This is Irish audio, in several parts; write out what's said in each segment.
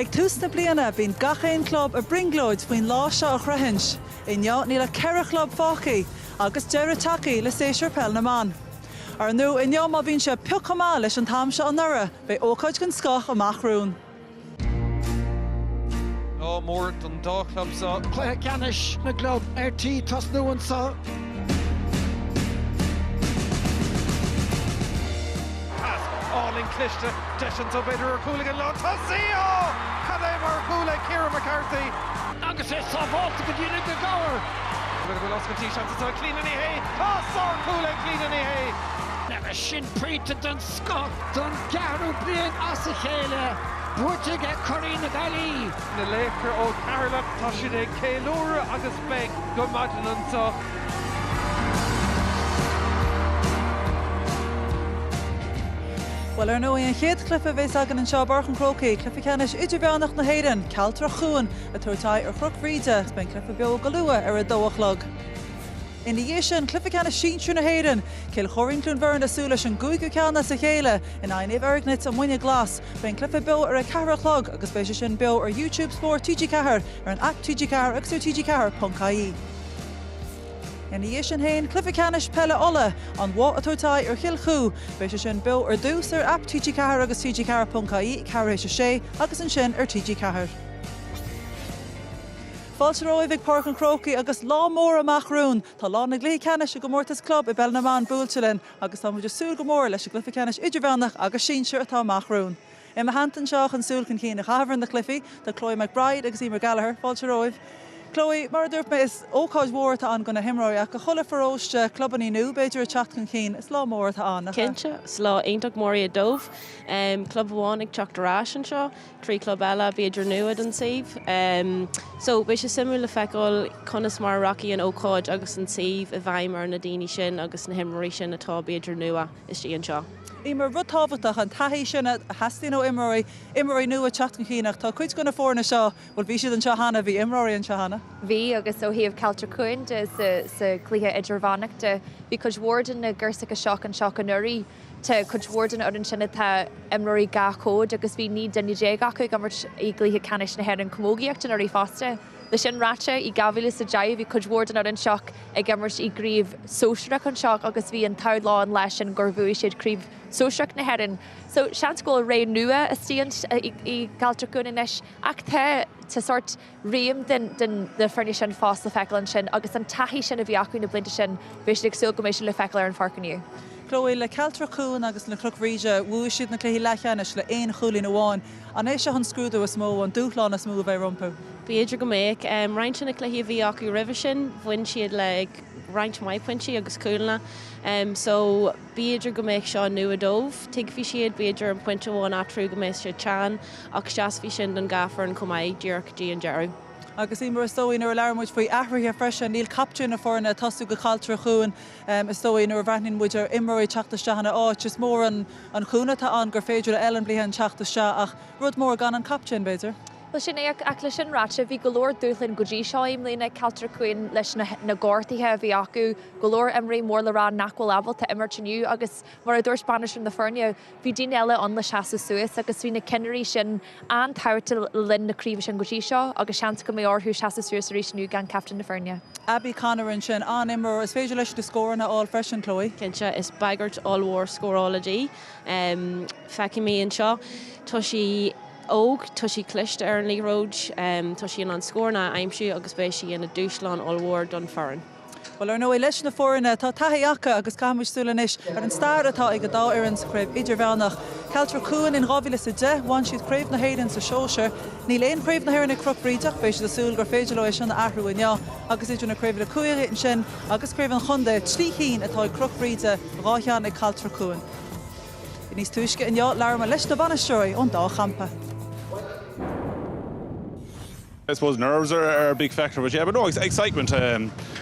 Ag túsna bliana bhín gachéin club a bringlóid faoin lá seo a chruthins. Inne ní le ceithre club fácaí agus deire tacaí le séisiir Peil na mBan. Ar nó inne má bhín sé peochamá leis an tam seo an nura, be ócáid gon scach amachrún. Mór an dá club sa. Ceannais na club RT tas nuan sa. All in Cliste, Deschan's of Beidir cooling and Lot. Tasio! Emer Cooling, Kieran McCarthy. Agus é tá báta go dtíine go gáir. We're going to lose the chance to clean in the hay. Sor Cooling clean in the hay. Never sin príte don Scott, don garú blian as a chéile. Búirte get Choirín na Gailí. Na Láithreoir ó Carla, tá siad ag céilúra agus beg go maidin an sa. Well, ar nó an chéad clifa bhés agan an seo barchan Chrócaigh, clifa Ceannais idir Bheirnach na Bheireann, Cealtrach Chuain, a tuairteáid ar chruc Bríde, ben clifa beo go luath ar a dóachlog. In the sin, clifa Ceannais síntú na Bheireann, cil Choirín Clun Bheirn asúla an gúigú ceanna sa chéile, in AIB Eargnait a Muine Glas, ben clifa beo ar a ceathrachlog, agus béise sin beo ar YouTube Sport TG4, ar an app TG4 agus ar TG4.ie. In the sin hain, clifa Ceannais Peile Ola, an bhá a tuairteáid ar Chilchú, béise sin beo ar dús ar app TG4 agus TG4.ie, carréis sé, agus an sin ar TG4. Fáilteóibh ag Páirc an Chrócaigh agus lá mór amachrún, tá lá na Cluichí Ceannais go mórtas club i Peil na mBan búiltelinn, agus tá muidir súil go mór leis clifa Ceannais idir Bheirnach agus sínsir atá amachrún. I hantan seach an súil chun cín na Chathairn na Cluichí, tá Chloe Bhraonáin agus Emer gallagher, fáilteóibh. Chloe, mar dúirt me is ócáid mór tá an gona himráí ach go chola faróiste clubaní nú beidir a chat chun cín, is lá mór tá an. Cinnte, slá aonteach mórí a dómh, club bháin ag Tráchtairí an seo, trí club eile beidir nuad an sih. So béis sé simú le feiceáil conas mar Rocky an ócáid agus an sih a bhaimar na daoine sin agus na himráí sin atá beidir nua is tí an seo. Emer rudtáhachtach an taithí sin a heastín ó Imerí nua chat chun cíach, tá chuid gona fórna seo, bhfuil bhí siad an sehanna bhí Imerí an sehanna. Bhí agus ó híomh Cealtrach de sa cluiche idirmhainachta, bhí chuid mhórdan na gcursacha seach an seach an nuirí, tá chuid mhórdan ar an sinna tá Imerí gachód agus bhí ní denna dé gachu gamart i cluiche Ceannais na Bheireann cumógaíocht an nuirí fásta. Le sin ráte i gabhíle sa deimh bhí chuid mhórdan ar an seach ag gamart i gríomh sóisireach an seach agus bhí an taid lá an leis an gurbhúi siad críomh sóisireach na Bheireann. So sean go ré nua a stíant i Cealtrach inis ach tá sort réim den de ferni sin fás le feicil sin agus an taithí sin a bhí acu na blinte sin bhís ag sul go mééis le feicil ar an farcaniu. Chloe, le Cealtrach Chuain agus le Cnoc Bríde, bhuaigh siad na Cluichí Leithreoir le aon chulín amháin, an é se an scrúdú is mó an dúchláán is mó bheith rompu. Beidir go méid, roinnt sin na Cluichí bhí acu ribh sin, bhain siad le roinnt maipointí agus cúilna. So beidir go méid seo nua dómh, tuig bhí siad beidir an pointe bháin atrú go méid siad tean, ach seas bhí sin don gafar an cumáid dearcdí an dearú. Agus Emer is tóí nuair learmúid faoi athraithe freisin níl captein na fórna tasú go Cealtrach Chuain, is tóí nuair bhreithnín muidir Imerí teachtaiste hana áit, is mór an chúna tá an gur féidir eile blian teachtaiste ach rud mór gan an captein beidir. Well sin é ach leis sin ráte bhí golóir dúlainn go dtí seo im lína Cealtrach Chuain leis na gcártaithe bhí acu golóir Imerí mór le rá nachhfuil abal tá imirtiniu agus mar a dúir Spáis na Bheireann bhí daoine eile an le seaasa suas agus bhí na cineirí sin an táirte linn na críomh sin go dtí seo agus sean go mé orthú seaasa suas a ríisnú gan captain na Bheireann. Abby Conall sin an Imer is féidir leis de scóranna all freisin, Chloe. Cinnte is baigart all-war scórálaí, feici mí an seo, tá sí óg, tá sí cliste ar an líróid, tá sí an scórna aimimsú agus béis sí ina dúsláán all-war don Bheirn. Well, ar nó é leis na fórna tá taithí acha agus caiimiid súlanis ar an stair atá ag go dá éireann sa craobh idir Bheirnach. Cealtrach Chuain in Rábhíle sa 10, bhain siad craobh na Bheireann sa seoir, ní léon craobh na Bheireann ag Cnoc Brídeach, béis siad asúil gur féidir le sin na athhrú inne, agus idir na craobh le cuairé an sin, agus craobh an chunda tríchéín atá ag Cnoc Bríde rácheann ag Cealtrach Chuain. I níos túisce inne learma leis na banaisteoirí ón dá champa. I suppose nerves are a big factor, but yeah, but no, excitement.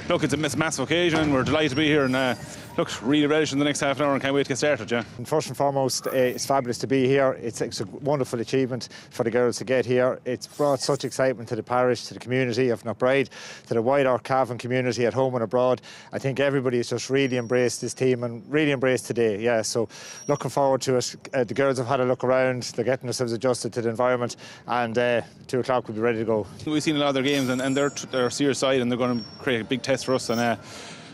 Look, it's a massive occasion. We're delighted to be here, and look, really relish in the next half an hour and can't wait to get started, yeah. And first and foremost, it's fabulous to be here. It's a wonderful achievement for the girls to get here. It's brought such excitement to the parish, to the community of Bhríde, to the wider Cavan community at home and abroad. I think everybody has just really embraced this team and really embraced today, yeah. So looking forward to it. The girls have had a look around, they're getting themselves adjusted to the environment, and 2 o'clock we'll be ready to go. We've seen a lot of their games, and they're a serious side, and they're going to create a big test for us. And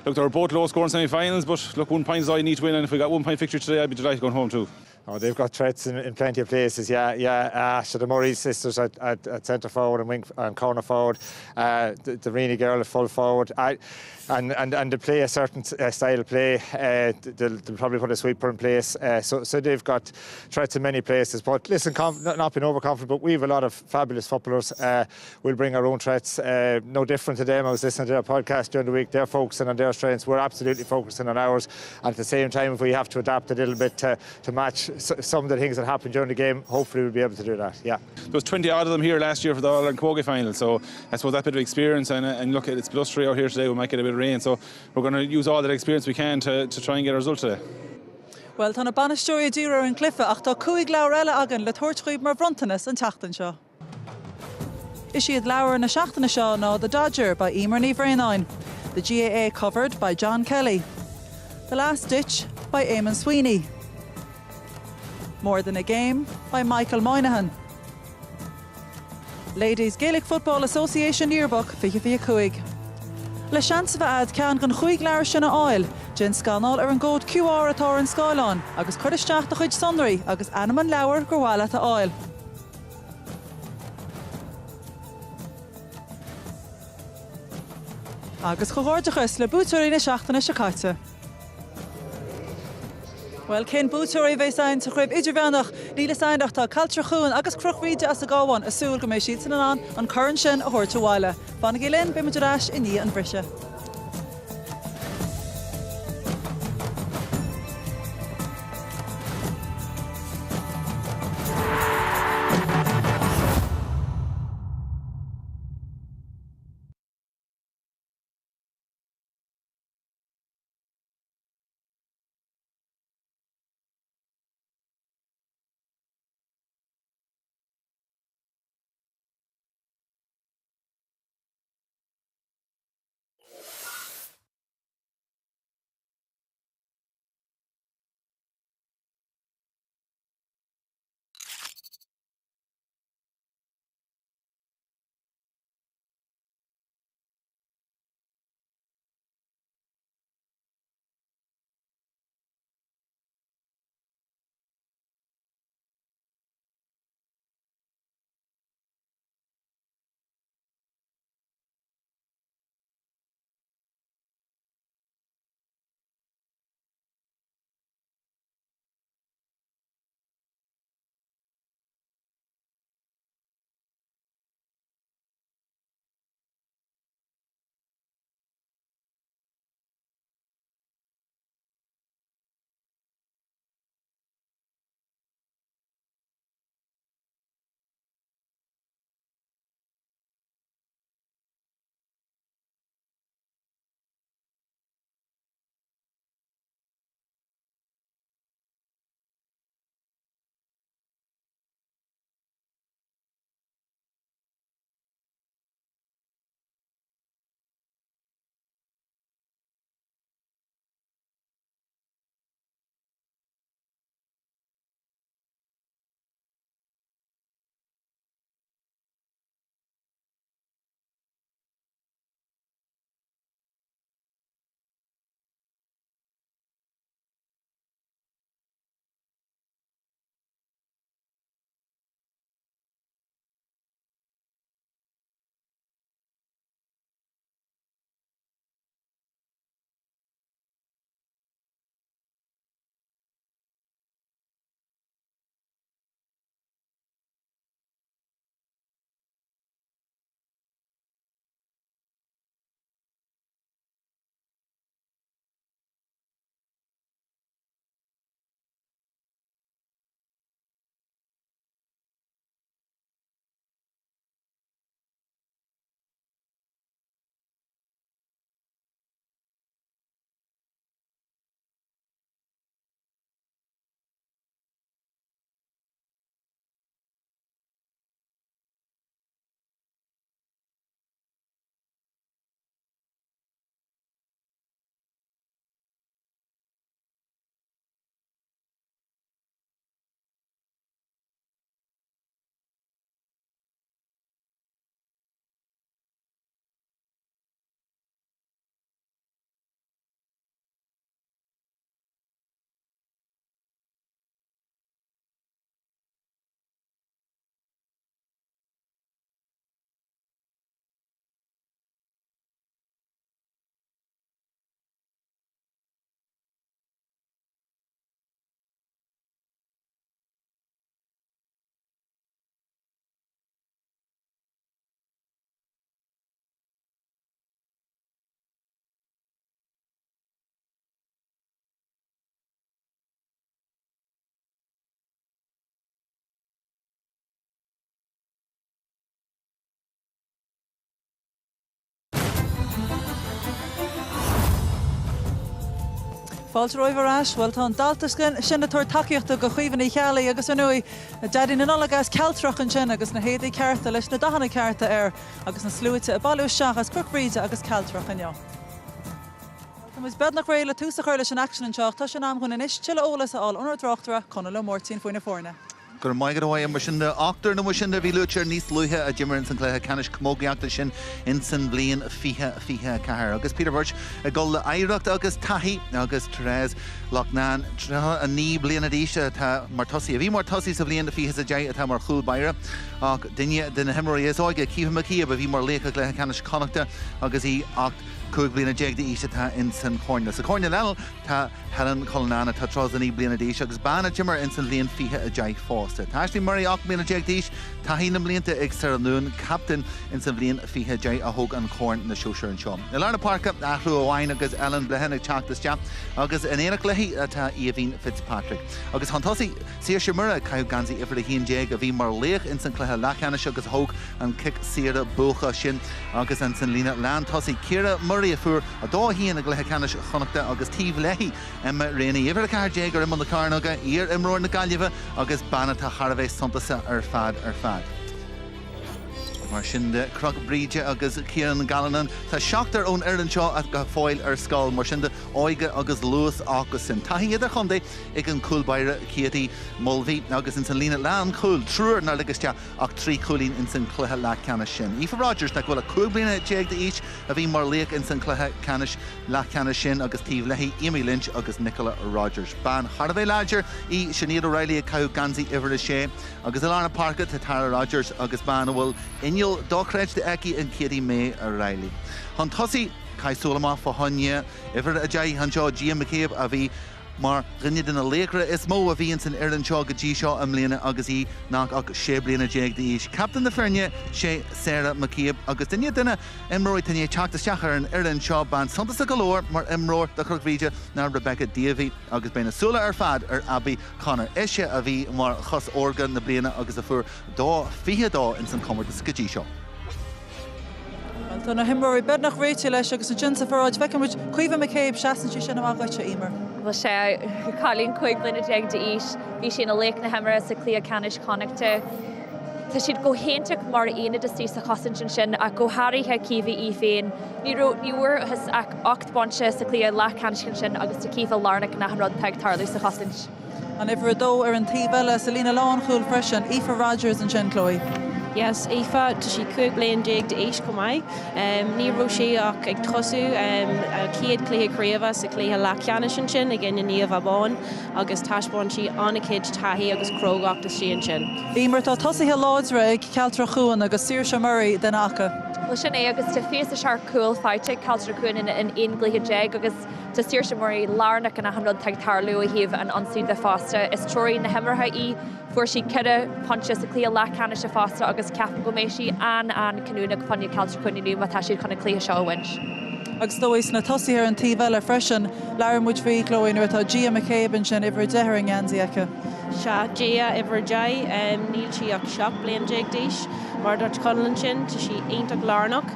look, they were both low-scoring semi-finals, but look, 1 point is all you need to win, and if we got 1 point victory today, I'd be delighted going home too. Oh, they've got threats in plenty of places, yeah. So the Murray sisters at centre forward and wing and corner forward, the Rini girl at full forward, and they play a certain style of play. They'll probably put a sweeper in place. So they've got threats in many places. But listen, not being overconfident, but we have a lot of fabulous footballers. We'll bring our own threats. No different to them. I was listening to their podcast during the week. They're focusing on their strengths. We're absolutely focusing on ours. And at the same time, if we have to adapt a little bit to match some of the things that happened during the game, hopefully we'll be able to do that, yeah. There was 20 odd of them here last year for the All-Ireland Cnoc final, so I suppose that bit of experience, and look, it's blustery out here today, we might get a bit of rain, so we're going to use all that experience we can to try and get a result today. Well, tána banisteoir díreach an clifa ach tá 5 leabhar eile agan le tuairtríomh mar bhrontanas an teachtain seo. Is siad leabhar na seachtaine seo ná The Dodger by Emer ní Bhraonáin, the GAA covered by John Kelly, The Last Ditch by Eamon Sweeney, More Than a Game by Michael Moynihan, Ladies Gaelic Football Association Yearbook Fiche Cuig. Le seansa ad ceann gan 5 leabhar sin a fháil, gin scanál ar an gcód QR atá an Scáileán, agus chuir isteach a chuid sonraí agus anam an leabhar gur bhfuil a fháil. Agus chomhórdeachas le bútúirí na seachtaine se caite. Well, cén bútúirí bheith sain sa chroibh idirbeannach níl sainach tá Cealtrach Chuain agus Chrócaigh as a gábhain a súil go méid siad san an churann sin a thuirte bháile. Bána go linn be muidir ais i ní an bhrise. fáilte roimhrás, bhfuil tá daltascin sin na tuair takeíochta go chuomhann Míchéal agus anúi deadí na nolagas Cealtrach an sin agus na héadaí cearta leis na dahanna cearta agus na slúite a bailú seach as Bríde agus Cealtrach an Tá bed nach réile túsa chuir leis an action an teach tá sin am chun inis tiile ólas a all onar Tráchtairí Conall Máirtín faoine fórne. Gur maigad óhaim mar sin de achtar na sin de bhí luútear níos luithe a Jimmer in san Cluichí Ceannais Cmógaíachta sin in san bblion fiche cahar. Agus Peter Birch a go le éireacht agus taithí agus Therese Láithreoir a ní bliana díise tá mar tosaí a bhí mar tosaí sa bblion fiche a dé atá mar chúl Máire ach duine den himmorí is áige cíomh mací a bhí mar lécha Cluichí Ceannais Connachta agus í acht cúig bliana déag de íse tá in san chóirne. Sa chóirne leil tá Helen Colnana tá trosaní bliana díise agus banna Jimmer in san bblion fiche a dé fásta. Táistí marí ach bliana déag díis tá hí na blianta ag Sarnún captain in san bblion fiche dé a thug an chóirn na siúseir an seo. I lena Páirc a Chrócaigh agus Ellen blehanna teachtas agus in éanaach leithí atá Iabhín Fitzpatrick. Agus hantásaí siar sé mura caiú gansaí ifir a híon déag a bhí mar léach in san Cluichí Ceannais agus thug an kick siara bucha sin agus an san lína lean tosaí Ciara Murray a fuair a dá híon a Cluichí Ceannais Connachta agus tíomh leithí Emer réna ifir a cair déag ar imon na carnaga ír imróir na gallagher agus banna tá Charbhéis Suntasa ar fad. Mar sin de Cnoc Bríde agus Ciaran Gallanan tá seachtar ón Ireland seo a go fáil ar scáil mar sin de áige agus luas agus sin. Tá iad a chundé ag an cúlbaire Ciatí Mulbhí agus in san lína lean cúl trúr nar leguste ach trí cúlín in san Cluichí Ceannais sin. Aoife Rogers na bhfuil a cúig bliana déag de ís a bhí mar léach in san Cluichí Ceannais sin agus tíomh leithí Amy Lynch agus Nicola Rogers. Ban Charbhéis Láidir í Sinead O'Reilly a caiú gansaí ifir a sé agus i lena Páirc tá Tara Rogers agus ban bhfuil Innial dóchreid de eici an Katie May O'Reilly. Han tosaí caiúlamá fá honne ifir a dé han seo Gia McCabe a bhí mar rinne den a lécra is mó a bhí in san Ireland seo go dtí seo am mbliana agus í nach ach sé bliana déag de ís. Captain na Feirne sé Sarah McCabe agus duine duine imróid taine teachtasteach ar an Ireland seo ban Suntasa galóir mar imróir de Chrócaigh na Rebecca Davey agus beina súla ar fad ar Abby Connor. Isise a bhí mar chus organ na bliana agus a fuair dá fiche dá in san comir de scití seo. Tá na himmorí bed nach réite leis agus an jinsa faráid fecimid cuimh McCabe seaasantí sin amagaite Emer. Bhil sé chalíonn chuig bliana déag de ís, bhí sin a léic na himara sa Cluichí Ceannais Connachta. Tá siad go hénteach mar aine de tí sa chasan sin a go háirithe cíomh í féin. Ní bhuair has ach 8 bonse sa Cluichí Ceannais sin agus tá cíomh lárnach na rud peag tarlú sa chasan. An ifir dó ar an tíbheile sa lína lán chúil freisin Aoife Rogers an sin Chloe. Yes, Aoife, tá sí cúig bliana déag de éis go maiid. Ní raibh sé ach ag trosú céad Cluichí Craobh sa Cluichí Ceannais sin ag in níomh mBan agus taisbáin sí anna céad taithí agus Crócaigh sí an sin. Emer tá tosaithe láidre ag Cealtrach Chuain agus Saoirse Murray den acha. Well sin é agus tá fios a sear cool fighte Cealtrach Chuain in Cluichí déag agus tá Saoirse Murray lárnach an a hanrod teag tarlú a híomh an ansúd de fásta. Is Choirín na himmartha í fuair sí ceadh ponte sa Cluichí Ceannais a fásta agus ceapan go mééis sí an canúna fanne Cealtrach Chuain inniu má tá siad chuna Cluichí seo winch. Agus dóis na tosaí ar an tíbheile freisin lear muid bhí Chloe nuair tá Gia McCabe an sin ifir dethir an gceansaí aice. Se Gia ifir dé níl sí ach seach bliana déag díis mar dúirt Conall sin tá sí aonteach lárnach.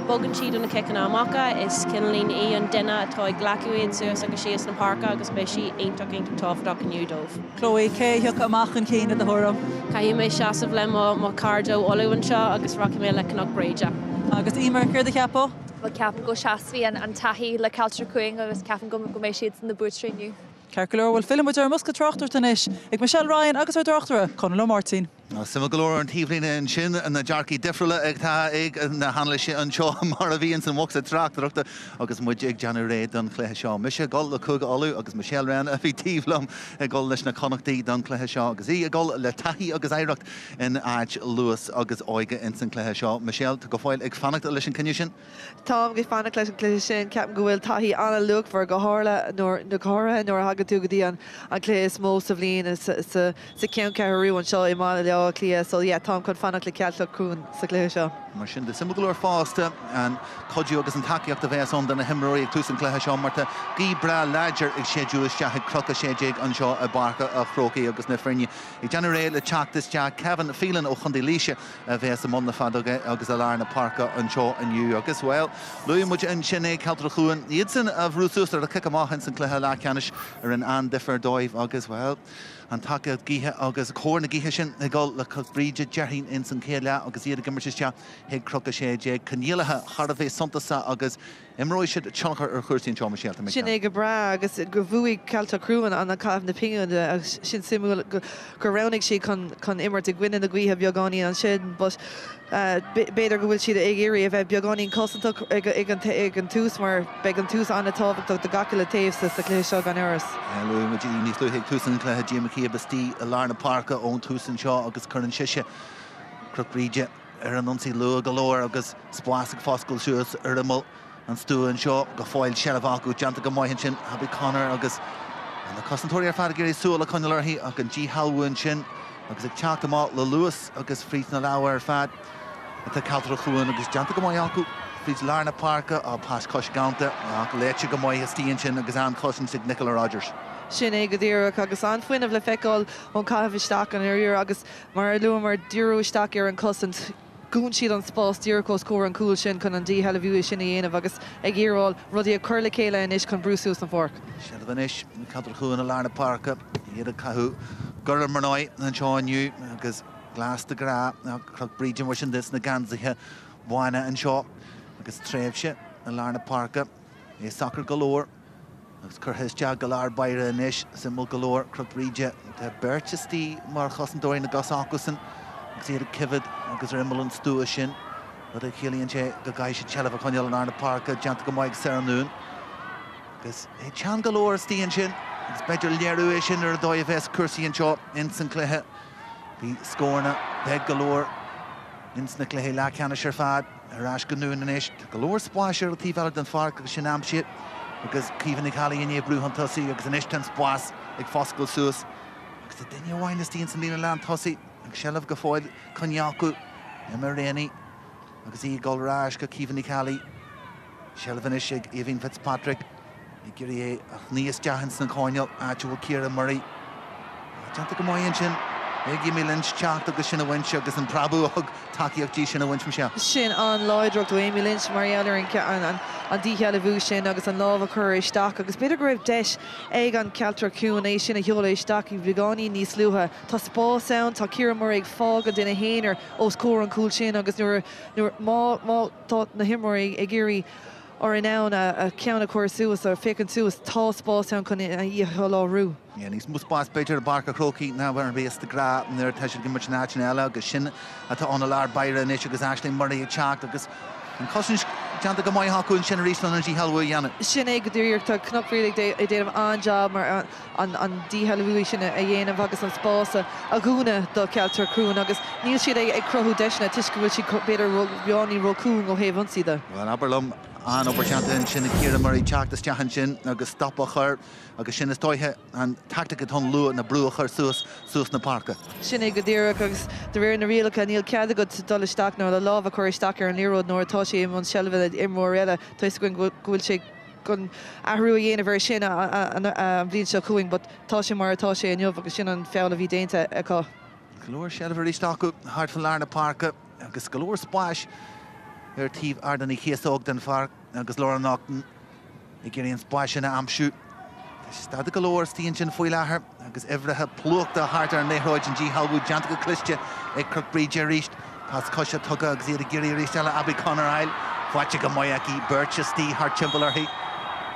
Bogan siad na ceiceanna amachcha is cinlín í an duine atá ag glaciúid suas agus síos na parca agus bé sí aonteach táfadach an Newdómh. Chloe céitheach amach an céine de thura. Caithí mé seasamh le má cardó olúin seo agus roci mé le Cnoc Bríde. Agus Emer chuir de ceapó? Bhil ceapan go seaasmhí an taithí le Cealtrach Chuain agus ceapan go mééis siad san na bútríniu. Ceirceúir bhfuil filmid ar musca Tráchtairí tanis ag Michelle Ryan agus ar Tráchtairí Conall Máirtín. Sima golóir an tíomhlína an sin an na dearcaí difriúla ag tá ag na Anailísithe an seo mar a bhíonn san mhacha Tráchtaireachta agus muid ag Jeanú réad don Cluichí seo. Mise gol le cúg olú agus Michelle Ryan a bhí tíomhlamm ag gol leis na Connachtaí don Cluichí seo agus í ag gol le taithí agus éireacht in áid luas agus áige in san Cluichí seo. Michelle, tá go fáil ag fannacht leis an cinne sin? Tá go fannacht leis an Cluichí sin ceapan go bhfuil taithí anna luach for go hála nóir na córa nóir hagad tú go dtí an Cluichí is mó sa bhliain sa ceann ceathrú an seo i mála leá Cluichí so yeah, Tom chun fannacht le Cealtrach Chuain sa Cluichí seo. mar sin de simúlóir fásta an codú agus an takeíocht a bheits an na himróí ag tús an cléthe seo marta gí bra láidir ag séú isteach Chrócaigh sééig an seo a barca a Chrócaigh agus na Bhreine. I generé le teachtas te Kevin Phelan ó Anailísithe a bheits am na fadaga agus a lár na parca an seo aniu agus well. Luí muid an sinné Cealtrach Chuain iad san a bhrúsús ar a cic amachchan san cléthe lá ceannis ar an differ dóibh agus well. An take gíthe agus cóna gíthe sin i gáil le Bríde Choirín in san chéile agus iad a gimmartiste heag Chrócaigh sééig caníalathe Charbhéh Suntasa agus imróid siad tionchar ar chuirtín Seán Míchéal. Sin é go bra agus go bhuaigh Cealtrach Chuain an cabh na pinge agus sin simú go ranig si chun immert ag gwine na gcuithe beagáí an sin, but beidir go bhfuil siad ag éirí a bheith beagáí cosanta ag an tús mar beag an tús anna tábhachtach do gaci le taobh sa cléthe seo gan áras. Luí mu níos luigh tús an cléthe Díamaí bestí a lár na parca ón tús an seo agus chuann siise Crug Bríde ar an nonsaí lu golóir agus splásaigh foscail siús ar an stú an seo go fáil sealabhacu deanta go maihann sin Habí Conall agus an na cosantóirí ar fad a géirí súla Conall orthaí ach an G Halún sin agus ag teach amá le luas agus frís na láha ar fad Tá Cealtrach Chuain agus deanta go maiacu frís lár na parca á pás cos ganta ach léite go maihe stíon sin agus an cosan sig Nicola Rogers. Sin é go ddíireach agus anfuinmh le feiceáil ón cabh isteach an air agus mar luam mar dúrú isteach ar an cosint gún siad an spás díorcó scór an cúil sin chun an dí heilehú sin na dhéanamh agus ag iarráil rudí a chur le chéile inis chun brúsús an Páirc. Sealbhanis Cealtrach Chuain a lár na parca iad a cathú gur marnáid an seo aniu agus Glas de gra Crug Bríde mar sin dis na gansaithe Muine an seo agus tréimhse a lár na parca é sacr golóir agus churthaiste go lár Bheirn inis simú golóir Crug Bríde de beirtistí mar chosandóirí na gasácusan agus iad a cibhid agus rimmel an stúa sin rud a chéalaíonn sé go gaiise tealamh Conall an na parca deanta go maiid Ceannais agus é tean golóir stíon sin agus beidir léirú sin ar a dóibh bheits cursaí an seo in san cléthe bhí scórna beag golóir in sna cléthe lá ceannis ar fad arás go nuan inis golóir spáisiir a tíbhheile den Páirc agus sin amsiad agus cíhann ag chalíonn brúhan tosaí agus an istan spás ag foscail suas agus a duine bhhain is tíon san lína lán tosaí ag sealamh go fáil conneacu Emer réanaí agus í gáilrás go cíhann ag chalí sealamh inis ag Éivinn Fitzpatrick i ggurí é níos deachan san Conall áitiúil Ciara Murray deanta go maion sin ag mí lins teach agus sin a bhainse agus an prabúach takeíochttí sin a bhaint me sin an láidreacht ó Éimi Lynch Marialler an dícheala bhú sin agus an lábh chur isteach agus beidir go raibh deis ag an Cealtrach Chuain é sin a heola isteach i bhríogáí níos luatha. Tá spás ann tá Ciara Murray ag fágad duine héanaar ó scór an cúil sin agus nuair má tá na himmorí ag géirí or in ann a ceanna chuir suas ar fécinn suas tá spás ann chun íocha lárú. Níos mú spás beidir barca Chrócaigh ná bhar an bhéas de gra nuair teisiir gimmart náisiúna agus sin atá anna lár Bheirn inis agus Ashley Murray ag teach agus an cosin deanta go maithachún sin ríslan an dí healhú dhéanamh. Sin é go dtíir tá Cnoc riad é déanamh anjob mar an dí healhú sin a dhéanamh agus an spása a gúna do Cealtrach Chuain agus níl siad ag crothú deisna tuis go bhfuil si beidir beánaí rócún ó héhansaí. Well, aberlum an opportunity sin Ciara Murray teachtas teachan sin agus stoppa chur agus sin is dóithe an tactic thon lu na brú chur suas na parca. Sin é go dtíireach agus de réir na rialacha níl cead go dul isteach nó le lábh chuir isteach ar an líród nóir tá sé an sealbh imór eile tuis go bhfuil sé gon ahrú a dhéanamh ar sin an bblionn seo chuing, but tá sé mar atá sé inniuh agus sin an féil a bhí déanta aá. Golóir sealbh isteachú hart fan lár na parca agus golóir spáis ar tíomh ardaní chéasóg den Páirc agus Laura Naughton i gguríonn spáis sinna amsú. Stad go leir stíonn sin faoi láthair agus ihrethe plúachta thart ar an néthróid an dí halbú deanta go Cluichí ag Crug Bríde ríist pas cosise tugad agus iad a géirí ríist eile Abby Conall fáite go maiací Birchestí thart timpeall arthaí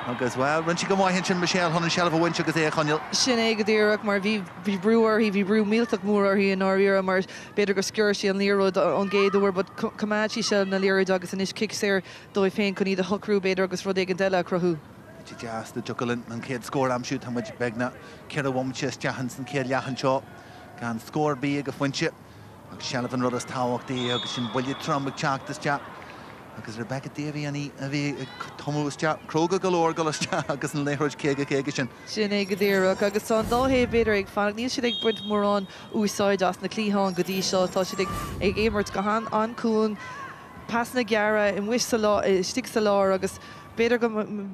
agus well run si go maihann sin Míchéal chun an sealamh a bhaint agus é a Conall. Sin é go dtíireach mar bhí brúar hí brú míltach mór hí an áíar mar beidir go sciúir sí an líród an géadúir, bud cumátí se na líróid agus in is kick séir dói féin chun iad a thucrú beidir agus rud ag an deile a crothú. Jazz the Juggling and Kid score am shoot how much begna Kira Womchis Jahanson Kid Yahanshaw can score big of winship Shalvan Rudders Tawak the Augustin Bully Trump Chak this chap because Rebecca Davy and he Thomas chap Kroga galore Glas agus an Láithreoir Chéigeishin Sin é go dtíireach agus an dóhé beidir ag fan níl siad ag buint mór an úsáid as na clíán go dtí seo tá siad ag émart go an cún pasna gara in wish sa lá stick sa lá agus beidir go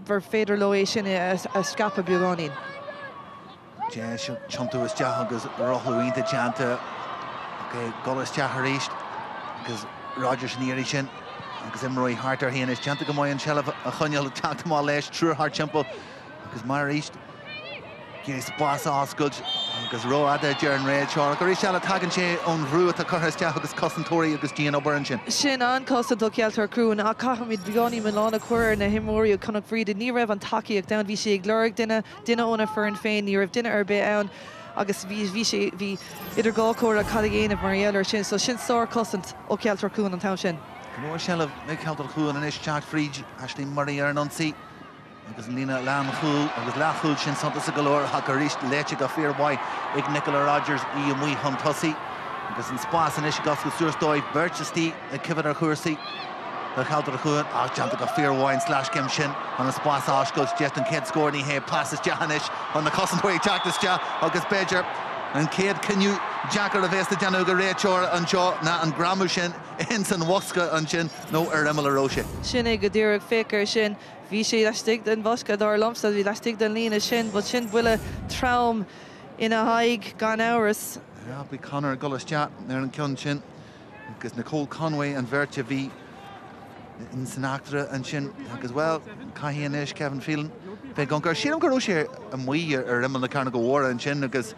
ver féidir lo é sin a scapa Bheirnáin. Je chuntu is deach agus rothúínta deanta golas deach éist agus Rogers níirí sin agus imróí hartar híana is deanta go maiid an sealah a chuneal teachta má leis trúr hart timpeall agus mar éist Gé spás áscoid agus roiada dear an réid seán gur seala tagann sé ón bhrúat a chuthas deach agus cosantóirí agus díana obair sin. Sin an cosan do Cealtrach crún a cahamid Bheirnáin Milánna chuir na himóíú Cnoc Bríde ní raibh an takeíoach down bhí sé ag leirg duine óna fearn féin ní raibh duine ar bé ann agus bhí idir gácóir a cadagéanamh Míchéal sin so sin sár cosant ó Cealtrach crún an tam sin. Gná sealah ag Cealtrach crún an is teach fríd Ashley Murray ar an ansaí agus lína lean chúil agus lethúil sin santa sa golóir ha gur ríist léite go fearmhaid ag Nicola Rogers í a muí chun tosaí agus an spás an is gas go suúrsdóid Birchestí a cibhad ar chuirsaí le Cealtrach crún ach deanta go fearmhain /cim sin an spás áscoil jet an céad scóir ní hé pasas Ceannais an na cosantóirí teachtas de agus Beidir an céad ciniú Jackar a bhésta deanú go réiteoir an seo na an gramú sin in san wasca an sin nó ar imime aróise. Sin é go dtíreach fécar sin bhí sé leistigh den bhosca dar lomsa bhí leistigh den lína sin, but sin bhuiile traum ina haig gan áras. Ja, bhí Conall golas teach ar an ceann sin agus Nicole Conway an bhirte bhí in san actra an sin agus well caihíon is Kevin Phelan bheith gan gur sílam gur sé a muí ar imime na carna go bhór an sin agus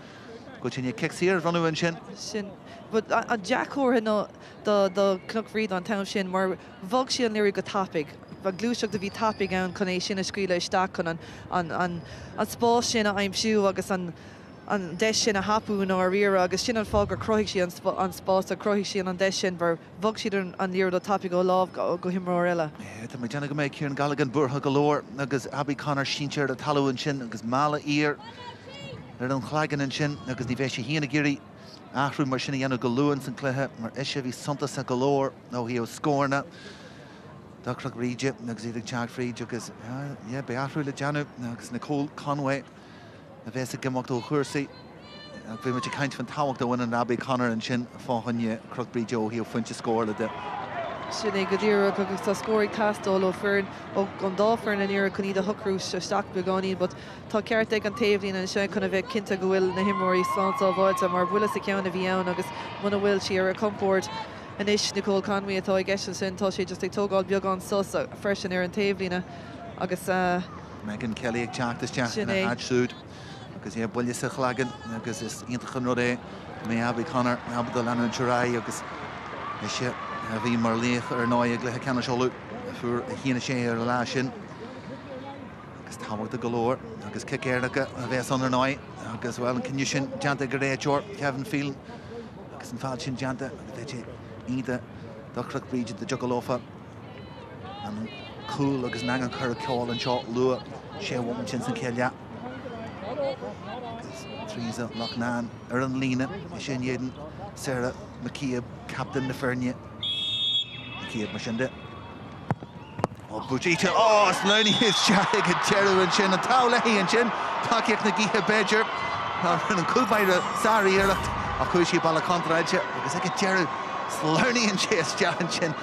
go sin kick sír runú an sin. But a Jackor no the Cnoc Bríde an town sin mar bhog sí an léir go tapig. Ba glúiseach do bhí tapig an chuné sin a scríile isteach chun an spás sin a aimimsú agus an deis sin a hapú nó a riara agus sin an fág gur croigh sí an spás a croigh sí an deis sin bar bhog siad an léir do tapig ó láb go himróir eile. Tá mé deanna go méid Ciarán Gallagher burtha go leor agus Abby Conall síntear a talún sin agus mála ír ar an chláigean an sin agus ní bheith sé híana géirí ahrú mar sinna dhéanú go luúin san cluthe mar isise bhí santa sa go leor nó hí ó scórna Dacrach Bríde agus iad teach fríd agus be ahrú le deanú agus Nicole Conway a bheits a gimocht ó chuirsaí ag bhí muid caint fan táhacht a bhain an Abby Conall an sin fáhanne Cnoc Bríde ó hí ó fuinte scóir le de. Sin é go dtíreach agus tá scóirí castáil ó Bheirn ó an dáfern an iar chun iad a thucrú steach Bheirnáin, but tá ceart ag an taobhlín an sin chuna bheith cinnte go bhfuil na himóirí slánta bháilte mar bhuilas a ceanna bhí ann agus muna bhfuil si ar a comport an is Nicole Conway atá ag eisiau sin tá sé just ag tógáil beag an sos a freisin ar an taobhlína agus Megan Kelly ag teachtas teach na adsúd agus é buile sa chhlagan agus is ionintach an rud é mé Abby Conall Abdul Lenan Churai agus is a bhí mar léach ar 9 ag lethe ceanna seolú fuair a híana sé ar lá sin agus táhacht a go leor agus cicéirnacha a bheits an ar 9 agus bhfuil an ciniú sin deanta go réiteoir Kevin Phelan agus an fáil sin deanta bheith sé iad do Cnoc Bríde de jogolófa an cúil agus ná an chur ceáil an seo lua sé bhhain sin san céile agus trísa Loughnán ar an lína i sin dhéan Sarah McKeeb captain na Feirne Cíad mar sin de. Ó Bríde slóní is teag a teirú an sin an tálaí an sin takeíoch na gíthe Beidir an cúlbaid a sáí iirecht a chuisí balla contraide agus ag teirú slóní an sé teach an sin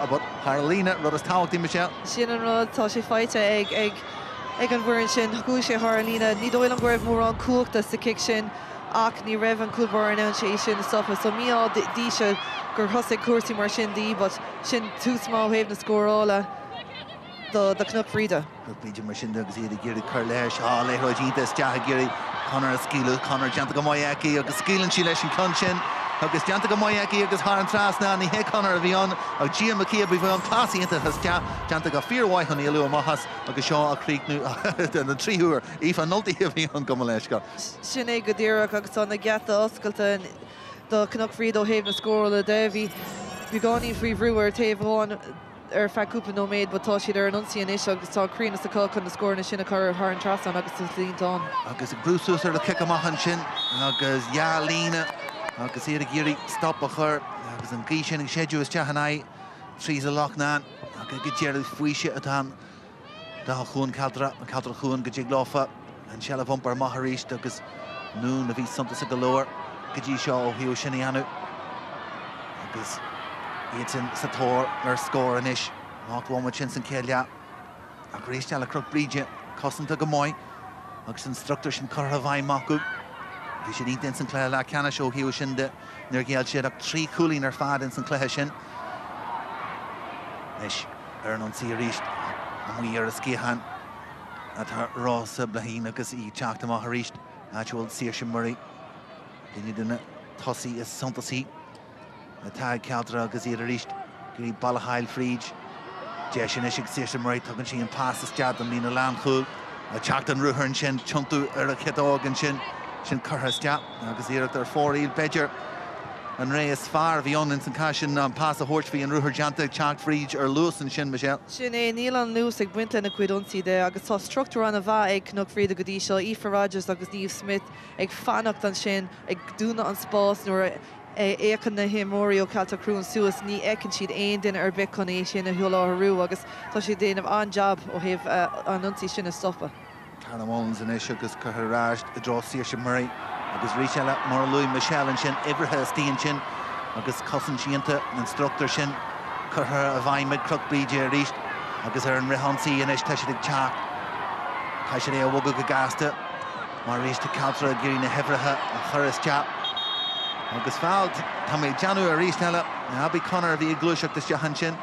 but Harlína rud is táhachtí Míchéal. Sin an rud tá sé feite ag an bhfuin sin thuú sé Harlína ní dóil an gcuibh mór an cuachta sa kick sin ach ní raibh an cúlbar an sé sin sofa so míá díise gur thosaigh cuasaí mar sin dí, but sin tú smá héamh na scórála do Cnoc Bríde. Bríde mar sin agus iad géirí chur leis léthróidínta teach géirí Conall a scíú Conall deanta go maiací agus scílann sí leis an con sin agus deanta go maiací agus thar an trasna ní hé Conall a bhí an ag Gia McKeeb bhí an clasíonnta has deanta go fíorhhaith an éú amachchas agus seo a chríicnú na tríúir ífa noltaí a bhí an go leis go. Sin é go dtíreach agus tána gceata oscailta do Cnoc Bríde ó héamh na scórála de bhí gáí faoi bhrúir taobháin ar feúpa nó méid, but tá siad ar an ionsaí is agus tá crína sa cá chun na scóirna sinna chu th an trasan agus is líontáin. Agus ag brúsús ar le kick amachchan sin agus lína agus iad a géirí stop a chur agus an gí sin ag séidú is Ceannais trí a Loughnán agus go déirú faoise atá dá chuún Cealtrach chuún go dtí gláfa an sealah bhumpar maitharíist agus nún a bhí santa sa go leor go dtí seo ó hiú sinna anú agus Iad sin Sathairn ar scór inis. Nach bhfuil mar sin san céile. Ach réisteall a Cnoc Bríde cosanta go móid. Agus an structúr sin chur a bhaim acu. Bhí sin íon san cléile le Ceannais ó hiú sin de nuair géal siad ach trí cúlín ar fad in san cléthe sin. Is Eargnait ríist a mí ar a scéhan a tá rása blahín agus í teachta má ríist actual sír sin marí. Dinne duna tosaí is santasaí. A tá Cealtrach agus iad a ríist gurí ballachail fríd. De sin is ag sír sin marí tugann sí an pásas dead an lína lán chúil. A teacht an ruthern sin chontú ar a chedágan sin churthas dead agus iad ar fóríl beidir. An ré is fear bhí an in san caisin an pás a thuirt bhí an ruthar deanta teacht fríd ar luas an sin Míchéal. Sin é níl an nús ag buinte na cuidionsaí de agus tá structúr an a bheith ag Cnoc Bríde go dtí seo Aoife Rogers agus Naomh Smith ag fannacht an sin ag dúna an spás nuair écan na himóí ó Cealtrach Crún suas ní écann siad aon duine ar bit chun é sin na hiúláthú agus tá si déanamh an job ó thaobh an nuntaí sin na stoppa. Carna Mullins in isis agus chuthráist a drá sír sin marí agus ríseile mar luí Míchéal an sin ibrithe stíon sin agus cosan síanta an structúr sin chutha a bhaimid Cnoc Bríde a ríist agus ar an rihansaí inis tá si ag teach. Tá si é a bhga go gasta mar ríist Cealtrach a gurí na hebrithe a churas teach. Agus fáil tá mé deanú a ríist eile na abí Conall bhí glúiseachtas dehan sin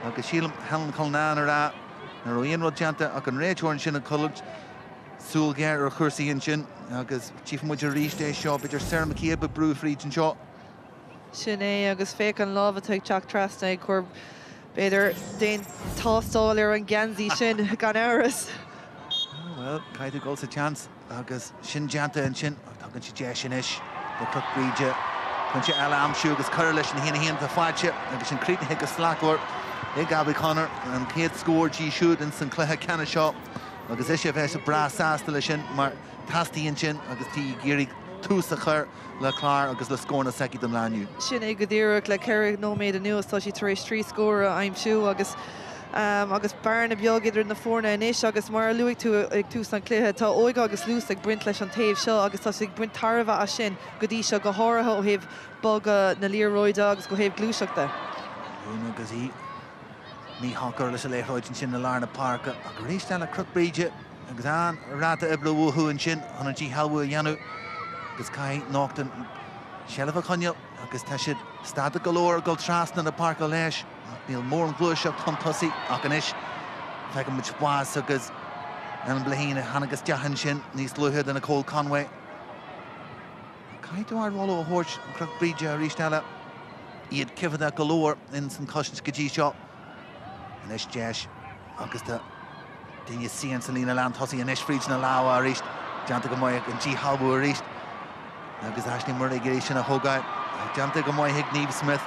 agus sílam helan Colnán ará na roion rud deanta ach an réiteoirn sin a coilid súlgéir ar chuirsaíonn sin agus tíf muidir ríist é seo beidir Sarah McCabe a brú fríd an seo. Sin é agus féic an lábh ag teach Tráchtairí chuir beidir déon tástáil ar an gceansaí sin gan áras. Well, caiidú gáil sa chance agus sin deanta an sin tugann si de sin is de Cnoc Bríde chun si eile amsú agus chur leis na híana a fáilte agus sin críte agus slacúir ag Abby Conall an céad scór G siúd in san cléthe Ceannais seo agus is sé bheits a bra sásta lei sin mar tastaíonn sin agus tí géirí tús a chur le chlár agus le scór na seici don lániu. Sin é go dtíreach le ceir nóméid a nuas tá si tar éis trí scór a aimimsú agus agus Bheirn a beag idir na fórna inis agus mar luigh tú ag tús an cléthe tá óig agus lús ag brint leis an taobh seo agus tá ag brint tarbh a sin go dtí seo go háirithe ó thaobh bog na líorróide agus go thaobh glúiseachta. Bhún agus í ní hácar leis a léithróid sin na lár na Páirc a go réisteall a Cnoc Bríde agus an ráta iblú an sin an tí halbú a dhéanú agus cai náchtan sealamh a chuneal agus tá siad stáda golóir go trasna na Páirc a leis níl mór an glúiseach chun tosaí ach anis feicim muid bás agus an blahína hanagus deachan sin níos luithe den na Cóil Conway. Caiidú ar bhla a thuirt an Cnoc Bríde a rísteile iad cifada golóir in san cosint go dtí seo inis deis agus tá daine sían san lína lean tosaí inis fríd na láha a ríist deanta go mbeidh an tí halbú a ríist agus eisní mar ag éis sin a thugáid deanta go mbeidh ag Naomh Smith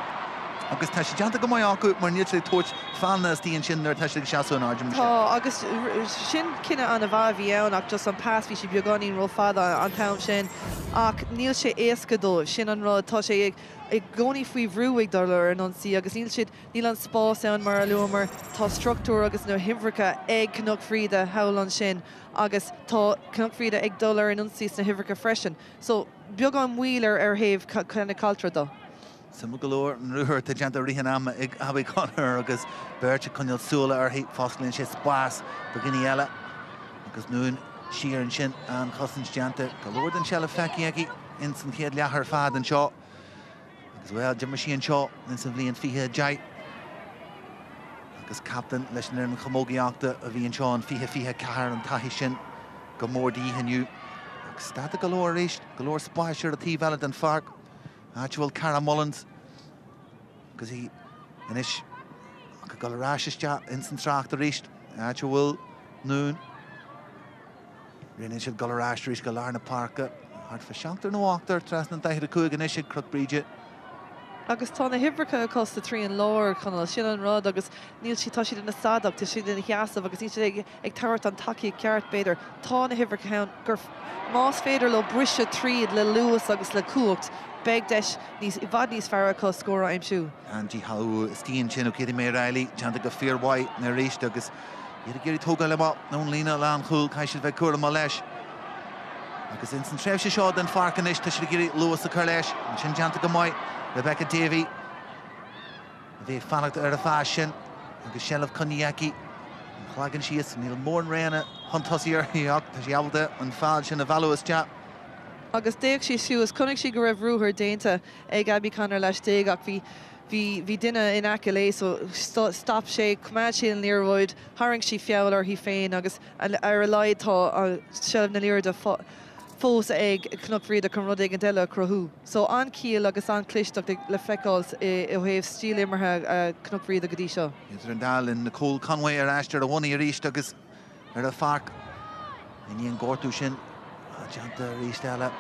agus tá sé deanta go mbeidh acu mar níl sé tuairt fanna stíon sin nuair tá sé seaú an áidir Tá agus sin cinenne an a bhah bhí ann ach just an pás bhí si beagáín ro fada an tam sin ach níl sé éascadó sin an rud tá sé ag gcónaí faoi bhrúigh dar an ansaí agus níl an spás ann mar a luamar tá structúr agus nó himhreacha ag Cnoc Bríde heil sin agus tá Cnoc Bríde ag dul ar an ansaí na himhreacha freisin. So beag an mhuiir ar thaobh chuna Cealtrach dó. Sama golóir an ruthir tá deanta rihan ama ag Abby Conall agus Beirt chuneal súla ar hí fáslíonn sé spás do gine eile agus nuain siar an sin an chosint deanta golóir den seala feici in san chéad leathar fad an seo agus bhfuil de mar síon seo in san bhliaon fiche deid agus captain leis an chomógaíachta a bhí an seo an fiche cethar an taithí sin go mór díhaniu agus státa golóir éist golóir spáisiir a tíomh eile den Páirc actual Carna Mullins agus hí inis go galráiste in san Tráchtairí ríist actual nún rinne siad galráiste ríist go lár na Páirc hart fa seachtar nóachtar tras na daithir a cúig inis siad Cnoc Bríde. Agus tá na himhreacha costa trí an láir Conall sin an rud agus níl si tá siad in na sadach tá siad in na cheasamh agus níl siad ag tairt an tacií ceart beidir tá na himhreacha ann gur más féidir le brise tríd le luas agus le cuacht beg deis bhd níos fearra có scóra aimimsú. An tí halú stíon sin ó céad mé Riley teanta go fearhhaid na ríist agus iad a géirí tóga le má nó lína lean chúil caiisiid bheith cuala má leis. Agus in san tréimhse seo den Páirc inis tá si géirí luas a chur leis an sin teanta go mbeidh Rebecca Davey bhí fannacht ar a fásin agus Sealamh Coniaci chhlagan síos níl mór réna hontasíar híach tá sí alda an fáil sin a bhallúas te. Agus déag sí siús chunig sí go raibh rúthar déanta ag Abby Conall leis déag ach bhí duine in aice lé so stop sé cumad sí an líorhid tharraing sí feall ar hí féin agus ar a leidtá Sealamh na líor de fós ag Cnoc Bhríde chun rud ag an deile crothú. So an Cill agus an Cluisteach le feiceáils i bhéh stíl imirthe Cnoc Bhríde go dtí seo. Idir an dal in Nicole Conway ar aistear a bhaí a ríist agus ar a Páirc in gcóirtú sin deanta ríist eile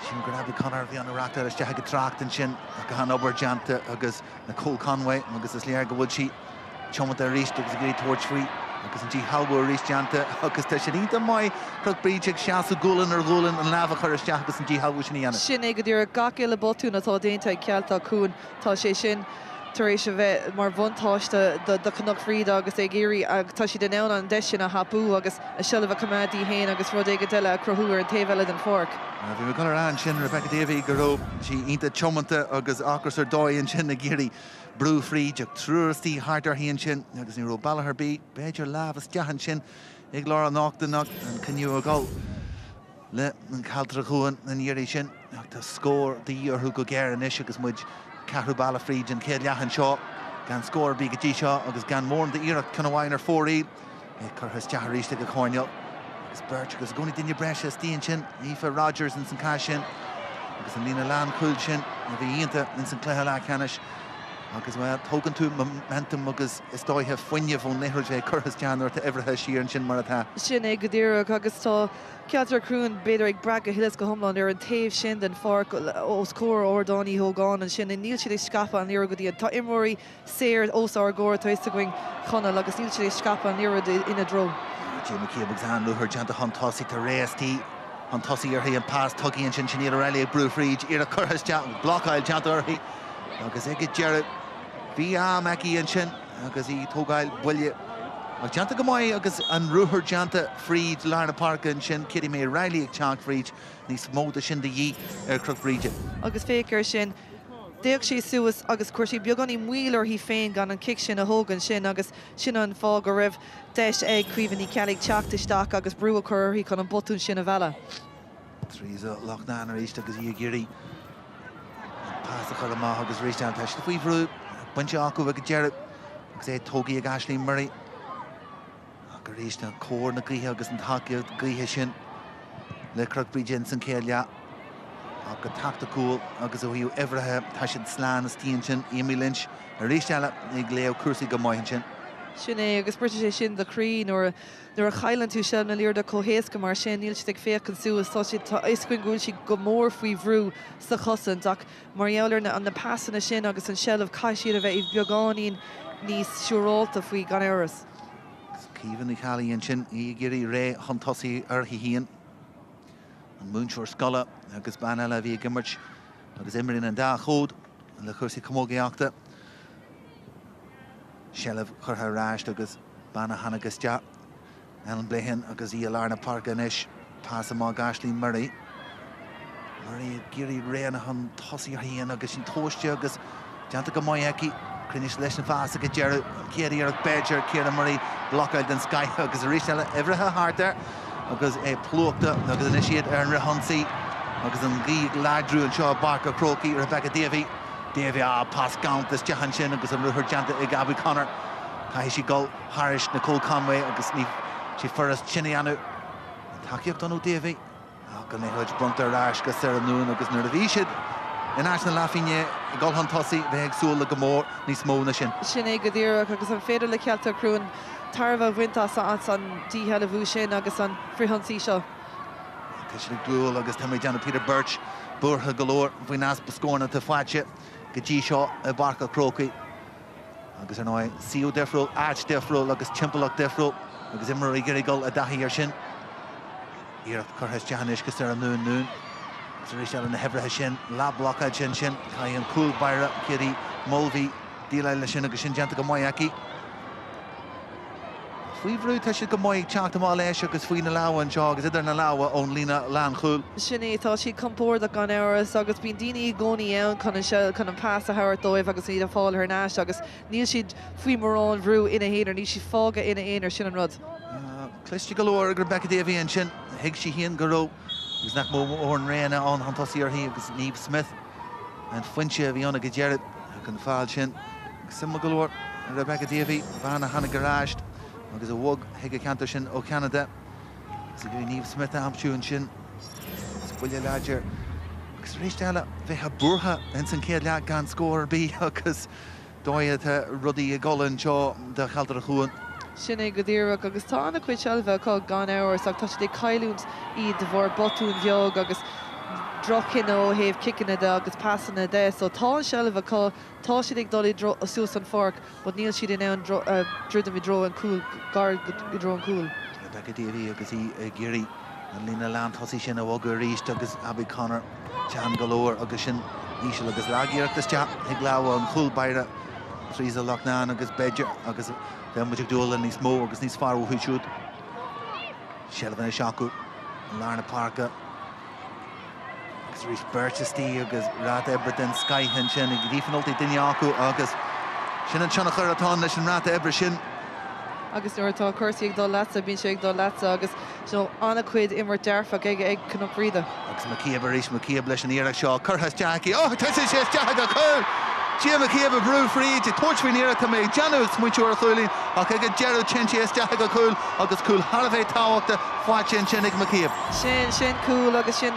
sin go raibh Conall bhí an reachta ar isteach go Tráchtairí sin go an obair deanta agus Nicole Conway agus is léir go bhfuil si teomant a ríist agus a gcéad tuairt faoi agus an tí halbú a ríist deanta agus tá sin ínta mai chug bríteag seaasú gúlan ar gúlan an leabhach ar isteach agus an tí halbú sin íana. Sin ag go dtíar gach eile botún atá déanta ag Cealtrach cún tá sé sin tar éis a bheith mar bhuntáiste do Cnoc Bhríde agus ag géirí ag tá si den ann an de sin a hapú agus a Sealamh Cumadaí héin agus rud ag go deile a crothúar an taobh den Páirc. Bhí me chunar an sin Rebecca Davey go raibh sí ínta teomanta agus achas ar dóid sin na géirí brú fríd ag trúirtí hartar híonn sin agus ní ro ballachar bí beidir lábhas deachan sin ag lá an nachtainach an caniu a gáil le an Cealtrach chuan na níirí sin ach tá scór daí orthú go géir inis agus muid ceathrú balla fríd an céad leachan seo gan scór bí go dtí seo agus gan mór de iirecht Cnoáin ar fóraí ag chuthas deacharíiste go cháineal agus Bert agus gcónaí duine breise stíon sin Aoife Rogers in san cá sin agus an lína lán chuil sin a bhí ionta in san cluiche le ceannis agus bhfuil tógann tú momentum agus is dóithe foiinne bhón néthúil bheith chuthas deanúir tá eibrithe sír sin mar atá. Sin ag go dtíreach agus tá Cealtrach crún beidir ag brag a hilas go thomláin ar an taobh sin den Páirc os cór ordáí thógáin an sin níl siad scapa an níor go dtíad tá imóí séir os ar ggóir tá iste going Conall agus níl siad scapa an níor ina dro. Jimmy Cable an luhur janta hontosi to resti hontosi ar hi an pass tugi and sin rally brú fríd ar a curhas jant blockail janta ar hi agus ag Jared bhí Mackie and sin agus í tógáil buile ag janta go mai agus an ruhur janta fríd Lárna Páirc and sin Kitty May Riley ag teach fríd níos móda sin de dhí ar Cruc Bríde. Agus féicear sin déag sí suas agus cuairtí beagganí muílar hí féin gan an kick sin a hógan sin agus sin an fá go raibh deis ag cuiomhaní cealaigh teachtasteach agus brú a chur hí chun an botún sin a bhela. Trísa Lochnan ar éiste agus í géirí pás a chur amach agus rééis an teiste faoi bhrú buinte acu bheith go Jared agus é tógaí ag Ashley Murray agus rééis an cór na glíthe agus an takeíocht glíthe sin le Cruc Bríde san céile agus tactacúil agus ó hiú ehrethe tá sin slán is tíon sin Amy Lynch a rééis eile ag léamh cuasaí go maihin sin. Sin é agus brite sé sin de chrí nuair a chailann tú se na líor de cóhéasca mar sin níl si ag féchan suas tá si tá iscuin gúil si go mór faoi bhrú sa chosint ach marheallar an na passanna sin agus an Sealamh caiisiad a bheith i beagáín níos siúrálta faoi gan éras. Cíhan i chalíonn sin í géirí ré hontosaí ar híhíon an múnsúir scola agus ban eile bhí gimmert agus imirín an dá chód le chuirsaí comógaíachta Sealamh churtha ráist agus banna hanagus te an bléhan agus í Lárna Páirc inis pás amach Ashley Murray Murray géirí ré an hon tosaí ar híon agus sin tóiste agus deanta go maiici Crinnis leis an fás go Jared céirí ar Berger Ciara Murray blockail den Sky agus a rééis eile ehrethe hartar agus é plúachta agus in siad ar an rahonsaí agus an gí ládrú an seo Barca Crocaigh Rebecca Davey pás gauntas deachan sin agus an ruthar deanta ag Abby Conall cai si gol Harris Nicole Conway agus ní si furas sinna anú takeíocht anú Davey go néhuiid brunta ráis go Sarah Noon agus nuair a bhí siad in Ashna Lafiine i gol hontosaí bheith agsúla go mór níos mó na sin. Sin é go dtíreach agus an féidir le Cealtrach crún tarbh bhaintas an díheile bhú sin agus an frihonsaí seo. Tá si glúil agus tá deanna Peter Birch burtha golóir bhí nás scóna tá fáilte go dtí seo a Barca Crocaigh agus ar náid síú defriúil áit defriúil agus timpachach defriúil agus imar i ggéirigil a dathí ar sin íirecht churthas Ceannais go ar an nún agus rééis eile na hebrethe sin lá blockaid sin cai an cúil Bhaire céirí Mulvey díleile sin agus sin deanta go maiici Fui bhrú tá si go maiid teachta má leis agus faoin na láha anseo agus idir na láha ón lína lán chúil. Sinné tá si compórda gan áras agus bíon daoine gcónaí ann chun an pás a thir dóibh agus iad a fáil ar náis agus níl siad faoi marrán bhrú ina héanaar ní si fága ina éonar sin an rud. Cluichí go leor gur Becca Davey an sin hiig si híon go ró agus nach mó an réna an hantasí ar hí agus Naomh Smith an foiinte bhí anna go dearad an fáil sin agus simma go leor Rebecca Davey bhana hana garáist agus a bhog hiig a cantar sin ó Canada agus go Naomh Smith a amsúin sin agus bhuiile láidir agus rééis bheith a burtha in san céad leat gan scór bí agus dóiad rudaí a golann seo de Cealtrach chuan. Sinné go dtíreach agus tá anna chuid seilbheith cá gan áras ach tá si caiilúnt iad de bhór botún bheog agus drocin ó héobh kickinna de agus passanna de so tá seilbheith cá tá siad ag dolí sús an fork bud níl siad in ann drúda bhí dro an cúil gar go dro an cúil. Rebecca Davey agus í géirí an lína lán thosaí sin a bhog a ríist agus Abby Connor tean go leor agus sin ísisiil agus lágéireachtas te ag leabha an chúil Bheirn tríos a Loughnán agus Beidir agus Then muidir dúla níos mó agus níos fearr ó thuisiúd. Seilbhanna seacu an Lárna Páirce. Agus rís Bertistí agus Rád Ebre den Skyhan sin ag rífanoltaí duine acu agus sin an teannach chuir atá leis an Rád Ebre sin. Agus nuair tá chuirsaí ag dá leatsa, bíonn sé ag dá leatsa agus so anna chuid imar dearfach ag Cnoc Bríde. Agus Míchéal rís Míchéal leis an iarach seo churthas Jackie. Tá sé sé deach a chuil! Jim McCabe a brú fríd, touch fi near to me. Janu smuichur a chuilín, ach ag Gerald Chinchi is deach a cool, agus cool Harvey táhachta fáin sin ag McCabe. Sin cool agus sin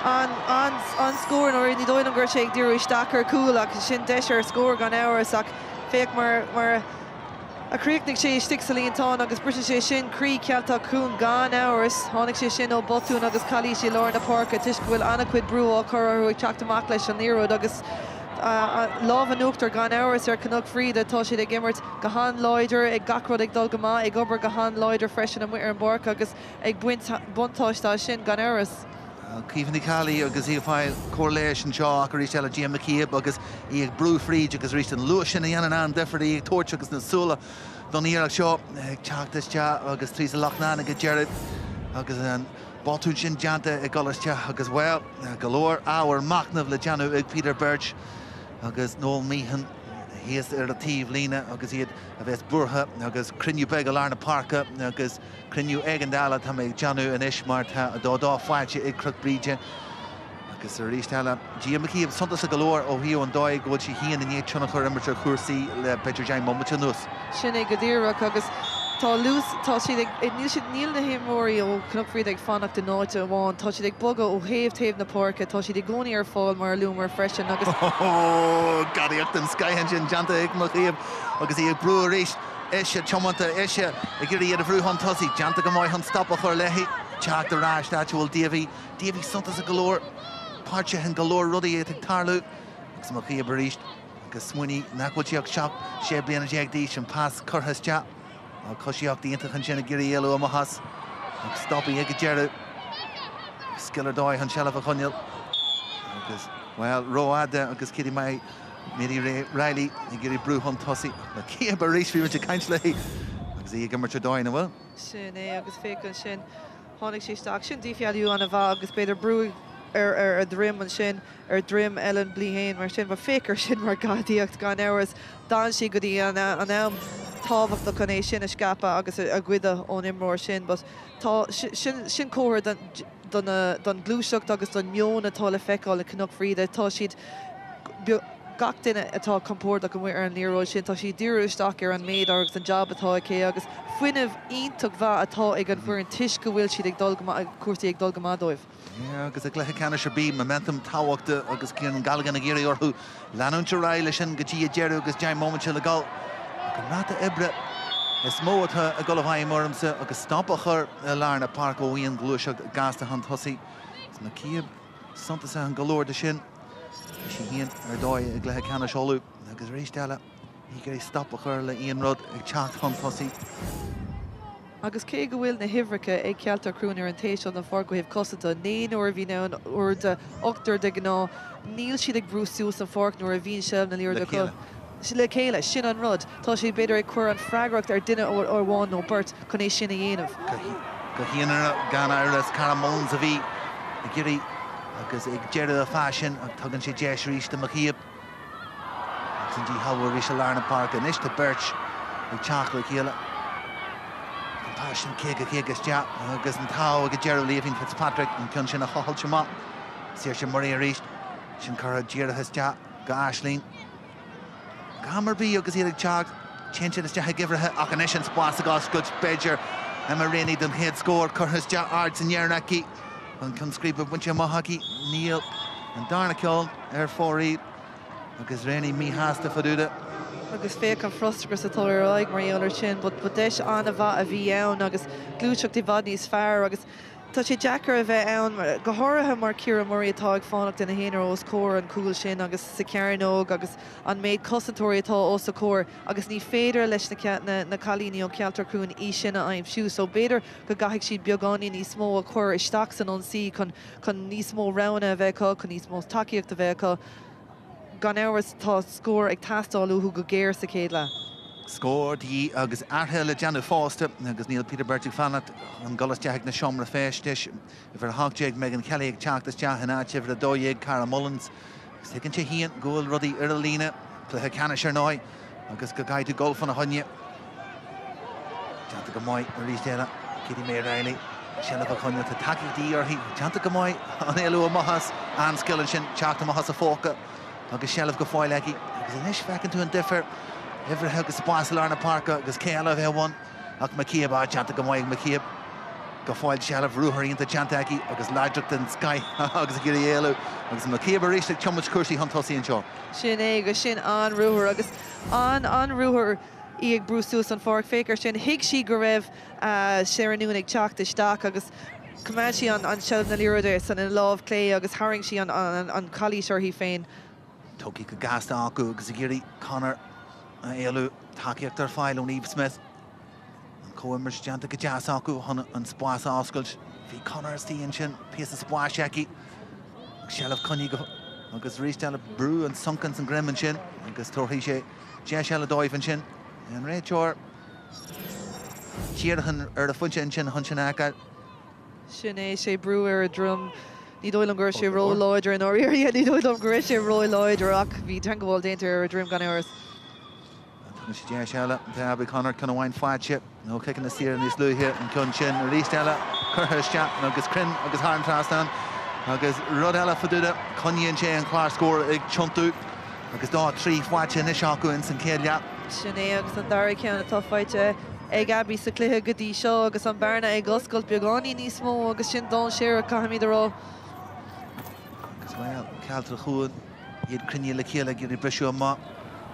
an scór or ní dóin an gur sé ag dúirí stacar cool ach sin deisir scór gan áras ach féic mar a críicnig sé stig sa líontá agus brite sé sin crí cealta cún gan áras tháinig sé sin ó botún agus chalí sé Lárna Páirce tuis go bhfuil anna cuid brú á chur ag teachtamach leis an níród agus láh an uachtar gan áras ar Cnoc Bríde tá siad ag immert go hán Láithreoir ag gacrod ag dul go má ag obair go hán Láithreoir freisin am muir an Páirc agus ag buntáistá sin gan áras. Cíhann Cali agus í fáil cóirléis an seo ach rís eile Jim McCabe agus í ag brú fríd agus rís an luas sin a dhéanaan an defarí ag tóirt agus na súla don íarach seo ag teachtas te agus trís a Loughnán ag Gerard agus an botún sin deanta ag golas te agus well go leor áhar macnamh le deanú ag Peter Birch agus Noel Meehan híos ar a tíomh lína agus iad a bheits burtha agus crinniú beag a Lárna Páirce agus crinniú éigeandála tá ag deanú in is mar tá dá fáilte ag Cnoc Bríde agus ar ríist eile Jim McCabe suntas a go leor ó hiú an dóid go si híana in éiad trúna chuir imimetar chuirsaí le Peter Jain Momata nús. Sinné go dtíreach agus tá lús tá siad níl siad níl na himóí ó Cnoc Bríde ag fannach den náide amháin tá siad ag boga ó taobh na Páirce tá siad ag gcónaí ar fáil mar lúmar freisin agus gaíocht an Skyhan sin deanta ag McCabe agus í ag brú éis eise chomanta eise ag gurí iad a bhrúhan tosaí deanta go maiid an stop a chuir leithí teach de ráis dáúil Davey suntas a golóir páirte hen golóir rudaí ag tarlú agus McCabe a ríist agus smuoine nachhfuilteach seach sé bliana déag díos an pás churthas te a cosíocht díontach an sin a gurí eilú am has agus stoppaí ag Gerard skillar dóid an sealah a chuneal agus well roáda agus cidi mai Mary Riley I gurí brúhan tosaí na céab a rééis fiú te caiint le agus í go marte dóin bhfuil. Sin é agus fécinn sin tháinig sé staach sin dífiadú an a bha agus beidir brú ar a drim an sin ar drim Ellen blihéin mar sin mar fécar sin mar gadíocht gan áras dá si go dtí an am tábhacht chun é sin a scapa agus a gcuide ón imróir sin but tá sin cóir don glúiseacht agus don mion atá le feicáil le Cnoc Bríde tá siad gach duine atá compórda go muir ar an níróid sin tá si dúisteach ar an méid agus an job atá cé agus fuiineh ionach bheith atá ag an bhuiir an tuis go bhfuil siad ag cuairtaí ag dul go mádóibh. agus ag lethe ceanna se bí momentum táhachta agus cían galgan a géirí orthú leanúnte ráile sin go dtí a dearú agus deim momentse le gáil go ráta Ebre is mó atá a go bhaim ormsa agus stampa chur Lárna Páirce ó íon glúiseach gáasta han thosaí is na cíab suntas an golóir de sin si híon ar dóid ag lethe ceanna seolú agus rééis deile í gurí stoppa chur le íon rud ag teach han thosaí. Agus cé go bhfuil na himhreacha ag cealtar crúnar an téisio na fór go hibh cosanta néon uair bhí ná uair de 8 de gná níl siad ag brú sús an fórc nuair a bhíon seilh na líor de chu le chéile sin an rud tá sé beidir ag chuir an freagracht ar duine ó bháin nó burt chun é sin a dhéanamh. Go híanaar gan airlas caramón a bhí a gurí agus ag deire a fashion ag tugann sé deis ríiste Míchéal. Agus an dí habar rí se lárna Páirc a níos tá Birch ag teach le chéile. An passion cégus deach agus an tá ag deire Leibhín Fitzpatrick an cun sin a chohailte má. Séir sin marí a ríist sin chur a dearachas deach go Aislín. Hamar bí agus iad ag teach chéintin is deach gibrethe ach an isin spás a gás gud Beidir Emer rénig den head score churthas deach ards in Eargnait an chun scríbe buinte maithagí Níl an darna ceol fórí agus rénig mí hásta faúda. Agus fé an frostragus atá aig maríonar sin, bud deis anna bha a bhí ann agus glúiseach dí bhd níos fearr agus tá sé Jackar a bheith ann go háirithe mar Ciara Murray atá ag fánacht in na héanaar os cór an cúil sin agus sa cearnóg agus an méid cosatóirí atá os a cór agus ní féidir leis na chalíní ó Cealtrach cún í sinna aimim siú, so béidir go gaithigh siad beagání níos mó a chur isteach san an sí chun níos mó rana a bheitá chun níos mó takeíocht a bheitá gan áhas tá scór ag tastáilú go géir sa céad Scór dí agus arthe le Deanna Fásta agus níl Peter Bertig fannacht an golas deach na siomra féistis bhar thugteag Megan Kelly ag teachtas deach in áit bhar a dóigh Cara Mullins agus tuigeann sé híon ggóil rudaí ar a lína pluthe Ceannais Cearnáis agus go gaiidú golf an a honne. Deanta go maiid a rís déile Kitty May Riley Shellah a chonne tá takeíochtaí orthaí deanta go maiid an éalú a maithas an skillan sin teachta maithas a fóca agus Shellah go fáil leigi agus inis fecinn tú an differ Ever agus spás lárna Páirc agus céala bheith bhain ach Míchéal bá teanta go maiid Míchéal go fáil Shellah rúthiríonnta teantaí agus láidreacht an Sky agus gurí éalú agus Míchéal bar éiste chumid cuasaí an tosaí anseo. Sin é agus sin an rúthir agus an rúthir í ag brúsús an Páirc féicear sin hiig si go raibh séanún ag teachta isteach agus cumad si an seilh na líoride san in lámh clé agus haing si an chalí seirthaí féin. Tógí go gasta acu agus gurí Conall éalú takeíocht ar fáil ón Eve Smith an cóimir deanta go deas acu an spás oscailt bhí Conall stíon sin píos a spás eici Shellah conní go agus rísteile brú an suncan san grimman sin agus tuairthaí sé de Shellah dóibhann sin an réiteoir tíarchan ar a fuinte sin chun sin acail. Sin é sé brú ar a drum ní dóil an gur sé ró láidir an áíir ní dóil an gur sé ró láidir ach bhí tan go bhil déantar ar a drum gan áras. Sé Shellah tá be Conall chun bhain fáilte nó clicin na tíar níos luúthe an chun sin a rísteile chuthaiste agus crin agus thar an trasán agus rud eile faúda chuníonn sé an chláir scór ag tiontú agus dá trí fáilte na seacu in san céile. Sin é agus an dar ceanna tá fáilte ag abí sa cluthe go dtí seo agus an Bheirna ag oscailt beagání níos mó agus sin dá séar a caiimiid ará. Agus bhfuil Cealtrach chuan iad cruinne le chéile gur i breisiú má.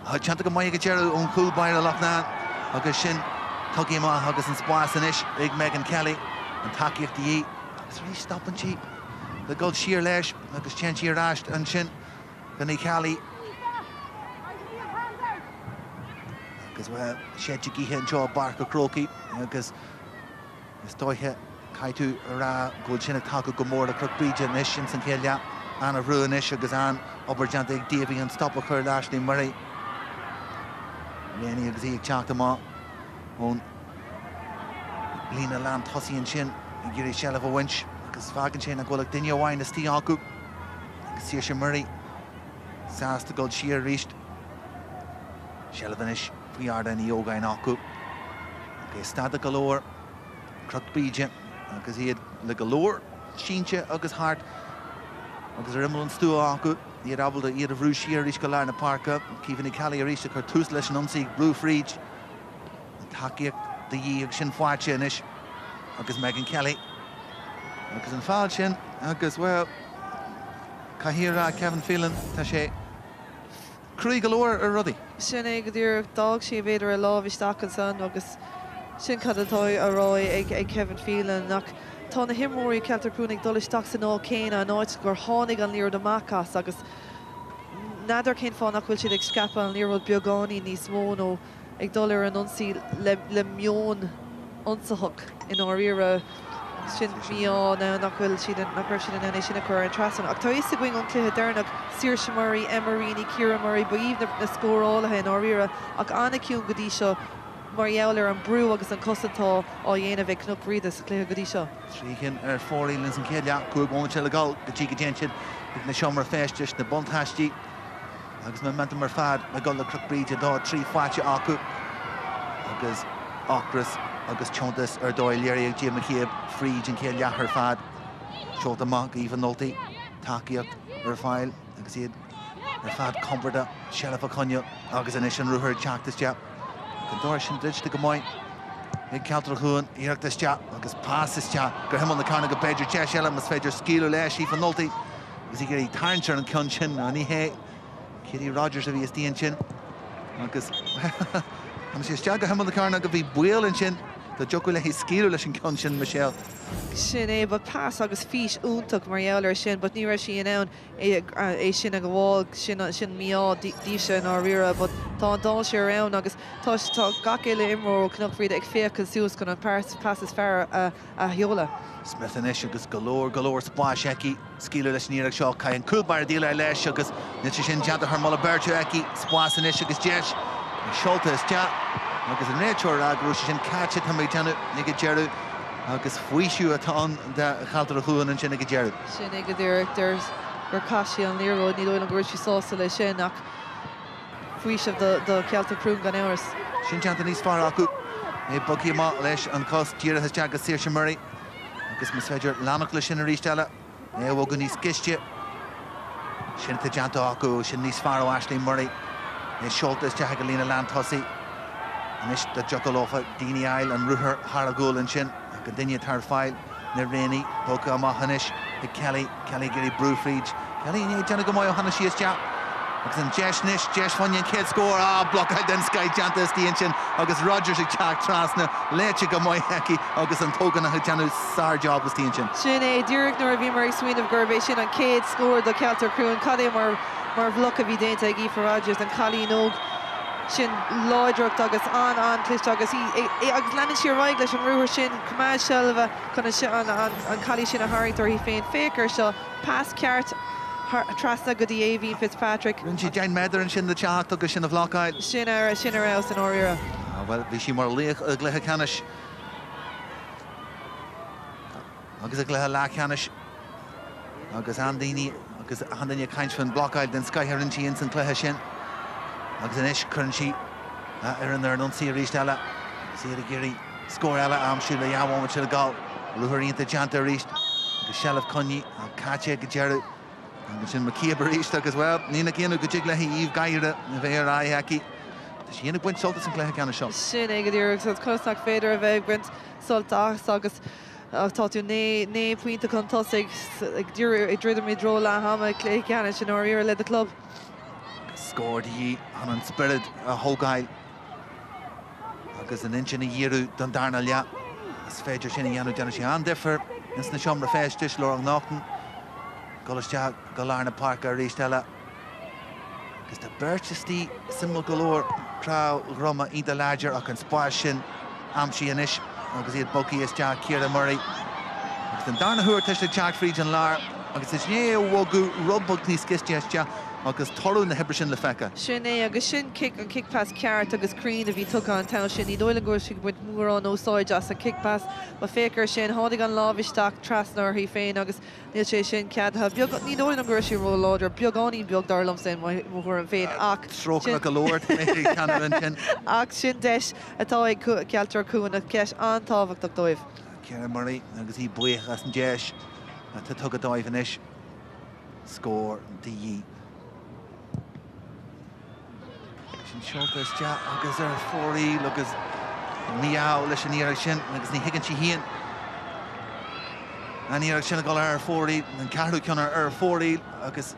Teanta go maiid go dearú ón cúil Bhaire Loughnán agus sin tugaí má agus an spás inis ag Megan Kelly an takeíochtaí agus rí stoppan si le gol siar leis agus tean siar ráist an sin go ní Kelly agus bhfuil séide gíthe an seo barc a Chrócaigh agus is dóithe caiitú ará ggóil sinna take go mór a Bríde inis sin san chéile an a bhrú inis agus an obair deanta ag daobhí an stop a chur Láithreoir Murray Léanaí agus ag teachta má ón lína lean tosaíonn sin i ggurí Shellah a bhaint agus fágann sin a ghfuil duine amháin na tí acu agus siar sé Murray sásta gáil siar ríist Shellah inis faoiarda í ógáin acu agus stada go leor Bríde agus iad le go leor sínte agus thart agus rimmel an stú acu iad abalda iad a bhrú siar ríis go lár na Páirc cíhann Kelly a ríiste chu tús leis an ionsaí brú fríd an takeíocht de dhíag sin fáilte inis agus Megan Kelly agus an fáil sin agus well caithíorrá Kevin Phelan tá sé cruí go leor ar rudaí. Sin é go dtír dág sé bhéidir a lámh isteach an san agus sin cadatá ará ag Kevin Phelan nach tá na himóí Cealtrach cún ag dul isteach san á céine an áit gur tháinig an líor amachchas agus nadidir cén fáin nach bhfuil siad ag scapa an líorhil beagání níos mó nó ag dul ar an ionsaí le mion ionsathach in áíire sin míá ná nachfuil siad na sin chur an trasan. Ach tá is a going an cluthe Dernach, Saoirse Murray, Emerini, Ciara Murray, ba íomh na scórálathe in áíire ach anna ciún go dtí seo Máire an brú agus an cosatá á dhéanamh ag Cnoc Bríde sa cluthe go dtí seo. Tríchan fórí linn san céile cúb se le gáil go tí go déantin na seomar féistis na bontáistí agus me mentam mar fad na gáil le Cnoc Bríde dá trí fáte acu agus ácras agus tiontas dóil léirí ag Jim McCabe fríd an céile ar fad seolta amach íomh noltaí takeíocht fáil agus iad ar fad comforta sealaf a conne agus inis an ruthir teachtas teap go dóir sin duiste go maiid ag Cealtrach chuan iireachtas teap agus pásas teap gur himán na carna go beidir te seala mas féidir scíú leis íomh noltaí agus i gurí tarnsear an cion sin a ní hé Kitty Rogers a bhí istíon sin agus am sé steag go himán na carna go bhí buil sin the jocuile hí scíú leis an cion sin Míchéal. Sin é bud pass agus fís úntaach Máire sin, but ní raibh sí in ann é sin a go bháil sin míá díise an áíire, but tá an dáil sé arán agus tá gach éile imró Cnoc Bríde ag féach sús gon an passes fearr a heola. Smith an isis agus galore spáis eici scíú leis níireach seo cai an cúlbar díile leis agus nitse sin deanta th mala beirte eici spáis an isis agus deis seolta is teach agus an réiteoir agrú sin caite tá mé teanú nig go dearú agus faoisiú atá de Cealtrach chuan an sin nig go dearú. Sin ag go dtíir gur caiisi an líróid ní dóil an gúir sí sása lei sin ach faoisimh do Cealtrach crún gan éras. Sin teanta níos fearr acu é bogí má leis an cos díireachtas teag agus Saoirse Murray agus mas féidir lánach lei sin a rísteile é bhfuil go níos ciste sin tá deanta acu sin níos fearr ó Ashley Murray é seoltas teag go lína lean tosaí anis de jocolófa Dini Ail an ruthir Haragúil an sin go duine tar fáil na réí tóca amachchanis i Kelly gurí brúfríd Kelly ní deanna go maiid ó hana síos teach agus an deis fannin céad scór blocaid den Sky deanta istíon sin agus Rogers ag teach trasna léite go maiid heici agus an tógan a deanú sár job istíon sin. Sin é dúireach nuair bhí mar swinmh gurbééis sin an céad scór do Cealtrach crún cadé mar bhloc a bhí déanta ag Aoife Rogers an chalí nóg sin láidreacht agus an clist agus agus lenin sí roiig leis an ruúir sin cumá seilbh chuna an chalí sin a Harrington hí féin fécar seo pass ceart trasna go dtí éhín Fitzpatrick. Rinn si Jane Medar an sin de teach agus sin a bhlocáid. Sin ar an áíire. Well, bhí sí mar léach a gluthe ceannis agus a gluthe lá ceannis agus an daoine agus an daoine caint fan blocáid den Skythairn tíon san cluthe sin agus inis chuann si ar an nonsaí a ríist eile siad a géirí scór eile amsú le dheabháin se le gáil luthíonnta deanta a ríist agus sealamh conní an caite go dearú agus sin McCabe a ríist agus well nína céanú go dig lethe íomh gaiire a bheith ar aici Tá sí dhéanamh buint soltas an cluthe ceanna seo. Sin é go dtíir cosach féidir a bheith buint soltas agus tá tú né puinte chun tosaigh ag dúir ag dríidir mí dro le hama clé ceanna sin áíire le a club. Scored hí an spirit a thógáil agus an insin a dhéirú don darna le is féidir sin dhéanú deanna sé an difer ins na seomra féistis le an nachtan goiste go lár na Páirc a ríist eile agus tá beirtistí simú golóir Craobh roma ionta láidir ach an spáis sin amsí inis agus iad bocaí is teach Ciara Murray agus an darna thuair tuiste teach fríd an lár agus is né bhógu rubbog níos ciste agus torú na hebre sin le fecha. Sin é agus sin an kick pass ceart agus crín a bhí tucha an town sin í dóil an gúir si buint mór an ósáid as a kick pass ba fécar sin tháinig an lábhisteach trasnar hí féin agus níl sé sin ceadtha ní dóil an gúir si ró láidir beagání beag darlam sin mór an féin ach Trócha go lóir ceann sin ach sin deis atá ag Cealtrach cuain a ceis antáhachtach dóibh. Ciara Murray agus hí buíoch as an deis tá tugad dóibh inis scór dí Seoltas te agus ar fórí agus míá leis an íarach sin agus ní higann si híon an íarach sin go ar fórí an cearú ceannar ar fórí agus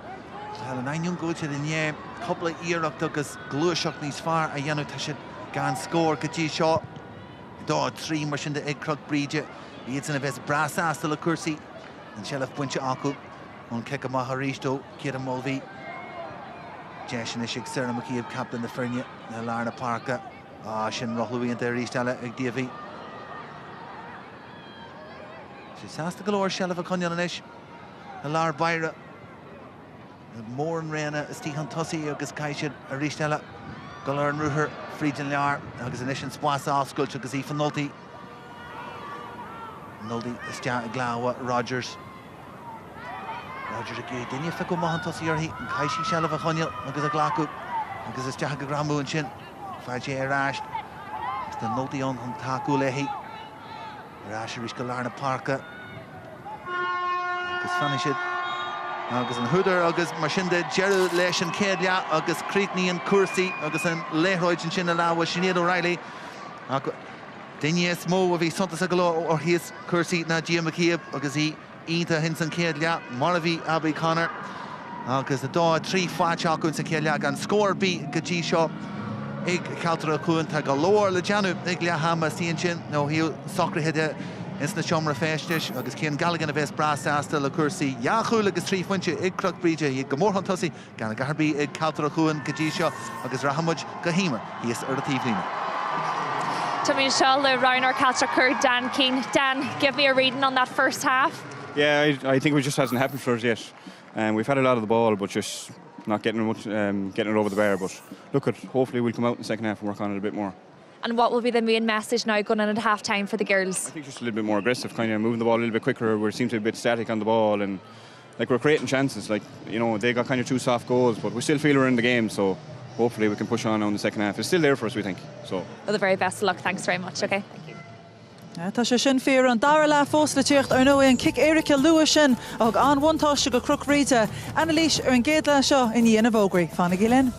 an aonún góte inné coppla íireacht agus glúiseach níos fearr a dhéanú tá siad gan scór go dtí seo dá trí mar sin de ag Cnoc Bríde iad sanna bheits brasáasta le cuasaí an sealamh buinte acu ón ceic amach a ríistó Ciara Mulvey Jason is ag Sarah McCabe captain the Bheirn na lár na Páirc sin rothluíonnta ríist eile ag díomhí She's asked to galore shell of a Conall and ish. A lar Bheirn. More and Rena is Tihan Tussi agus Kaishid a Rishtella. Galore and Ruher, Friedin Lar, agus an ish and Spas Osculch agus Ethan Nulty. Nulty is Glawa Rogers. Rogers again, didn't you go Mahan Tussi or he? Kaishi shell of a Conall agus a Glaku. Agus is Jack a Gramu and Chin. Faji Rash. It's the Nulty on Taku Lehi. Rash Rishkalarna Parka. Agus Fanishid. Agus an Huder, agus Marshinde, Gerald Lesh and Kedia, agus Creekney and Cursi, agus an Láithreoir and Chinalawa, Sinead O'Reilly. Dinye Smo of his Santa Sagalo or his Cursi, na Gia McKeeb, agus he Ita Hinson Kedia, Maravi Abbey Connor. Agus the Daw, 3 Fachak and Kedia, and score B, Gajisho. Ig Cealtrach Chuain ta galore le Janu, ig Liahama Sianchin, no he'll soccer hit It's the Chomra Festish, agus Cian Gallagher of West Brass Asta, La Cursi, Yahoo, agus 3 Funche, Ig Croc Bríde, Ig Gamor Huntussi, Gana Garby, Ig Cealtrach Chuain, Gajisho, agus Rahamuj, Gahimer, he is Urdativ Lima. To Míchéal, the Ryan or Cealtrach Chuain, Dan Keane. Dan, give me a reading on that first half. Yeah, I think it just hasn't happened for us yet. We've had a lot of the ball, but just not getting much, getting it over the bar. But look, hopefully we'll come out in the second half and work on it a bit more. And what will be the main message now going in at half time for the girls? I think just a little bit more aggressive, kind of moving the ball a little bit quicker. We seem to be a bit static on the ball, and like we're creating chances. Like, you know, they got kind of 2 soft goals, but we still feel we're in the game. So hopefully we can push on in the second half. It's still there for us, we think. So. Well, the very best of luck. Thanks very much. Okay. Tá sé sin fear an dara le fós le tíocht ar nó an kick Éirice Lua sin ag an bhaintáiste go Croc Bríde Anailísithe ar an géad le seo in dhéanamh ógraí. Fána Gillen.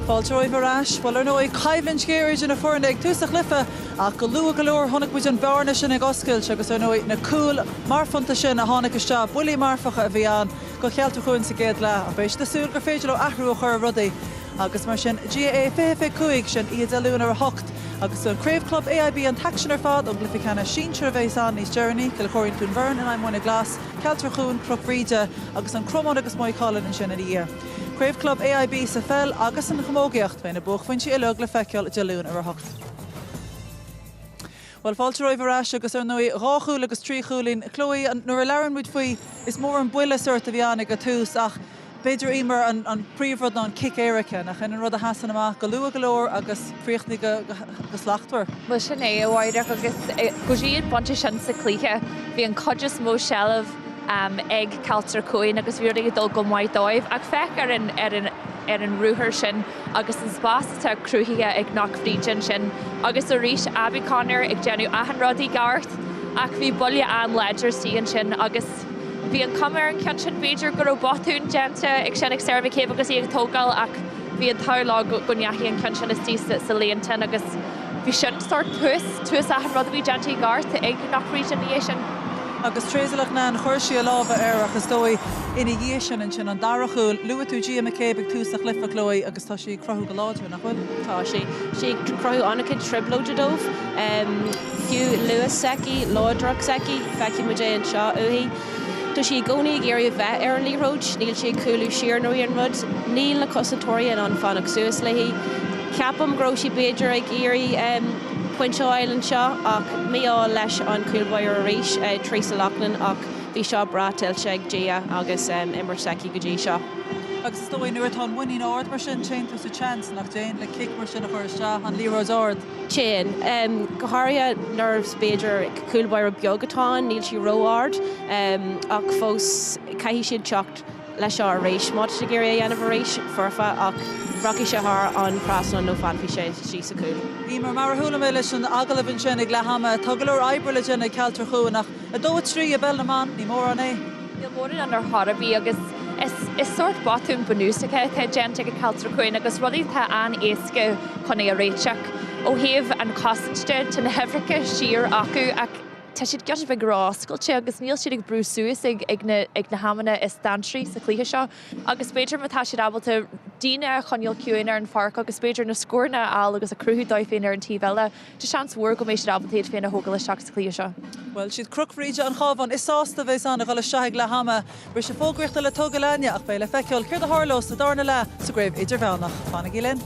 Fáilteoibh arás, well ar nói caibhlann scéirid in a fuirnig túsa chlifa ach go lua galóir tháinig muid an Bheirne sin ag oscailt agus ar nói na cúil marfanta sin a tháinig iste buí marfacha a bhí an go chealtar chuin sa géad le a béis de súil gur féidir le ahrú a chur rudaí agus mar sin GA fé sin iad a lún ar a hocht agus an Craobh Club AIB an taction ar fad an glyfi canna síntir a bhééis an níos Journey go le choirín tún Bheirn and Muine Glas, Cealtrach Cnoc Bríde agus an cromán agus Míchéal in sin a dí. Craobh Club AIB sa Peil agus an chomógaíocht bhein na buchhaintí ilug le feiceáil de lún ar a hocht. Well, fáilteoibh arás agus ar nói ráchúil agus tríchúlín Chloe an nuair a learan muid faoi is mór an buile suirt a bhí annig a tús ach beidir Emer an príomhrod ná an kick éirice nach in an rud a hasan amach go lua galóir agus príochtní go Láithreoir. Mu sin é bhhaidreach agus go siad bonte sin sa Cluichí bhí an codjas mó sealamh ag Cealtrach Chuain agus bhí dul go maiddóibh ag feic ar an rúthir sin agus an spáiste cruúthaige ag Cnoc Bríde sin agus a rís Abby Conall ag déanú ahanrádaí gart ach bhí buile an ledger sían sin agus bhí an cumar an cean sin beidir gur botún déanta ag sin ag servicéh agus ag tógáil ach bhí an táirlá go neathí an cean sin is tí sa léontain agus bhí sin sort tuas ahanrádaí déanta gart ag Cnoc Bríde níé sin. Agus tréisilech ná an chuirsaí a lábha agus dói ina dhé sin an darachúil luath tú Gia McCabe ag túsa chlifa Chloe agus tá sí crothú go láidú nach bhfuil? Tá sí crothú annachid triblóide dómh fiú luas seci, láidraach seci, feici muide an seo uí. Tá sí gcónaí géirí bheith ar an líróid, níl sí coolú siar nóí an rud, níl na cosatóirí an fannach suas leihí. Ceapam gróisí beidir ag géirí Pointeáil an seo ach míá leis an cúlbhair a rís trísa lachlan ach bhí seo bratilte ag Gia agus Emer seci go dtí seo. Agus dói nuair atá muí áard mar sin tú sa chance nach déan le kick mar sin a chuir se an líróid áard. Chéan, gohairtha nervs beidir cúlbhair a beaggatáin níl sí róáard ach fós caihí siad teacht leis seo a rééis má sé géir a dhéanamh rééis forfa ach Rocky se haar an prasan no fanfi sé sí sa cúl. Emer mar thula mé leis an agalibhann sin ag lehama tugalúir aibre sin ag Cealtrach Chuain ach a dóid trí a bell na man ní mór an é. Níl mór an ar Harabí agus is sort botún bunúsacha the gente ag Cealtrach Chuain agus rudí the an éasca chun é a réiteach ó thaobh an cosinte tan na hefrice siar acu ach tá siad gceart bheith gráscailte agus níl siad ag brú suas ag na hamanna is stantrí sa Cluichí seo agus beidir má tá siad ábalta díine chuneal Chuain ar an Páirc agus beidir na scórna áil agus a cruthú dóibh féin ar an tíbheile de seans mhuir go mééis siad ábaltaid féin na hógal isteach sa Cluichí seo. Well, siad Cnoc Bríde an chábhan is sásta bheits an a gáil seaigh le hama bri sé fógriachta le tugaláine ach bé le feiceáil chuir a hálós sa darna le sa gréibh idir bhenach. Fána gilén.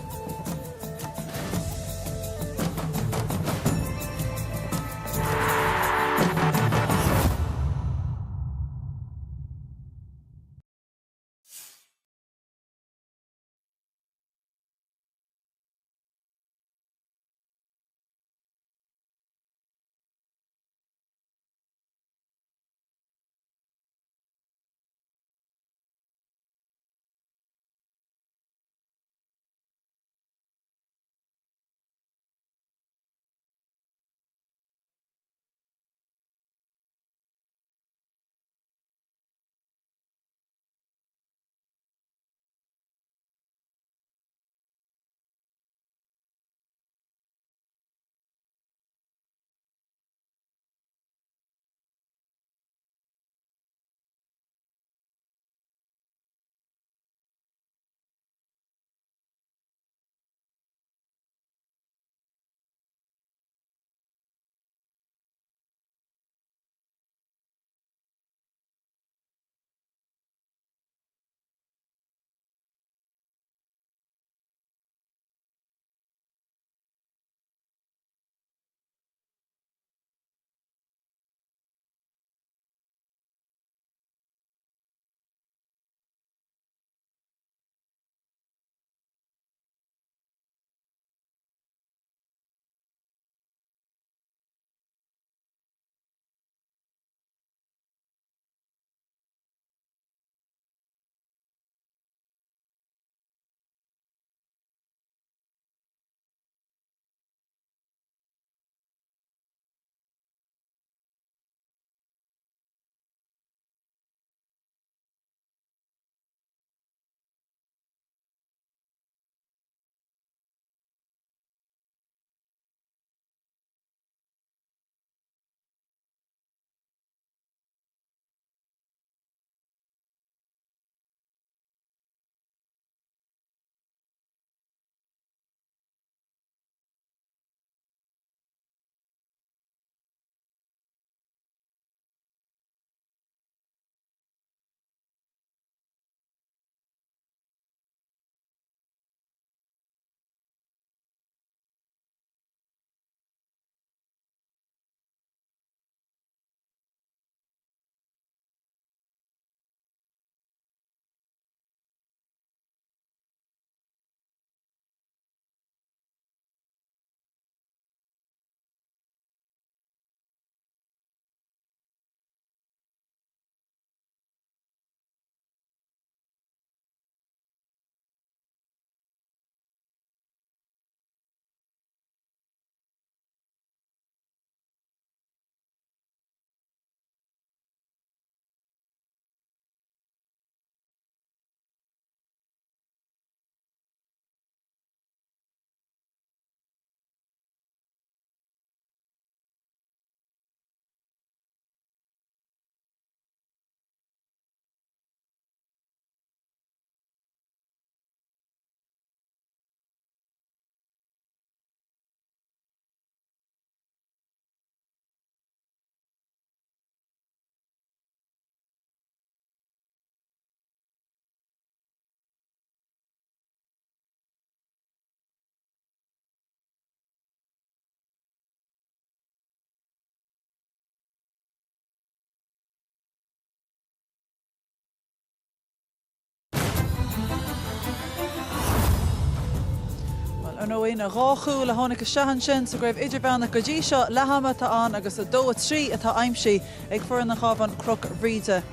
Well, ar nóí na ráchú le tháinig go seahan sin sa greibh idirbheanna go dtí seo lehama tá an agus a dó a trí atá aimsí ag fuair na chábhan Bhríde.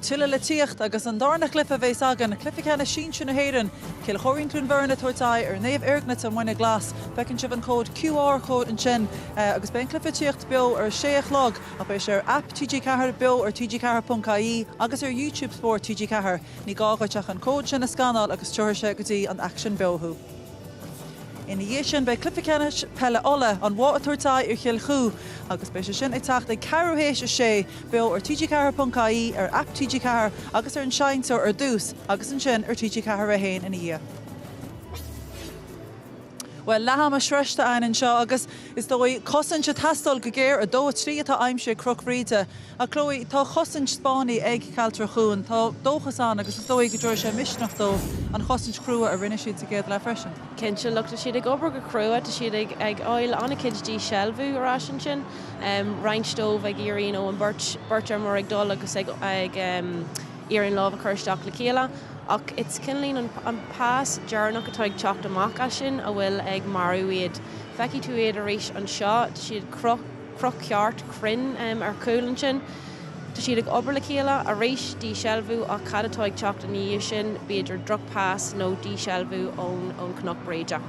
Cill le tíocht agus an darna clifa bhééis agan clifa ceanna sin sin na héireann cil choirín clún Bheirn a tuairteáid ar Naomh Eargnait an Muine Glas becinn sibh an cód QR cód an sin agus ben clifa tíocht beo ar 6 log a béis ar app TG4 beo ar TG4.caí agus ar YouTube Sport TG4 ní gágaiteach an cód sin na scanál agus tuair sé go dtí an action beothú. In dhé sin bei clifa ceanna pelle ola an bhá a tuairteáid ar Chill agus bei sin ag teacht ag carúhéis a sé beo ar TG4.caí ar app TG4 agus ar an seintear ar dús agus an sin ar TG4 a héin in dhé. Well, leham a sreiste ein seo agus is dói cosan se tastal go géir a dó a trí atá aimse Bhríde a Chloe tá chosan Spáinní ag Cealtrach tá dóchas an agus is dói go dúir sé misneach dó an chosan crua a rinne siad a géad le freisin. Cin se luachta siad ag obair go crua tá siad ag áil anna kiddí sealbhú ará sin reinstómh ag iarraín ó an burt ar mar ag dul agus ag iarraín lámh a chuirteach le céile. Ach it's cinlín an pás dearnach atá ag teacht amach a sin a bhfuil ag marú iad. Feici tú iad a rís an seo, siad croch ceart crin ar cúlan sin. Tá siad ag obair le céile a rís dí sealbhú ach cad atá ag teacht an níos sin beidir drug pás nó dí sealbhú ón Cnoc Bríde.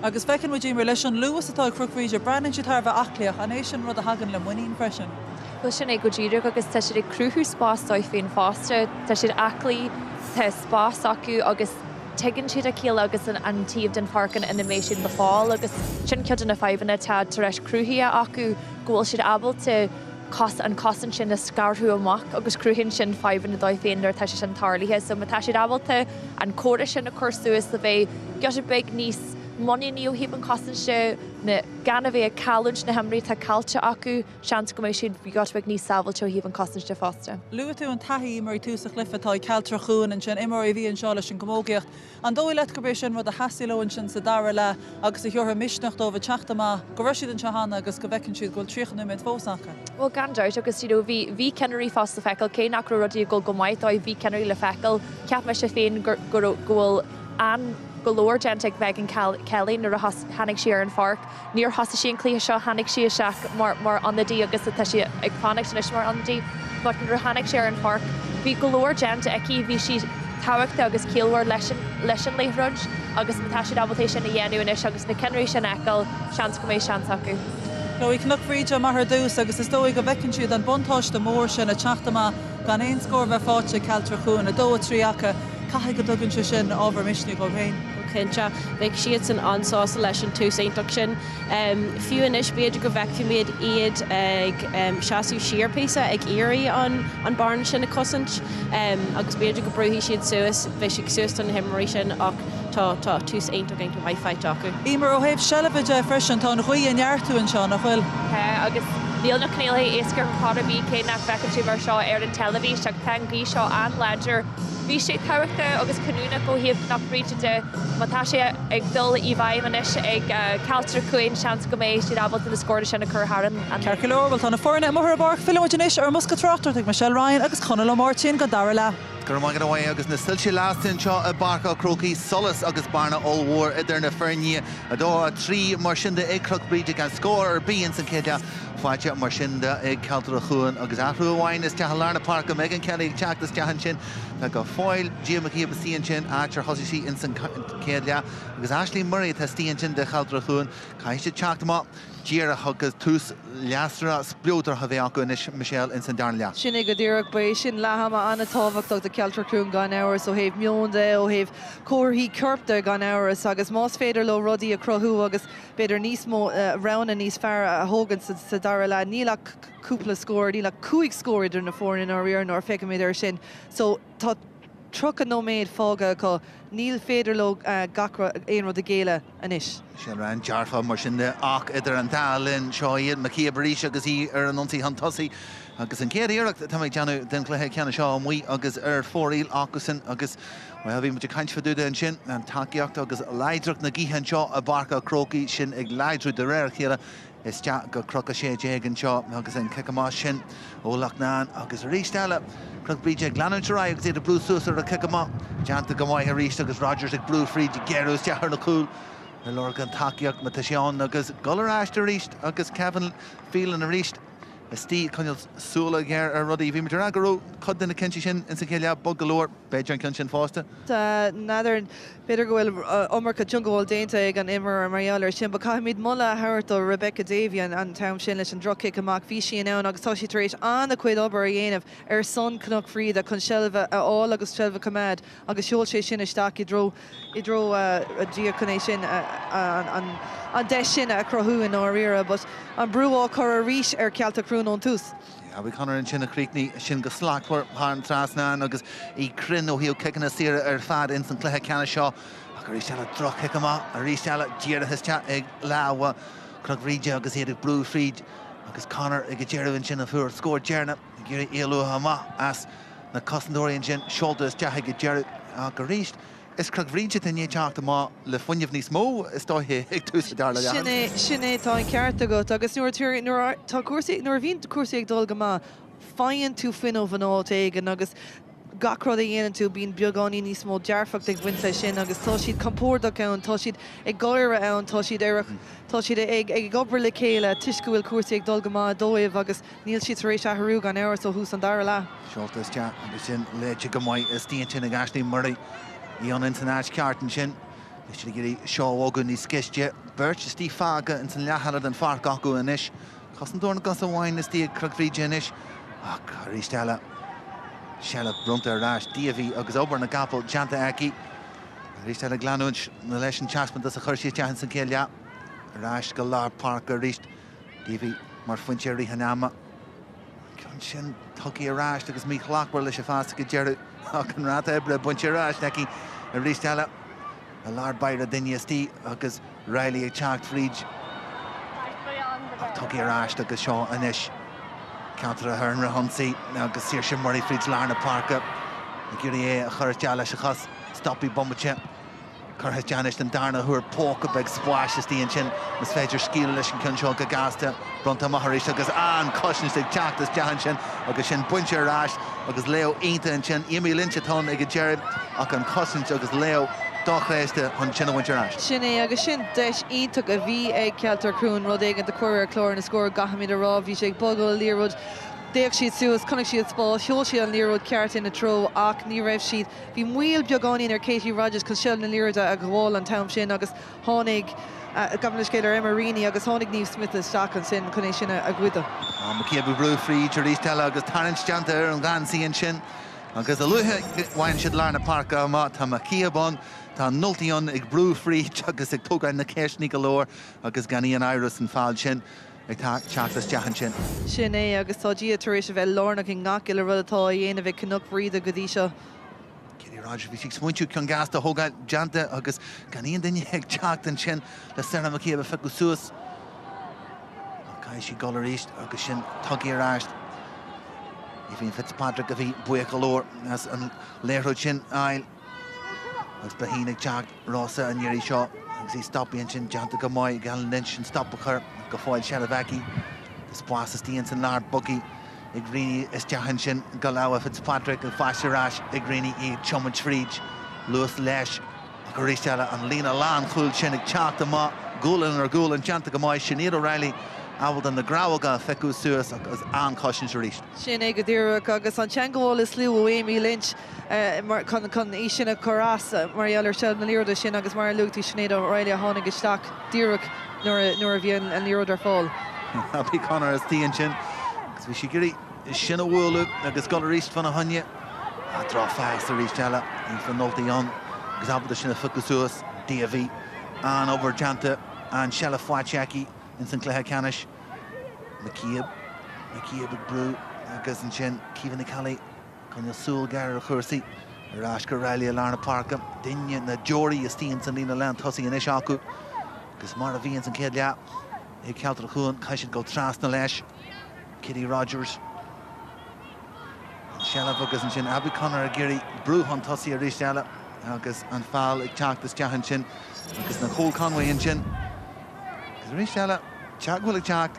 Agus fecinn mu dín leis an luas atá Bhríde breann si tar bheith acliaach an é sin rud a hagan le muín freisin. Well sin ag go ddíireach agus tá siad ag cruthú spástáid féin fásta, tá siad aclaí tá spás acu agus tegann siad a céile agus an tíomh den parcan in mé sin le fáil agus sin cead na fáimhanna tá tar éis cruthí acu ghfuil siad abalta cosan sin na scarthú amach agus cruthinn sin 5 na dóid féidir tá sin tarlaithe, so tá siad abalta an córa sin na chursúas a bheith geis beag níos Muine níl híb an cosan se na ganna bheith calúint na himraí tá cailte acu seans go mééis siad bhí gáisbeag níos sábailte híb an cosan se fásta. Luath tú an taithí mar tú sa chlifa tá Cealtrach an sin Emer a bhí an seála sin gomógaíocht. An dói le go béis sin rud a hasílóin sin sa dara le agus a thiortha misneach dómh teachtamá go bhir siad an sehanna agus go bhecinn siad ghfuil tríochan mid fósacha. Well gandát agus tíú bhí cenirí fásta fecail cé nach rudí go maiid á bhí cenirí le fecail ceap me se féin ghfuil an golóir gent ag bheith an Celín ar a hanig siar an Páirc. Níor hasasa sin clí seo hanig si seach mar annadí agus tá si ag fánic sin mar annadí, mar ar hanig siar an Páirc. Bhí golóir gent aici bhí si táhachtta agus cíalhar leis an Láithreoir agus tá si abaltééis sin na dhéanú inis agus na cenirí sin ecail seans go mééis seans acu. No i Cnoc Bríde mar dús agus is dóigh go bhecinn siad an buntáiste mór sin a teachtamá gan éon scór bheith fáte Cealtrach a dó a tríacha caithfidh go dogann sin ábhar misneú go bhéin. Cinse bheith siad san ansása leis an túsaintach sin. Fiú inis beidir go bheicimiad iad ag seaú siarpéisa ag éirí an barn sin na cosint agus beidir go brúhí siad suas bheith si suas an himmarí sin ach tá túsaintach ag go bhaid feit acu. Emer ó héobh seilebide freisin tá na chuí anheartú an seo nach bhfuil. Agus níl na cnéala éascar chorabí cé nach bhecinn si mar seo ar an televís ag teangaí seo an ledger. Bhí sé táhachtta agus canúna go híomh nach Bríde mátá sé ag dul í bhaimhanis ag Cealtrach seans go mééis siad abalta na scóir sin na chutharan. Cearcailóir bhil tá na fórna mar bar filmaidirnis ar musca Tráchtairí ag Míchéal agus Conall ó Máirtín go dara le. Gur mai go bhhain agus na Cill lástin seo a barca Chrócaigh solas agus barna allhór idir na Bheirn a dó a trí mar sin de ag Cnoc Bríde gan scór ar bíon san céide fáite mar sin de ag Cealtrach agus ahrúháin is teach lena parca megan Kelly teach is teachan sin le go fáil Díamaí a síon sin átar hosí in san céile agus Ashley Murray tá stíon sin de Cealtrach caiiste teachtamá díire agus tús leastra splútar a bheith acu inis Míchéal in san darn le. Sinna go dtíreach ba sin lehama anna tábhachtach de Cealtrach gan áras ó héobh meonda ó héobh cóirthaí curpta gan áras agus más féidir le rudaí a crothú agus beidir níos mó rana níos fearr a thógan sa dara le níla cúpla scóir, níla 5 scóir idir na fórna ar riar nó feice méid ar sin. So tá trucha nó méid fága go níl féidir le gacra éon rud a géile inis. Sin ran dearfa mar sin de ach idir an dálinn seo iad Míchéal Bríde agus í ar an nontaí han tosaí agus an céad éireacht tá méid teanú den cluiche ceanna seo an mí agus ar fóríl acusin agus bhí mu caiint faúda an sin an takeíocht agus leidracht na gíhan seo a barca Chrócaigh sin ag leidrú de réir chéile is teach go Chrócaigh Jagan seo agus an Cicamá sin ó Lachnán agus rístela Crug Bríde Glanúteráid agus iad a brú suasar a Cicamá Janta go maiith a ríst agus Rogers ag brú fríd Gerús teachar na cúl na Lorgan takeíocht me Seán agus Golarráist a ríst agus Kevin Phelan a ríst is tí Conall súla ggéir ar rudaí bhí muidir agarú chud na cinse sin in sa chéile bog galóir beidir an sin fásta. Tá nádar beidir go bhfuil Omarcha Jungáil déanta ag an Emer a Míchéal ar sin, ba caiimiid mulla thart ó Rebecca Davey an tam sin leis an drochic amach bhí sí ann agus tá sí tar éis anna cuid obair a dhéanamh ar son Cnoc Bríde chun seilbh aáil agus seilbh cumad agus seol sé sin isteach i dro a diaconé sin an de sin a crothú in áíire, but an brúá chur a ríis ar Cealtrach ón tús. We Conall in sin a chríicní sin go slachhar Bheirn Trasna agus í crin ó hiú cicna sira ar fad in san Cluichí Ceannais seo ach rísteala drochic amach a rísteala díara histe ag láha Crug Bríde agus iad ag brú fríd agus Conall ag ddéirehn sin a fuair scóir dearna gur éalú amach as na cosandóiríonn sin seoltas deach ag ddéireh ach go ríist is Crug Bríde in teachta má le fuinneamh níos mó is dóthe ag tús darla Sinné tá an ceart agat agus tá cuasaí nuair bhíonn cuasaí ag dul go má fáin tú fin ó bhanáilt éigean agus gacrod a dhéanaan tú bíon beagáí níos mó dearfacht ag bhaint sin agus tá siad compórdaach ann, tá siad ag gáire ann, tá siad ag gobar le chéile tuisce bhfuil cuasaí ag dul go má dóibh agus níl siad tar éis athrú gan éras ó hús an dar le. Seoltas te agus sin léite go maiid is tíon sin ag Ashley Murray í an international ceartan sin is sin gurí seo ógu ní sciiste Birch is tí fága in san lehalad an Páirc acu inis Cosandóir gas a bhain is tí Crug Bríde inis ach rísteala Seala brunta ar ráis díomhí agus obair na gapal Janta Aki rísteala glanúint na leis an teaspan a chuirsí teann san céile ráis go lár Páirc a ríst díomhí mar fuinte rí hanama chun sin tugaí a ráis agus mí chlachbar leis a fásta go dearú ach an ráta ebre bunte ráis neki a rísteala a lár bair a duine tí agus Riley ag teacht fríd tugaí a ráis agus seo inis Counter a Hearn Rahonsi agus sír sin marí fríd lár na Páirc gurí é a chuir deala leis a chas stoppi bombache chur Ceannais den darna thuair póca beag squash is tíon sin mas féidir scíal leis an cin seo go gasta bronta maithréis agus an cosnis ag teachtas dehan sin agus sin buinte ráis agus leo ionta an sin imí linse tón ag Jerry ach an cosint agus leo dáchréiste chun sin bhainte ráis. Sinné agus sin deis ionach a bhí ag Cealtrach rud éigean de cuir chlór na scóir gahamid a rá bhí sé ag bogáil líród déag siad suas chunig siad spá seol siad an líród ceart in na tro ach ní raibh siad bhí muil beagáín ar Katie Rogers chun seil na líróda a gháil an tam sin agus tháinig gabhaniscéile Emerini agus tháinig Naomh Smith isteach an sin chuné sin a gcuide. Macéabh brú fríd a rísteala agus tarint Janta ar an glansaíonn sin agus a luithe bhain siad lár na Páirc amach tá Macéabh tá nultaíonn ag brú fríd agus ag tógáin na céisní go leor agus ganíon Iris an fáil sin ag teachtas deachan sin. Sinné agus tá dí tar éis a bheith lárnach in ngach ile rud atá dhéanamh ag Cnoc Bríde go dtí seo. Kitty Roger bhí sig smuintú chun gasta thógáil Janta agus ganíon duine ag teachtan sin le Sarah Macéabh fe go suas. Cai sí golar ríist agus sin tugaí a ráist. I bhíon Fitzpatrick a bhí buíoch go leor as an léirthúid sin ail agus behín ag teacht rása an iirí seo agus í stopíonn sin Janta go maiid galan lynch sin stoppa chur go fáil Shelavaki is spás is tíon san lár bugaí ag rini is deachan sin go leabhar Fitzpatrick ag fáiste ráis ag rini ag Chomid Fríd luas leis go rísteala an lína lán chúil sin ag teacht amach gúlan ar gúlan Janta go maiid Sinead O'Reilly ábhad an na Craobh feicú suas agus an cosint a ríist. Sin ag go dtíreach agus an teangáil is slú ó Amy Lynch chun í sinna chorás Míchéal ar seil na líróda sin agus mar luchtí Sinead O'Reilly a tháinig isteach díreach nuair a bhíon an líród ar fáil. Bhí Conall is tíon sin agus bhí si gurí sin a bhúlú agus go ríist fan a haine a drá feas a rísteala í fan noltaíonn agus ábhad sin a feicú suas díomhí an over Janta an Shella Fáicheaki in san Cluichí Ceannais Macéabh ag brú agus an sin Cíomhan na Cali chun súil gar a chuirsaí ar ás go Riley a lár na Páirc duine na Jory is tíon san lína lean tosaí inis acu agus mar a bhíonn san céad leat ag Cealtrach chuan caiisiid go trasna leis Kitty Rogers Shella agus an sin Abby Conall a géirí brú an tosaí a rísteala agus an fáil ag teachtas deachan sin agus na Cole Conway in sin agus rísteala Chagwillig Chag.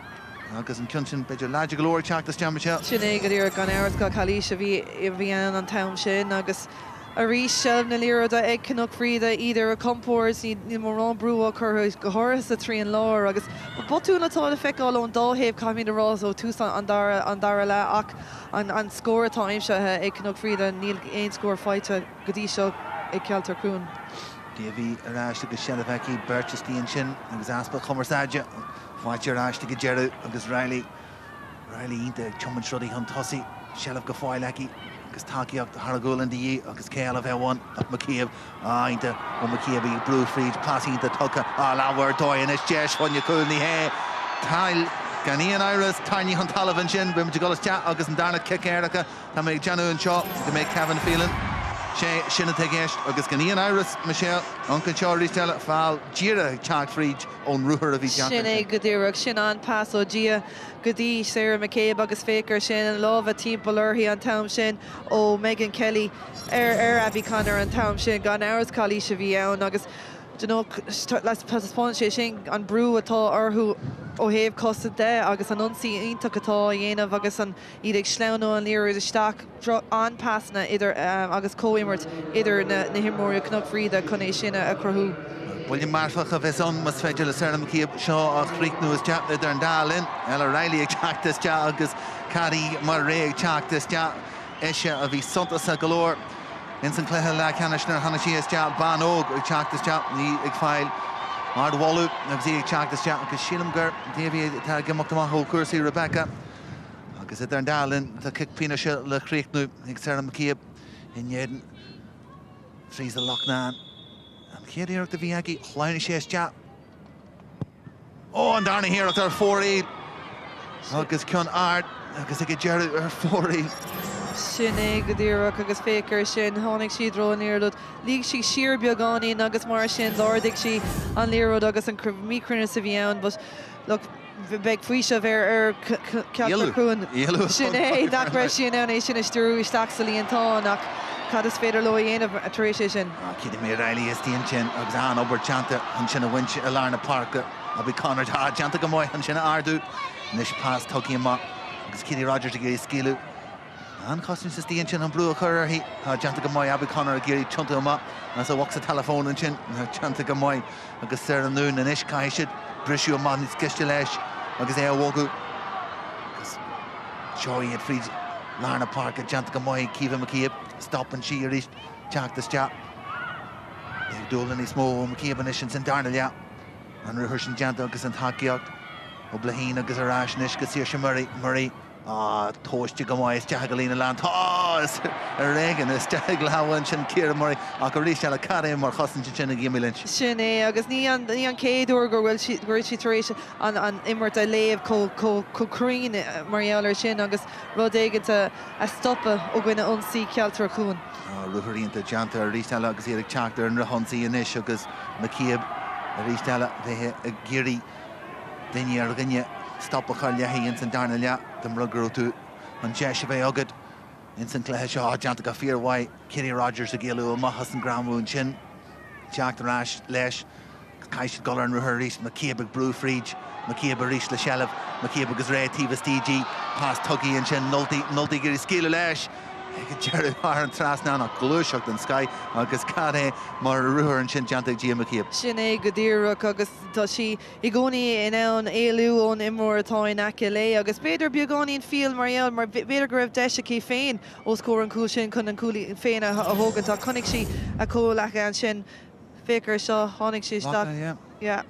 Agus an Cunsin beidir láide go leir teach Stan Míchéal. Sinné go dtíar gan áras go chalíise bhí an tam sin agus a rí seh na líra ag Cnoc Bríde idir a compórs ní marrán brú chur go háras a trí an láir agus botú natá feicáil ón dáhéh caiimí arás ó túsa an dara le ach an scóir táimsethe ag Cnoc Bríde níl éon scóir fáite go dtí seo ag Cealtrach. Davy arás agus Shelafeki Birchestíon sin agus aspa chumarsáide fáilte arás go Gerú agus Riley ínta chuman srudí an tosí Shelaf go fáileki agus takeíocht Haragúlan dí agus Cealtrach bheithain ach Míchéal ínta ó Míchéal í brú fríd pasínta tucha láhar dóin is deis chuine cúlní hé Tail gan íon iris tiny an talavan sin bim te golas teach agus an darna kick Éireacha tá méid Janú an seo go méid Kevin Phelan sé sinna teigéist agus gan íon iris Míchéal ancan seo rístelle fáil díra teach fríd ón ruthar a bhí teach. Sinné go dtíreach sin an pass ó dia go dtí Sarah McCabe agus féicear sin an lámh a timppla orthaí an tam sin ó Megan Kelly ar Abby Connor an tam sin gan áras chalíise bhí ann agus leis paspáin sé sin an brú atá orthú ó héobh costa de agus an ionsaí ionach atá dhéanamh agus an iad ag sleanú an líir isteach an pasna idir agus cóimirt idir na himóí Cnoc Bríde chun é sinna a chruthú. William Marfach a bheitson mas féidir le Sarah McCabe seo a chríicnú is teach idir an dálinn Ella Riley ag teachtas teach agus Caddy mar ré ag teachtas teach eise a bhí suntas a golóir in san cléthe le Ceannais Hanna sí is teach ban óg ag teachtas teach ní ag fáil mar wallú agus í ag teachtas teach agus sílamgur Davy tá gimachta ó cuasaí Rebecca agus idir an dálinn tá kick pína se le chríicnú ag Sarah McCabe in éan frís a Loughnán. Chéiríocht a bhí agi chláinne sé teach. Ó an darna hiíocht ar 4í agus ceann ard agus ag Gerú ar 4í. Sinné go dtíreach agus féicear sin tháinig siad ró an líorúd. Líg si siar beagáín agus mar sin láirdigh si an líorúd agus an mícrinne sa bhí ann, but look beag faoise ar Cealtrach Sinné nach raibh sin anna sin isteú isteach sa líontá nach cad is féidir le dhéanamh a taréis sin. Cíide mé Riley is tíon sin agus an obair teanta an sinna bhaint a lárna Páirc a bhí Conall tá teanta go mbeidh an sinna ardú nes pás tugaí amach agus Kitty Rogers a géirí scíú. An cosún sa tíon sin an brú a chuirthaí tá teanta go mbeidh a bhí Conall a géirí tunta amach as a bhacht sa telefón an sin teanta go mbeidh agus Sarah an nún an iscaiisiid brisú amach níos ciste leis agus é a bhógu agus seo iad fríd lárna Páirc a teanta go mbeidh Ciamh McCabe stopping she reached teachtas teach. Ag dúlan is mó McCabe is sin darna leat an ruthir sin deanta agus an takeíocht ó blahín agus arás níos go sír sin Murray tóiste go mbeidh teach go lína lean tás ar réigen is teach lehain sin Ciara Murray ach go ríiste le cadé mar chosan sin ag Gimilin. Sin é agus ní an céadú gur bhfuil si taréis an immert a léamh Choirín Marialler sin agus rud éigeanta a stoppa ó gcuine ionsaí Cealtrach chuan. Ruthirínta deanta a ríiste agus iad ag teachtar an ruthonsaí inis agus Míchéal a ríiste bheithe a géirí daine ar gine stoppa chuil leithaí san darna leat dem rugurú tú an deis a bheith agad in san cléthe seo deanta go fíorhhaid Kitty Rogers a géalú amachchas an gramún sin teachtarrás leis caiisiid golar an ruthir rís Míchéal ag brú fríd Míchéal a rís le Shelf Míchéal agus ré tíbas TG pás tugaí an sin nultaí géirí scíú leis ag Gerú an trasná nach glúiseach den Sky agus cadé mar ruthir an sin deanta ag Míchéal. Sinné go dtíreach agus tá si i gcónaí in ann éalú ón imór atá in aice lé agus beidir beagáín fial Mariaal mar beidir go raibh deise cí féin ó scór an cúil sin chun an cúlaí féin a thugan tá chunig si a cólacha an sin féicear seo tháinig si isteach.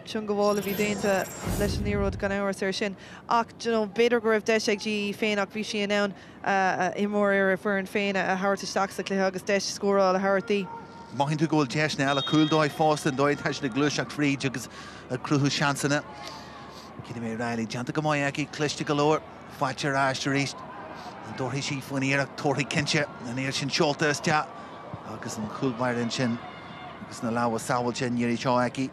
Tún go bháil a bhí déanta leis an níród gan áras ar sin. Ach beidir go raibh deise ag féin ach bhí si in ann imór ar a fuair an féin a thart isteach sa cléthe agus deis scóráil a thirtaí. Maithinn tú ggóil deis na eile cúil dóid fástan dóid theis na glúiseach fríd agus a cruthú seansanna. Cíide mé Riley deanta go mbeidh ag cliste go leir fáilte arás tar ríist an dúirthaí si faoin éireach tóirthaí cinse an éir sin seolta is teach agus an chúlbairin sin agus na láha sábhail sin níorí seo aici.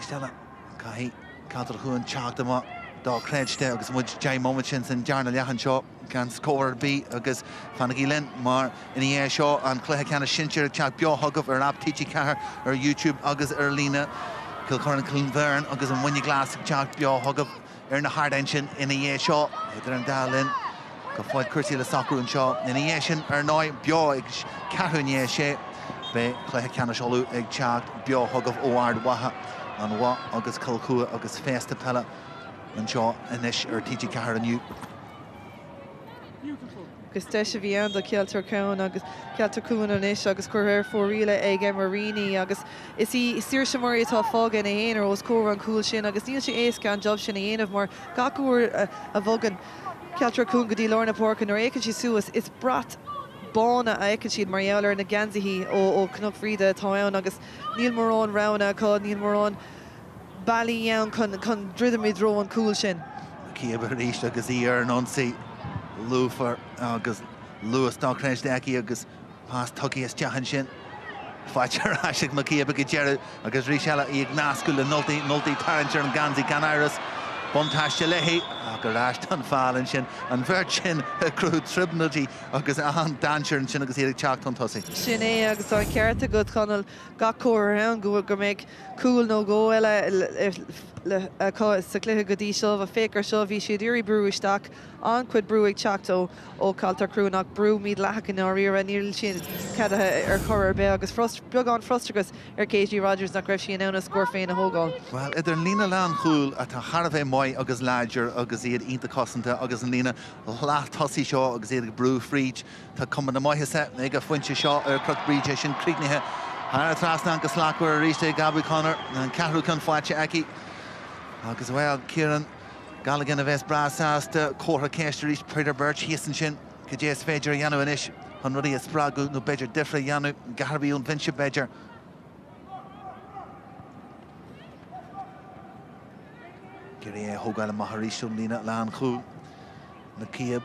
Stella caihí Cealtrach chuan teachta amach dá creidte agus muid deim moment sin san dearna leathan seo gan scóir bí agus fanna linn mar ina dhé seo an chluthe ceanna sinseir teach beothagah ar app TG Cahar ar YouTube agus ar lína Kilcorn Bheirn agus an Muine Glas teach beo thugab ar na hard sin ina dhé seo idir an dálinn go fáil cuasaí le sacrún seo ina dhé sin ar 9 beo ag ceathrún sé be Cluichí Ceannais olú ag teach beo thugab óard watha an wa agus Cluichí agus fésta pella an seo inis ar TG cehar aniu. Agus deis a bhí an do Cealtrach agus Cealtrach Cuain an isis agus chuir fóríile ag Emeríní agus is í siir sem marí atá fágan na héanaar os cór an cúil sin agus níl sé éasca an job sin na héanamh mar gacúir a bhogan Cealtrach Cuain go dtí lorna porcan ar écann si suas is brat bána a écann siad Míchéal na gansaí ó Cnoc Bríde tá ann agus níl marrán rana có níl marrán bailí ann chun dridimid dro an cúil sin. Cíab ríist agus í ar an onsaí Lúfar agus Lewis Dogcrench Decky agus past tucky as Jahan sin. Fáitir Ashik Makia Big Jerry agus Richella Ignascul and Nulti Tarranger and Ganzi Canaris. Bontash Lehi, agus Ashton Fallen sin and Virgin Crew Tribunalty agus Ahan Dancher and Chin agus Eric Charlton Tussi. Sinné agus an cearta go Conall gacóir around go méid cool no go eile sa cluiche go dtí seo a fécar seo bhí siad irí brúisteach an cuid brúigh teachtó ó Cealtrach Crúnach brú míad lechain áí a níl sin ceadathe ar choir be agus beag an frostragus ar KG Rogers nach raibh sin anna scór féin a thógáil. Well, idir lína lean chúil a tá Harveh mai agus Láithreoir agus iad ínta cosanta agus an lína láth tosí seo agus iad brú fríd tá cuman na maithe set ag a foiinte seo ar Cruc Bríde sin crígnithe Har trasna agus lácuir a ríiste Gabby Connor an ceathrú chun fáilte aici agus bhfuil Ciaran Gallagher a bheits brasáasta cótha céiste ríist Peter Birch híosan sin go dé is féidir dhéanamh inis an rudí is sprágu nó beidir difra dhéanamh garbhíún vinse beidir. Gur é thógáil maitharíisiú lína lean chúl na Cíab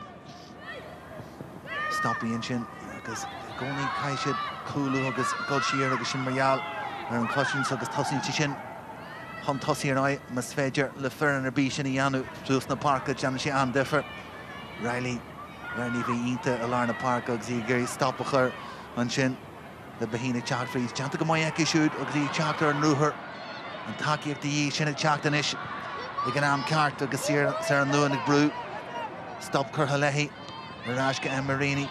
stopíonn sin agus gcónaí caiisiid cúlú agus goilsíar agus sin Míchéal ar an cosisiúns agus tosínte sin chun tosí ar áid mas féidir le fearan ar bí sin i dhéanú dús na parca deanna sé an difer. Riley bhí ínta a lár na parca agus í gurí stoppa chur an sin le behína teach fríos deanta go mai aici siúd agus í teachtar ar núthar an takeíocht í sin ag teachta inis ag an am ceart agus sar an nuan ag brú stop churtha leithí ar ásca Emer Rini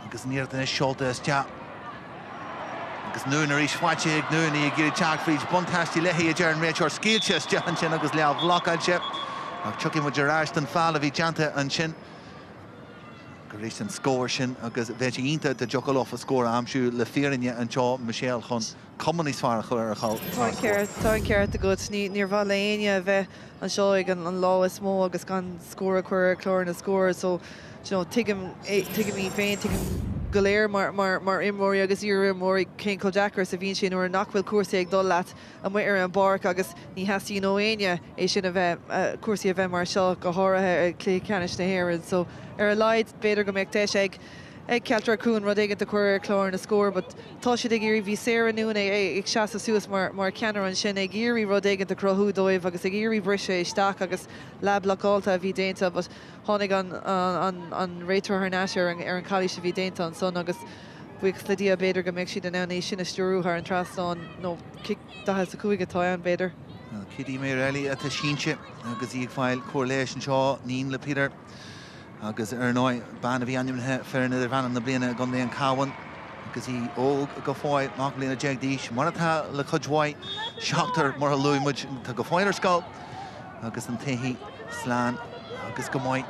agus níirta inis seolta is teach agus nuan ar is fáilte ag nuan í gurí teach fríos buntáistí leithí a dearan réiteoir scíilte dean sin agus leabh blocáilte ach tucí mu Gerástan fáil a bhí deanta an sin go rís an scóir sin agus bheití ínta de jocail off a scóir amsú le fírinne an teo Míchéal chun cuman níos fearr chur ar cháil. Tá ceart a go níor bhá léine bheith an seo ag an lá is mó agus gan scóir chuir chlór na scóir so tuigim í féin go léir mar imóí agus iúr mórí cén Kildachar sa bhíonn sin nuair nachhfuil cuasaí ag dul leat a mu ar an barc agus ní heasí nó aine é sin a bheith cuasaí a bheith mar seo go háirithe ar Cluichí Ceannais na hÉireann so ar a leid beidir go méid teis ag Cealtrach Cuain rud éigeanta chuir chlór na scóir, but tá siad ag iarrí bhí séra nuan ag seasa suas mar ceanar an sin ag iarrí rud éigeanta crothú dóibh agus ag iarrí brise isteach agus lab leáilta a bhí déanta, but tháinig an réiteoir thnáisiir ar an chailí a bhí déanta an son agus buic le dí a beidir go méid siad an anna sin stúrú ar an trasán nó cic dathe sa cuaig atá an beidir. Kitty mé réili a síse agus ag fáil correlation seo nín le Peter agus Eargnait ban a bhí animthe fearna ar bhanan na bliana gan an cáhain agus í óg go fáil nach bliana deag díis mar atá le chudhhaid seachtar mar a luimiid tá go fáil ar scáil agus an taithí sláán agus go maiid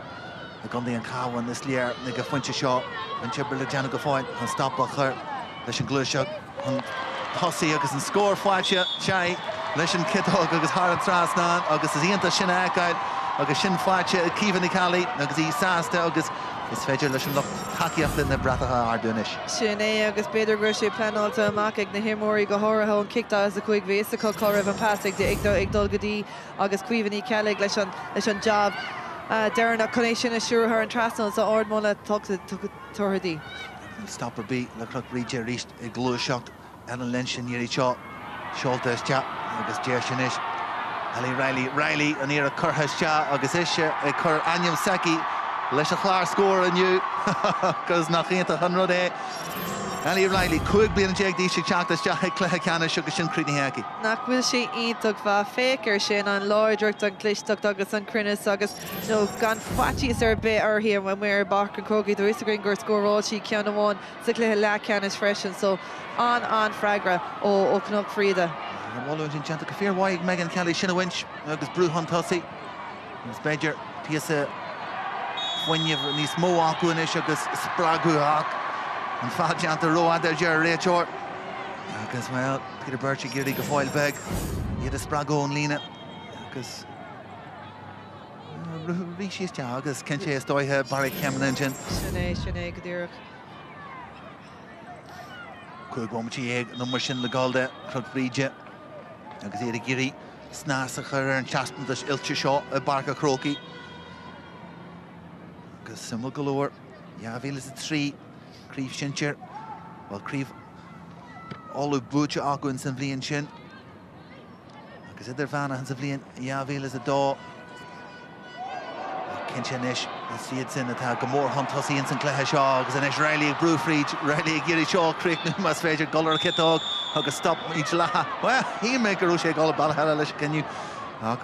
a gan an cáhain is léir na go foiinte seo an tibir le deanna go fáil an stoppa chur leis an glúiseach an tosaí agus an scór fáilte te leis an citóg agus thar an trasná agus is íonanta sin aiceáil agus sin fáilte a cíomhan na Cali agus í sásta agus is féidir leis an takeíochta na bratatha ardúnis. Sin é agus beidir gur sé pleáilta amach ag na himóí go háirithe an cictá as a chuig bhéasa chu choirimh an pasig de ag dul go dtí agus cuiomhaní Cealaigh leis an job dearna chunéis sin asúrthar an trasna sa ardmóna tucha tuairdí. Stopper bí le Cruc Bríde ríist i glúiseacht an len sin níirí seo seolta isteach agus déir sin is. Riley an íar a churtha isteach agus ise ag chur Ainiam Saki leis a chláir scór aniu agus nach chéanta an rud é Ellie Riley, Cuig being Jake Dishik Chaktas, Jack Clahacana, Sugashin Critihaki. Nach bhfuil sé ionach bha féicear sin an láidreacht an Cluisteach agus an Crinnes agus nó gan fatíos ar bit orthaí when we're back in Chrócaigh do Instagram gur scóráiltí ceann amháin sa cluiche le ceannis freisin so an freagra ó Cnoc Bríde. Wallow in Janta Kafir Waig Megan Kelly Shinawinch, agus Brúhan Tossi. It's Badger Piasa when you've Nis Mo Akuanish agus Spraguhak. And Fajanta Roa there, Jerry Rachor. Because, well, Peter Birchie, Gilly Gafoil Beg. He had a Sprago and Lena. Because. Rishi Jagas, Kenche Stoiha, Barry Cameron Engine. Sinead Gadirach. Kuigwomachi Egg, number Shin Legalda, Crud Bríde. Because he had a Giri, Snarsacher and Chaston, the Ilcha Shaw, a Barca Croaky. Because Simul Galore. Yavil is a 3. Craobh Shincher, well, Craobh all of Butcha Aku and St. Vlian Shin. Because they're Vanna and St. Vlian, Yavil is a door. Kinchanish, the Seeds in the tag, Gamor Hunt Hussey and St. Clair Shaw, because an Israeli Brewfridge, Riley Giri Shaw, Creek Numas Fager, Guller Kitog, Hugga Stop each Laha. Well, he make a Rushe Goll Balahalish, can you? A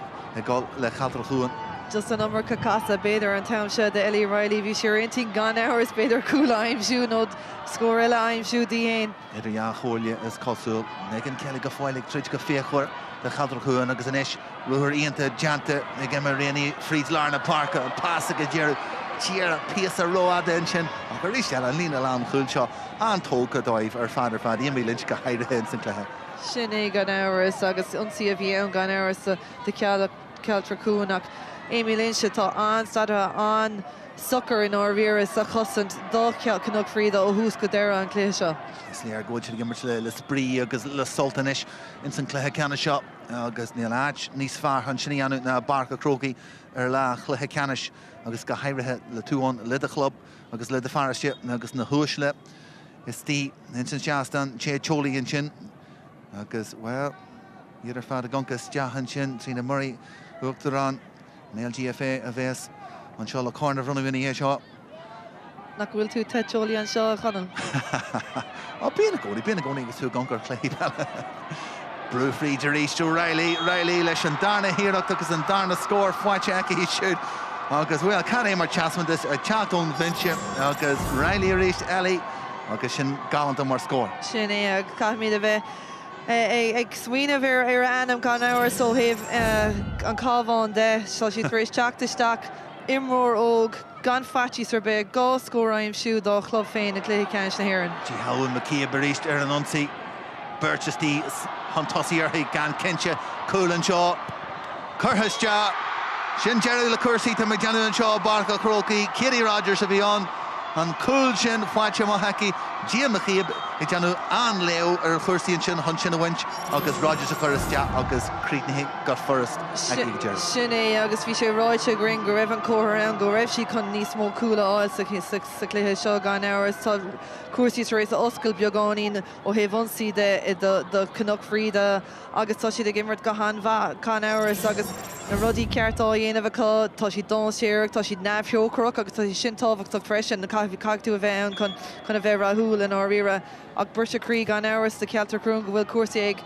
goal Le Chatralhuan. Just a number Kakasa Bader and Township the Ellie Riley vi Sharinting gone hours Bader Cluichí shoe no scorella I'm shoe Diane. Idir ja Choirín is Conall Megan Kelly Gafoilig Tridge Gaféchor the Chatralhuan agus Anish Ruher Ianta Janta Emer Frieds Larna Park and Passa Gajer Cheer Piasa Roa Denshin Garisha and Lena Lam Chulshaw and Tolka Dive or Father Fadi and Milinchka Hide Hens and Clare. Sinead gone hours agus Unsi of Yeon gone hours the Cealtrach Amy Lynch tá anstada an sucker in Orvira sa chosant dá Cnoc Bríde ó hús go deire an Cluichí. Is léir go til gimmert le Spree agus le Sultanish in St. Clair Canna shop agus Neil Hatch níos far han sinna anu na Barca Chrócaigh la Clair Cannish agus go hairithe le túón le the club agus le the Forestship agus na Huisle is tí in St. Jastan Che Choli in Chin agus well idir fad gunkas Jahan Chin Trina Murray Uachtarán Neil GFA a bheits an seo le corner runna winna é seo. Nach bhfuil tú te Choli an seo Conall. Bíonna gcónaí agus tú guncar cléad. Brúfridge arís tú Riley leis an darna híreacht agus an darna scór fáilte aici hí siúd. Agus bhfuil can é mar chasman this a chatún vinse agus Riley arís Ellie agus sin galanta mar scór. Sin é ag caithmid a bheith ag swineh ar anam gan áir so heh an cábháin de so si rééis teachtasteach imróir óg gan fatí ar be gá scóráim siú dá club féin na Cluichí Ceannis na Bheireann. Tí haún Macia baríist ar an onsaí Burchestí han tosí arthaí gan Kenche Cúlan seo Curthiste sin Jerry le Cursaí tá meid deanú an seo Barca Chrócaigh Kitty Rogers a bhí an cúil sin fáilte má haici Gia Macia I deanú an leo ar chuirsaíonn sin han sin a winch agus Rogers a chuiriste agus críitnithe got forest aici Jerry. Sin é agus bhí sé ráite gring go raibh an cóthar go raibh sí chun níos mó cúla áil sa cluiche seo gan áras tá cuasaí rééis a oscail beagáín ó heh vonsaí de Cnoc Bríde agus tá siad ag immert go can áras agus na rudí ceartá dhéanamh acu tá si don séireach tá siad neamhheocrach agus tá si sin tábhachtach freisin na caiú a bheith chun a bheith rathúil in áíire ag burte crí gan áras de Cealtrach go bhfuil cuasaí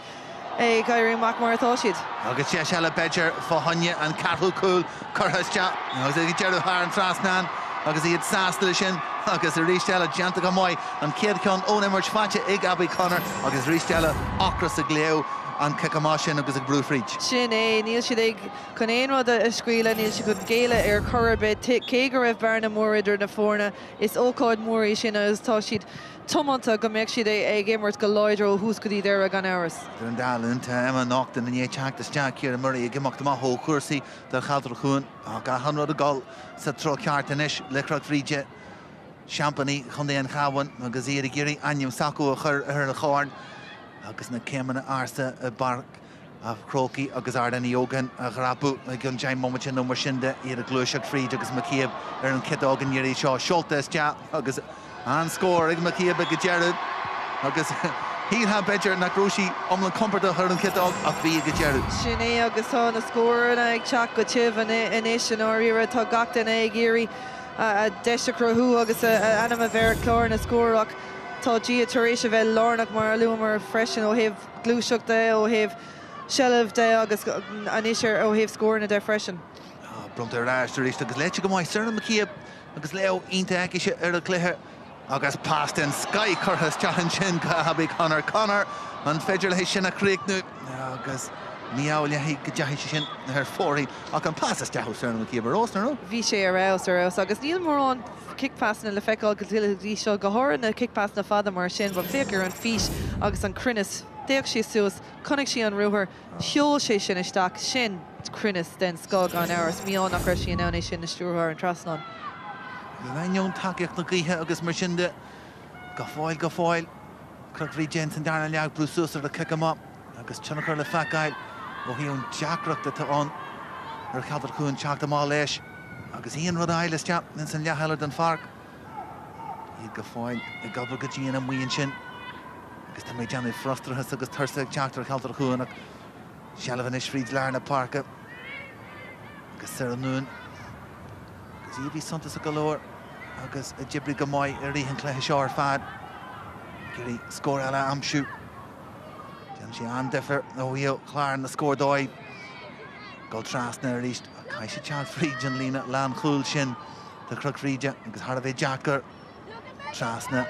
ag gaiirí mac mar atá siad. Agus sé se le Badger fáhanne an carthú cúil Curthiste agus ag dearú thar an Trasnan agus iad sástal sin agus a rísteile deanta go maiid an céad chun ón immert fáte ag Abbey Connor agus rísteile achras a gléo an cecamá sin agus ag Brúfridge. Sin é níl siad ag chun éon rud a scríile níl si go géile ar chorbe cé go raibh Bheirn mór idir na fórna is ócáid mórí sin agus tá siad Tomanta go méid siad ag immert go láidir ó hús go dtí deire gan áras. Dún dálann Emma Naomh in é teachtasteach céar Murray ag imeacht amach ó cuasaí de Chatralchuin ga hanrad a gáil sa tro ceartanis le Cnoc Bríde Champaní chun é an chahain agus iad a géirí aim sacú a chur ar na cháin agus na céimena arsa a Barc a Chrócaigh agus ardan ógan a ghrabú a gun Jaime Momatin nó mar sinnde iad a Gluiseach Fríd agus Maciab ar an citágan iirí seo Seoltas te agus an scór ag Maciab ag Gerard agus híl ha Badger na grúsí omlan comporta chur an citág a bhí ag Gerard. Sin é agus tá na scór ag teach go tíh inis an áíire tá gachtain ag géirí a deiste crothú agus anam a bheith chlár na scóraach tá dia taréis a bheith lárnach mar luamar freisin ó heh glúiseach de ó heh shellah de agus anisir ó heh scórna de freisin. Brunta ráis taréis agus leite go mai Cearna Míchéal agus leo ínta aice ar a cluiche agus past in Sky churthas tean sin habí Conall an féidir le sin a Craobh agus níall le go deithí sin ar fórí ach an pasas deú Cearna Míchéal rósna Bhí sé ar agus níl mór an kickpassna le feicáil go dtí seo go háir na kickpass na fada mar sin ba fégur an fís agus an crinnis déag sí suas connic sí an ruúthar seol sé sin isteach sin crinnis den scog an áras míán nach raibh sí an anna sin na stúrthir an trasnán. Bhaineón takeíocht na gaotha agus mar sin de go fáil Craobh gent an darna leag brúsúsar le ciceá agus tunachar le feicáil ó híún deacreachta táón ar cheadar chuún teachta má leis agus íon rud eile isteach in san leheile den Páirc. Iad go fáil i gabhar go dtíana am muon sin agus tá méid deanna frostrathes agus thuirsa teachtar cheadar chuúnach sealamhan is fríd lear na Páirce agus Ceannais agus íbhí santas a golóir agus a dibrí go maiid ar ríhan cléthe seo ar fad gurí scór eile amsú dean sé andefer ó bhío chláir na scór dóid gáil trasna ar ríist cai sé teal fríd an lína lean chúil sin de Chrócaigh agus thar a bheith deacar trasna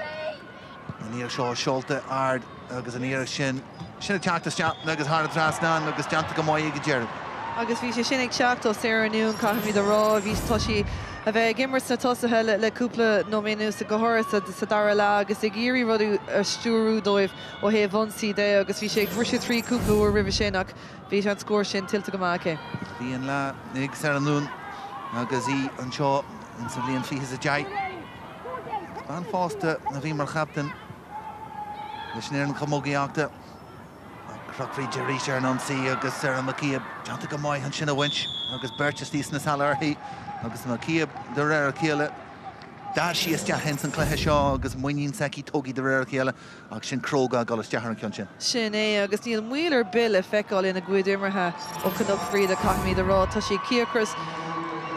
an íar seo seolta ard agus an íar sin sinna teachtas agus thar a trasna agus deanta go maiid go dearb. Agus bhí sé sin ag seachtó Ceannais caiithimí de rá bhí toisí a bheith gimmars na tosathe leúpla nóméú sa gothir sa dara le agus ag géirí rudú ar stúrú dóibh ó heh bhonsaí de agus bhí sé bhuiise trí cúplaú ribh sin ach bhí an scóir sin tiltte go máce. Bhí an le ag Ceannais agus í an seo in sa bhíon fihas a deid. Ban fásta na bhí mar chaptain leis an chomógaíachta Crócaigh ríis ar an saí agus Cearna Míchéal deanta go maiid an sin a bhaint agus beirte tíos na Sathairn agus Míchéal de réir chéile dar sí isteach hen san cléthe seo agus muoín sací tógaí de réir chéile agus sin Chrócaigh gal isteach an ceann sin. Sin é agus níl muiler bil a feicáil ina gcuid imirthe ó Cnoc Bríde caithimí de rá tá sí ciacras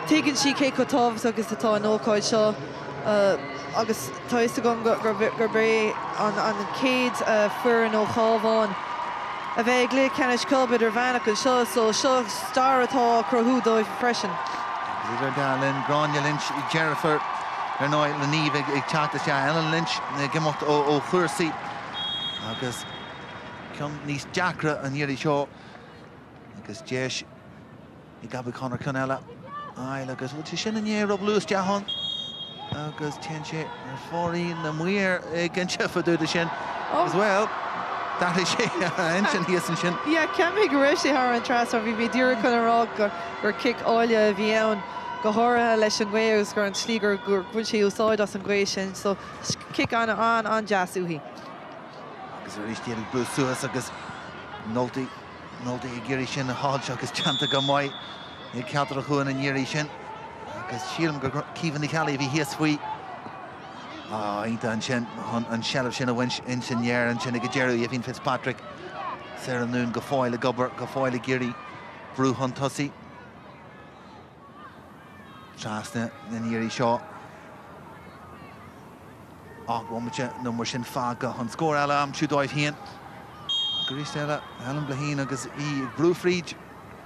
tuigann sí cé cotábhas agus atá an ócáid seo agus tá is go gur bé an céad fuair ó chábháin a bheith lé cenis colbid ar bhenach an seo so seo star atá crothú dóibh freisin. Idir dalinn Gráine Lynch i Jerryford ar náid le níomh ag teachtas te Ellen Lynch na gimocht ó chuirsaí agus ceann níos deacra an iarraí seo agus deis i gabhadh Conall Conall agus bhfuil sé sin an éar ó bluús deachán agus tean sé ar fórí na muir ag an tefaúda sin as well. That is sé sin híos an sin. Yeah, ceimigh go raibh sé thar an tras a bhí bhí dúra chun ará gur kick áile a bhí ann go háirithe leis an gcuégus gur an slígur gur bhfuil sé úsáid as an gcué sin so kick an deasúhí. Agus ar rístíal brúsúas agus nótaí i ggéirí sin a háil agus teanta go maiid i ceadar a chuin an iarraí sin agus sílam gur cíomhan i cheala bhí híos faoi. Ínta an sin an sealamh sin a bhaint in sin dhear an sin ag dearú a bhín Fitzpatrick Ceannais go fáil a gobar go fáil a géirí brúhan tosaí. Trasna na iarraí seo bhhaimite nó mar sin fága an scór eile am siú dóibh híon. Gurí eile Alan Blahín agus í brúfríd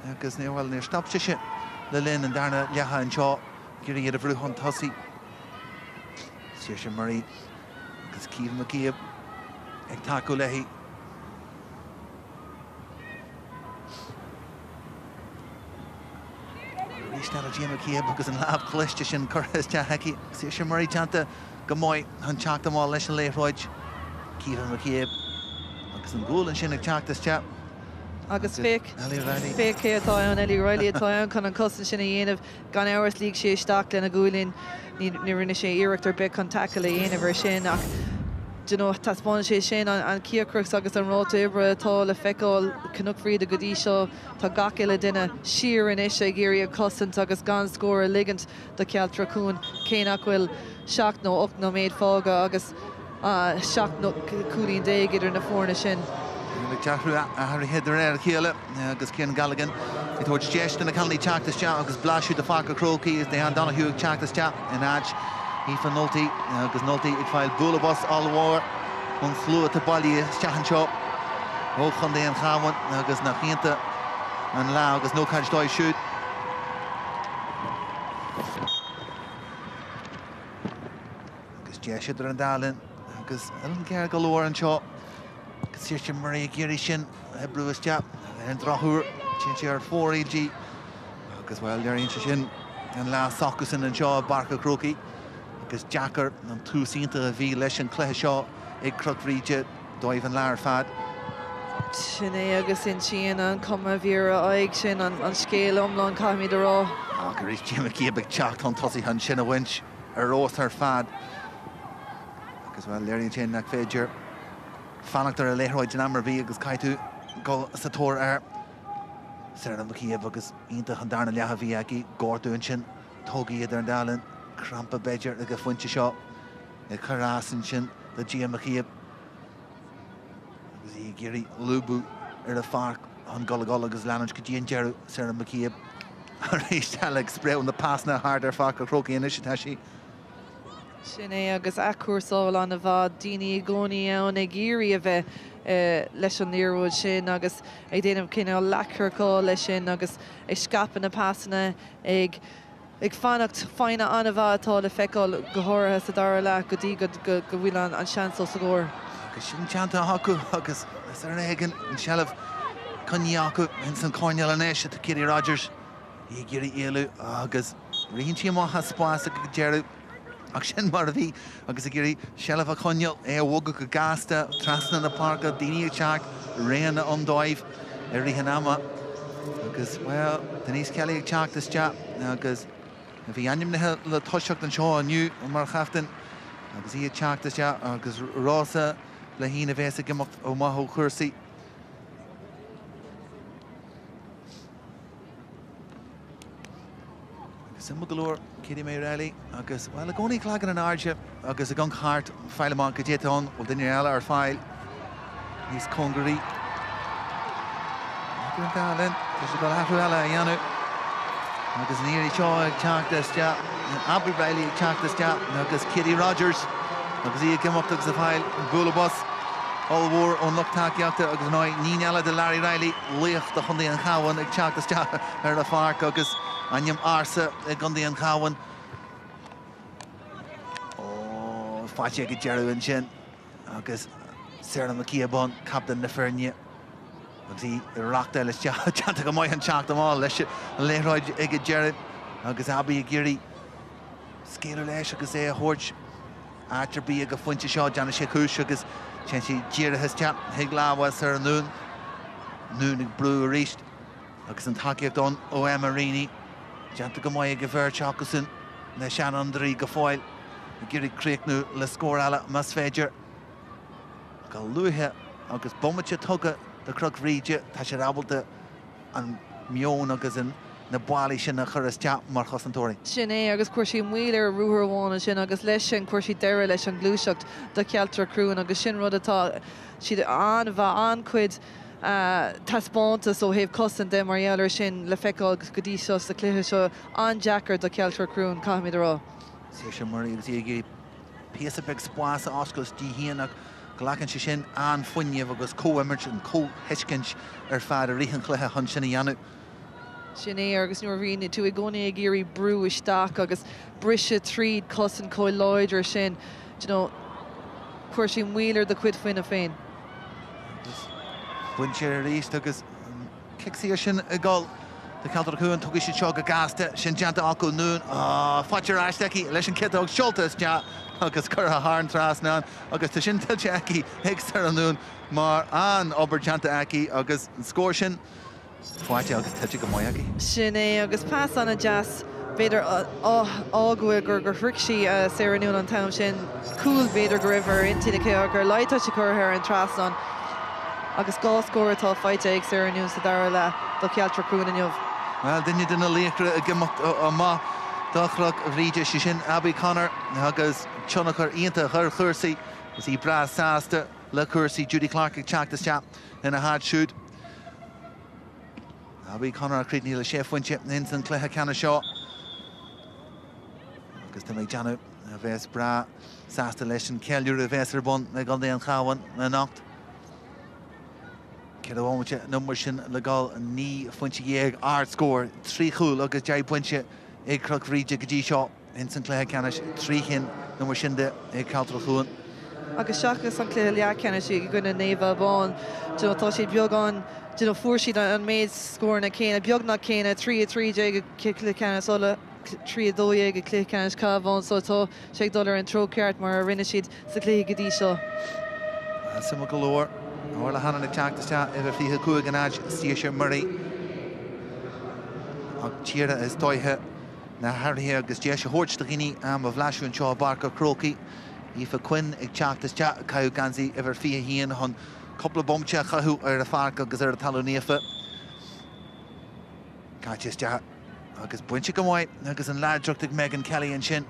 agus níorhfuil níor stopte sin le linn an darna leatha an seo géirí iad a brúhan tosaí. Saoirse Murray agus Cíomh Míchéal ag taú leithí. Rísneal a Jim Míchéal agus an láb chluiste sin chuthas te heici. Saoirse Murray teanta go maiid an teachta má leis an léithróid. Cíomh Míchéal agus an gúil an sin ag teachtas te. Agus féic é atá an Anailísithe atá an chun an cosan sin a dhéanamh gan áras líg sé isteach lena gúilín ní rinne sé iireachtar be an takeal a dhéanamh sin ach taspáin sé sin an ciacrachs agus an ráta ibre atá le feicáil Cnoc Bríde go dtí seo tá gaceile duine siar in is sé géirí a cosint agus gan scóir a ligant do Cealtrach cé nach bhfuil 7 nó 8 nó méid fága agus 7 nó cúlín déag idir na fórna sin. Teachú a héidir ar chéile agus cén Gallagher i tuairt deiste na canlaí teachtas te agus blaisiú de fáca Chrócaigh is an Donahue teachtas te in áid í fan noltaí agus noltaí ag fáil búlabás all mhór an slú a bailí steachan seo ó chun é an chahain agus nach chéanta an lá agus nó caiid dóid siúd. Agus déisiad ar an dálinn agus an cear go leor an seo agus siir sin mar géirí sin hebrú isteach an drothúr sin sé ar 4AG agus bhfuil dearíonn sin an lá socus in an seo barca Chrócaigh agus Jackar an túsínta a bhí leis an cluiche seo ag Crócaigh dóibh an lear fad. Sinné agus in sin an cuma bhíra aig sin an scéal omláin caiimid ará. Gur is Jim McCabe teacht an tosaí an sin a winch ar rós ar fad. Agus bhfuil léiríonn sin nach féidir fanachtar a léthróid an Emer bhí agus caiitú go satóir ar Sarah McCabe agus ionta an darna leatha bhí aici gordún sin tógaí idir an dálinn crampa beidir agus fuinte seo ag churásan sin the Jim McCabe agus í géirí lúbú ar a Páirc an gallagher agus leanann go dtíon dearú Sarah McCabe a rééis teach spréann na pásna hard ar Páirc Chrócaigh inisithe sí. Sinné agus acúrsáil an a bhd daoine gcónaí ann ag géirí a bheith leis an níorúid sin agus ag déanamh cinál leachar leis sin agus ag scapan na pásanna ag fannacht fáinne an a bhd atá le feiceáil go háirithe sa dara le go dtí go bhfuil an seansol sa ghóir. Agus sin teanta acu agus is ar an éigean an sealamh chuní acu in san cáineal an éise tá Kitty Rogers í géirí éalú agus rion tí maithe spáis go dearú ach sin mar a bhí agus a géirí sealamh a chuineal bhóga go gasta trasna na parca daoine ag teach réanna an dóibh ar ríthe ama agus well den níos ceala ag teach isteach agus a bhí anim le toiseach an seo aniu mar chaftain agus í ag teach isteach agus rása le hína bheits a gimocht ó maithó chuirsaí. Agus im go leor Kitty May Rally agus well a gcónaí chlagan an airde agus a gan chart fáil amán go déitán ó duine eile ar fáil níos congarí. Agus an dálinn tá sé go leathrú eile a dhéanú agus an éirí seo ag teach isteach Abbey Riley ag teach isteach agus Kitty Rogers agus í ag gimocht agus a fáil bhúlabás allmhór ón luchtaíochta agus ná ní eile de Larry Riley léocht a chundaí an chahain ag teach isteach ar a Páirc agus Aniam arsa gundaí an chahain. Ó, fáite go dearú an sin agus Sarah McCabe captain na Bheirne. Agus í reachta leis teanta go maith an teach amá leis an léthróid ag dearú agus Abbey ag géirí scéalú leis agus é a thuirt áitrirbí ag a fuinte seo deanna sé chúis agus sin sí díirithe isteach ag láhas ar an nún ag brú a ríist agus an takeíocht don ó Emerini. Deanta go maith go bhir teachchasan na seanandarí go fáil i ggurí críochnú le scór eile mas féidir go luúthe agus bommate tugad de Crócaigh tá sé rabalta an mion agus in na bálaí sin na chur isteach mar chosantóirí. Sinné agus cuairsí muoilir ruúthar bhána sin agus leis sin cuairsí deire leis an glúiseacht do Cealtrach crún agus sin rud atá siad an bheith an chuid taspántas ó héobh cosan de Marialler sin le feiceáil agus go dtí seo sa cluiche seo an Jackar do Cealtrach crún caiimiid ará. Sé sin mar agus í géirí píosa beag spása oscailt dí híanach go lecann sé sin an fuinneamh agus cóimirt an cótheiscint ar fad a ríthan cluiche chun sinna dhéanú. Sinné agus nuair bhíonn tú i gcónaí ag géirí brú isteach agus brise tríd cosan cóil láidir sin cuairsí muoilir do cuid faoine féin. Buin sé ar ríist agus kicsaí sin a gáil de Cealtrach chuin tugadh sé seo go gasta sin deanta acu nún fáitir aisteí leis an citeach seoltas de agus chur a háin trasna agus tá sin tuilte aici hiicsar an nún mar an obair deanta aici agus an scóir sin fáite agus tuite go maith aici. Sinné agus pás anna jazz beidir água gur thricsí saoranún an tam sin cool beidir go raibh intí na céach gur leitá sé chuthir an trasán agus gá scóir atá fáite ag saoranún sa dara le do Cealtrach crún inniuh. Well, duine duna léachra a gimocht má Dachrach Bhríde sé sin Abbey Conall agus Chonachar ionta chur chuirsaí gus í bra sásta le chuirsaí Judy Clark ag teach isteach ina hard siúd. Abbey Conall crídní le sé fuinte in san cluiche ceanna seo. Agus tá méid deanú a bheits bra sásta leis an ceilliúr a bheits ar bun le gáil an chahain na nacht. Cead bhhaimte numar sin le gáil ní fuinte dhéag ard scór 3 chúl agus 10 pointe ag Chrócaigh go dtí seo in San Cléthe Ceannais 3 chin numar sin de ag Cealtrach Chuain. Agus seachas an Cléthe Leach Ceannais gona Naomh bán tá sé beagán fuair siad an méid scór na céine beagnach céine 3-3 Cléthe Ceannais óla 3-2 go Cléthe Ceannais cabhán so tá sé dul an tróceart mar rinne siad sa Cléthe go dtí seo. Sima go leor Orla hanna teachtaiste a bheith fiche cuaig an aid Saoirse Murray. Ag tíre is dóithe na hairthe agus dé sé thuirt do gine am a bhláisiún seo barca Chrócaigh. Ífa Cuinn ag teachtaiste caú gansaí a bheith fiche híon chun coppla bomte chathú ar a Páirc agus ar a talú níofa. Caiteiste agus buinte go mhaid agus an láidreacht ag Megan Kelly an sin.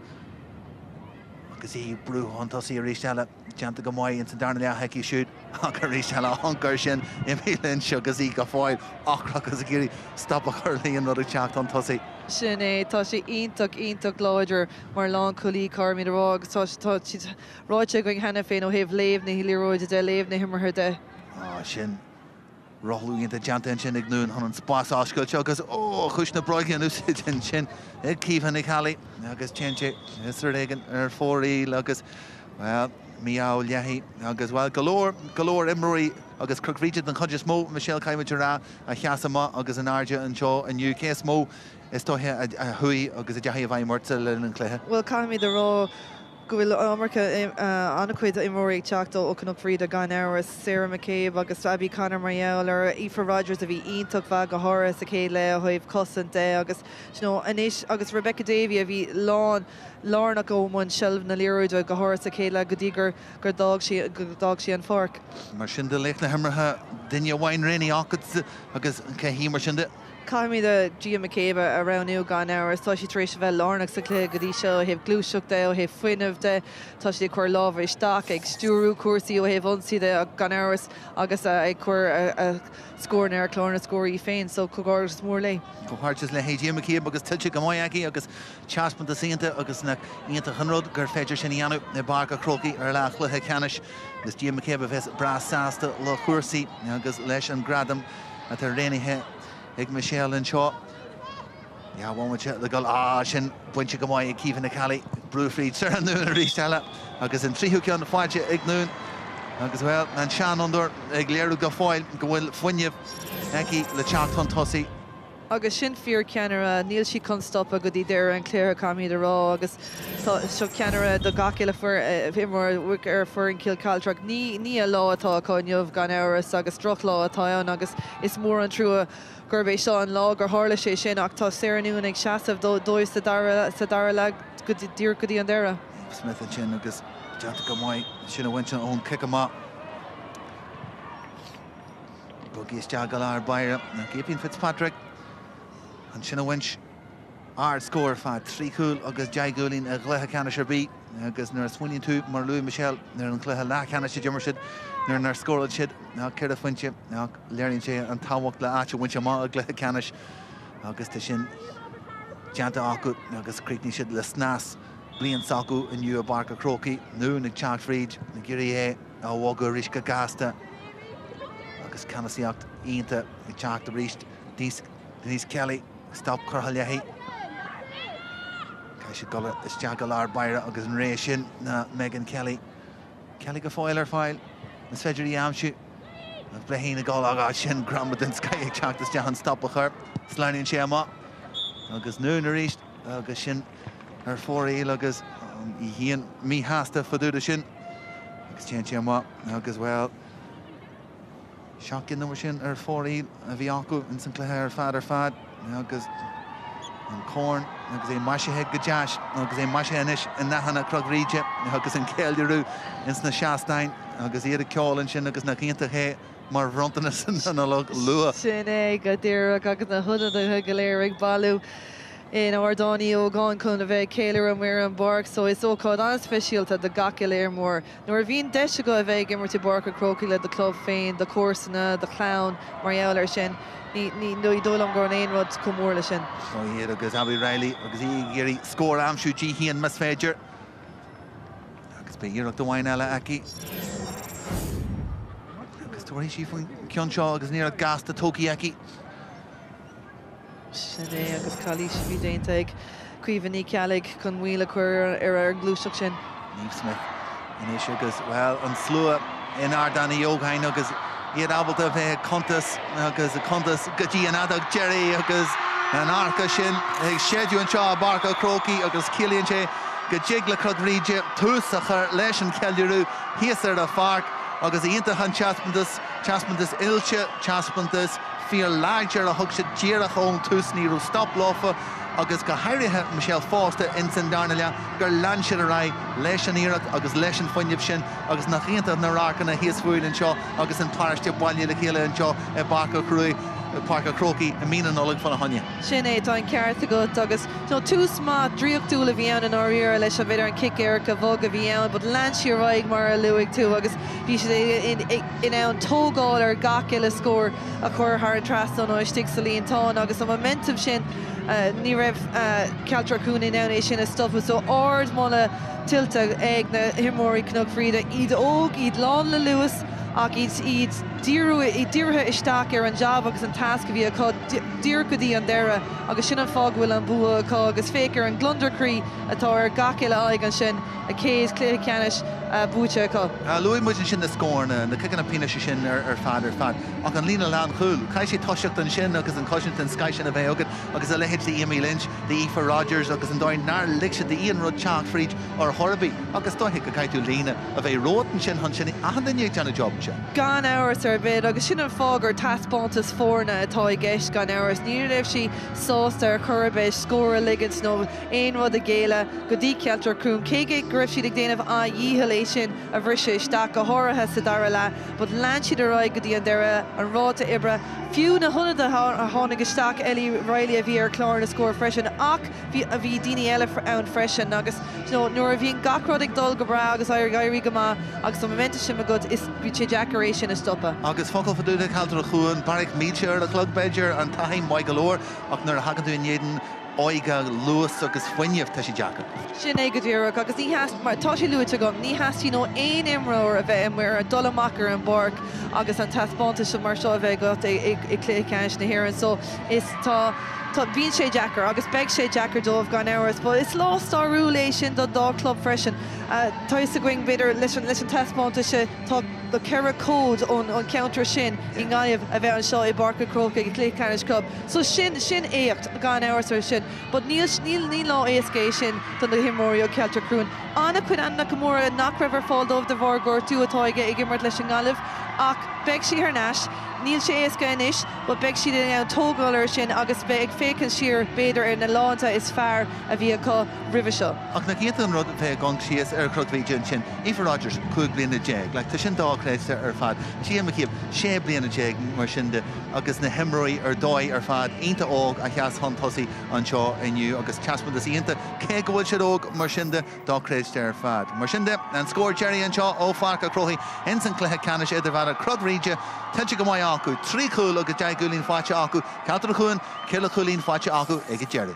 Agus í brú an tosaí a rísteile deanta go mhaid in san darna le heici siúd ag a rísteile ancar sin I mhílinn seo agus í go fáil achrach agus a géirí stop a churlaíon rud ag teacht an tosaí. Sin é tá sé ionach láidir mar lán Cluichí carmí a rá agus tá siad ráite going hena féin ó heh léomh na híliróide de léomh na himmarthe de. Sin rothúíonnta deanta sin ag nún an spás áscail agus chuis na broigh an úsid an sin ag cíomhan ag chaalaí agus tinte is réigen ar fóraí agus Míchéal leahí agus bhil golóir imreoí agus cruchríide an chuide smó Míchéal caiimiid rá a cheasama agus an airde an seo aniu cé smó is dóthe a thuí agus a deaí a bhaid mórta le an cléthe. Well caiimiid a rá go bhfuil Amarcha annacuid imóraigh teachtó ó Cnoc Bríde gan áras Sarah McCabe agus Abby Conor Marielle ar Aoife Rogers a bhí ionach bheith go háras a cé le a chuibh cosint de agus inis agus Rebecca Davey a bhí lánach ó mhain seilbh na líróide go háras a cé le go dtí gur dag sí an Páirc. Mar sin de leich na himmarthe duine bhhain réí agus ce hí mar sin de. Caiimiid a Gia McCabe a raibhnú gan áras tá sí trééis bheith lánach sa clé go dtí seo heh glúiseach de ó heh fuiinmh de tá sé chuir lábhar isteach ag stúrú cuasaí ó heh vonsaí de gan áras agus ag chuir a scór ar chlárna scóirí féin so cogáras mór lei. Go háirtas le Gia McCabe agus tuilte go maiaí agus teaspanta síanta agus na ionta chunród gur féidir sin anú na barca Chrócaigh ar le Cluichí Ceannais agus Gia McCabe a bheits bras sásta le chuirsaí agus leis an gradam a tar réanithe ag Míchéal an seo. Bhaimte le gáil sin buinte go maiid ag cíomhan na Cali brúfríd sir an nún a rísteile agus an tríú ceann fáilte ag nún agus bhfuil an seanúir ag léirú go fáil go bhfuil fuinneamh aici le teacht an tosaí. Agus sin fear ceanara níl si constop a go dtí deir an cléir camíad a rá agus seo ceanara do gaciile bhimar ar fur an cíl Cealtrach ní a lá atá chuinneamh gan áras agus troch lá atá an agus is mór an trua gurbééis seo an lá gur hála sé sin ach tá séanún ag seaamh dóibh sa dara le go dtír go dtí an deire. Smith sin agus deanta go maiid sin bhaint ón cic amach. Bugí isteach go leir Bheirn na Gépín Fitzpatrick. An sin bhaint ard scór fad 3 chúl agus 10 gúlín a Cluichí Ceannais ar bí agus nuair swinine tú mar Louis Míchéal nuair an Cluichí Leach Ceannais sé dimmar siad nuair scórail siad ná ceir a fuinte ná léironn sé an táhacht le áte bhainte má a Cluichí Ceannais agus tá sin deanta acu agus críicní siad le snás blion sacu inniu a barca Chrócaigh nún ag teacht fríd na gurí é a bhágu risca gasta agus canasíocht ionta ag teacht a ríist Denise Kelly stop chortha leahí. Cai sé gola isteach go leir Bheirn agus an rééis sin na Megan Kelly. Kelly go fáil ar fáil na féidir í amsú a bléhína gáil agá sin gramad an sky ag teacht isteach an stop a chur sláinonn sé amach agus nún a ríist agus sin ar fóraí agus í híon mí háasta faúda sin agus téann sé amach agus bhfuil seaacin numar sin ar fóraí a bhí acu in San Cléthe ar fad agus an córn agus é maisithe go deis agus é maisithe inis in nachanna Chrócaigh agus an céilliúrú ins na Seastein agus iad a ceálann sin agus na cínta hé mar bhrontanas san lua. Sin é go dtíreach agus na thuda a go léir ag bailú in Ordáí ó gáin chun a bheith céile mar an barc so is ócád an speisialta de gaciil ar mór. Nuair bhíon deise go a bheith gimmar tí barca Chrócaigh le de club féin, de cuasanna, de clown, Marielle ar sin. Ní dólam gur an éon rud go mór le sin. Iad agus Abby Riley agus í géirí scór amsú dí híon mas féidir Iarach do bhain eile aici. Agus Choirín faoin Ceann seo agus níor gas de tógaí aici. Ceannais agus Cluichí bhí déanta ag cuimhin Míchéal chun mhuiile chuir ar glúiseach sin. Naomh Smith inis agus, well, an slua in Ardanna Jóghain agus iad abalta bheith contas agus contas gotí an adag Jerry agus an arca sin ag séadú an seo barca Chrócaigh agus Cilíonn sé go jigla Crócaigh túsachar leis an ceiliúrú hiasar a Páirc agus ionta han chaspantas ilse chaspantas fíor láidir a thug sé díreach ón tús níú stop láfa agus go hairithe Míchéal fásta in san darnaile gur landseir a raibh leis an iarach agus leis an foiinneamh sin agus nach ionta na rácanna híos fuil an seo agus an páiriste baile le chéile an seo i barca Chrócaigh Páirc Chrócaigh a mína nólaigh fan a haine. Sin é tá an ceart agat agus tús má dríochtúla bhí an áíar leis a bhéidir an kick éireach a bhog a bhí ann, bud landseir raig mar a luigh tú agus bhí sé in ann tógáil ar gaceil a scór a chur thar an trasán ó istigh sa líontán agus an momentum sin ní raibh Cealtrach in ann sin a stoppa so ard mála tiltte ag na himóí Cnoc Bríde iad óg iad lán le luas ach iad díortha isteach ar an job agus an task a bhí acu díor go dtí an deire agus sin an fághfuil an bua acu agus féicear an glundarcrí atá ar gaceile aig an sin a céad Cluichí Ceannais búte acu. Luaigh muid sin na scórna na cican na píneise sin ar fad ach an lína lean chúil cai sé toiseacht an sin agus an cosint an Sky sin a bheith agad agus a lehéid de Amy Lynch de Aoife Rogers agus an dáin nar lixe de Ian Rud Teach Fríd ar Thorbí agus dóithe go caiitú lína a bheith rótan sin han sin ahandaníag deanna job se. Gan áras ar bid agus sin an fágur taspántas fórna atá i gceist gan áras ní raibh si sásta ar churbéis scóra ligans nó aon rud a géile go dtí Cealtrach cún céige gribh siad ag déanamh a dhíhallé sin a bhrisise isteach go háirithe sa dara le, bud lean siad a roiig go dtí an deire an ráta ibre fiú na hunad a tháinig isteach Ellie Riley a bhí ar chlár na scór freisin ach a bhí daoine eile ann freisin agus nuair a bhíon gachrod ag dul go bra agus ar gaiirí go má agus an momenta sin a god is bhí sé decoration a stoppa. Agus focail faúna Cealtrach chuan Páirc Míchéal a clog Beidir an taithim mai galóir ach nuair a hagan tú inéan oiga luas agus foiinneamh tá sé deacair. Sin é go dtíreach agus ní has mar tá sé luúte gom ní hasí nó aon imróir a bheith mar a dolamachar an Páirc agus an taspánta sin mar seo a bheith got ag Cluichí Ceannais na hhéireann so is tá bhíonn sé deacair agus beag sé deacair dómh gan áras, but is lástarú lééis sin do dá club freisin. Tá is a going beidir leis an taspánta se tá le ceire cód ón counter sin I ngáibh a bheith an seo I barca Chrócaigh I Cluichí Ceannais Club. So sin éocht gan áras ar sin, but níl lá éascé sin don na himóí ó Cealtrach crún. Anna chuin anna go mór nach raibh fáil dómh de bhórgóir tú atáige ag immert leis an ngáibh ach beag sí ar náis níl sé éasca inis, but beag siad an tógáil sin agus beag fécinn siar beidir ar na lánta is fearr a bhí acu ribh seo. Ach na chéad an rud bheith gang síos ar Chrócaigh sin Aoife Rogers 2 bliana déag, le tá sin dáchréiste ar fad. Sí am chéab 6 bliana déag mar sinnde agus na himróí ar dóid ar fad ionta óg a cheas hon tosaí an seo inniu agus teaspantas ionta cé go bhfuil siad óg mar sinnde dáchréiste ar fad. Mar sinnde an scór Jerry an seo ó Páirc Chrócaigh in san Cluichí Ceannais idir bhar a Chrócaigh Tense go mai acu, 3 cúil agus 2 gúlín fáte acu, Cealtrach chuin, cilla cúlín fáte acu ag Jerry.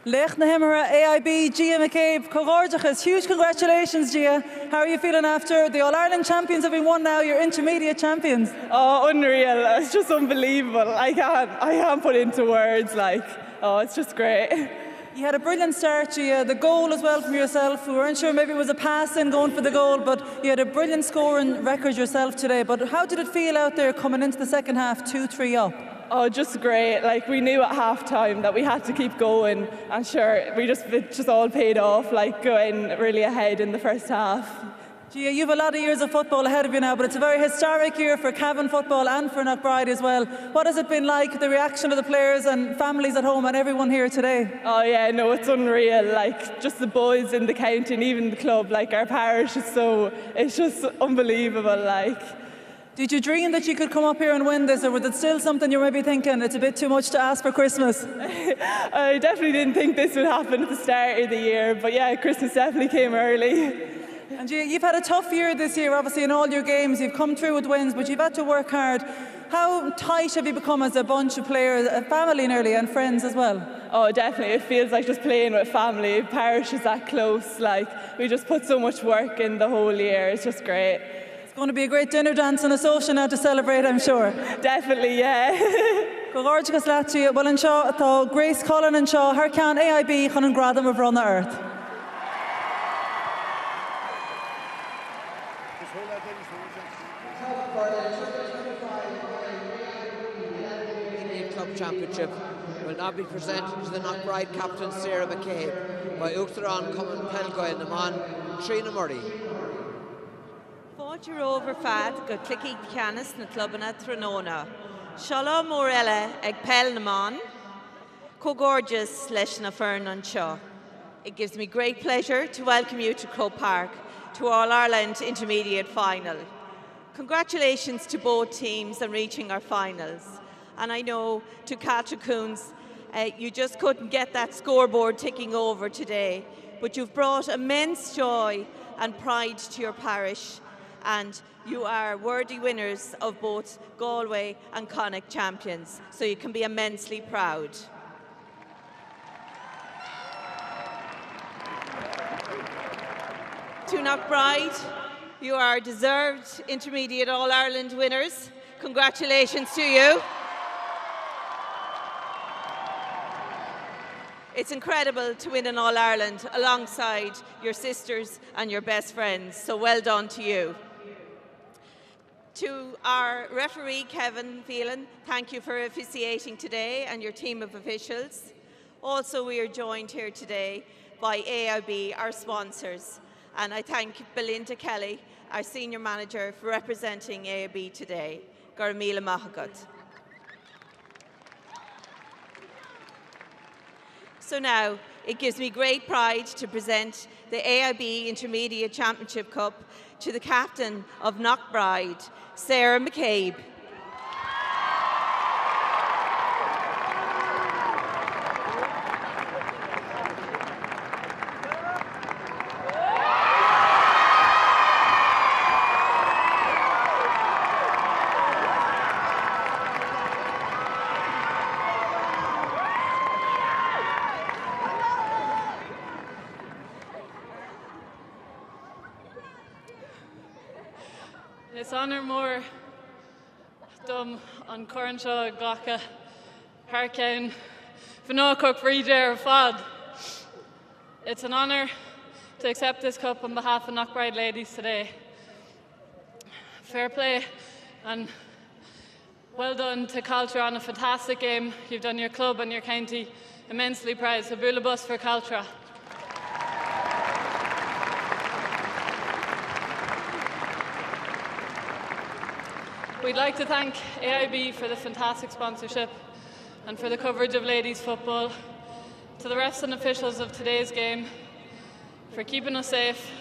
Lech na himara AIB, Gia McCabe, Cogordachas, huge congratulations, Gia. How are you feeling after the All-Ireland champions have been won now, you're intermediate champions? Oh, unreal. It's just unbelievable. I can't put into words, it's just great. You had a brilliant start, Gia, the goal as well from yourself. We weren't sure maybe it was a pass in going for the goal, but you had a brilliant scoring record yourself today. But how did it feel out there coming into the second half, 2-3 up? Oh, just great. We knew at half-time that we had to keep going. And sure, it just all paid off, going really ahead in the first half. Gia, you have a lot of years of football ahead of you now, but it's a very historic year for Cavan football and for Knock Bríde as well. What has it been like, the reaction of the players and families at home and everyone here today? Oh yeah, no, it's unreal. Just the boys in the county and even the club, our parish is it's just unbelievable. Did you dream that you could come up here and win this, or was it still something you were maybe thinking it's a bit too much to ask for Christmas? I definitely didn't think this would happen at the start of the year, but yeah, Christmas definitely came early. And you've had a tough year this year, obviously, in all your games. You've come through with wins, but you've had to work hard. How tight have you become as a bunch of players, a family nearly, and friends as well? Oh, definitely. It feels like just playing with family. Parish is that close. Like, we just put so much work in the whole year. It's just great. It's going to be a great dinner dance and a social now to celebrate, I'm sure. Definitely, yeah. Gorgeous Latvia. Well, in Shaw, though, Grace Cullen and Shaw, her can AIB, Chun and Gradam of Bhraonáin. Club Championship will now be presented to the Knock Bride captain Sarah McCabe by Uachtarán Cumann Peil na mBan Trína Murray. Fáilte over fad go Cluichí Ceannais na clubanna Tróna. Seala Morella ag Peil na mBan, co-gorgeous leis na Bheirn anseo. It gives me great pleasure to welcome you to Crócaigh to All-Ireland Intermediate Final. Congratulations to both teams on reaching our finals. And I know to Cealtrach, you just couldn't get that scoreboard ticking over today, but you've brought immense joy and pride to your parish, and you are worthy winners of both Galway and Cnoc champions, so you can be immensely proud. To Knock Bride, you are deserved Intermediate All-Ireland winners. Congratulations to you. It's incredible to win an All-Ireland alongside your sisters and your best friends, so well done to you. To our referee, Kevin Phelan, thank you for officiating today and your team of officials. Also, we are joined here today by AIB, our sponsors, and I thank Belinda Kelly, our Senior Manager, for representing AIB today. Gur míle maith agat. So now, it gives me great pride to present the AIB Intermediate Championship Cup to the captain of Knock Bride, Sarah McCabe. It's honour more dum an Coranseo Ghlacha Harcain Bhraonáin Bríde fad. It's an honour to accept this cup on behalf of Knock Bride ladies today. Fair play and well done to Cealtrach on a fantastic game. You've done your club and your county immensely proud. So bula bus for Cealtrach. We'd like to thank AIB for the fantastic sponsorship and for the coverage of ladies football, to the refs and officials of today's game for keeping us safe,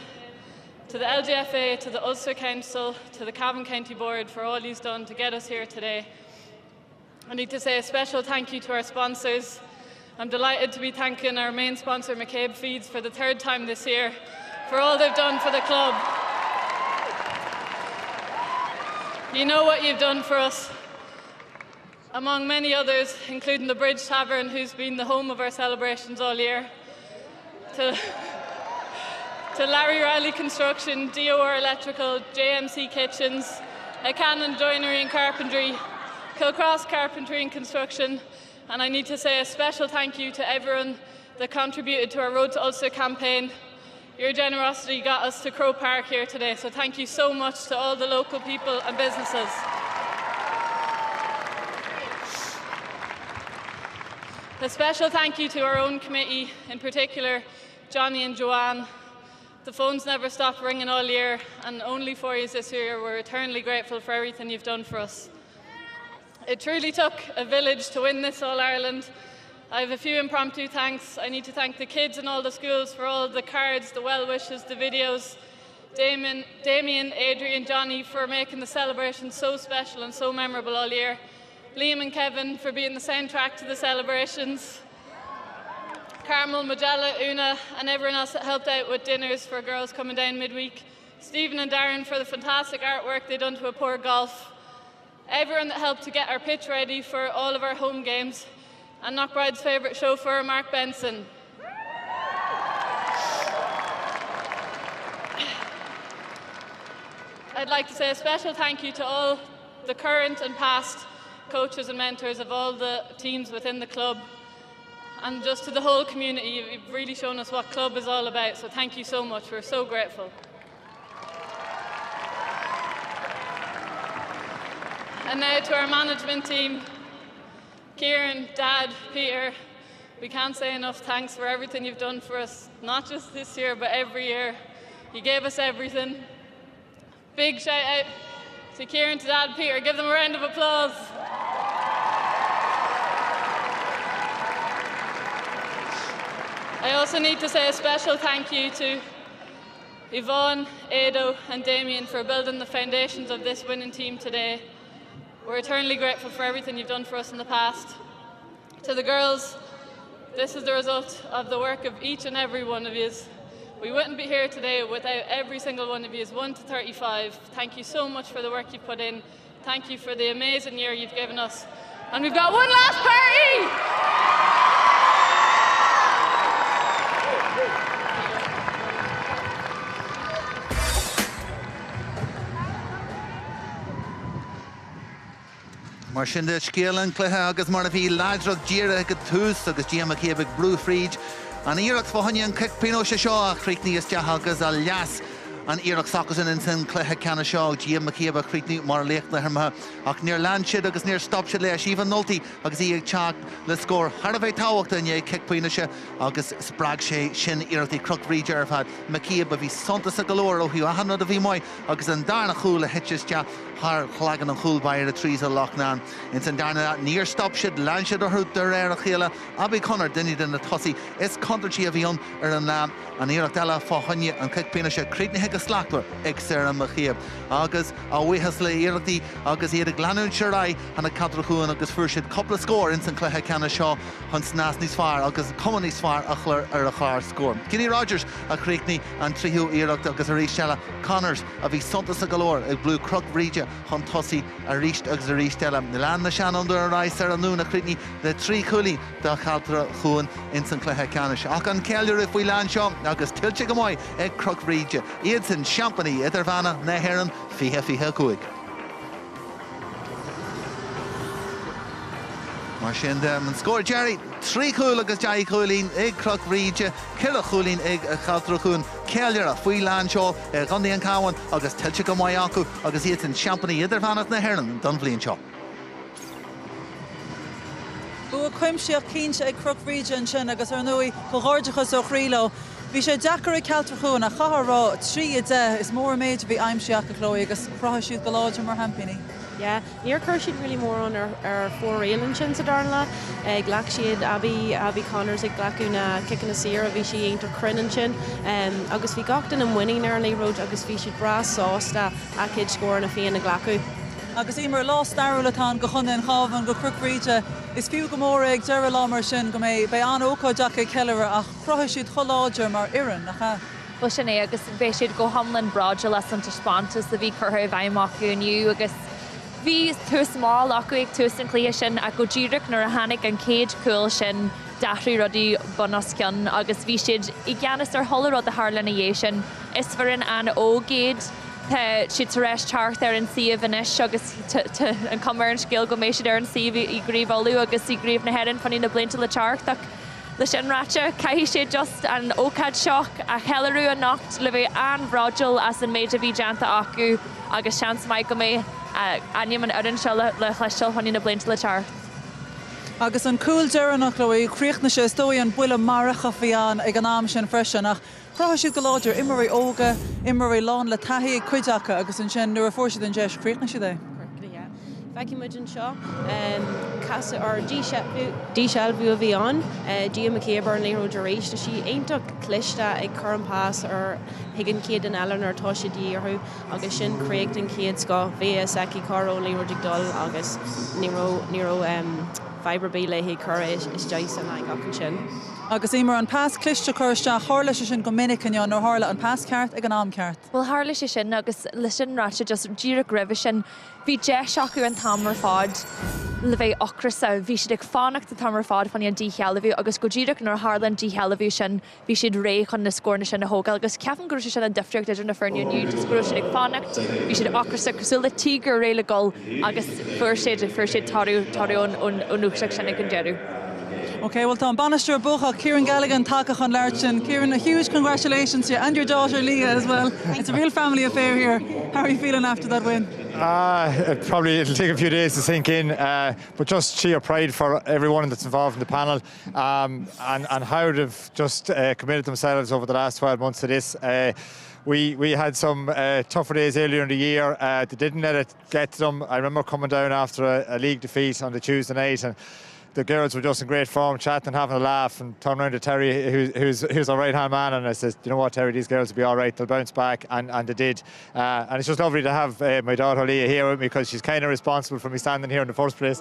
to the LGFA, to the Ulster Council, to the Cavan County Board for all you've done to get us here today. I need to say a special thank you to our sponsors. I'm delighted to be thanking our main sponsor, McCabe Feeds, for the third time this year for all they've done for the club. You know what you've done for us, among many others, including the Bridge Tavern, who's been the home of our celebrations all year, to Larry Riley Construction, DOR Electrical, JMC Kitchens, Cannon Joinery and Carpentry, Kilcross Carpentry and Construction, and I need to say a special thank you to everyone that contributed to our Road to Ulster campaign. Your generosity got us to Croagh Park here today, so thank you so much to all the local people and businesses. A special thank you to our own committee, in particular Johnny and Joanne. The phones never stopped ringing all year, and only 4 years this year. We're eternally grateful for everything you've done for us. It truly took a village to win this All-Ireland. I have a few impromptu thanks. I need to thank the kids in all the schools for all the cards, the well wishes, the videos. Damien, Adrian, Johnny for making the celebration so special and so memorable all year. Liam and Kevin for being the soundtrack to the celebrations. Carmel, Magella, Una, and everyone else that helped out with dinners for girls coming down midweek. Stephen and Darren for the fantastic artwork they done to a poor golf. Everyone that helped to get our pitch ready for all of our home games. And Knockbride's favourite chauffeur, Mark Benson. I'd like to say a special thank you to all the current and past coaches and mentors of all the teams within the club, and just to the whole community. You've really shown us what club is all about, so thank you so much. We're so grateful. And now to our management team, Kieran, Dad, Peter, we can't say enough thanks for everything you've done for us, not just this year but every year. You gave us everything. Big shout out to Kieran, to Dad, Peter. Give them a round of applause. I also need to say a special thank you to Yvonne, Ado and Damien for building the foundations of this winning team today. We're eternally grateful for everything you've done for us in the past. To the girls, this is the result of the work of each and every one of you. We wouldn't be here today without every single one of you, 1 to 35. Thank you so much for the work you've put in. Thank you for the amazing year you've given us. And we've got one last party! Mar sin de scéal an cluiche agus mar a bhí Láithreoir díire go tús agus díamach brú fríd. An íireach fáinne an cic pino se seo a chríicní is deach agus a leas an íireach sacasan in sin cluiche ceanna seo díamach chríicní mar léach na hirma ach níor lean siad agus níor stop siad leis íhan noltaí agus í ag teach le scór har a bheith táhachta in cic pino se agus sprág sé sin íireachtaí Chrócaigh ar fad Macíab a bhí sontas a galóir ó hiú a hanad a bhí mai agus an darna chúl a hitches deach har chlagan an chúlbair a trís a Lochnan. In san darna níor stop siad lean siad orthú de réir a chéile a bhí Conall duine den na tosaí is contartí a bhíon ar an lám an íireach eile fáhanne an cic pino se críicnithe go slachtar ag Sarah Macíab agus a bhuichas le íireachtaí agus iad a glanún seráid hana cadra chuan agus fuair siad coppla scór in san cluiche ceanna seo chun snas níos fearr agus cuman níos fearr a chur ar a chláir scór. Ginny Rogers a chríicní an tríú íireacht agus a rís seile Connors a bhí sontas a galóir ag blú Chrócaigh chun tosaí a ríist agus a ríist eile. Na lean na sean under a ráis ar an nún a chríicní le trí chulaí de Cealtrach chuan in san cluiche ceanna seo. Ach an cealúir if bhí lean seo agus tiltte go maiid ag Chrócaigh iad san Champaní idir bhana na Bheirn fiche cúig. Mar sin de man scóir Jerry trí chúil agus deag chúilín ag Chrócaigh cile chúilín ag Cealtrach chuan cealúir a faoi lean seo gandaí an cáhain agus tiltte go maiid acu agus iad san Champaní idir bhana na Bheirn don bhliain seo. Bu cuimseoach cínse ag Chrócaigh an sin agus ar nuaí go ghordeachas ó chríló. Bhí sé deacar ag Cealtrach chuan a chathárá trí a de is mór méid bhí aimseach a chlóí agus crotha siad go láidir mar hampini. Yeah, níor chuir siad really mór an ar fór éileann sin sa darnla. Ghlach siad Abby Connors ag glacúna kicking a sir a bhí si aontar crinnan sin. Agus bhí gachtain an winning ar an Road agus bhí siad bra sásta a cid scór na féin na glacú. Agus Emer lá starúlatán go chun an chábhan go Chrócaigh is fiú go mór ag deire lá mar sin go mé be an ócóideach ag ceilere ach crotha siad choláidir mar iran nach cha. Well sin é agus bheith siad go hamlan braide leis an taspátas a bhí chutha bhaimach aniu agus bhí tú smál acu ag tú an clia sin a go ddíireach nar a hanig an céad cúil sin dathraí rudaí bonascian agus bhí siad i gceannas ar thola rud a Harlan a dhé sin is farin an ógéad siad tar éis teart ar an siomh inis agus an cumar an scéal go mééis siad ar an siomh i gríomhálú agus i gríomh na headan fanní na blinta le teartach le sin ráte caihí sé just an ócad seach a chealarú a nacht le bheith an bhráidil as an méid a bhí deanta acu agus seans mai go mé anim an orann seo le chleisteil fanní na blinta le teart. Agus an cúil dearannach le chríochna sé stóí an buile maracha bhíán ag an am sin freisin ach crotha siad go láidir imirí óga, imirí lán le taithí cuideacha agus an sin nuair a fórsiad an deis chríochna siad é. Feici muid an seo casa ar díseal bhú a bhí an dí Macíab ar an Road éis na si aonach cliste ag chur an pás ar higann céad an eile ar tá sé díorthú agus sin craíocht an céad sco bhés ag caró an Road ag dul agus níró fibre bí le chur is deis an ag an sin. Agus Emer an pás cliste chuirte hála sin go minic an nó hála an pás ceart ag an am ceart. Well hála sin agus lei sin ráte just díra gribh sin bhí de seaú an tamar fád le bheith ocrasa bhí siad ag fánacht a tamar fád fan an díchealahú agus go ddíireach nar hálan díchealahú sin bhí siad ré chun na scórna sin na hógal agus ceafan gro sin an difriúcht idir na fearniuú gro siad ag fánacht bhí siad ocrasa cosúil le tígur réile gol agus fuair siad tarú ón úsach sin ag an dearú. Okay, well, Tom Bannister Bucha, Ciaran Gallagher, Takach on Larchin. Ciaran, a huge congratulations to you and your daughter Leah as well. It's a real family affair here. How are you feeling after that win? It'll take a few days to sink in, but just sheer pride for everyone that's involved in the panel and how they've just committed themselves over the last 12 months to this. We had some tougher days earlier in the year. They didn't let it get to them. I remember coming down after a league defeat on the Tuesday night, and the girls were just in great form, chatting and having a laugh, and turned around to Terry, who's our right-hand man, and I said, you know what, Terry, these girls will be all right, they'll bounce back, and they did. And it's just lovely to have my daughter Leah here with me, because she's kind of responsible for me standing here in the first place.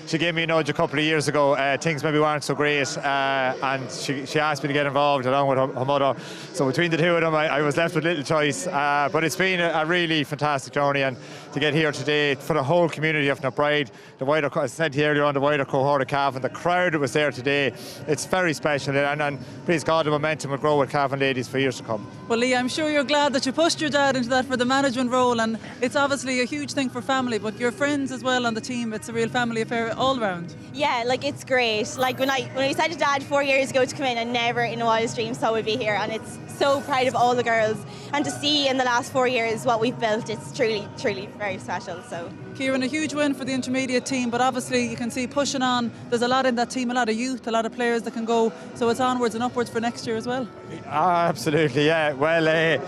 She gave me a nudge a couple of years ago. Things maybe weren't so great, and she asked me to get involved along with her mother. So between the two of them, I was left with little choice. But it's been a really fantastic journey, and to get here today for the whole community of Bride, the wider, as I said here earlier on, the wider cohort of Cavan, the crowd that was there today, it's very special, and please God, the momentum will grow with Cavan ladies for years to come. Well, Leah, I'm sure you're glad that you pushed your dad into that for the management role, and it's obviously a huge thing for family, but your friends as well on the team, it's a real family affair all round. Yeah, like it's great. Like when we said to Dad 4 years ago to come in, I never in a wildest dreams thought we'd be here, and it's so proud of all the girls, and to see in the last 4 years what we've built, it's truly very special. So Ciaran, a huge win for the intermediate team, but obviously you can see pushing on, there's a lot in that team, a lot of youth, a lot of players that can go, so it's onwards and upwards for next year as well. Absolutely, yeah. Well, I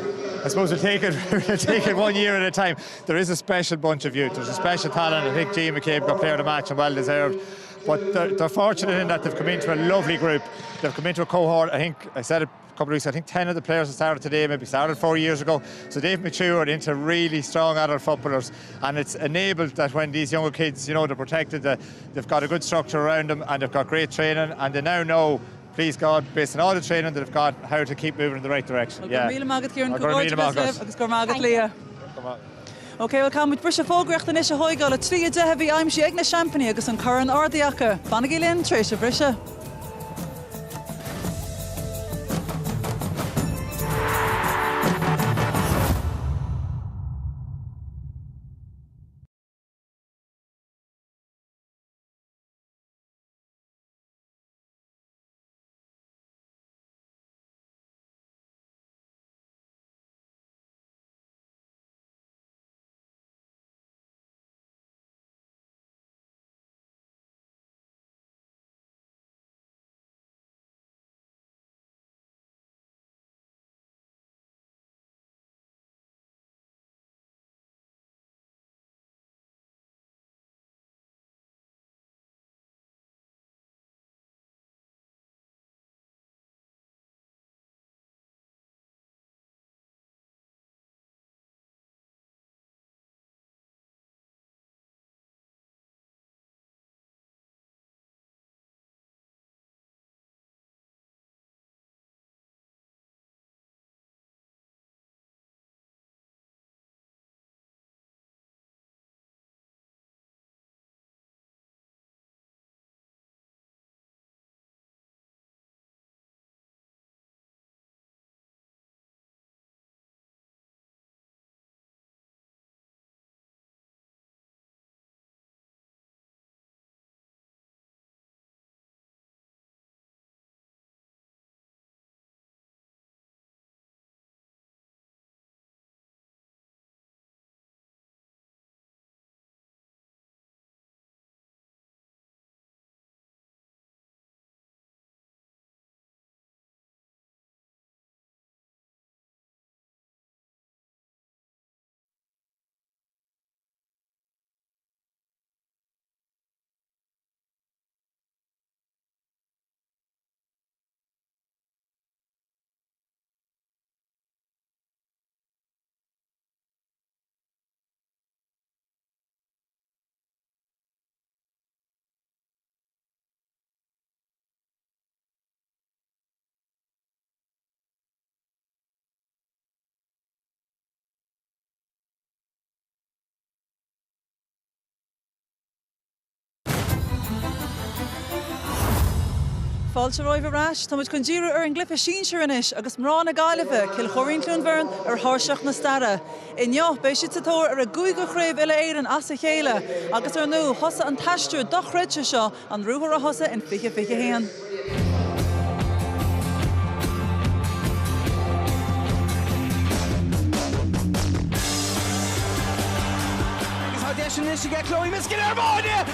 suppose we'll take it 1 year at a time. There is a special bunch of youth, there's a special talent. I think G McCabe got player of the match and well deserved. But they're fortunate in that they've come into a lovely group. They've come into a cohort. I think I said it a couple of weeks. I think 10 of the players that started today maybe started 4 years ago. So they've matured into really strong adult footballers, and it's enabled that when these younger kids, you know, they're protected, they've got a good structure around them, and they've got great training, and they now know, please God, based on all the training that they've got, how to keep moving in the right direction. Well, Okay, well, come with Brisha Fogrecht and Isha Hoigal, a 3 heavy, I'm she Egna Champagne, agus an Curran Ardiaka, Banagilin, Trisha Brisha. Fáilte roimh ras, tá muid chun díú ar an glufa sínsir inis agus mrána gallagher cill Choirín Cluain Bheirn ar thorseach na stara. Inneoh béis siad sa tóir ar a gúig go chraobh ile éireann as sa chéile agus ar nó thosa an taisteú do chreidte seo an rúthar a thosa in fiche héan. Is to get Chloe Miskin ar Máire.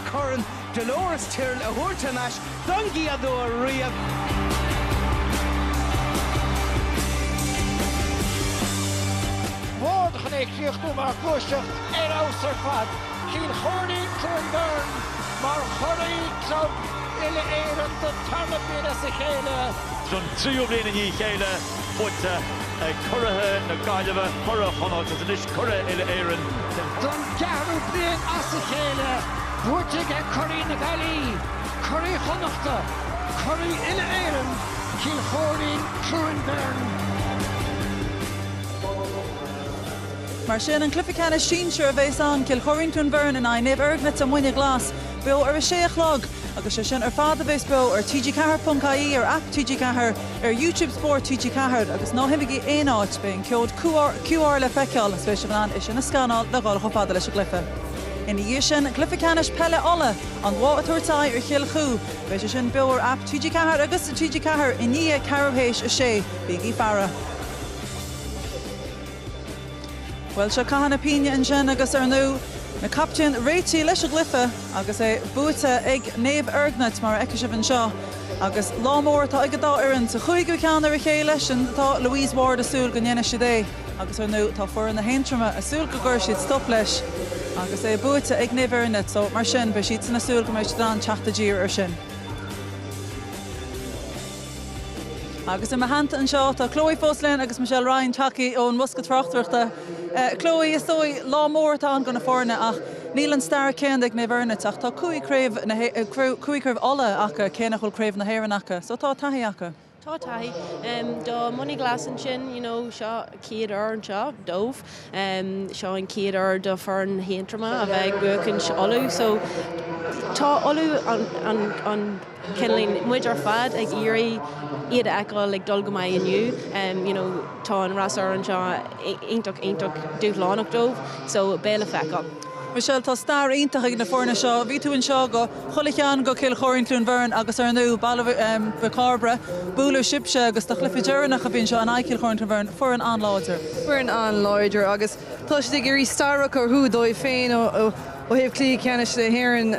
Curran Dolores Tyrrell a Hurtanash Dungy a do Ria. Ward gelijk zich toe maar koostig en Oostervat. Geen Choirín Cluain Bheirn, maar Choirín Club in de eren te tarnen binnen zich hele. Zo'n 3 op 1 in Míchéal, Boete, Chrócaigh na gallagher, Chrócaigh Conall, dat is niet Chrócaigh in de eren. Dan Gallagher binnen als zich hele. Boete en Choirín na gallagher, Choirín Chnoc, Choirín in de eren, geen Choirín Cluain Bheirn. Mar sin an clufa Ceannais sínsir a bheits an cill Choirín Cluain Bheirn in AIB Eargnait a Muine Glas. Beo ar a 6 log, agus sé sin ar fada bheits beo ar tgcathair.ie ar app tgcathair ar YouTube Sport tgcathair agus ná himigi éáit be an ceod QR le feiceáil a spéisi bhán is sin na scanál le gáil go fada leis a glufa. Ina dhé sin clufa Ceannais Peile alla an bhá a tuairteáid ar chill chu, béis sin beo ar app tgcathair agus tgcathair in ní Craobh a sé bíí fearra. Well, se caihanna píine an sin agus ar nó na captain réití leis a glufa agus é buaite ag Naomh Eargnait mar eice sibh an seo agus lámór tá ag dá irann sa chuig go ceann ar a chéile sin tá Louise Ward asúil go nnéine sidé agus ar nó tá fuair na héintrama asúil go gur siad stop leis agus é buaite ag Naomh Eargnait so mar sin be siad san asúil go méid an teachtaidír ar sin. Agus in hananta an seo tá Chloe Foslein agus Michelle Ryan takeí ón musca Tráchtairí. Chloe is dói lámór tá an gona fórne ach níl an star céan ag Naomh Eargnait ach tá cuaigh alla acha céanna chul craobh na héireann acha, so tá taithí acha. Tá taithí. Do Muine Glas an sin, seo céad an seo, dómh, seo an céad ar do fearn héintrama a bheith gcucann olú, so tá olú an Kenlín muid ar fad ag irí iad eáil ag dul go maiid inniu, tá an rasar an seo ionach dúlánach dómh, so béle feicáil. Michelle, tá star ionach ag na fórna seo, bhí tú an seo go Chuileán go cill Choirín Cluain Bheirn agus ar nó Bhecarbre, búlú sibse agus tá chlufa dearnach a bhíonn seo an aiceil Choirín Cluain Bheirn fuair an anláidir. Fuair an anláidir agus tá si gurí starach ar thuú dóibh féin ó heh clí Ceannais le héireann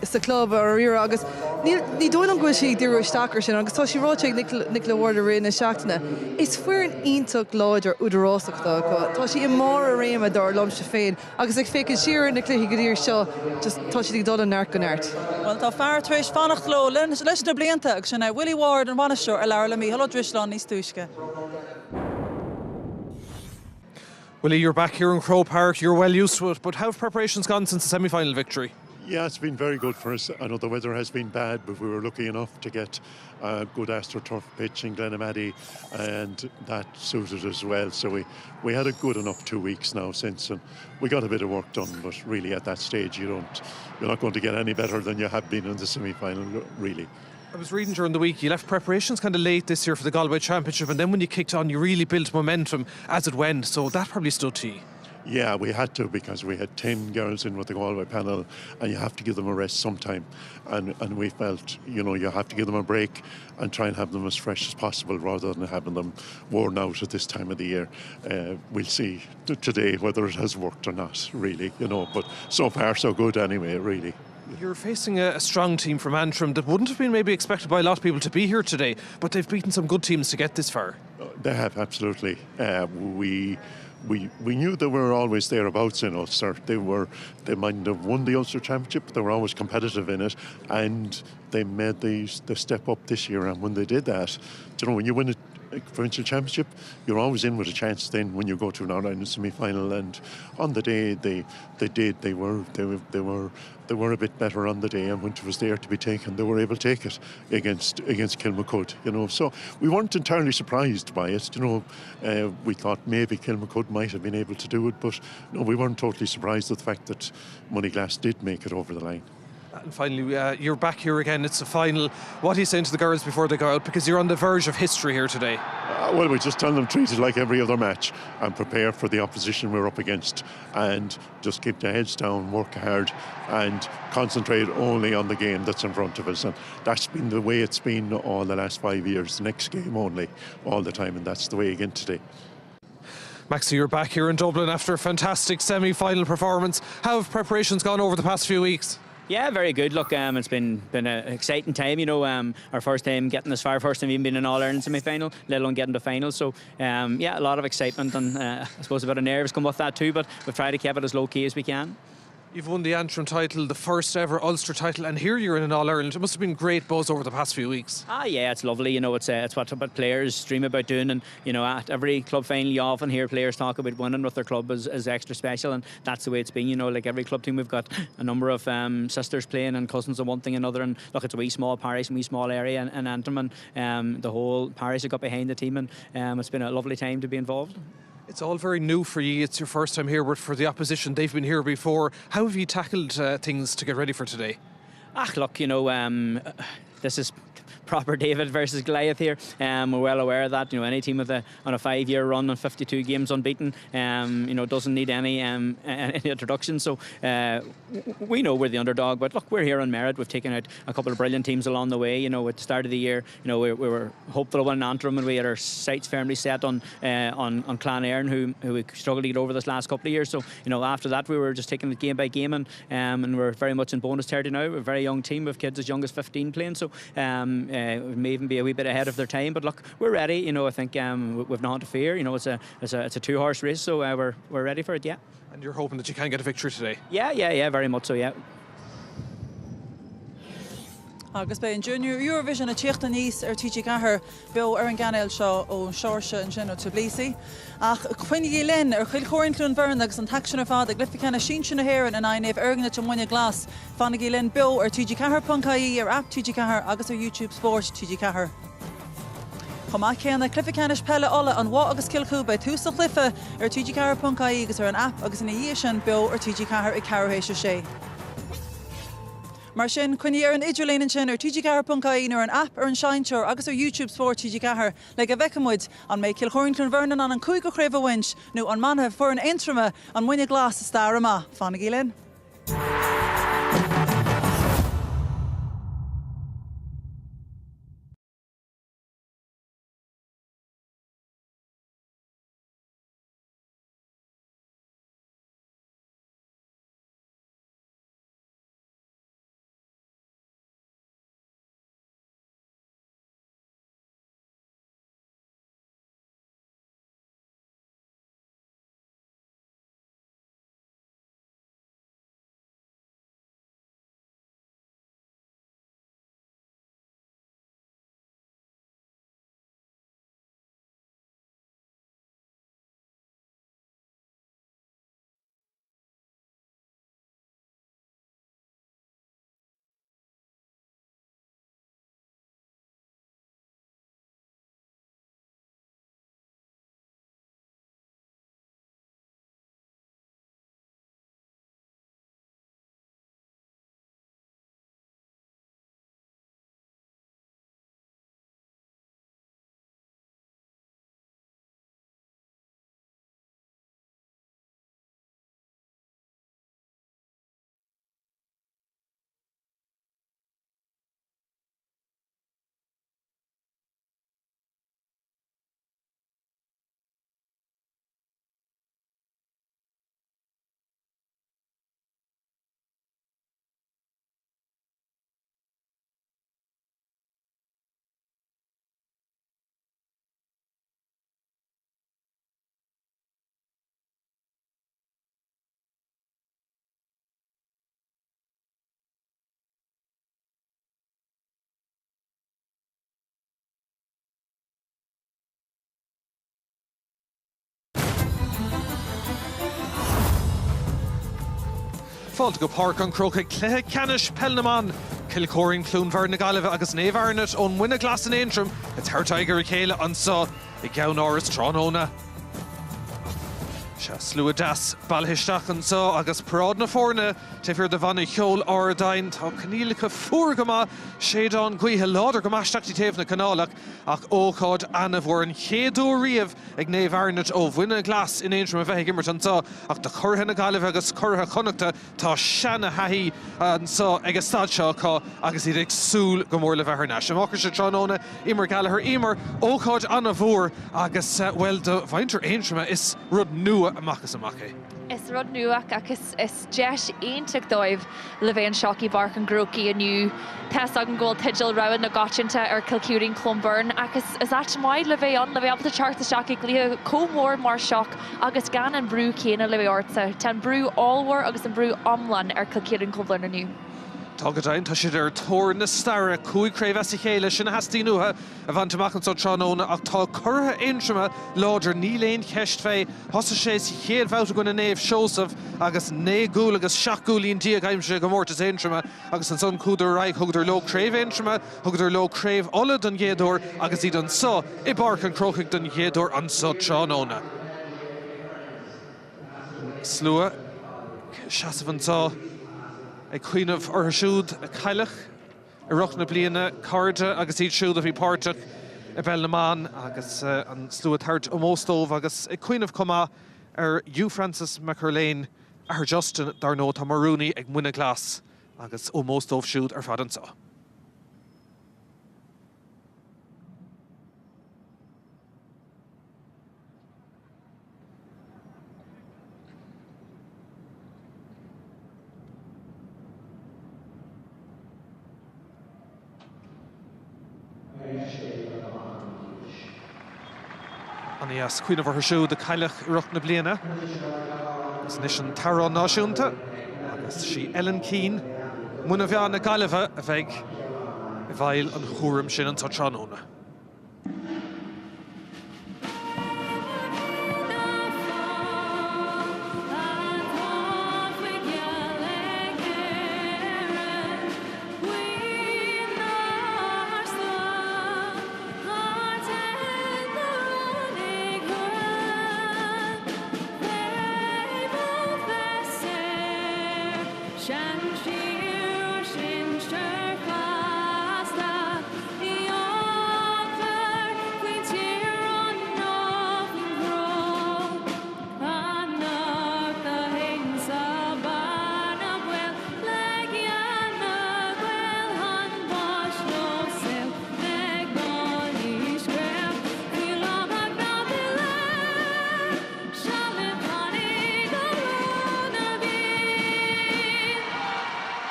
sa club ar ri agus ní dóin an gcuisí dúú stair sin agus tá si ráteag Nicola Ward a ré na seachtainna. Is fuair an ionach láidir údarrásachta go. Tá si I mór a réime dar lomse féin agus ag féice siar na cluichí go dtír seo tá si dul an neart go neart. Well, tá fear trééis fannacht ló leis na blianta agus sin Willie Ward an bhanisteoir ar leir le mí hello Drisleáin níos túisce. Willie, you're back here in Craobh Park, you're well used to it, but how have preparations gone since the semi-final victory? Yeah, it's been very good for us. I know the weather has been bad, but we were lucky enough to get a good AstroTurf pitch in Glenamaddy, and that suited us well. So we had a good enough 2 weeks now since, and we got a bit of work done. But really, at that stage, you're not going to get any better than you have been in the semi-final, really. I was reading during the week, you left preparations kind of late this year for the Galway Championship, and then when you kicked on, you really built momentum as it went, so that probably stood to you. Yeah, we had to, because we had 10 girls in with the Galway panel, and you have to give them a rest sometime. And we felt, you have to give them a break and try and have them as fresh as possible rather than having them worn out at this time of the year. We'll see today whether it has worked or not, really, but so far so good anyway, really. You're facing a strong team from Antrim that wouldn't have been maybe expected by a lot of people to be here today, but they've beaten some good teams to get this far. They have, absolutely. We knew they were always thereabouts in Ulster. They mightn't have won the Ulster Championship, but they were always competitive in it, and they made the step up this year. And when they did that, when you win a provincial championship, you're always in with a chance then when you go to an All-Ireland semi-final, and on the day they were a bit better on the day, and when it was there to be taken, they were able to take it against Kilmacud, so we weren't entirely surprised by it. We thought maybe Kilmacud might have been able to do it, but no, we weren't totally surprised at the fact that Muine Glas did make it over the line. And finally, you're back here again. It's a final. What are you saying to the girls before they go out? Because you're on the verge of history here today. Well, we just tell them treat it like every other match and prepare for the opposition we're up against, and just keep their heads down, work hard, and concentrate only on the game that's in front of us. And that's been the way it's been all the last 5 years. Next game only, all the time, and that's the way again today. Maxie, you're back here in Dublin after a fantastic semi-final performance. How have preparations gone over the past few weeks? Yeah, very good. Look, it's been an exciting time. You know, our first time getting this far, first time even being in All-Ireland semi-final, let alone getting to final. So, yeah, a lot of excitement and I suppose a bit of nerves come with that too. But we've tried to keep it as low key as we can. You've won the Antrim title, the first ever Ulster title, and here you're in an All-Ireland. It must have been great buzz over the past few weeks. Yeah, it's lovely. You know, it's what players dream about doing, and you know, at every club final you often hear players talk about winning with their club as extra special, and that's the way it's been. You know, like every club team, we've got a number of sisters playing and cousins and one thing and another, and look, it's a wee small parish and wee small area in Antrim, and the whole parish have got behind the team, and it's been a lovely time to be involved. It's all very new for you. It's your first time here, but for the opposition, they've been here before. How have you tackled things to get ready for today? Look, you know, this is proper David versus Goliath here. We're well aware of that. You know, any team on a 5-year run on 52 games unbeaten, you know, doesn't need any introduction. So we know we're the underdog. But look, we're here on merit. We've taken out a couple of brilliant teams along the way. You know, at the start of the year, you know, we were hopeful of winning Antrim, and we had our sights firmly set on Clonairn, who we struggled to get over this last couple of years. So you know, after that, we were just taking it game by game, and we're very much in bonus territory now. We're a very young team with kids as young as 15 playing. So we may even be a wee bit ahead of their time, but look, we're ready. You know, I think we've nothing to fear. You know, it's a 2-horse race, so we're ready for it. Yeah. And you're hoping that you can get a victory today. Yeah, very much so. Yeah. Agus be an junior Eurovision a Ceannais TG gallagher beo Eargnait seo ó Seoirse an sin ó Tbilisi. Ach Chuain Lynn Choirín clún Bheirn agus an taxan fád glyfi cena sin na héir an AIB Eargnait an Muine Glas. Fannig Lynn beo TG gallagher.ie app TG gallagher agus YouTube Sport TG gallagher. Chomá céanna clifa canis pelle ola an bhá agus cilchú bei túsa clifa TG gallagher.ie agus an app agus in a sin beo TG gallagher I carhéise sé. Mar sin chuine an idirléanaan sin TG gallagher.ie ar an app ar an seinteoir agus ar YouTube Sport TG gallagher le a bheicimid an méid Cilchóirín clún Bheirn an cúig go chréibh winch nó an manamh for an intrama an Muine Glas star amach. Fannig Lynn. Fáilte go Páirc an Chrócaigh cléthe canis Pelnaman Cilchóirín clún Bheirn na Gaillimh agus Eargnait ón Muine Glas an Antrim a Tráchtairí chéile an sa I gceann áras Trána. Slua das balhisteach an so agus pród na fórne tifir de vanna cheol Ardine tá canílacha fúrgama sédán guithe láidir go maisteachtaí taobh na Conallach ach ócáid anamhór an chéadú riamh ag Naomh Eargnait ó bhuine Glas in éintrim a bheith gimmert an so ach de chortha na gaileh agus chortha connachta tá seanna haí an so ag stad seo cá agus iad ag súl go mór le bheithna. Seamachar se tróna Emer gallagher Emer ócáid anamhór agus well de bhainter éintrime is rud nua amachchas amachché. Is rud nuach agus is deis éintach dóibh le bhéon seoí barc an grúcií aniu Tess an ggóil tiidil roin na gáitinta ar Cill Bhraonáin agus is at maid le bheith an le bheith abta teart seaí glíthe comór mar seach agus gan an brú céine le bheith orta ten brú allhar agus an brú omlan ar Cill Bhraonáin aniu. Tágaddain tá siad ar tóir na starra cúig Craobh chéile sinna hastíí nua a bhaint amachchan so tróna ach tá curtha éintrime láidir níléon cheist fé hosa sé chéad bhouta go na Naomh Seosamh agus négúil agus seachgúilíon díag aimse go mórtas éintrime agus an son cúdar raig thugtar lo Craobh éintrime thugtar lo Craobh ola don ghéadúir agus iad an so I Páirc an Chrócaigh don ghéadúir an so tróna. Slua seasamh an so ag cuiinmh ar siúd a cailech I roch na bliana carde agus iad siúd a bhí Páirc I Bheirn agus an slua thart ómóstómh agus ag cuiinmh comá ar Hugh Francis McCurlain ar Justin dar nó tá marúnaí ag Muine Glas agus ómóstómh siúd ar fad an so. Anías cuiinmh ar siúd a cailech roch na bliana agus níos an tarrán náisiúnta agus sí Ellen Keane muna bhean na gaileh a bheith I bhail an chúram sin an tá tróna.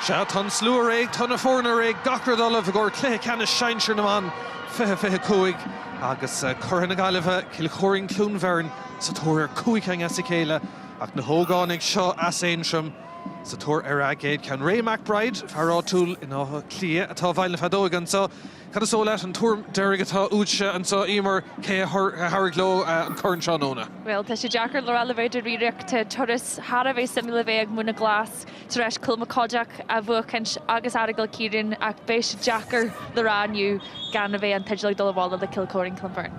Se tan slúa réig tan na fórna réig gacrad olah gur cléthe ceannais seinsear na man fithe cúig agus curtha na gaileh Cill Cluain Bheirn sa tóir cúig as chéile ach na hógánig seo as éintrim sa tóir ar agéid cean Ray McBride fearrá túl in átha clia atá bhaile fadógan so cad is ó leat an túr deirg atá útse an so Emer cé thargló an current tróna. Well, tá sé deacair le elevator ríreachta turas hara bheith simile bheith ag Muine Glas tar éis culmacóideach a bhuacant agus aragal Cirín ach béis deacair le rániu gan a bheith an tiidil dul bhála le Cill Bhraonáin.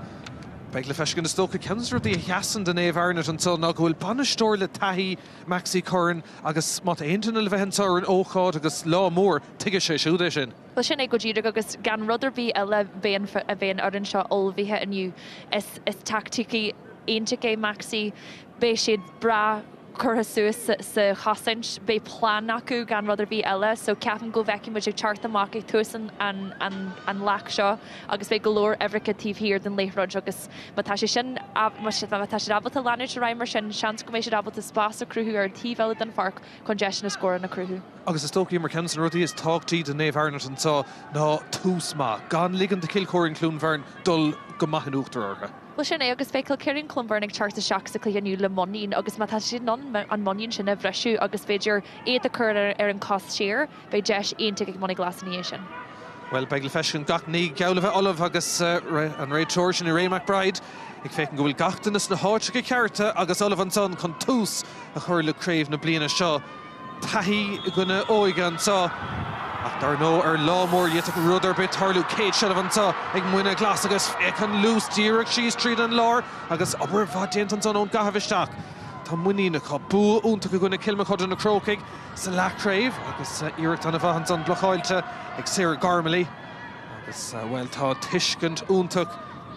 Beag le feiscin na stócha ceansir dí heasan den Naomh Eargnait an so ná gohfuil banistóir le taithí Maxi Curran agus mata aontainna le bheith an saoir an ócáid agus lá mór tuige sé siúd é sin. Well, sin ag go ddíreach agus gan rudidir bhí eile bhéon ar an seo olmhíthe aniu is tacticí aontaigh é Maxi béis siad bra curtha suas sa chasaint bé plán acu gan rudidir bhí eile so ceapan go bheici muid ag teart amach ag tuasan an lech seo agus bé go leor evercha tíomhhír den Láithreoir agus tá sé sin tá sé abalta leanúid a raimar sin seans go mééis sé abalta spás a cruthú ar tíhheile den Páirc chun deis na scóir na cruthú. Agus is tócaí mar cean rudí is táchtaí den Naomh Eargnait an so ná túsma gan ligan de Cill Cluain Bheirn dul go maithin uachtar ortha. Well, sin é agus féil Cill Bhraonáin ag teart seach sa clíaniu le Máirtín agus má tá si non an Máirtín sinna bhreisiú agus féidir éad a chur ar an cost séir bé deis aontaigh ag Muine Glas sin. Well, beag le feiscin gach ní geamh olah agus an réiteoir sin I Ray McBride ag fécin go bhfuil gachtanas na háite go cearta agus olah an son chun tús a chur le Craobh na bliana seo. Taithí gona óige an so ach dar nó ar lámór iad go rudar bit tarlú céad se an so ag Muine Glas agus ag an lús díreach síos tríd an lár agus obair bhádéint an son ón gahabhisteach. Tá Muine có bú únta go gona cilme chud na Chrócaigh sa Láithreoir agus iirecht an a bhaint an blocháilte ag Saor Garmalaí agus well tá tuiscint úntach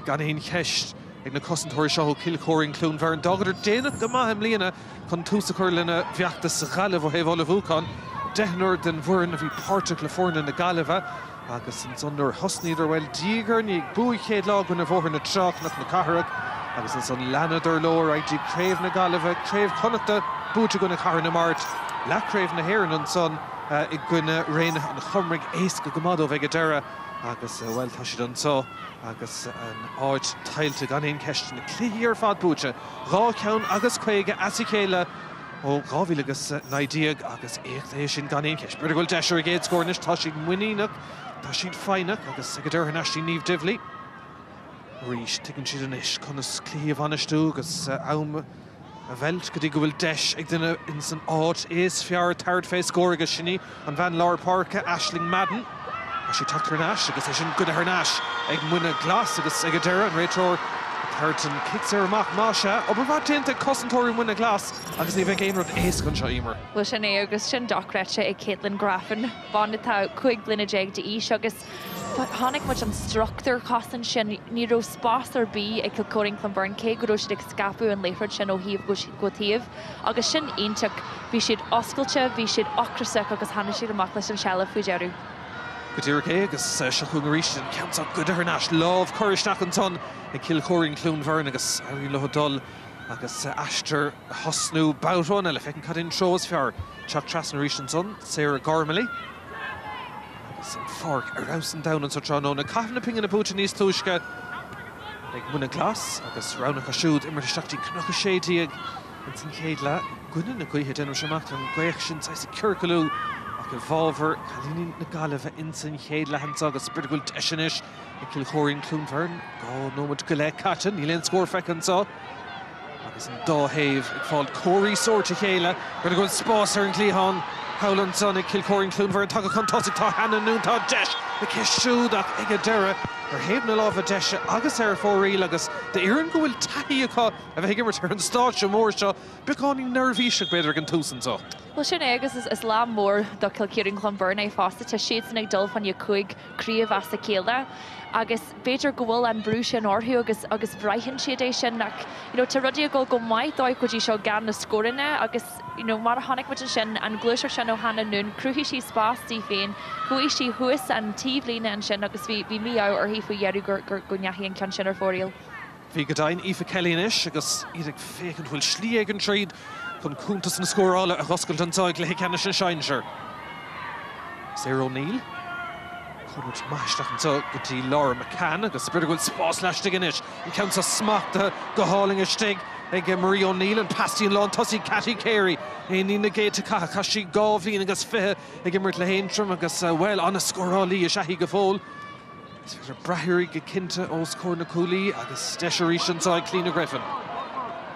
gan éon cheist ag na cosantóirí seo Cill Clún Bheirn dagad déanamh go maithim líana chun túsa chuir lena bheachta sa Gallagh ó héh bhúcán dehnúir den Bhraonáin a bhí páirteach le fórna na Gallagh agus an sonúir hosníidir bhfuil díogar ní bú chéad lá go na bhóthar na Tráchtairí na Páirc agus an son leanadidir lór ag Craobh na Gallagh Craobh connachta búte go na Cathair na Mart le Craobh na Bheirn an son i gcuine réine an chomraigh éasca go madómh ag a deire agus well tá siad an só agus an áid tailte gan éon ceist na cluichí ar fad búte rá ceann agus chuige asicéile ó gábhíle agus naidíag agus éachta sin gan éon ceist. Beidir go deisir a géad scóirnis tá siad muíneach tá siad feinach agus ag a deir neistí níomh dibhlí. Rís tuigeann siad an is chun is cluichí a bhanistú agus am a bheilt go dtí go bhfuil deis ag duine in san áid éas fear tard fé scóir agus sinní an bhean lár Páirc Aisling Madden. She tucked her nash agus é sin good her nash ag Muine Glas agus ag a deire an réiteoir Tartan kicks ar amach Máise ó bhar déanta cosantóirí Muine Glas agus ní bheith éonrad éas chun seo Emer. Well sin é agus sin docreite ag Caitlin Graffin bána tá chuig blina déag de ís agus tháinig muid an struchtúr cosan sin ní ró spás ar bí ag Cilcóirín Clonbheirn cé go raibh siad ag scapú an Láithreoir sin ó híomh go taobh agus sin ionteach bhí siad oscailte bhí siad ocrasach agus hana siad amach leis an seala faoi dearú. Go dtír agus seachúgarí sin ceamsa go ar nás lámh choiristeach an ton ag Cill Clún Bheirn agus airí ledul agus aistear hosnú báthróin eile fecinn cad in tros fear teach trasnarí an son Saor Garmalaí agus an Páirc arás an dain an sa tránó na caithna pingin na búta níos túisce ag Muine Glas agus ránach a siúd immer isteachtaí Cnoc a sédaíag an san chéad le gcuine na gcuithe denú seach an gcuich sin sa circalú go bhábhar chalíní na Gallagh in san chéad lehananta agus beidir deisinis i Cill Clún Bheirn gá nóid go le catan ní leon scór fecantá agus an dóthaobh ag fáil cóirí sóirte chéile beidir go spás ar an clíán Howland son ag Cill Clún Bheirn tá go chutáigh tá hena núntá deis na ceisiúdach ag a deire ar héamh na lámh a deise agus ar fóraí agus de iarn go bhfuil taí acu a bheith gimmart ar an stáit se mór seo beáí nervhíiseach beidir an túsantá. Well sin agus is lá mór do Cilcóirín Clonbheirn é fásta tá siad san ag dul fan chuig críomh as a céile agus beidir go bhfuil an brú sin orthú agus bhraithann siad é sin nach tá rudí go maiid dóid go dtí seo gan na scórinne agus mar a tháinig muid sin an gluiseir sin ó hana nún cruúthaí sí spástíí féin chuí sí thuas an tíomhlína an sin agus bhí míá ar hí faoi dhearú gur neathí an cean sin ar fórial. Bhí go dain Aoife Kellínis agus iad fécinn bhfuil slí ag an tríd chun cúntas na scórála a dhoscailt an táid le chéanna sin seinseir. Saor O'Neill chunút maisteach an go dtí Laura McCann agus beidir bhfuil spás leistigh inis i ceann sa smachta go háling istigh ag Marie O'Neill an pastíon lán tosí Cathy Carey é ní na géite cha sí gábhlíon agus fithe ag immert le héintrum agus well anna scórálaí a seaí go fóil. Is beidir brathúirí go cinnte ó scór na cúlaí agus deisirí sin táid Clína Griffin.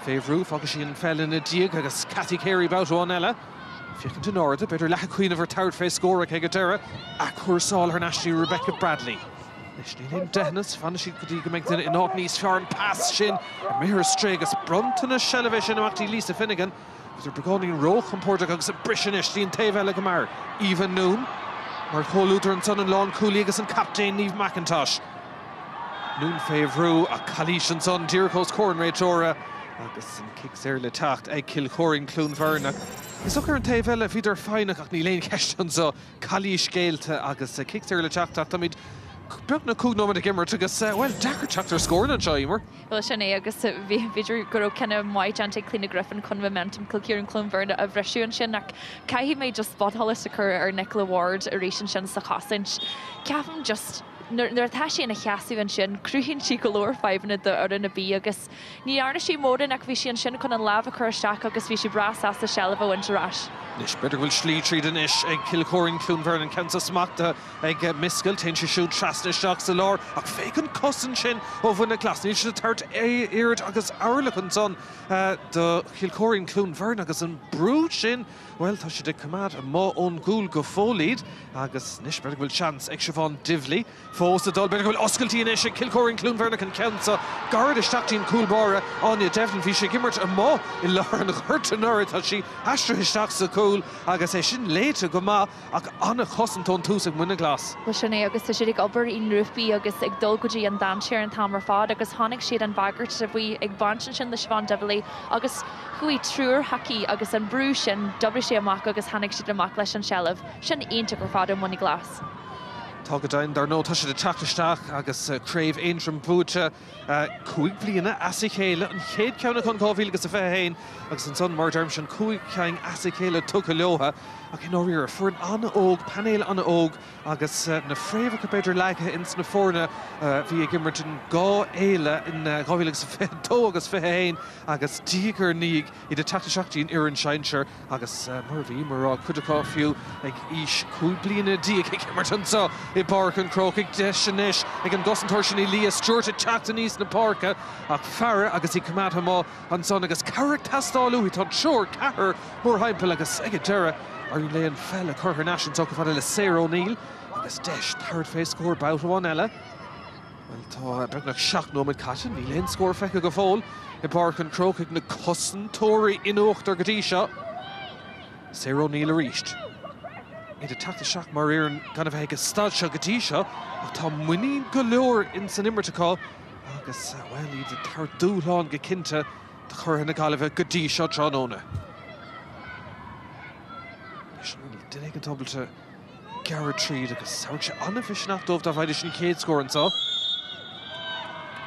Féhrúh agus sí an fellin na díag agus Cathy Carey báthróin eile. Fiochann den áda beidir lecha cuioineh ar tard fé scóra ag a deire a chuirsáil ar neistí Rebecca Bradley. Leis ní léon deithnas fanna siad go dtí go méid duine in áit níos fear an pass sin ar mithir stré agus brontainna sellabheith sin amachtaí Lisa Finnegan idir beáín róch an Pórtaigh agus a brisin istíon taobh eile go mar Eva Noon mar choútar an son an lán cúlaí agus an captain Niamh McIntosh. Noon féhrú a chalís an son tíorchós córan réiteóra agus an kicks ar le tacht ag Cill Clún Bheirn. Is ochar an taobh eile bhíidir feinach ach ní léon ceistan so chalís géalte agus kicks ar le tacht tá míid beag na cúgnóid a gimmart agus well dechar teachtar scórin an seo Emer. Well sin é agus bhíidir go cinna maiid an Clína Griffin chun momentum Cilcóirín Clún Bheirn a bhreisiún sin nach caihí méid just spothallas acur ar Nicola Ward a rééis sin sa chaint. Ceafam just nuair tá sí na cheasú an sin cruúhinn si go leir feimna ar na bí agus ní arna sí módan ach bhí sí an sin chun an lábh chur isteach agus bhí si bras as a sellh intráis. Nis beidir bhfuil slí tríd inis ag Kilcorin Clúin an Cansa smachta ag Miscail ten si siúd trasnisteach sa lár ach fécinn cosan sin ó bhuina Glas. Níl si tart éirid agus airlach an son do Kilcorin Clúin agus an brúd sin. Well, tá si de cumad a má ón gúil go fólíd agus nis beidir bhfuil chance ag Siobhan Divley. Fós a dul beidir bhfuil oscailtí inis ag Kilcorin Clúin an Cansa. Garda isteachtaí an cúlbára Anya Devlin bhí sé gimmert a má I lár an chuirte nuair tá si astra isteach sa cúl agus é sin léite go má ach anna chosantón tús ag Muine Glas. Well sinné agus tá siad ag obair in rúfbí agus ag dul go dtí an danseir an tamar fád agus tháinig siad an bagart a bhí ag bansin sin le Siobhan Divley agus chuí trúr hací agus an brú sin dobre sé amach agus tháinig siad amach leis an seileamh sin aonta gur fád Muine Glas. Tá go dain dar nó tá si de teachtasteach agus Craobh Aintrim búte cúig bliana así chéile an chéad ceanna chun cábhíl agus a bheith hain agus an son mar derm sin cúig ceang así chéile tucha leotha ach in áíar fuair an anna óg, panéil anna óg agus na fréomh go beidir leithe ins na fórna bhí ag gimmert in gá éile in cábhíl agus a bheith tó agus bheith hain agus dígur níg I de teachtasteachtaí in Iarn Seinseir agus mar bhí mar chuideá fiú ag ís cúig bliana díag ag gimmert an so I Páirc an Chrócaigh de Ceannais ag an gosantóir sin I Lías Stewart ag teachta níos na Páirce ach fearre agus I cumad má an son agus Carrick tastáú I tá seoir cethir mór haimpel agus ag deire ar léon fell a chur nasin so go fada le Sarah O'Neill agus deis third face score bout amháin eile. Well tá beagnach seach nóid caiite ní léon scór feice go fóil I Páirc an Chrócaigh na cosantóirí inóachtar go dtí seo. Sarah O'Neill a ríist. I de tata seach mar Éireann gan bheith ag stad seo go dtí seo ach tá muine go leor in san immertá agus well I de tar dúláán go cinnte de chur na galibh go dtí seo tránóna. Dine an tabbalte Garrett tríd agus saoir sé anna fisinacht dómh dá bhaidir sin céad scór an tá.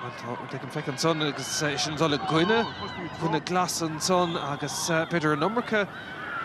Well tá an feic an son agus sin dul le Guine Glas an son agus beidir an numracha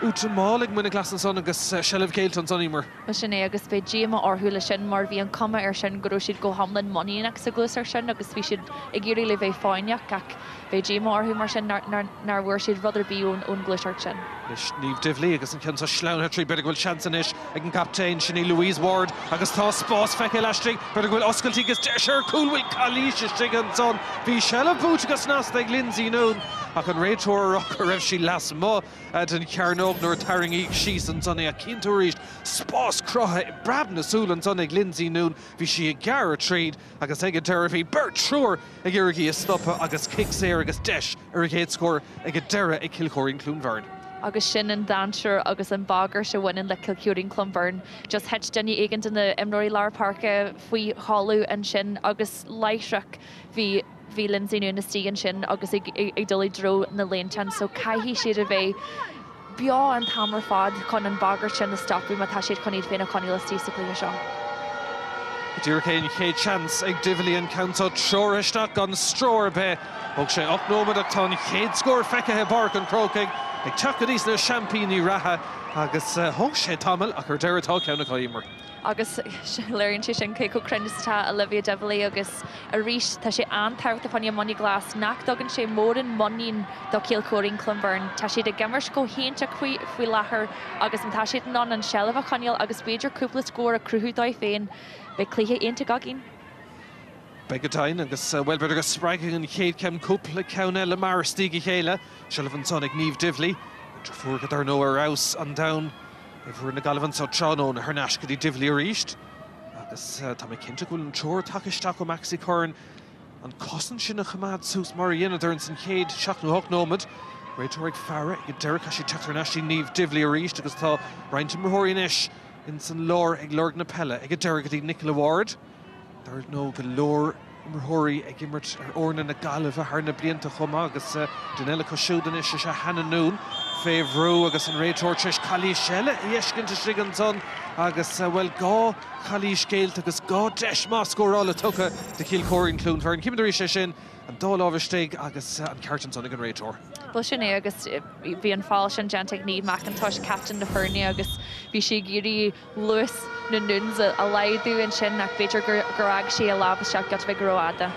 Úta málig Muine Glas an son agus Seileamh Céilt an son Emer. Well sinné agus bé Díama orthúla sin mar bhí an cuma ar sin go raibh siad go hamlan moníach sa glús ar sin agus bhí siad ag iúí le bheith fáineach ach bé Díama orthú mar sin nar bhfuair siad rudidir bí ón glúiseart sin. Leis Naomh Divley agus an cinnta sleanna trí beidir bhfuil seansanis ag an captain sinní Louise Ward agus tá spás feice leistigh beidir bhfuil oscailtí agus deisir cúlhaigh Callíiste an son bhí Seileamh bút agus nasna ag Lindsay Noon ach an réiteoir a raibh sí las má den Cearnóg nuair taring síos an son é a cinnta ríist spás crotha brab na súil an son ag Lindsay Noon bhí si ag Garrett tríd agus ag deire bhí Bert Trúr ag iargaí a stoppa agus kick séir agus deis ar a chéad scór ag deire ag Kilcorin Clúin agus sin an danseir agus an bagar se bhaineann le Kilcorin Clúin just het denní éigeant in na Imróí Lár Parca faoi hallú an sin agus Láithreoir bhí Lindsay Noon na stígan sin agus ag dul dro na léintean so caithí siad a bheith beá an tamar fád chun an bagar sin na stopú má tá siad chun iad féna Conall tí sa clúine seo. Dúr céin chéad chance ag Divley an Countá tróiristeach gan stróir be og sé 8 nómad ach tá chéad scór feicethe Páirc an Chrócaigh ag teachcha níos na champíní ratha agus thug sé tamil ach ar deiretá ceanna Emer. Agus léironn sé sin cé go crennistá Olivia Divley agus a ríis tá sé antáirta fanne Muine Glas nach dogann sé mórin monín do Kilcorin Clúin tá siad a gimmers go hénta faoi láthair agus an tá siad ná an Seileamh a Conall agus beidir cúpla scór a cruthúdáid féin be Cluichí aonta gagin. Begatain agus well beidir go spreiging an chéad ceim cúpla ceanna le Máirtín chéile Seileamh an son ag Naomh Divley fuair go dar nó ar raus an down bhfuair na galibhann sa tránó na thneas go dtí Divley a ríist agus tá mé cinnte gúil an teoir takeisteach go Maxi Corn an cosan sin a chamad sús mar dhéanana ar an san chéad 7 nómad réiteoir ag fearre ag deire caiisi teachtar naisí Naomh Divley a ríist agus tá roinnte marthirí inis in san lár ag Lorg na Pelle ag deire go dtí Nicola Ward dar nó go leor marthirí ag immert ar orna na galibh a thar na blianta chuma agus den eile cosisiúdan is se Hannah Noon féhrú agus an réiteoir tris Chalís Seile iescinnta sig an son agus well gá Chalís Céilt agus gá deis má scórála tucha de Kilcorin Clúin cimidirí sé sin an dá lábharsteig agus an ceart an son ag an réiteoir. Well sinné agus bhí an fáil sin genteag Niamh McIntosh captain de Bheirn agus bhí si gurí Lewis na nuns a leidú an sin nach féidir gur ag sé a lábhasteach gat bheith gróáda.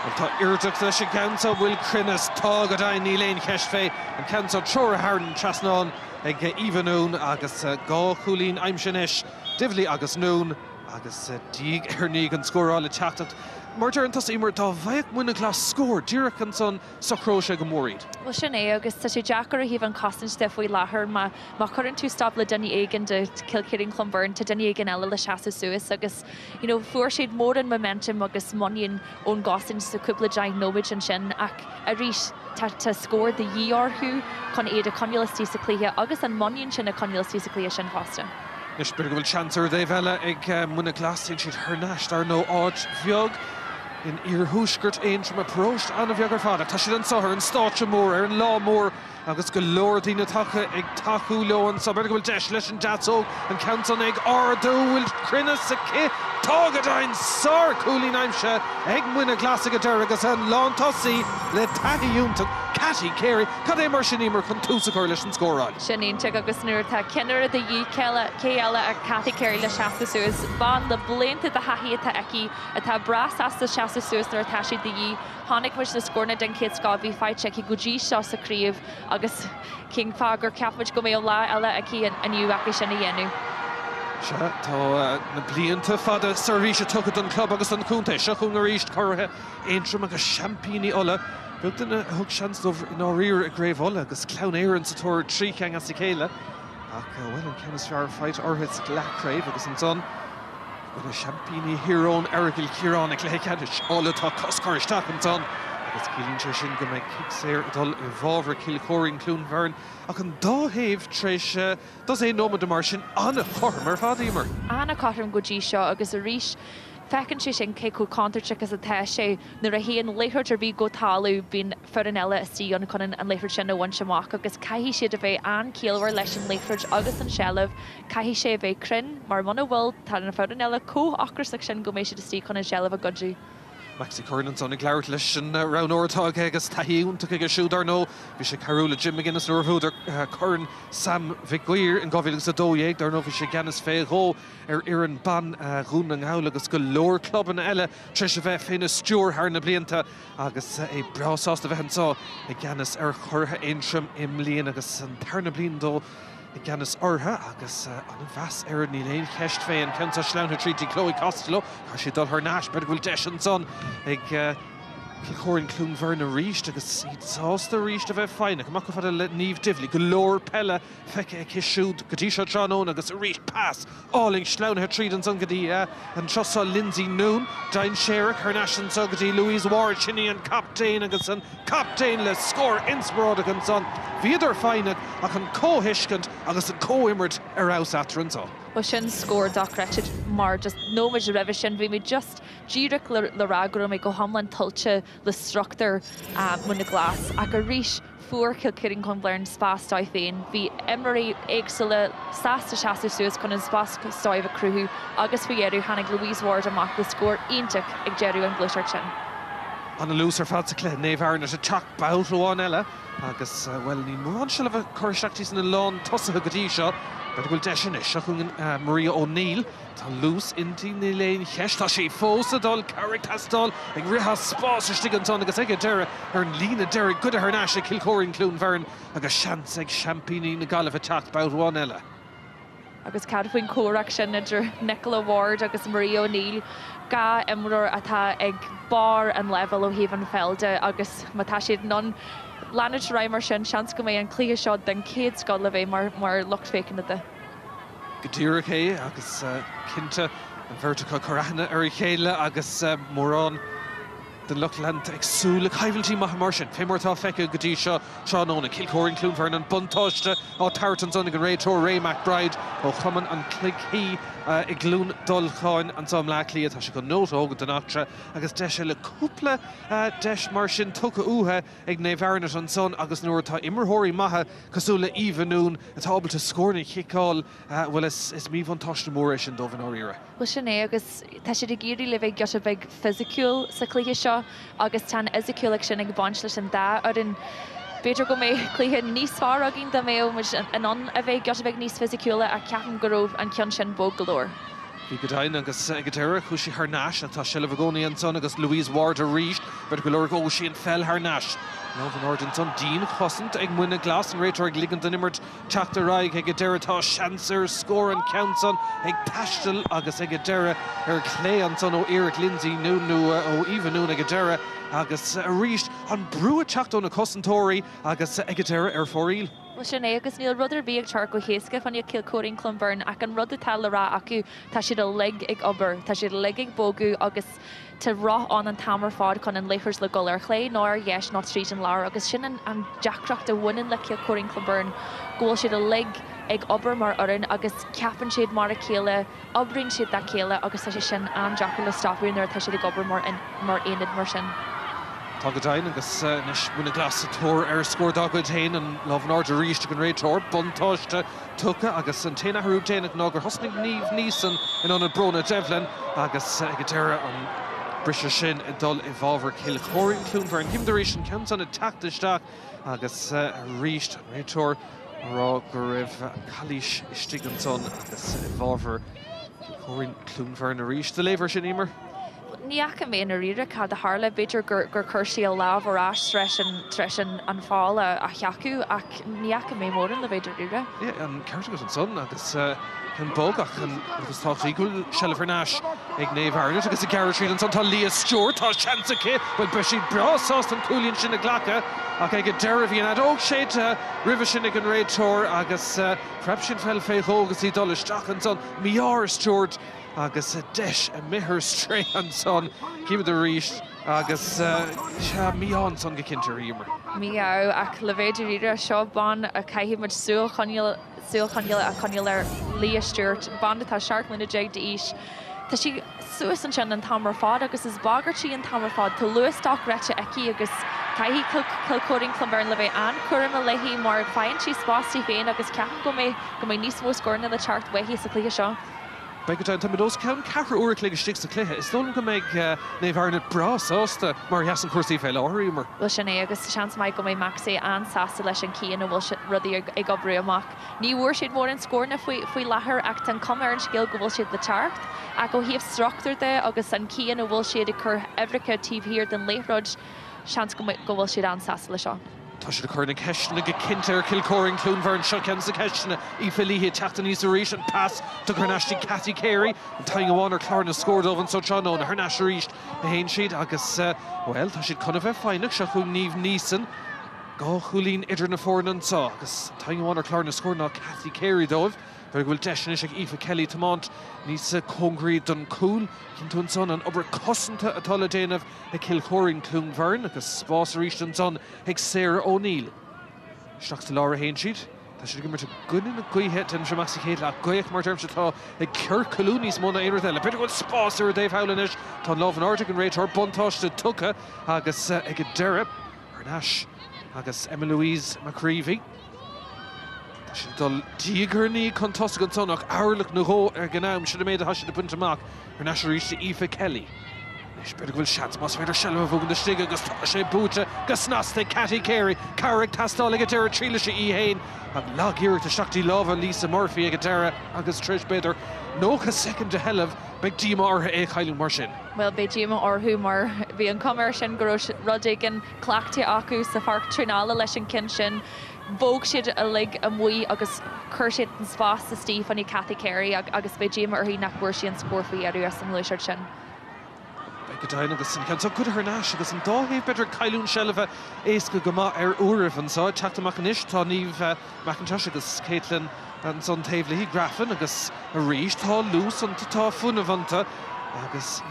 Tá irdach leis an cansa bhfuil crinnes tágad a níléon cheist fé an cansa Choirín trasnán ag Ivanún agus gá chulín aimsinis Divlí agus nún agus díg Eargnait an scórála teachtacht. Mar dearantas imar dá bhaith Muine Glas scór díreach an son sa Crócaigh go móríd. Well, Ceannais agus tá sé deacar a híomh an cosint faoi láthair má chuann tú stop le duine éigean de Cill Chron Bhrein tá duine éigean eile le seaasa suas agus fuair siad mór an momentum agus muíon ón gosint sa cúpla deag nóid an sin ach a rís tá scór de dhíorthú chun éiad a conilistí sa clíthe agus an muíonn sin a conilistí sa clíthe sin fásta. Nis beir go bhfuil chancer dé bheile ag Muine Glas sin siad thnáist ar nó áid bheag in iarthúsgurt éintrim a próist anna bheag ar fada. Tá siad an Sathairn an stáitse mór ar an lá mór agus go leor daoine tacha ag taú leon sa beir go bhfuil deis leis an deatóg an cansan ag ardú bhfuil crinne sa cé tágadain sár cúlín aimse ag Muine Glas go deir agus an lán tosaí le taíúnta Catty Carey cad é mar sin imar chun túsa chuir leis an scóráil. Sinínte agus nuair tá cinar a dhí céile a Catty Carey le seaasta suas ban le blianta a haíta aici atá bras as sa seaasta suas nuair tá siad dhí tháinig muis na scórna den céad scábhí fáilte go dtí seo sa críomh agus cin fágur ceapmuid go mé lá eile aici aniu aici sinna dhéanú. Se tá na blianta fada sa ríise tugad an club agus an cúnta se chun a ríist chortha éintrim agus champíní ola. Bug duna thug seans in áíir a gréibh ola agus clown éireann sa tóir trícheang as sa chéile. Ach bhfuil an ceannas fear fight orthas Craobh agus an son. Bhfuil a champíní hiróin airgil Ciarán ag le ceadis ola tá coscaristeach an son. Agus cílíonn sin go méid kick séir dul I bhábhar Cill Cluain Bheirn ach an dáhéamh tréis dos é nómad mar sin anna chorm ar fad imar. Anna chorm go dtí seo agus a ríis fecinn sé sin cé chu counterte agus a the sé nuair a héon Láithreoir bhí go talú bín fear an eile istí an chunan an Láithreoir sin a bhain semach agus caihí siad a bheith an céalhar leis an Láithreoir agus an Sealamh caihí sé a bheith crin mar muna bhfuil tá an fear an eile cóachchar sin go mééis siad istí chun an Sealamh a godú. Maxi Cornan son ag leabhart leis an Bhraonáin agus taíúnta ag siúdar nó bhí sé carúla Jim McGuinness nuair bhúdar Corn Sam Vighuir in gohfuil a dóéag dar nó bhí sé Ceannais féghó ar an ban rún an gáil agus go leor clubban eile treis a bheith féna stúr thar na blianta agus é brasásta bheith ansá ag Ceannais ar chortha éintrim imlíon agus an tarna blion dó I Ceannais ortha agus an bheas ar níléon cheist féin centa sleanna trítí Chloe Costello chu sé dul thnáis beir bhfuil deis an son ag Cill Cluain Bheirn a ríist agus iad sásta ríist a bheith fáinne amach go fada le níomh diflí go leor pelle feice ag hisisiúd go dtí seo tránón agus a ríist pass áling sleanna tríd an son go dtí an trosá Lindsay Noon dain séire chuirneis an son go dtí Louise Ward sinní an captain agus an captain le scór insparáda an son bhíidir fáinne ach an cóhiiscint agus an cóimirt ar ás atar an son. Well, sin scór dochreachid mar just nóid a raibh sin bhí mé just díreach le rágra mé go hamlan tuilte le struchttar Muine Glas ach a ríis fuair Cill Chron Bhrein spástáid féin bhí Emer éagsúla sásta seaasta suas chun an spástáid a cruthú agus faoiarú hanig Louise Ward amach le scór ionteach ag dearú an Gluichí sin. Anna lúsar fad sa clé Bheirn a teach bailróáin eile agus well ní mórán se le bheith chuirseachtaí san lán tosathe go dtí seo beir bhfuil deis a chun Maria O'Neill tá lús intí níléon cheist tá sé fósa dul Carrick tasdal ag ritha spásiste an son agus ag deire ar an lína deir go a thnáis a Cill Cluain Bheirn agus seans ag champíní na gailh a teach bailróáin eile. Agus cad faoin córaach sin idir Nicola Ward agus Maria O'Neill ga imreoir atá ag bar an level ó Haven Felde agus mátá siad non Lánid Reimer sin seans go mé an clí seo den céad scoil le bheith mar lucht fécin de. Go dtíreach é agus cinnte an bhirrtacha chorathanna ar chéile agus mórán den Luchland agsúla caiimhiltí maith mar sin fémartá feice go dtí seo tránóna Cill Cluain Bheirn an buntáiste á tartan son ag an réitóir Ray McBride ó chuman an Cluichí I glún dulcháin an som lachlí tá sé go nót ógad den achtra agus de sé le cúpla deis mar sin tucha uthe ag Bheirn an son agus nuair tá imirthirí maithe cosúla Ivanún atá ábalta scórna chiicáil bhfuil is míomh an táiste mór sin dó bhan áíire. Well sinné agus tá sé de géirí le bheith go bheith physiciúil sa clíthe seo agus tá isiciúla sin ag baint leis an dá ar an Beidir go mé clíthe níos far a gin da mé an a bheith go bheith níos physiciúla a ceapan go raibh an ceann sin bóg golóir. Bhí go dainn agus go deireadh Chuaisí Ceannais atá Sill Bhraonáin an son agus Louise Ward a ríist, but go leor go sin fell Ceannais. Náomh an ord an son Dín chosint ag Muine Glas an réitear ag ligean den immert Tráchtairí ag go deireadh tá seansar scór an count son ag taistil agus ag go deireadh Clé an son ó Éiric Lindsay nó ó Eva Nún ag go deireadh agus a ríist an brua teachtó na cosantóirí agus ag go deireadh fóríl. Well, Ceannais agus níl rud ar bhí ag tear go héasca fan iad Cill Clun Bheirn ach an rud atá le rá acu tá siad a lig ag obair, tá siad a lig ag bógu agus tá rá an tamar fád chun an Láithreoir le goll ar chlé nó ar dheis nó trí an leabhar agus sin an deachtracht a bhaineann le Cill Clun Bheirn ggóil siad a lig ag obair mar orann agus ceapan siad mar a chéile, obrinn siad da chéile agus tá sé sin an deachar le stopúin ar tá siad ag obair mar aonad mar sin. Tá go dainn agus nes Muine Glas a tóir ar scór dagad hain an Láithreoir ard a ríist an réiteoir buntáiste tucha agus an téna harú déananig nágur hosnig níomh níosan in an brona Devlin agus go deireadh an brise sin i dul i bhábhar Cill Clun Bheirn himdaréis an ceann an tactaisteach agus ríist an réiteoir rá go raibh Chalís istigh an son agus i bhábhar Cill Clun Bheirn a ríist de léibhar sin Emer. Níach a méon a riire cad a hála beidir gur chuirsí a lábh arás tresin an fáil a cheacu ach níach a mé mórin le beidir riire. An ceart agus an son agus an bógach agus tácht ígúil Sill Ceannais ag Naomh Eargnait agus a Garrisríd an son tá Lia Stewart tá seansacha bud breisiad brásás an cúlíonn sin na ghlacha ach ag go deireadh bhí an óg séad ribh sin ag an réiteoir agus prep sin fel féithógus í dul isteach an son Míar Stewart agus deis a mithir stré an son cíbad a ríist agus se míán son go cinnte Emer. Míá ach le bhéidir riire seo ban a caiithimid súil chuneal a chuneal ar Lia Stewart banda tá seaartmúna déag de ís. Tá si suas an sin an tamar fád agus is bagartí an tamar fád tá luastáach rete eici agus caihí Cill Clun Bheirn le bheith an chuirm a leihí mar fáin si spásí féin agus ceap go mé níos mó scórna le teart weihí sa clí seo. Bei go dainn tá dós ceann cehar uair léige stig sa cluiche. Is dónn go méid Naomh Eargnait brasásta mar heas an cuasaí féile áthir Emer. Bhil Ceannais agus seans mai go mé Maxé an sásta leis an cían a bhfuil rudaí ag obrú amach. Ní bhuair siad mór an scórna faoi láthair ach tan cumar an scéal go bhfuil siad le teacht a go híomh struchtúir de agus an cían a bhfuil siad i chur Ebrica tíbhíir den Láithreoir seans go bhfuil siad an sásta le seo. Tá siad a chuir na ceisina go cinnte ar Cill Clun Bheirn seo ceann sa ceisina í fellíthe teachta níos a ríist an pass do Ceannais Cathy Carey an taing amháin ar clár na scórdómh an Sotrano na Ceannais a ríist a héin siad agus well tá siad chuna bheith fáinach se chuú níomh níosan gá chulín idir na fórna an sa agus taing amháin ar clár na scór ná Cathy Carey dóibh Fer bhfuil deisnis ag Aoife Kelly tamát níos congriad don cúl cinnte an son an obair cosanta atá le déanamh ag Cill Clun Bheirn agus spás a ríist an son ag Sarah O'Neill. Isteach sa lára hain siad tá siad gimmar gunnin na gaothe den seach chéad le gaoch mar derm setá ag ceir colúníos móna éiread eile. Beidir bhfuil spás ar Dave Howlanis tá Láithreoir an Arctic an réiteoir buntáiste tucha agus ag a deirib Ceannais agus Emma Louise McCreevy. Sin dul dígurní chun tosa an son ach áirlach na ró ar gnáim sin méid a hasise de punt amach ar nas ríiste Aoife Kelly. Is beidir bhfuil seans más féidir sellh bhugan na stige agus tá sé búte gus nasna Cathy Carey Carrick tastála go deire tríle sé í héin an lágíir a seachtaí lábha Lisa Murphy ag deire agus Trish beidir nócha second de helleh beag díma ortha é chailú mar sin. Well, be díma orthú mar bhí an cumar sin go rudaigh an clachtaí acu sa Páirc Trínála leis an cin sin. Bóg siad a lig a muí agus chuir siad an spás sa Steve faní Cathy Carey agus be díma orthaí nach bhuair sí an scórfaí arú as an Luisiir sin. Go dainn agus sin ceann go Ceannais agus an dáhéh beidir cailún sellh éasca go maith ar uirih an sáid teachta macanis tá Naomh McIntosh agus Caitlin an son taobh le hí grafan agus a ríist tá lús an tá funa bhanta agus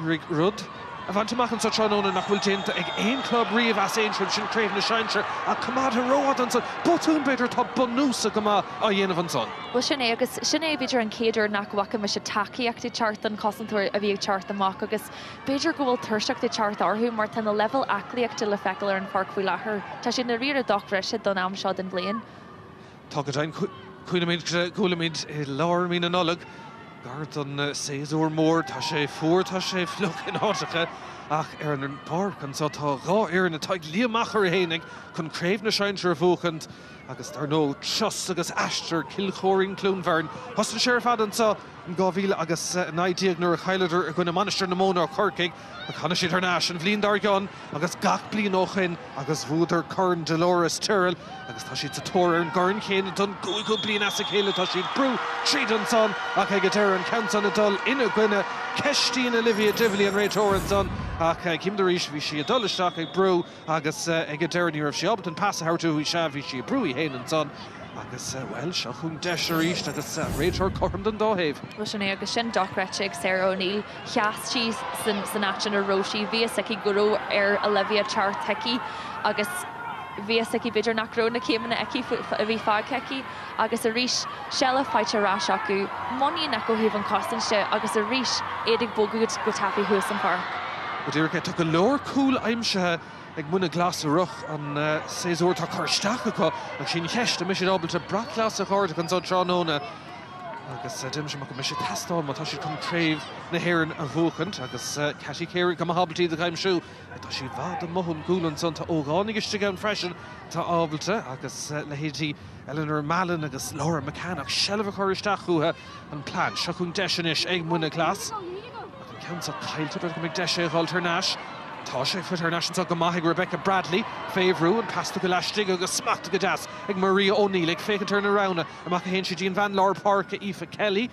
rig rud. A bhaint amach an Sotránóna nach bhfuil déanta ag aon club riamh as éonseil sin craobh na seinseir a cumad a ród an son botún beidir tá bonúsa go maith a dhéanamh an son. Well, Ceannais agus Ceannais beidir an céidir nach bhacha me se takeíocht teart an cosintúir a bhí ag teart amach agus beidir go bhfuil tuirseach de teart orthú mar tan na level aclaíochta le feiceil ar an Páirc faoi láthair. Tá sin na riar a dochreise don am seo den bblion. Tá go dainn cuilamid i lár mína nolag. Gart an séúr mór tá sé fuair tá sé fluch in áitecha ach an Páirc an so tá rá na taig líamachar hénig chun Craobh na Seintre bhuachant agus tar nó Chus agus Aistear Kilchóirín Clún Bheirn Hostan Sheriff Adan sa Gávíle agus naidíag nuair a chaileidir a gona manister na móna Chrócaigh a chana siad Ceannais an bhlion dargan agus gach blian óchin agus bhúdar Corn Dolores Tyrrell agus tá siad sa tóir an Garn chéine don go blian as a chéile tá siad brú tríd an son ach ag an Canton a dul ina gine Ceistín Olivia Divley an réitóir an son ach cim de ríis bhí si a dulisteach ag brú agus ag ní raibh si obacht an passa hairtú bhí se bhí si brú i héin an son agus well se chun deisir ríist agus réitóir chum don dóhéh. Well sinné agus sin dochreite ag Sarah O'Neill cheas sí san action a Roshi bhí saici gurú Olivia Chartecki agus bhí saici beidir nachró na céimena eici a bhí fágceici agus a ríis sela fáilte rás acu moní na go híh an costanste agus a ríis éidir bógad go tapaí thuas an Páirc. But Deireadh tu go leor cool aimsethe ag Muine Glas a ruch an séúir tá chuirteach acu ag sin cheiste mis ábalta braclas a chuirte an Tráchtairí agus dim sem go mis testáil má tá si chun Craobh na Bhéirn a bhuachant agus Cathy Carey go habaltí a caiimsú tá si bhd an mothn gúlan son tá ógánig iste an freisin tá ábalta agus lehétí Eleanor Mallon agus Laura McCann ach sellh chuirteach chutha an plán se chun deisenis ag Muine Glas Council Cailtear go mbeidh deise Cealtrach tá sé Cealtrach go maithigh Rebecca Bradley féhrú an pasta go leistigh agus smachta go deas ag Maria O'Neill ag fécin turna rana amach a héin si Jean Van Laur Páirc a Aoife Kelly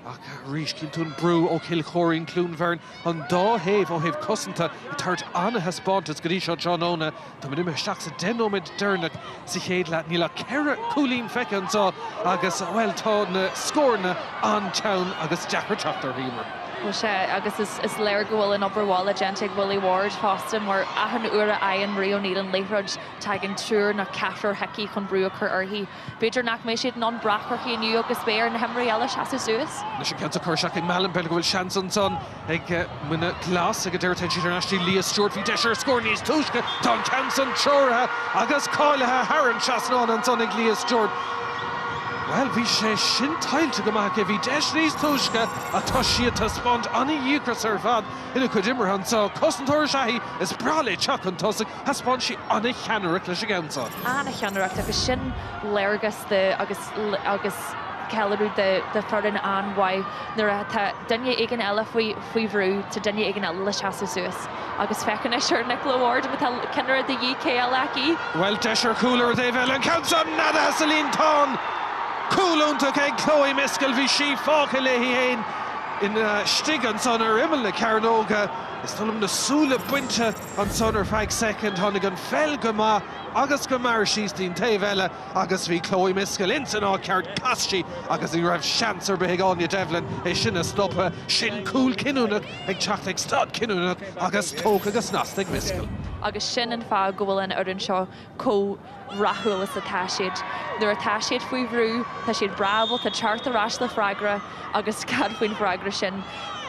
ach ríis cinn tún brú ó Kilchóirín Clún Bheirn an dóhéh ó héh cosanta I tart anathe spántas go dtí seo Tráchtairí tá mu isteach sa denóid dúrnach sa chéad le níla ceire coolín feicean sá agus bhfuil tá na scórna an teann agus deachar Tráchtairí Well sé agus is léir go bhfuil an oberháil a genteigh Willie Ward fásta mar ahan uair a an Maria O'Neill an Láithreoir taigin trúr na ceafar heici chun brú chur orthaí. Beidir nach mé siad non brachar í nniu agus Bheirn na himraíile seaú suas. Na sin ceanta chuirseach ag Malin Peil go bhfuil seansan son ag Muine Glas ag a deireadh si internationally Leah Stewart bhí deisir scór níos túisce tá an Canson teorathe agus cáilethe Harran seaasnán an son ag Leah Stewart. Well, bhí sé sin tailte go maith bhí deis níos túisce a tá siad tá spáint anna dhíocras ar fad ina chud imar an sa cosantóir seaí is brala teach an tosaigh a spáint si anna cheanaireach leis a gceansa. Anna cheanaireach agus sin léirgus agus ceú de foran anhaid nuair a duine igen eile faoi bhrú tá duine igen eile le seaú suas. Agus fecin é siúr na Ward bheit ceannar de Míchéal aici. Well, deisir coolar Dave Ellen Council nada Celine Tán. Coolúntaach ag Chloe Miscail bhí si fácha le héin in stigan son ar imil na Ceannóga is tulm na súla buinte an son ar feig second tháinig an fel go má agus go mar síostín taobh eile agus bhí Chloe Miscail in san á ceart castí agus í raibh seans ar beáine Devlin é sin a stoppa sin cool cinúnach ag teacht ag stad cinúnach agus tócha agus nastig Miscail. Agus sin an fá go bhfuil an orann seo rathúlas a táisiid. Nuair a táisiid faoi bhrú, tá siad brabal tá teart arás le freigra agus cad faoin freigra sin.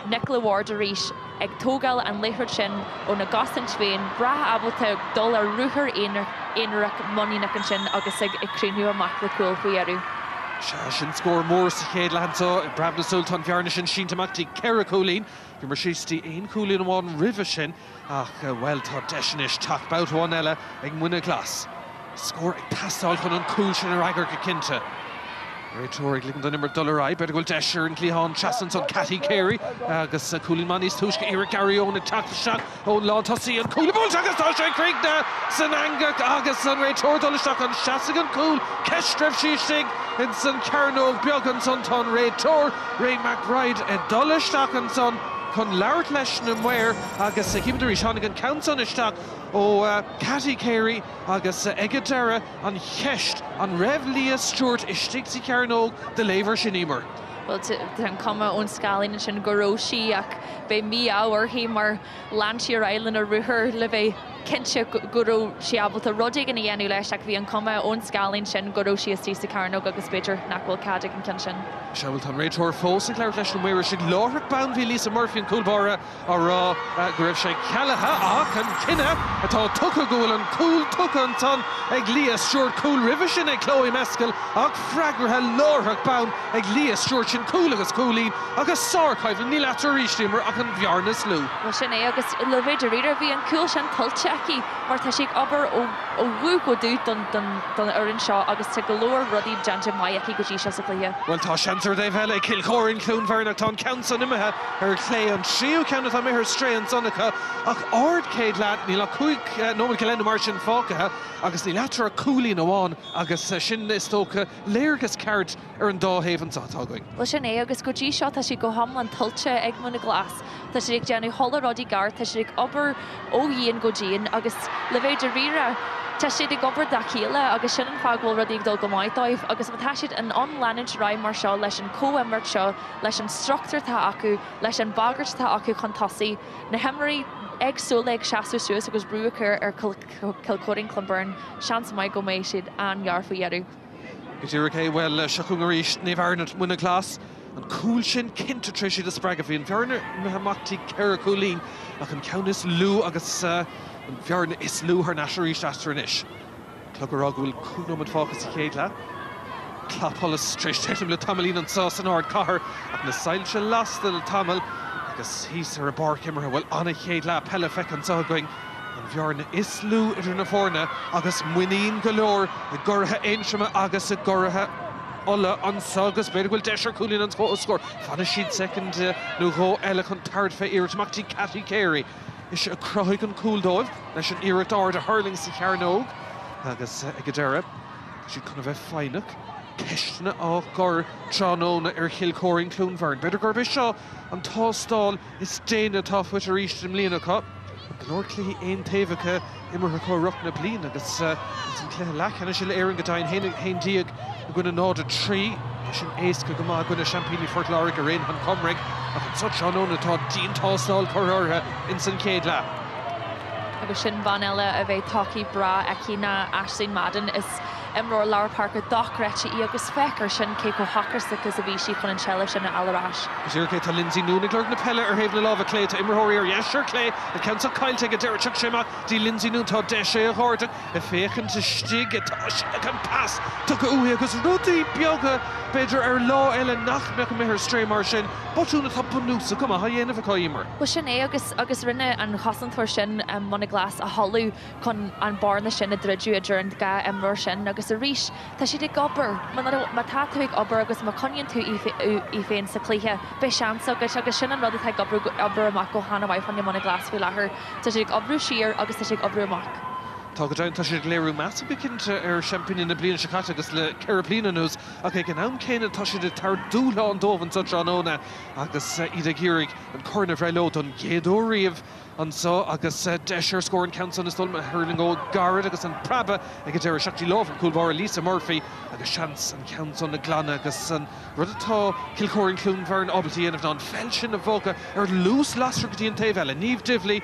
Nicola Ward a ríis ag tógáil an Láithreoir sin ó na gasan Chuain bra abalta dul ar ruthar éanaach moníach an sin agus ag críniú amach le cúil faoi airú. Sin scór mór sa chéad lehananta i brabna sultan bhearna sin síntaachtaí ceire cúlín go mar síostí aon cúlín amháin ribh sin ach bhfuil tá deisenis teach bouthháin eile ag Muine Glas. Scór ag tastáil chun an cúil sin ar agar go cinnte. Réitóir ag don imar dolarái, beidir goil deisir an Clíán Chasan son Cathy Carey agus cúlín maníos túisce Eric Garrión ag teachtasteach ón lá tosaí an cúla bult agus tá sé críicne san angach agus an réitóir dolisteach an seasaigh an cúil ceistreibh síostig in san Ceannóg beagán son tá réitóir Ray McBride ag dolisteach an son chun leabhart leis na muir agus cimdirí seánnig an council isteach ó Cathy Carey agus ige deire an cheist an raibh Leah Stewart istigh sa Ceannóg de léibhar sin imar. Well, an cuma ón scálín sin goróí ach bé mí áhar hí mar landtíar eilen a ruthir le bheith cinse gurú siabalta rudig in dhéanú leis ag bhí an cuma ón scálín sin gurú si tí sa Cnoc agus beidir nachhfuil cadig an cin sin. Seabil tan réiteoir fós ag leir leis an Máire sig láthraach ban bhí Lisa Murphy an cúlbára a rá go raibh sé cealatha ach an cinenne atá tucha gúil an cúl tucha an tan ag lías stúr cúl ribh sin ag Chloe mescail ach freagrathe láthraach ban ag lías stúr sin cúl agus cúlín agus Crócaigh ní letar rístímar ach an Bheirn is lú. Well sin é agus le bhéidir riidir bhí an cúil sin tulteachí mar tá sig aber ó bhú go dút don orann seo agus te golóir rudí deanta maiachí go dtí se sa clia. Well tá seantar Dave heile Kilcorin clún Bheirn ach tá ceansa nimethe ar clé an tríú ceanna tá mithir stré an sonnacha ach ard céad leat ní le chuig nóid go lenne mar sin fácathe agus ní letar a cúlín amháin agus sin is tócha léirgus ceart ar an dáhéhann tátágaing. Well sin é agus go dtí seo tá si go hamlan tulte ag Muine Glas. Tá si ag déanú holarádí gar, tá si ag obair ó dhéon go dtíon agus le bhéidir rire tá siad ag obair da chéile agus sin an fágháil rudí ag dul go maitáibh agus tá siad an onleanid raim mar seo leis an co-emmert seo leis an struchtúr tá acu leis an bagart tá acu chun tosaí na hemairí agsúla ag seaú suas agus brúchar ar Kilcorin Bheirn seans mai go mééis siad an ghearfa dhearú. Go dtíra é bhfuil seachúngaríis ní bharna Muine Glas an cúil sin cinnte trí siad a sppraga bhí an Bheirn mehamachtaí ceir cúlín ach an ceannas lú agus an Bheirn is lú ar naisiirí Sathairnis. Clugará bhfuil cúnam an fágus i chéad le. Clapollas tríéis teim le tamilín an sás an ard cahar ach na sailse lasta le tamil agus hís ar a bar cimmartha bhfuil anna chéad le pelle feic an ságaing. An Bheirn is lú idir na fórna agus muoín go leor i gcuirtha éinseama agus i gcuirtha Ola an sagus beidir bhfuil deisir cúlín an scór. Fanna siad second nó ró eile chun tard fé iirtachtaí Cathy Carey. Is a Crócaigh an cúldóibh leis an iirecht ard a hurling sa Cnoc agus ag deire si chuna bheith feinach teisna á gur tráóna ar Kilcorin clún Bheirn. Beidir gur bheith seo an tástáil is déine táfuit a ríist an mlíanacha. Glór clí éon taobhacha imirtha có ruchna blian agus san cléthe lechanna se le éireann go dain haon díag a gona nád a trí sin éasca go má gona champíní Fort Láric a réon an Comric ach an sut tráóna tá díon tástáil chortha in san céad le. Agus sin ban eile a bheith taí bra a cína Aisling Madden is imróir leabhar Páirc dochreite í agus feicear sin cé go hachas agus a bhí si chun an seile sin na Alarás. Isircé tá Lindsay Núna glór na pelle ar héobh na lábha clé tá imróirí ar yeisir clé a ceansa caiilte a deirteach séach dí Lindsay Nún tá de sé a háirte a féchan sa stig a can pass tu go uí agus rudaí beaga beidir ar lá eile nach meach mithir stré mar sin botúna tá panúsa go a dhéanamh caiimar. Well sin é agus rinne an chasantóir sin Muine Glas a hallú chun an barna sin a dridú a dúrant ga imróir sin agus a ríis tá siad ag obair má tá tú ag obair agus má coníonn tú í féin sa clíthe be seansa agus sin an rud a obair amach go hána bhaid fan Muine Glas fi lethir tá siad ag obrú siar agus tá siad ag obrú amach. Tá go dain tá siad léirú measa cinnte ar champíní na bliana secata agus le ceirplína nús ach ag an am céine tá siad tar dúla an dómhan sa tráóna agus iad géirigh an corna bhreiló don géadúíomh an so agus deisir scórin council is dul hurling ó garad agus an praba ag go deir seachtaí lábhar cúlbára Lisa Murphy agus seans an council na Glana agus an rud atá Kilcorin clún Bheirn obaltaí anamh ná an fel sin a bhóga ar lús lastra go dtíon taobh eile níomh dibhlí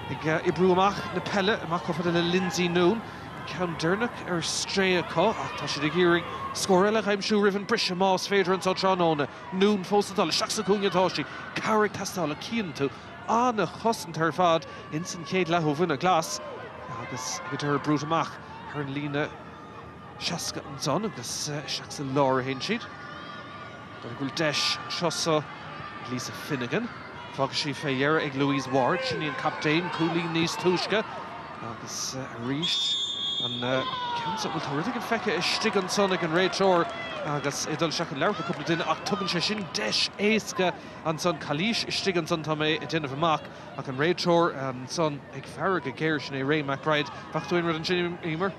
ag ibrú amach na pelle amach go fada le Lindsay Nún ceann dúrnach ar stré acu ach tá siad ag géiring scóir eile chaimsú rih an brise más féidir an tráóna Nún fósatála seach sa cúngatáistí Carrick tastála cían tú anna chosan tar fad in san céad lethú Muine Glas agus go dtíir brút amach ar an lína seaca an son agus seach sa láir haon siad. Go bhfuil deis seosa Lisa Finnegan fágus sí féhéar ag Louise Ward sin íon captéin cúlín níos túisce agus a ríist an ceansa bhfuil tá rudig an feice is stig an son ag an réiteoir agus idul seach an leabhar cúpla duine ach tugann sé sin deis éasca an son Calís is stig an son tá mé i déanamh amach ach an réiteoir an son ag fearr go géir sin é Ray McBride bachúin rud an sin Emer.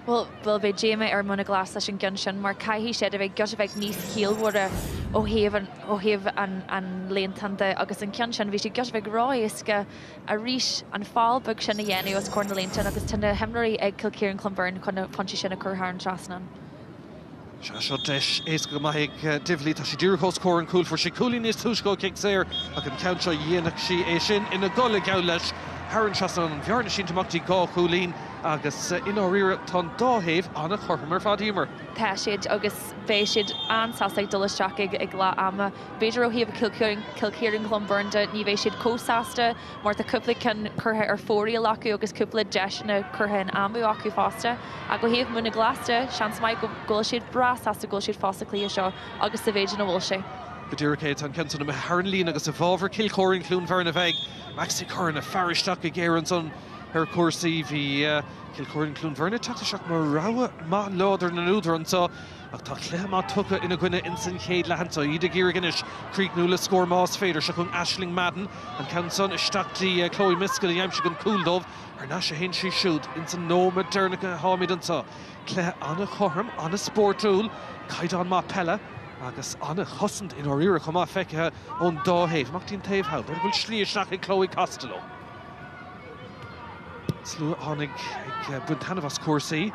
Well, bheith Jamie ar Muine Glas leis an gceann sin mar caithí siad a bheith go bheith níos cíalhre ó thaobh an léontanta agus an ceann sin bhí si go bheith ráisce a ríis an fáilbug sin na dhéanú os cór na léontain agus tuna hemairí ag Kilcorin Bheirn chun sin a churthar an trasnan. Seo deis éasca go maithaigh dibhlí tá si dúrchós cór an cúil for si cúlín níos túiscó kick séir ach an ceann seo dhéanach si é sin ina gola gabh leis Haran Chasan an Bheirn sin tamachtaí gá Chuain agus in áíire tá dáhéh anna chormar fadímar. Tá siad agus bheith siad ansásaigh dulasteach ag Glas ama. Beidir ó híomh Cilcéireann Clonburnda, ní bheith siad cósásta, mar tá cúpla cin curtha ar fórí acu agus cúpla deisina curtha an amú acu fásta. A go híomh Muine Glasta, seans mai goil siad brasásta goil siad fásta clí seo agus sa bhéidir na bhil sé. Godíircéid an cinsan na Haran lín agus a bhábhar Cilcóirín Clún Bheirn a bheith. Maxi Curran a faristeach go géireann son her cuasaí bhí Cilcóirín Clún Bheirn teachta seach mar rogha má láidir na núdar an tá ach tá cléthe má tucha ina gcuine in san chéad lehananta iad a ggéirganis críicnúla scór más féidir se chun Aisling Madden an canson isteachtaí Chloe Miscail i aimse an cúldómh ar ná sé hen sí siúd in san nóma dearnacha hámid an tá. Cléthe anna chorm, anna spórtúil, caiid an má pelle agus anna chosant in áíire chumá feicethe ón dáhéh Máirtín taobh bar bhfuil slíoisteach ag Chloe Costello. Slú tháinig ag buntanamh cuasaí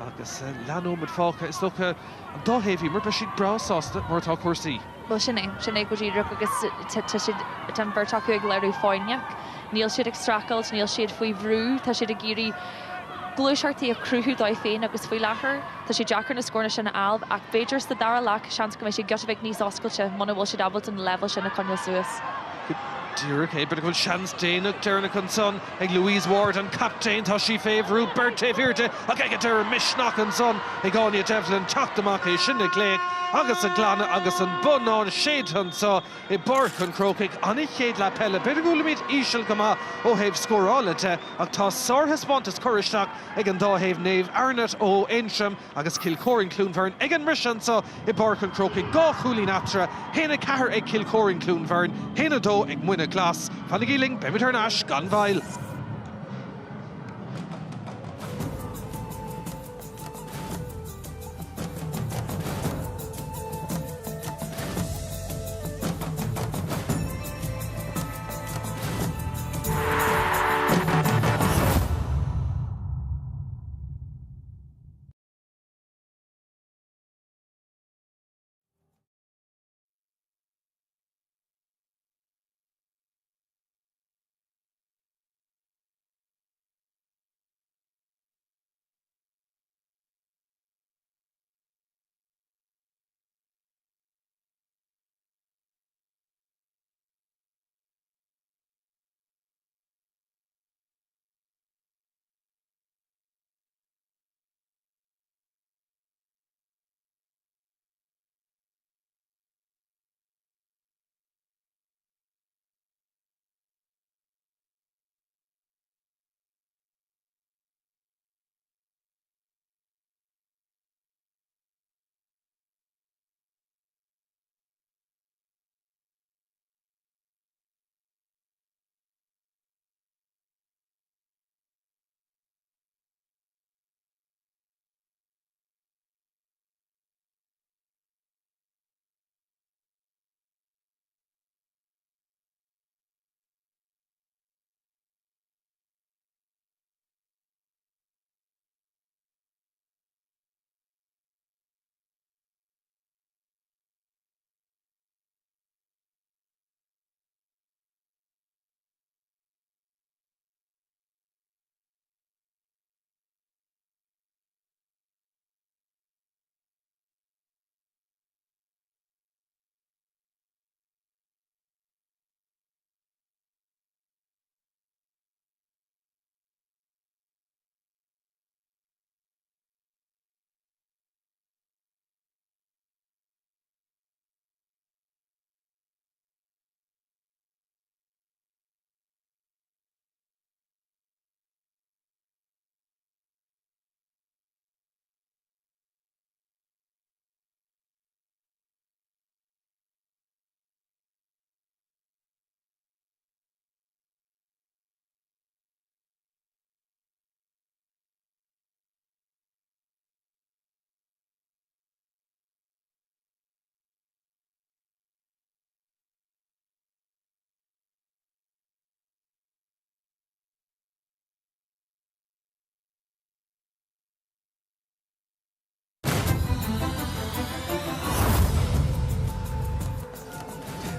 agus leanómid fácha is locha an dáhéhí mar be siad brasásta mar tá cuasaí. Well sinné go dtíireach agus tan bertaú ag leirú fáineach. Níl siad ag stracailt, níl siad faoi bhrú, tá siad a géirí glúiseartaí a cruthú dá féin agus faoi láthair, tá sé deachar na scóna sin na alb ach beidir sa dara lech seans go mé sé gosibh níos oscailte muna bhfuil siad abalt an level sin na Conall Suas. Díiricé, but bhfuil seans déanaach dearna an son ag Louise Ward an captain tá sí féhrú Berté Bhirde ag ag deir misnach an son ag gáine Devlin teachtamach é sinna léig agus an glána agus an bunán séadhan sa I Páirc an Chrócaigh anna chéad le pelle beidir go limid íseal go má ó héobh scórála te ach tá sárthas bontas choristeach ag an dáhéobh néamh Eargnait ó Aintrim agus Cilcóirín Clún Bheirn ag an mission sa I Páirc an Chrócaigh gá Chuain atra héna cethir ag Cilcóirín Clún Bheirn héna dó ag Muine Glas fanna gíling Bheirn gan Peil.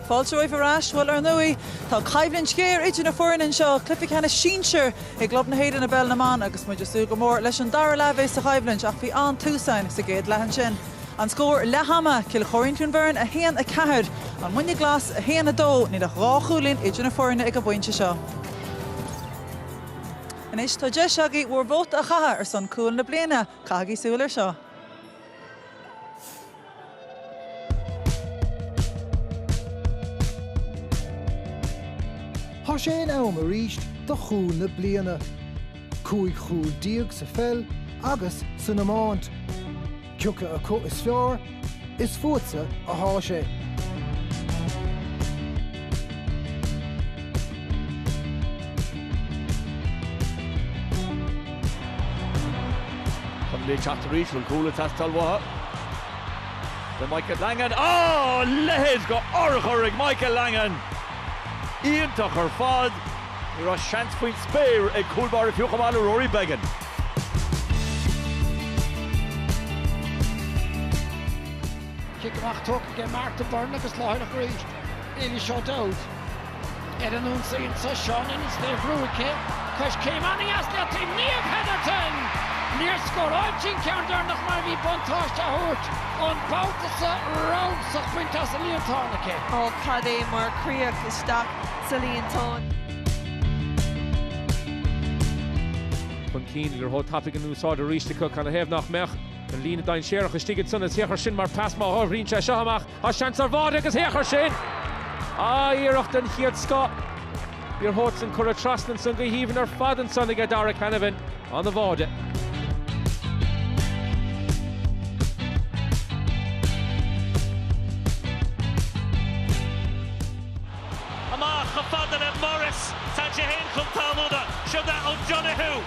Fáilte roimh arás bhfuil ar nui tá caibhlinn scéir idir na foirnin seo Cluichí Ceannais sínsir ag glob na héidir na Bheirn agus muidir sú go mór leis an dara leibhééis sa caibhlinn ach bhí an túsáin sa géad lehan sin. An scór le hama Cill Choirín Bheirn a 1-4 an Muine Glas a 1-2 ní a rá chúlín idir na foirne ag go buinte seo. Inis tá de seagaí bhór bót a chatha ar son cúil na bliana cagaí súlar seo. Tá sé Naomh a ríist do chúl na bliana. Cúig chúl díag sa Peil agus sa Naomh. Ciúcha a có is fearr, is fuatsa a há sé. Le Sathairn will cool it as Talwaha. The Michael Langan. Oh, lehes go orchorig Michael Langan. Ian Tucker Fod. You're a chance point spare a cool bar if you come on Rory Began. Kick him off, talk again, Máirtín Bheirn agus Láithreoir. Nearly shot out. Edan saying so Sean and it's there for Cause came on the Aslia team, Naomh Heatherton. Near score on Chin Counter nach mar vi bontáiste hurt on Bouta round sa Quintas a Leontarnake. Ó cadé mar Craobh isteach sa Leontán. Chun cín gur hó tapig an úsáid a ríiste chu chuna héamh nach meach an lína dain séireach istigid san is héachar sin mar pas má rín se seamach a seans ar bhád agus héachar sin. Íirecht an chiad sco. Bíor hót san cur a trasnan san go híomhann ar fad an sannig a dara Canavan an the bháde. Morris, Sanjahin Kumtamuda, Shada O'Donoghue,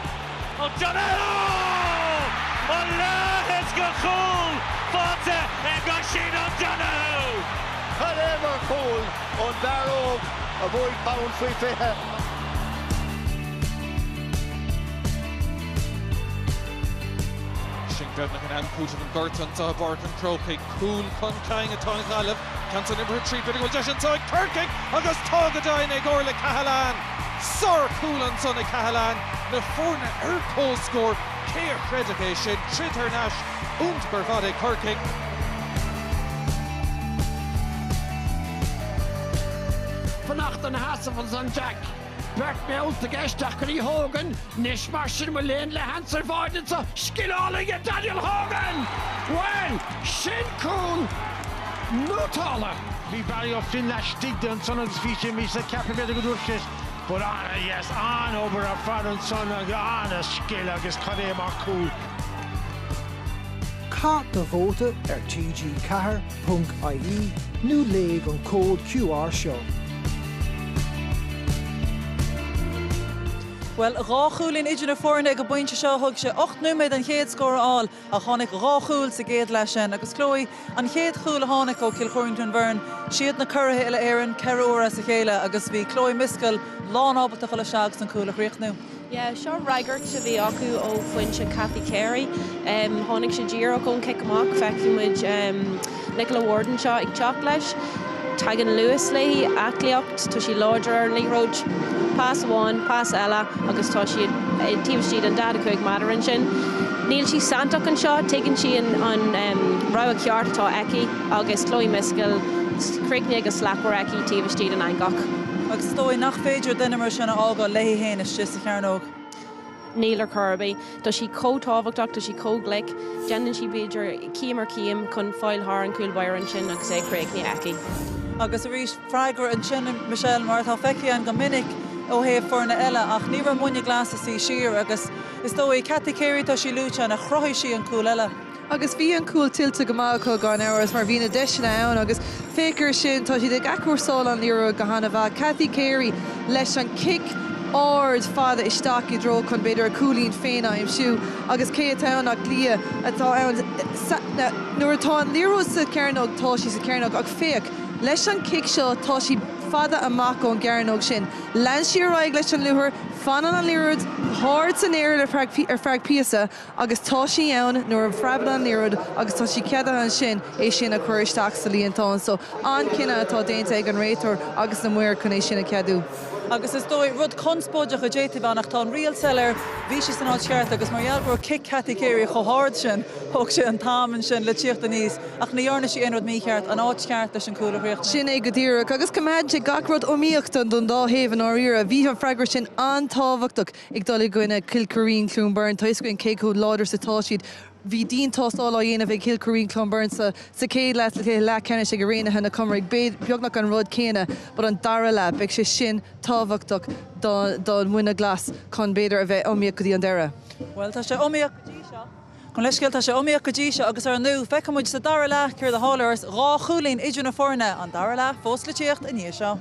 Allah is Gachul, Fata, and Gashin O'Donoghue. Emer cool on Craobh, a boy pound free fair. Shingrevna can Putin and Gerton to Páirc and Chrócaigh cool Conall a Tony Gallagher Canton number 3 critical Jashin to Chrócaigh August Tagadain a Gorla Cahalan Sir cool on Sonny Cahalan the Forna Erpo score Care Credication Tritter Nash und Bervade Chrócaigh. Vannacht an Hasse van St. Jack. Bert me uit de gestach Rie Hogan, Nish Marshall Muine le Hanser Varden so Skilláige Daniel Hogan. Well, Shin cool. No taller. We barry off in that stick down son of the feature me said Captain Better good work but on yes on over our father and son on a skill agus Cnoc mar cool. Cart the vote tg4.ie new leg on code QR show. Well, ráchúlín idir na foirne go buinte seo thug sé 8 numéid an chéad scór áil a tháinig ráchúil sa géad leis sin agus Chloe an chéad chúl a tháinig ó Cill Choirín Bheirn siad na curtha ile éireann ceithre uair sa chéile agus bhí Chloe Míchéal lán ábhata chuile seach san cúla chríochnú. Yeah, sure, Raigart to be acu ó Fuinse Cathy Carey. Tháinig sé díreach ón Cickamac feiciúid Nicola Warden seo ag teach leis. Tagan Lewis lei acliocht to she larger Lee Road pass one pass Ella agus tá she team sheet and data quick matter and sin Neil she Santoch and shot taking she on Roa Ciart tá Eki agus Chloe Míchéal Craignig agus slapper Eki team sheet and Angach agus dói nach féidir den mar sinna ága leihí héin is just a Ceannaic. Neil Kirby does she co-tábhachtach does she co-glick Jen she beidir Cíam chun fáil haar an cool Bheirn sin agus é Craignig Eki. Agus a rís freigur an sin Míchéal mar tá feici an go minic ó héh forna eile ach ní raibh Muine Glas a sí siar agus is dói Cathy Carey tá sí lúte na chrothigh sí an cúl eile. Agus bhí an cúl tiltte go maith chu gan áras mar bhína deisina ann agus féicear sin tá si ag acúrsáil an líra go hána bheith Cathy Carey leis an kick ard fada isteach I dro chun beidir a cúlín féin aim siú agus cé atá nach lia atá ann nuair atá an líra sa Ceannaic tá sí sa Ceannaic ag féic leis an kick seo tá sí fada amach ón Ceannaic sin. Lean siar raig leis an luthar fanan an líród háir san éir ar fearg píasa agus tá sí ann nuair an freibad an líród agus tá sí ceada an sin é sin a chuiristeach sa líontán, so an cinenne atá déanta ag an réitor agus na muir chun é sin a ceadú. Agus is dói rud conspóideach a déitih annach tá rial seller bhí si san áteart agus marhealgur kick catí céirí choáard sin thug sé an táman sin le tíocht a níos ach na dhearna sí inrod mícheart an áteart leis an coolla riocht. Sin é go dtíach agus cumad sé gacrod omíochttan don dáhéhan áíra bhí an freigur sin antáhachtach ag dul goine Cill Clún Bheirn taiscuin céú láidir sa táisiad hí dín tostáil á dhéanamh ag Cill Clún Bheirn sa céad le cenne sé go réanathe na cumraigh beagnach an rud céine, but an dara le beag sé sin táhachtach don Muine Glas chun béidir a bheith omíoch go dtí an deire. Well, tá sé omíoch go dtí seo. Chun leisciil tá sé omíoch go dtí seo agus ar nu feicimid sa dara le chuir de hálairs rá chúlín idir na forne an dara le fós le tíocht a níos seo.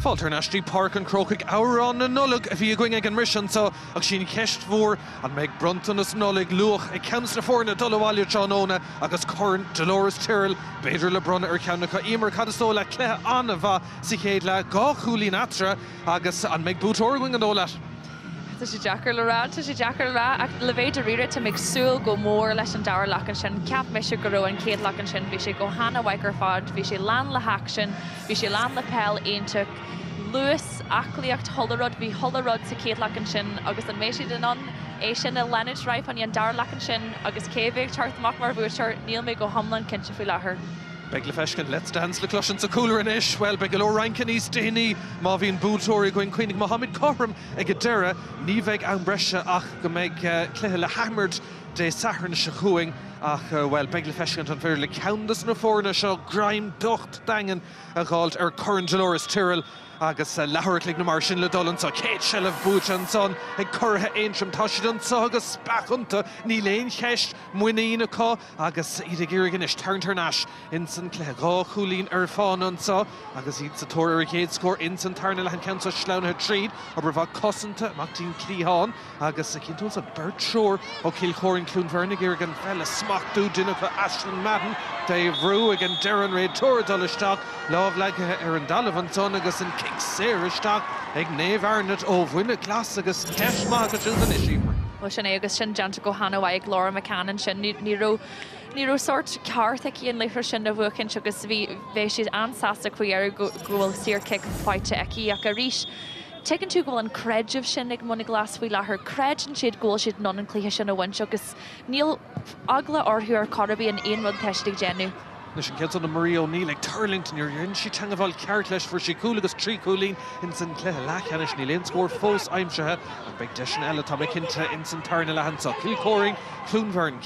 Faltar Nasty Páirc and Chrócaigh Áran and Nullig a bhí going ag an mission so ag sin ceist mhór an meid Brunton as Nullig luach ag ceans na fórna dulhhaile Johnóna agus Corn Dolores Tyrrell Beidir le brunna Ceannach Emer cadastóla cléthe anna bha sa chéad le gá chúlín atra agus an meid bútóirling an óla. Tá sé Jackar le rá, tá sé Jackar le rá ach le bhéidir riire tá méid súil go mór leis an dair lachan sin ceap meise go raibh an céad lachan sin bhí sé go hána bhaigar fad, bhí sé lean le hac sin, bhí sé lean le Peil aonteach Luas aclaíocht tholarrod bhí tholarrod sa céad lachan sin agus an méisi den an é sin a leanid raibh an an dair lachan sin agus cébhéh teartach mar bhuair níl mé go hamlan cinse fú láthair. Beg le fescin, let's dance le cloisian sa cooler in ish. Well, beg le rankin is déni, má bhín bútóirí going Cuinnig Mohammed Corrum ag a deireadh, ní bheith an breise ach go méid cléthe le hammered de Sathairn se chuing ach well, beg le fescin an bhir le ceandas na fórna seo graim docht dangan a gáilt Corn Dolores Tyrrell agus leabhar na mar sin le dolan so céad se le bút an son ag curtha aintrim tá siad an so agus spachanta ní léon cheist muine có agus iad ggéirigin is Ceannais in san cléthe gá chúlín fáin an so agus iad sa tóir chéad scór in san tarna le an ceansa sleanathe tríd aber bha cosanta Máirtín Clíháin agus cinnúil a bird shore ó Kilchóirín Clúnmhairna ggéirigin fell a smachtú duine go Ashton Madden de bhrú ag an deran réid tóir dolisteach lámh leige an dalamh an son agus an Séiristeach ag Naomh ó bhuine Glas agus ceis mágat an isíomar. Well sin agus sin deanta go hána bhaid Laura McCann sin ní ró sort ceart ag íon leithre sin a bhuacinn agus bheith siad ansasta chuir gohfuil siarcic fáite aici ach a rís. Taken tú go an creidh sin ag muna Glas bhí láthair creid an siad ggóil siad non an cluiche sin a bhaint agus níl agla orthú ar Craobh an aon rud teistigh déanú. Nes an ceann na Marie O'Neill ag Turlington ar dhéann si teanga bháil ceart leis for si cúil agus trí cúlín in san cléthe lechanis ní léon scór fós aimsethe ach beag deis eile tá cinnte in san tarna lehan so Kilchóirín Clúnmhairn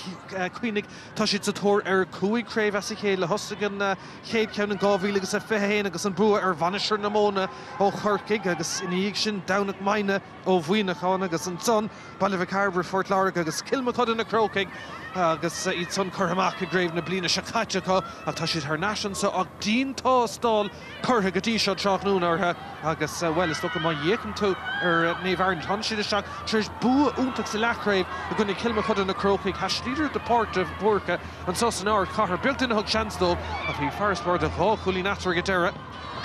Cuinnig tá siad sa tóir ar cuaig Craobh sa chéad le hostagan chéad ceann an 2000 agus a fithéin agus an bua ar Bhanisir na Móna ó Chrócaigh agus iníag sin Domhnach Máine ó Bhuineáin agus an son Bailbh Carver Fort Larg agus Kilmacud na Chrócaigh agus iad son chuhamach a gréibh na blina se caiiteá ach tá siad th nasin so ag díntá stáil chutha go dtí seo tráthnún ortha agus well is tócha má dhéachan tú ar Naomh tan siad isteach tríos bua úntaach sa lechraibh a gona Kilmacud na Chrócaigh has líidir de páirt a bhórcha an sos an áir chahar built in thug seansdó a bhí ferrisbar de dhá chulí natar go deire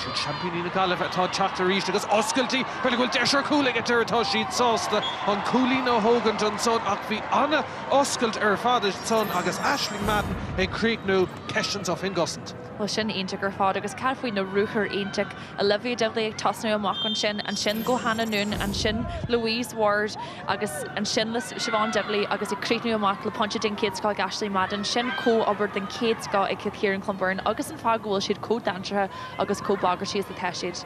siad championí na galibh atá Tráchtairí agus oscailtí beile bhfuil deisir cúlaigh a deire tá siad sásta an cúlí nó hógant an son ach bhí anna oscailt ar fada son agus Aisling Madden ag críicnú ceistans á fin gosant. Well sin aonteach ar fád agus cearfaoin na rúthar aonteach a Olivia Devlin ag tasnú amach an sin go Hannah Noon an sin Louise Ward agus an sin le Siobhan Devlin agus ag críicnú amach le ponte den céad scá Aisling Madden sin co-obair den céad scá ag Cill Clonbheirn agus an fágóil siad co-danseathe agus co-bagar siad sa teisiid.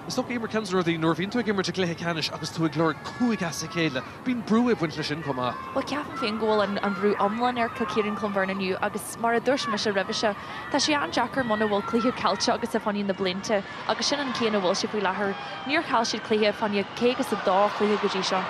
Is tóg Emer ceansa ruí nóir bhíonn tú ag Emer de Cluichí Ceannais agus tú ag glóir cuaig as a chéile. Bhín brú buint le sin comá. Well ceapan féin ggóil an brú omlan ar Cill Clonbheirn aniu agus mar a dúirs me se ribise tá sé an Jackar mna bhfuil cluiche cailte agus a faní na blinte agus sin an céanna bhfuil si faoi láthair níor chail siad cluiche fanne cé agus a dá cluiche go dtí seo.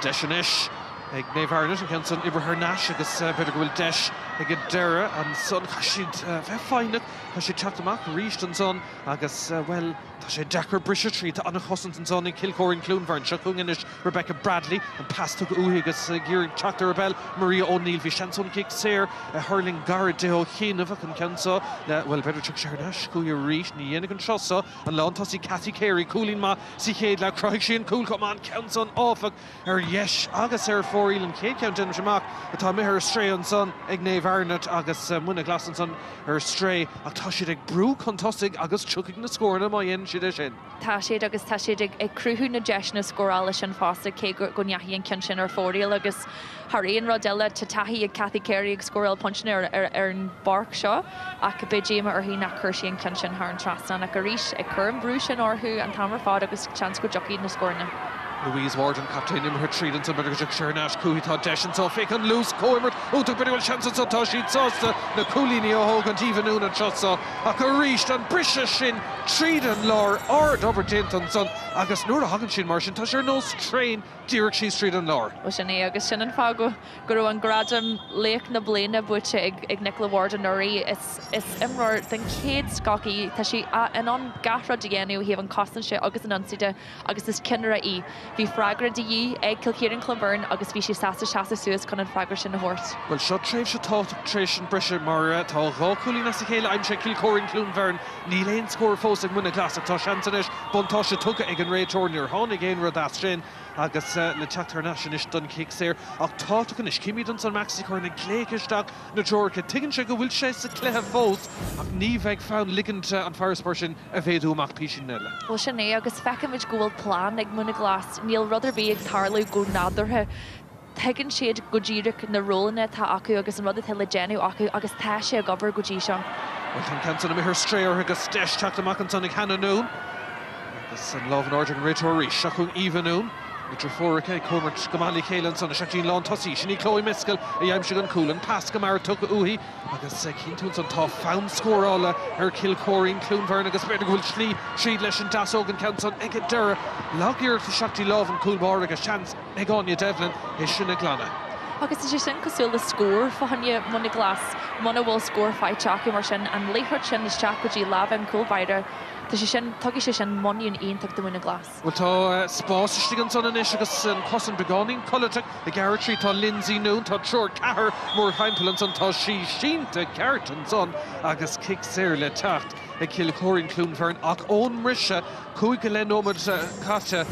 Deis ag Naomh an ceansan Eargnait agus beidir go bhfuil deis ag a deire an son siad bheith fáinach tá sé chatach ríist an son agus well tá sé dechar brise trí tá anna chosant an son in Kilchóirín Clúnmhairn se chuganis Rebecca Bradley an pastú uí agus ggéirín Tráchtairí Rebel Maria O'Neill bhí seanson kick séir a hurling gar deo chéanamh an ceansa le well beidir tuach Ceannais chuí ríist ní dhéana an seosa an lántasí Cathy Carey cúlín má si chéad le Craobh sin cúil com an ceansan áfach ar yes agus ar fóríl an céad ceann den semach atá mithir stré an son ag Naomh agus Muine Glas an son ar stré ach tá siad ag brú contosigh agus tuigh na scórna má dhéann siad sin. Tá siad agus tá siad ag cruthú na deis na scórála sin fásta cé go neathí an cin sin ar fóríal agus Haríon Rodella tá taithí ag Cathy Carey ag scóráil punchna ar an barc seo ach bedéime ar hí nach chuirsí an cin sin th an trasna ach a rís ag chur an brú sin orthú an tamar fád agus chans go jockí na scórna. Louise Warden, captain Emer Trídan san beidir Ceannais cúi tá deis so fake an loose Coimert útach beidir bhfuil chance so tá siad sásta na cúlíní ó hógan tíhanún an shotsa ach a ríist an brise sin Trídan lár ard obair déntan son agus nuair a hagan sin mar sin tá sé nós train díreach sí Trídan lár. Well sinné agus sin an fá go raibh an gradam léach na bliana buite ag Nicola Warden orí is imreoir den céad scacaí tá si an gafra dhéanú híomh an costan sé agus an ansaide agus is cinera í. Bhí fragra dí ag Cilcéireann Bhreanáin agus bhí sé sasa suas chun an fragra sin na hort. Well seo tréimh se tréis an brise mar tá gá cúlí na sa chéile aimim sé Cilcóirín Clún Bheirn ní léon scór fós ag Muine Glas ach tá seantanis buntá se tucha ag an réitorniúr tháinig éon rud as sin agus le teachtar sin is don kick séir ach tátugan is cimíad an san Mexico na gléicisteach na Georgia tuigeann sé go bhfuil sé sa cléthe fós ach ní bheith fán ligint an fearspóir sin a bhéadú amach písin nile. Well sinné agus feicimid gúil plán ag Muine Glas níl rudidir bí ag tarlú go nádarthe tuigeann siad go ddíreach na rólanna tá acu agus an rud le déanú acu agus tá sé a gobar go ddí seo. Well tan cansan am stréir agus deisteach amach an sannig hananún agus an lábhan ordeal an réitóirí seachún íhanún Mitr Fórice Coimert Gomálaí chéileann san seachtaín lán tosí sinní Chloe Miscail a dhéim se an cúlan pas go mar tucha uí agus cínún san tá fán scórála ar Cilcóirín Clún Bheirn agus beidir go bhfuil tríd leis an dasógan cansan ag a deire lágíir sa seachtaí lábhan cúlbáir agus seans ag Áine Devlin is sinna glanna. Agus is sin cosúil le scór fáhanne Muine Glas Muine bhfuil scór fáidteach mar sin an Láithreoir sin is teach go dtí lábhaim cúlbáire tá sé sin tugadh sé sin moniún ionach do Muine Glas. Well tá spáisistegan san inis agus an cosan begáning Collateach i Garretrí tá Lindsay nún tá Tror Cahar mór heimpel san tá sí sínta Garretan son agus kick séir le tacht ag Cilcóirín Clún Bheirn ach ón mrise cúig go le nómad caite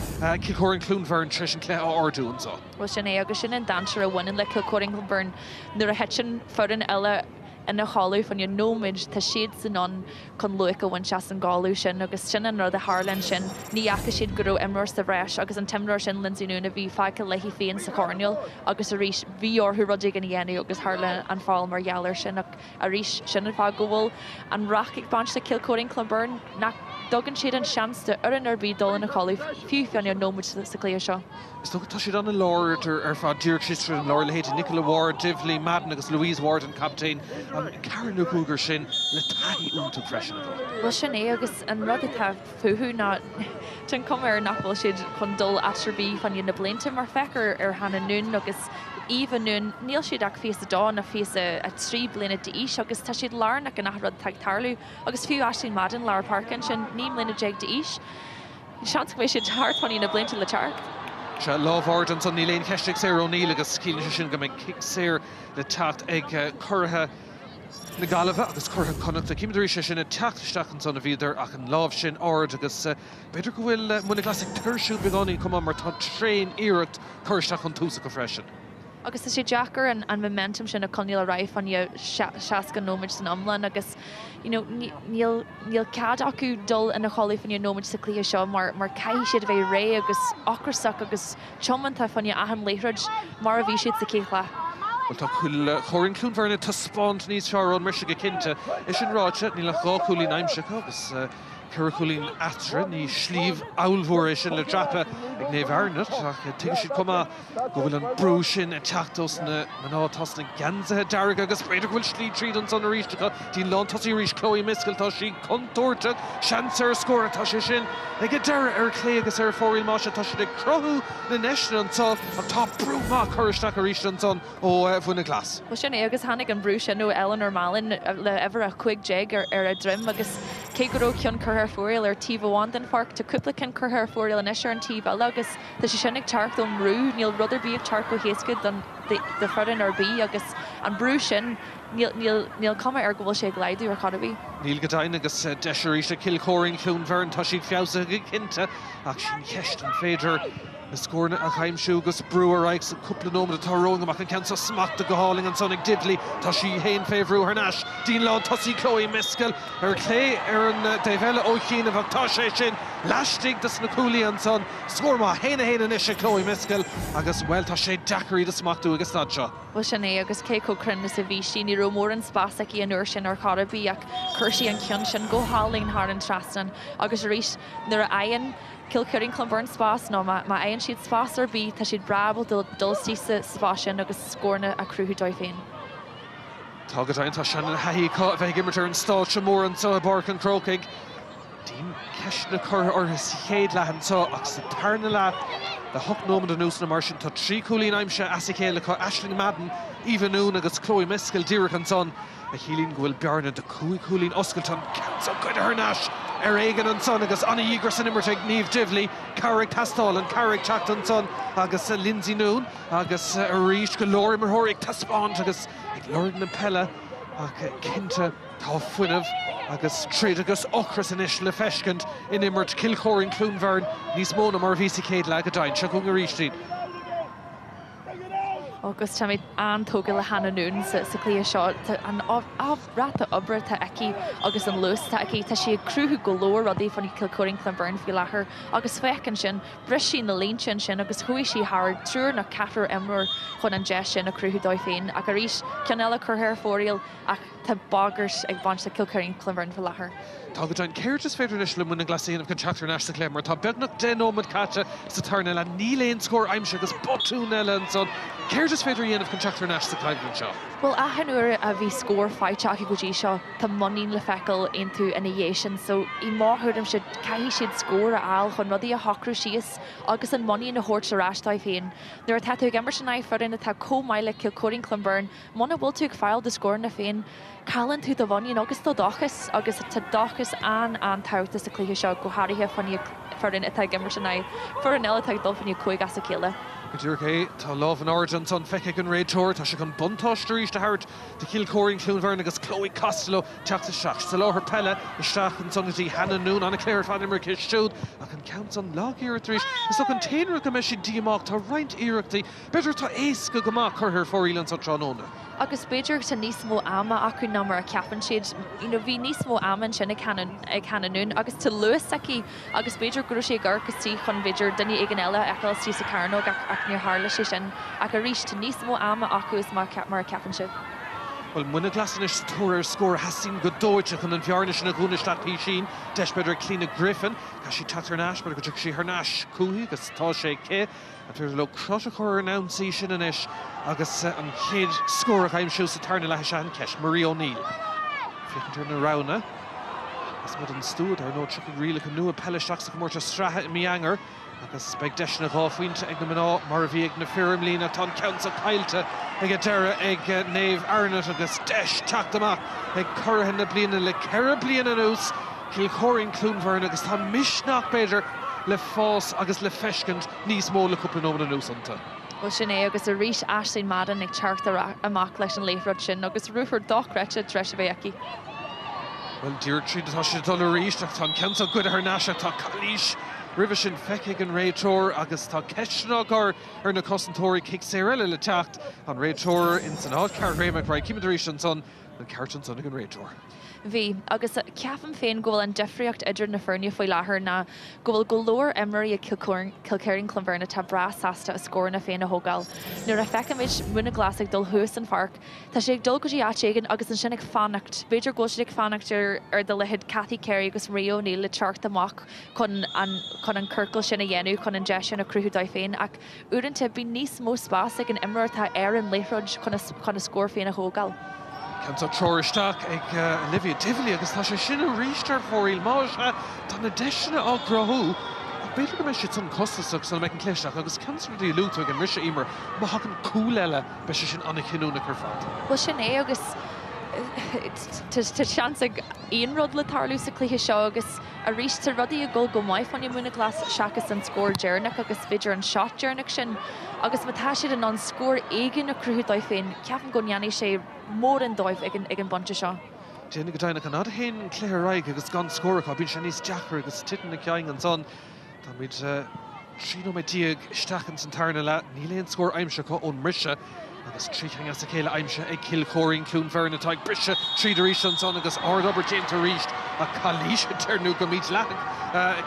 Cilcóirín Clún Bheirn treis an clé á ardún so. Well sinné agus sin an danseir a bhaineann le Cilcóirín Clún Bheirn nuair a het sin foran eile in a cháú fan your nóid tá siad san an chun luach a bhain seas an gáú sin agus sin an rud a Harlan sin ní acha siad go raibh imreoir sa bhreis agus an timreoir sin Lindsay núna bhí faice leihí féin sa corneal agus a rís bhí orthú rudaigh an dhéanú agus Harlan an fáil mar geallar sin a rís sin an fá go bhfuil an rach ag bansta Cilcóirín Clún Bheirn nach dogan siad an seansta ar an arbí dul in a cháú fiú fan your nóid sa cléir seo. Is tó tá siad an Lord ar fá díreach siad an Lord le héite Nicola Ward, Divley Madden agus Louise Warden captain an Karen Cougar sin le taí únta freisin. Well sinné agus an rud atá fuú ná tin cum ar nachfuil siad chun dul atrbí fan na blianta mar feicear ar hana nún agus Eva nún níl siad ach fés a dáin a fés a trí bliana de ís agus tá siad lárnach an nachrad teagtarlú agus fiú Aisling Madden lár parcan sin ní bliana deag de ís. Seans go siad hartpaní na blianta le teart. Se lábhhardan san ní léon cheisteach sé O'Neill agus cílann sin go mbeidh kick séir le tacht ag curtha na galibh agus curtha connacht a cimimidirí sé sin a teachtasteachchan san a bhíidir ach an lábh sin ard agus beidir go bhfuil Muine Glas ag tuirsú begáí cumá mar tá tréin iirecht chuirteach an túsa go freisin. Agus is sé Jackar an momentum sin a conil a raibh fan seaca nóid san amlan agus níl cad acu dul in a choí fan nóid sa clí seo mar cai siad a bheith ré agus ocrasach agus chomanta fan ahan Láithreoir mar a bhí siad sa céchla. Well tá Chóirín Clún Bheirn tá spáint níos fearr ón muise go cinnte is sin ráite ní le gá cúlín aimseach agus Curculín atre ní slíomh áilmhór sin le drape ag Naomh Eargnait ach tuige siad cumá go bhfuil an brú sin a teachtas na mnátás na ganzathe dearg agus beidir bhfuil slí tríd an san a ríistecha dín lán tosí rís Chloe Miscail tá sí contúirte seansar scóra tá sé sin ag a deire ar clé agus ar fóriil máise tá siad ag crothú na neisna an son ach tá brú má chuiristeach a ríiste an son ó Muine Glas. Well sin agus hanig an brú sin nó Eleanor Malin le ever a chuig jeig ar a drim agus cé go raibh ceann chuthar fóriil ar tíh bháin den farc tá cúpla cin chuthar fóriil an isir an tíh eile agus tá sé sin ag teart don brú níl rudidir bí ag teart go héascad don de foran ar bí agus an brú sin níl cuma ar go bhfuil sé gléidú ar chadahí. Níl go dain agus deisiirí sé Cilcóirín Clún Bheirn tá siad feabhsa go cinnte ach sin cheist an féidir na scórna a chaimsú agus breúar sa cúpla nómad atá róga amach an ceansa smachta go háling an son ag Divley tá sí héin féhrú ar neis dín lán tosí Chloe Miscail ar clé ar an déhheile ó chéanamh ach tá sé sin leistigh das na cúlaí an son scór má héna is sé Chloe Miscail agus bhfuil tá sé deacarí de smachú agus tá seo. Well sinné agus cé cócrinna sa bhí sin ní rómór an spásaach í an uair sin ar chadahí ach chuirsí an ceann sin go háling thar an trastan agus rís nuair a aon Kilcurring Clonburn spás nó má aon siad spás ar bí tá siad brabal dulstí sa spásin agus scórna a cruthú dóibh féin. Tágad aon tá sean na haí bheith gimmartar an stáil se mór an so Páirc an Chrócaigh. Dín ceis na chur orthas chéad lehan so ach sa tarna le the hook nómad an ús na mar sin tá trí cúlín aimse as i chéile chu Aisling Madden, Ivanún agus Chloe Mescail Díreach an son a chilín gohfuil Bheirn de cúlín oscailtan so good Eargnait éigen an son agus Anna Eager san immerteag Naomh Divley, Carrick Tastal and Carrick Chacht an son agus Lindsay Noon agus a ríis go Lori Marhorig Taspáint agus ag Lordan na Pella ach cinnte tá fuinmh agus tríd agus ochras inis le feiscint in immert Kilcorin Clun Bheirn níos móna mar bhí céad le a dain se go ríistrín. Agus tá méid antóga le hananún sa clia seo an áhrata obre tá eici agus an luas tá eici tá sé cruthú go leor rudaí fanna Kilcorin Clun Bheirn fi láthair agus fecin sin bris sí na líon sin agus chuí sí thar trúr na catar Emer chun an de sin a cruthú dóibh féin ach a rís ceanella chuthair fórial ach tá bagart ag bant sa Kilcorin Clun Bheirn fi láthair. Tágad an céir is féidir leis le Muine Glasaíanamh chun Sathairn sa cléir mar tá beagnach den ómad caite sa tarna le níléon scór aimse agus botún eile an son. Céir is féidir dhéanamh chun Sathairn sa cléimhlann seo. Well, a hanúir a bhí scór fáiteach i go dtí seo tá monín le feiceil into innovation, so I máthúdam siad caihí siad scór a áil chun rudaí a hocrú síos agus an moní na hort sa ráistáid féin. Nuair a táú Emer sin fudin a tá commáile Kilcorin Clun Bheirn, mna bhfuil tú fáil de scór na féin, Callan tú do bhain agus tá dochas agus tá dochas an táta sa clíthe seo go háirithe fanní fudin a tá Emer sin for an eile tá dul fanní chuig as a céile. Dúrché tá láh an áird an son feice an réiteir tá se chun buntáistúéis de hart de Kilcorin Clun Bheirn agus Chloe Costello teachta seach sa láthar Pella isteach an sonatí Hananún anna cléir fan Emer cistúd ach an count an lágéir tríis is an téanra go me si díamach tá roint iireachtaí beidir tá éas go goach chuthir fóílann sa tróna. Agus beidir sa níos mó ama acu ná mar a ceapan siad, bhí níos mó aman sin ag Hananún agus tá luas aici agus beidir gurú sé garcastí chun beidir duine ag an eile eáiltí sa Cnoc ach níor hála sé sin ach a rís tá níos mó ama acu is mar a ceapan siad. Well, Muine Glasaíanamh tóir scór hasín go dóite chun an bhearne sin a gúnaisteach pí sin, deis beidir clína Griffin, tá sí Sathairn beidir go sí Eargnait cúthaí agus tá sé cé, a tuair le crota chur an ansaí sin inis agus an chéad scór a chaimsiú sa tarna le sean ceis, Marie O'Neill. Fiochantar na rana, as mud an stúd ar nó tucha riala go nua peileisteach sa mórta strathe i miangar, agus beag deis na gáfuinte ag na mná mar a bhí ag na fearm lína tá count sa caiilte ag a deire ag Naomh Eargnait agus deis teach amach ag curtha na bliana le ceithre bliana nús Kilcorin Clun Bheirn agus tá misneach beidir le fás agus le feiscint níos mó le cúpla nómna nús anta. Well, sin agus a rís Aisling Madden ag teachta amach leis an léifrod sin agus rúfar dochrete treis a bheith aici. Well, Dír tríd tá sé dul a rís ach tá ceanta go Eargnait tá Calís Ribh sin feiceigh an réiteir agus tá ceisneach ar na cosantóirí cic sé eile le teacht an réiteir in san áid ceart réimeach ra cimidiréis an son na ceart an son ag an réiteir. Bhí agus ceafan féin go bhfuil an defriacht idir na feirne faoi láthair na go bhfuil go leor Emery a Kilcorin Clun Bheirn tá bra sasta a scór na féin a thógáil. Nuair a feicimid Muine Glas ag dul thuas an Páirc, tá sé ag dul go dtí áitéigean agus an sin ag fannacht. Beidir go sé ag fannacht ar de lehead Cathy Carey agus Marie O'Neill le teacht amach chun an curcail sin a dhéanú chun an de sin a cruthú dóibh féin ach uaireanta bí níos mó spás ag an Emer tá an léifrod chun a scór féin a thógáil. Canta tróiristeach ag Olivia Divley agus tá sé sin a ríistar fóill máise tá na deisina á grothú ach beidir go me si san costaach san meid an cléisteach agus cancertí lúta ag an rise Emer má hagan cúil eile be sé sin anna cinúna chu fad. Well, sin é agus tá seans ag aonrod le tarlú sa clíthe seo agus a rís tar rudaí a ggóil go maiid fanna Muine Glas seachas an scór dearnach agus beidir an shot dearnach sin agus mátá siad an scór éigean a cruthú dóibh féin ceapan go neanaí sé mór an dóibh ag an bunte seo. Déanana go dtaineach an ad haon cléireaig agus gan scóracha bíonn sé níos deachar agus titan na ceang an son tá muid tríú mé díag isteachchan san tarna le níléon scór aimse go ón mrise agus tríthang as a chéile aimse ag Kilcorin Clun Bheirn atá ag brise trídaríis an son agus ardóbar déanta ríist a Calíise tarnú go míid leach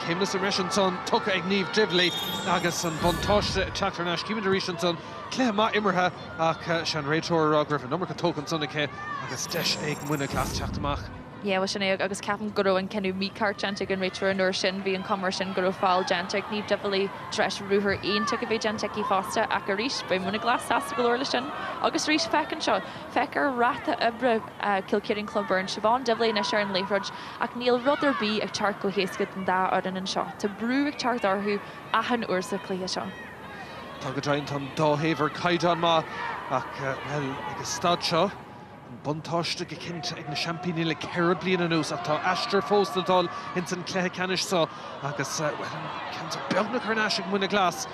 céimna sa reis an son tucha ag Naomh Divley agus an buntáiste Sathairn cimidiréis an son cléthe má imirthe ach sean réiteir Griffin nómar go tócan sonna ché agus deis ag Muine Glas teacht amach Yeah, was sinna agus ceapan go raibh an cinú mícart genteach an réitear an uair sin bhí an comar sin go raibh fáil genteach níomh difealaí treis ruúthar aonteach a bheith genteach í fásta ach a rís ba muna Glas sasta go leir lei sin agus rís fecin seo fecar rata ibre Cill Club Bheirn sibán difealaí na sear an Láithreoir ach níl rudidir bí ag teart go héascad an dá ádan an seo tá brú ag teart orthú achan uair sa cluiche seo. Tá go dteint an dáhéhar caiideán má ach well agus stad seo buntáiste go cinnte ag na champíní le ceir bliana nús ach tá eistir fóstaldáil in san cléthe canis seo agus ceanta beagna chunáis ag Muine Glas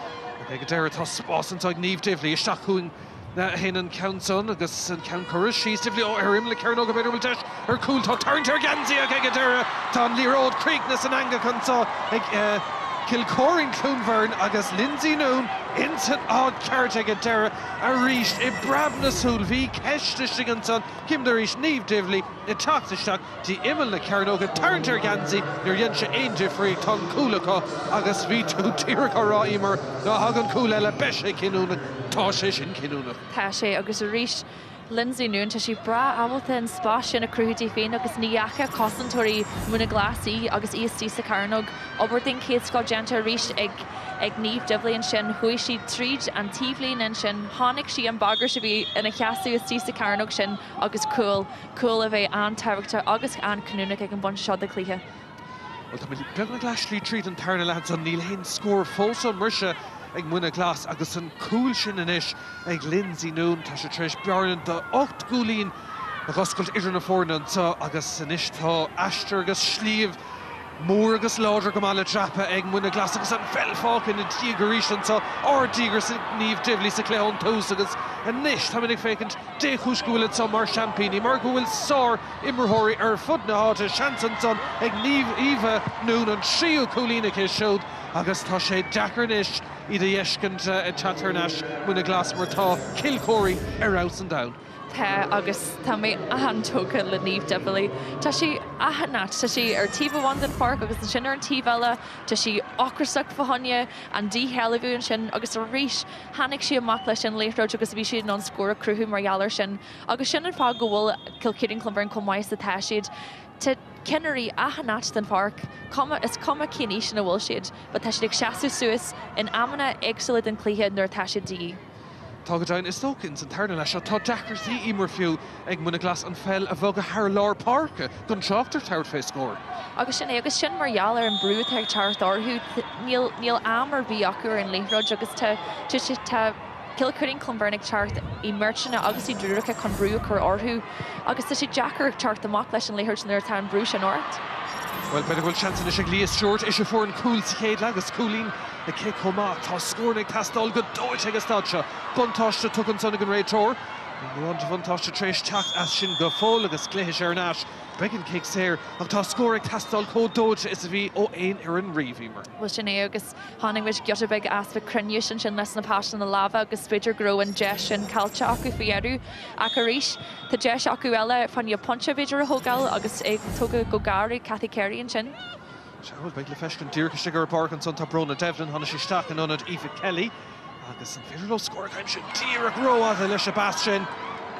ag go deireadh tá spásanta ag níomh diflí isteach chuin hen an countson agus an count chorus she's diflí ó im le ceir nó go beidir bhfuil deis ar cúil tá tarntar gansaí ag go deireadh tá an líród Creeknas an anga chutá ag Kilcorin Clunvern agus Lindsay Noon instant odd ceart ag deireadh a ríist I brabna súl bhí ceiste sigantan cim de ríist níomh diflí I tachtasteach tí imil le ceir nó go tarntar gansaí nuair dhéann sé aon difrií tá cúlacha agus bhí tú tíreach rá imar ná hagan cúil eile beise cinúna tá sé sin cinúna. Tá sé agus a ríist Lindsay Noon tá sí bra ábalta an spás sin a cruútí féin agus níacha cosantóirí Muine Glasaí agus íostí sa Carnog oberting céad sá genta ríist ag níomh diflaíonn sin chuaigh si tríd an tíomhlíonn in sin tháinig si an bagar sa bhí ina cheasú íostí sa Carnog sin agus cool a bheith an tábhachtta agus an cnúnach ag an bun seo de cluiche. Well tá beagna Glasslí tríd an tarna leat an níl haon scór fósa marse ag Muine Glas agus an cúil sin inis ag Lindsay Noon tá sé treis bearnan de 8 gúlín a goscailt idir na fórna tá agus inis tá eistir agus slíomh mór agus láidir go mála trappa ag Muine Glas agus an fellfácin in tígaríis an tá dígur sa níomh diflí sa cléón tús agus inis tá minic fécint déchúsgúile tá mar champíní mar go bhfuil sár immerthirí ar fud na háte seansan son ag níomh Eva Noon an tríú cúlína cé seod agus tá sé deacarnis iad a dhéiscint i Sathairn Muine Glas mar tá Kilcorí ar aus an down. Tá agus tá mé ahantócha le níomh difealaí. Tá sí ahanat, tá sí ar tíomh an Páirc agus an sin ar an tíomhile, tá sí ocrasach fahanne an díhealahú an sin agus a ríis hanig sí amach leis sin Láithreoir agus bhí siad an scóra cruthú mar gheallar sin. Agus sin an fá go bhfuil Cill Clun com mais sa táisiad. Tá Kinnery ahanat den Páirc is cuma ciní sin a bhfuil siad, ba tá siad ag seaú suas in amana agsúla den cluiche nuair tá siad dí. Tá go dain is tócinn san tarna leis tá deachtarsaí imar fiú ag Muine Glas an fel a bhog a thar lár Páirce gon seachtar tart fé scór. Agus sin mar gheallar an brú ag teart orthú níl amar bhí acu an Láithreoir agus tá Cill Clun Bheirn ag teart I merchana agus I drúracha chun brú chur orthú agus tá sé Jackar ag teart amach leis an Láithreoir nuair tá an brú sin ort. Well, beidir bhfuil chansan is ag líos short is fór an cúil sa chéad agus cúlín a cé comá tá scórnaigh tastáil go dóid agus stáidse buntáiste tugann son an réiteóir Bhí buntáiste tréis teacht as sin go fóil agus cléis ar náis begin cé séir ach tá scóraigh tastáil có dóide is a bhí ó aon ar an riomhímar. Bhil sin é agus tháinig bhid giota beag aspa cruniú sin leis na páisina na lava agus beidir gro an deis sin cailte acu faoiarú ach a ríis tá deis acu eile fan i ponte beidir a thógáil agus ag tugad go gáirí Cathy Carey an sin. Seáil beag le feiscin díircha sigar Páirc an son tá brona Devlin tháina sí staach an anad Aoife Kelly agus an féidirló scórachaim sin díreach roiáta leis a bás sin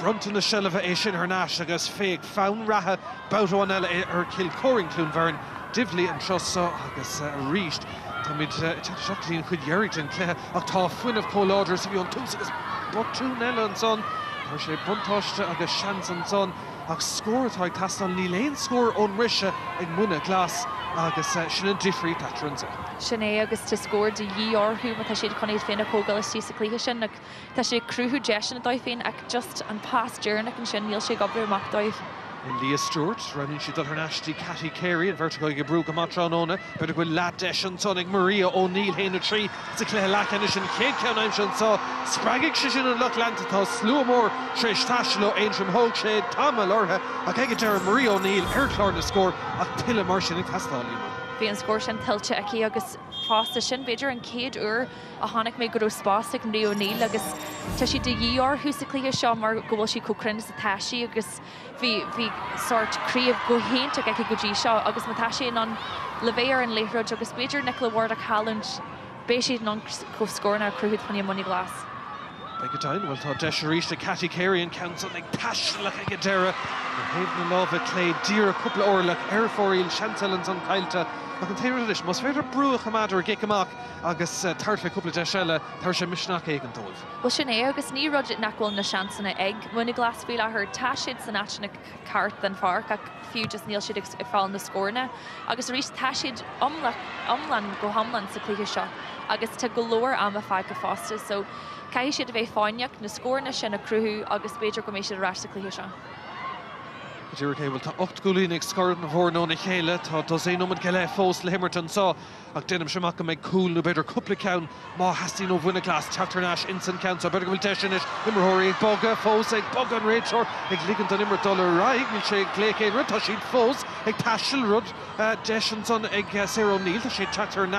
brunta na seileamh é sin ar náis agus féag fán ratha bátáin eile ar Kilcorin Clun Bheirn diflí an trosá agus ríist tá mid seachlíonn chud dheirigh an cléthe ach tá fuinmh cóláidir sa bhí an tús agus botún eile an son tá sé buntáiste agus seans an son ach scóirtá tastal ní léon scór ón riise ag Muine Glas agus sin an difrií tatransa. Sin é agus tá scóir de dhí orthú má tá siad chunéad féin a cógáil is tí sa cluiche sin ach tá sé cruthú deis sin a dóibh féin ach just an pás dearnach an sin níl sé gobrú amach dóibh. In Leah Stewart, running she done her nasty Cathy Carey and vertigo you broke a matranona, but it will lad dash and sonic Maria O'Neill Hain a tree, it's a clear lack and Kate Count so Spragging Shishin and Lucklantatos, Slow more, Trish Tashlo, Ancient Hogshed, Tom Alorha, a Kegger Maria O'Neill, Erklor the score, a Pilla Martian and Castelli. Bhí an scóir sin tiltte aici agus fásta sin beidir an céad uair a tháinig mé go raibh spásach an Maria O'Neill agus tá si de dhí orthú sa cluiche seo mar go bhfuil si cócrin sa táisí agus bhí sort críomh go héntaach aici go dtí seo agus na táisí an le bhéir an Láithreoir agus beidir nic le bhhar a chalann béis siad an go scórna cruthúd chuine Muine Glas. Begadine, well, tá deis ríiste Cathy Carey and Council ag taisle ag a deire Haven love a clay dear a couple of orlach airfoil Chancelans on Kailte. I can tell you this, must very brew a matter Gikamach agus tartla couple of deshella Tarsha Mishnach Egan Tolv. Well, Ceannais agus ní rudget nachwil na Chancelna egg. Muine Glas feel I heard Tashid san achna cart than Páirc ac few just Neil should fall in the scorna. Agus reach Tashid umlan go hamlan sa Cluichí seo. Agus ta galore am a fag fosta. So Kai should have a fáineach na scorna sin a cruhu agus beidir go méisi rash sa Cluichí seo. Dúr céhfuil tá 8 gúlín ag scoir na Bhraonáin na chéile, tá dosé nómad go le fós le Himmerton sá ach déanam semach go méid cool nó beidir cúpla ceann má hastín ó bhuine Glas Sathairn insan ceann so beidir go bhfuil teisisin is Immerthirí ag boga fós ag boga an réiteoir ag ligant an Immer dul raig níl sé lécéin rud tá siad fós ag taisil rud deisian son ag Sarah O'Neill tá sé Sathairn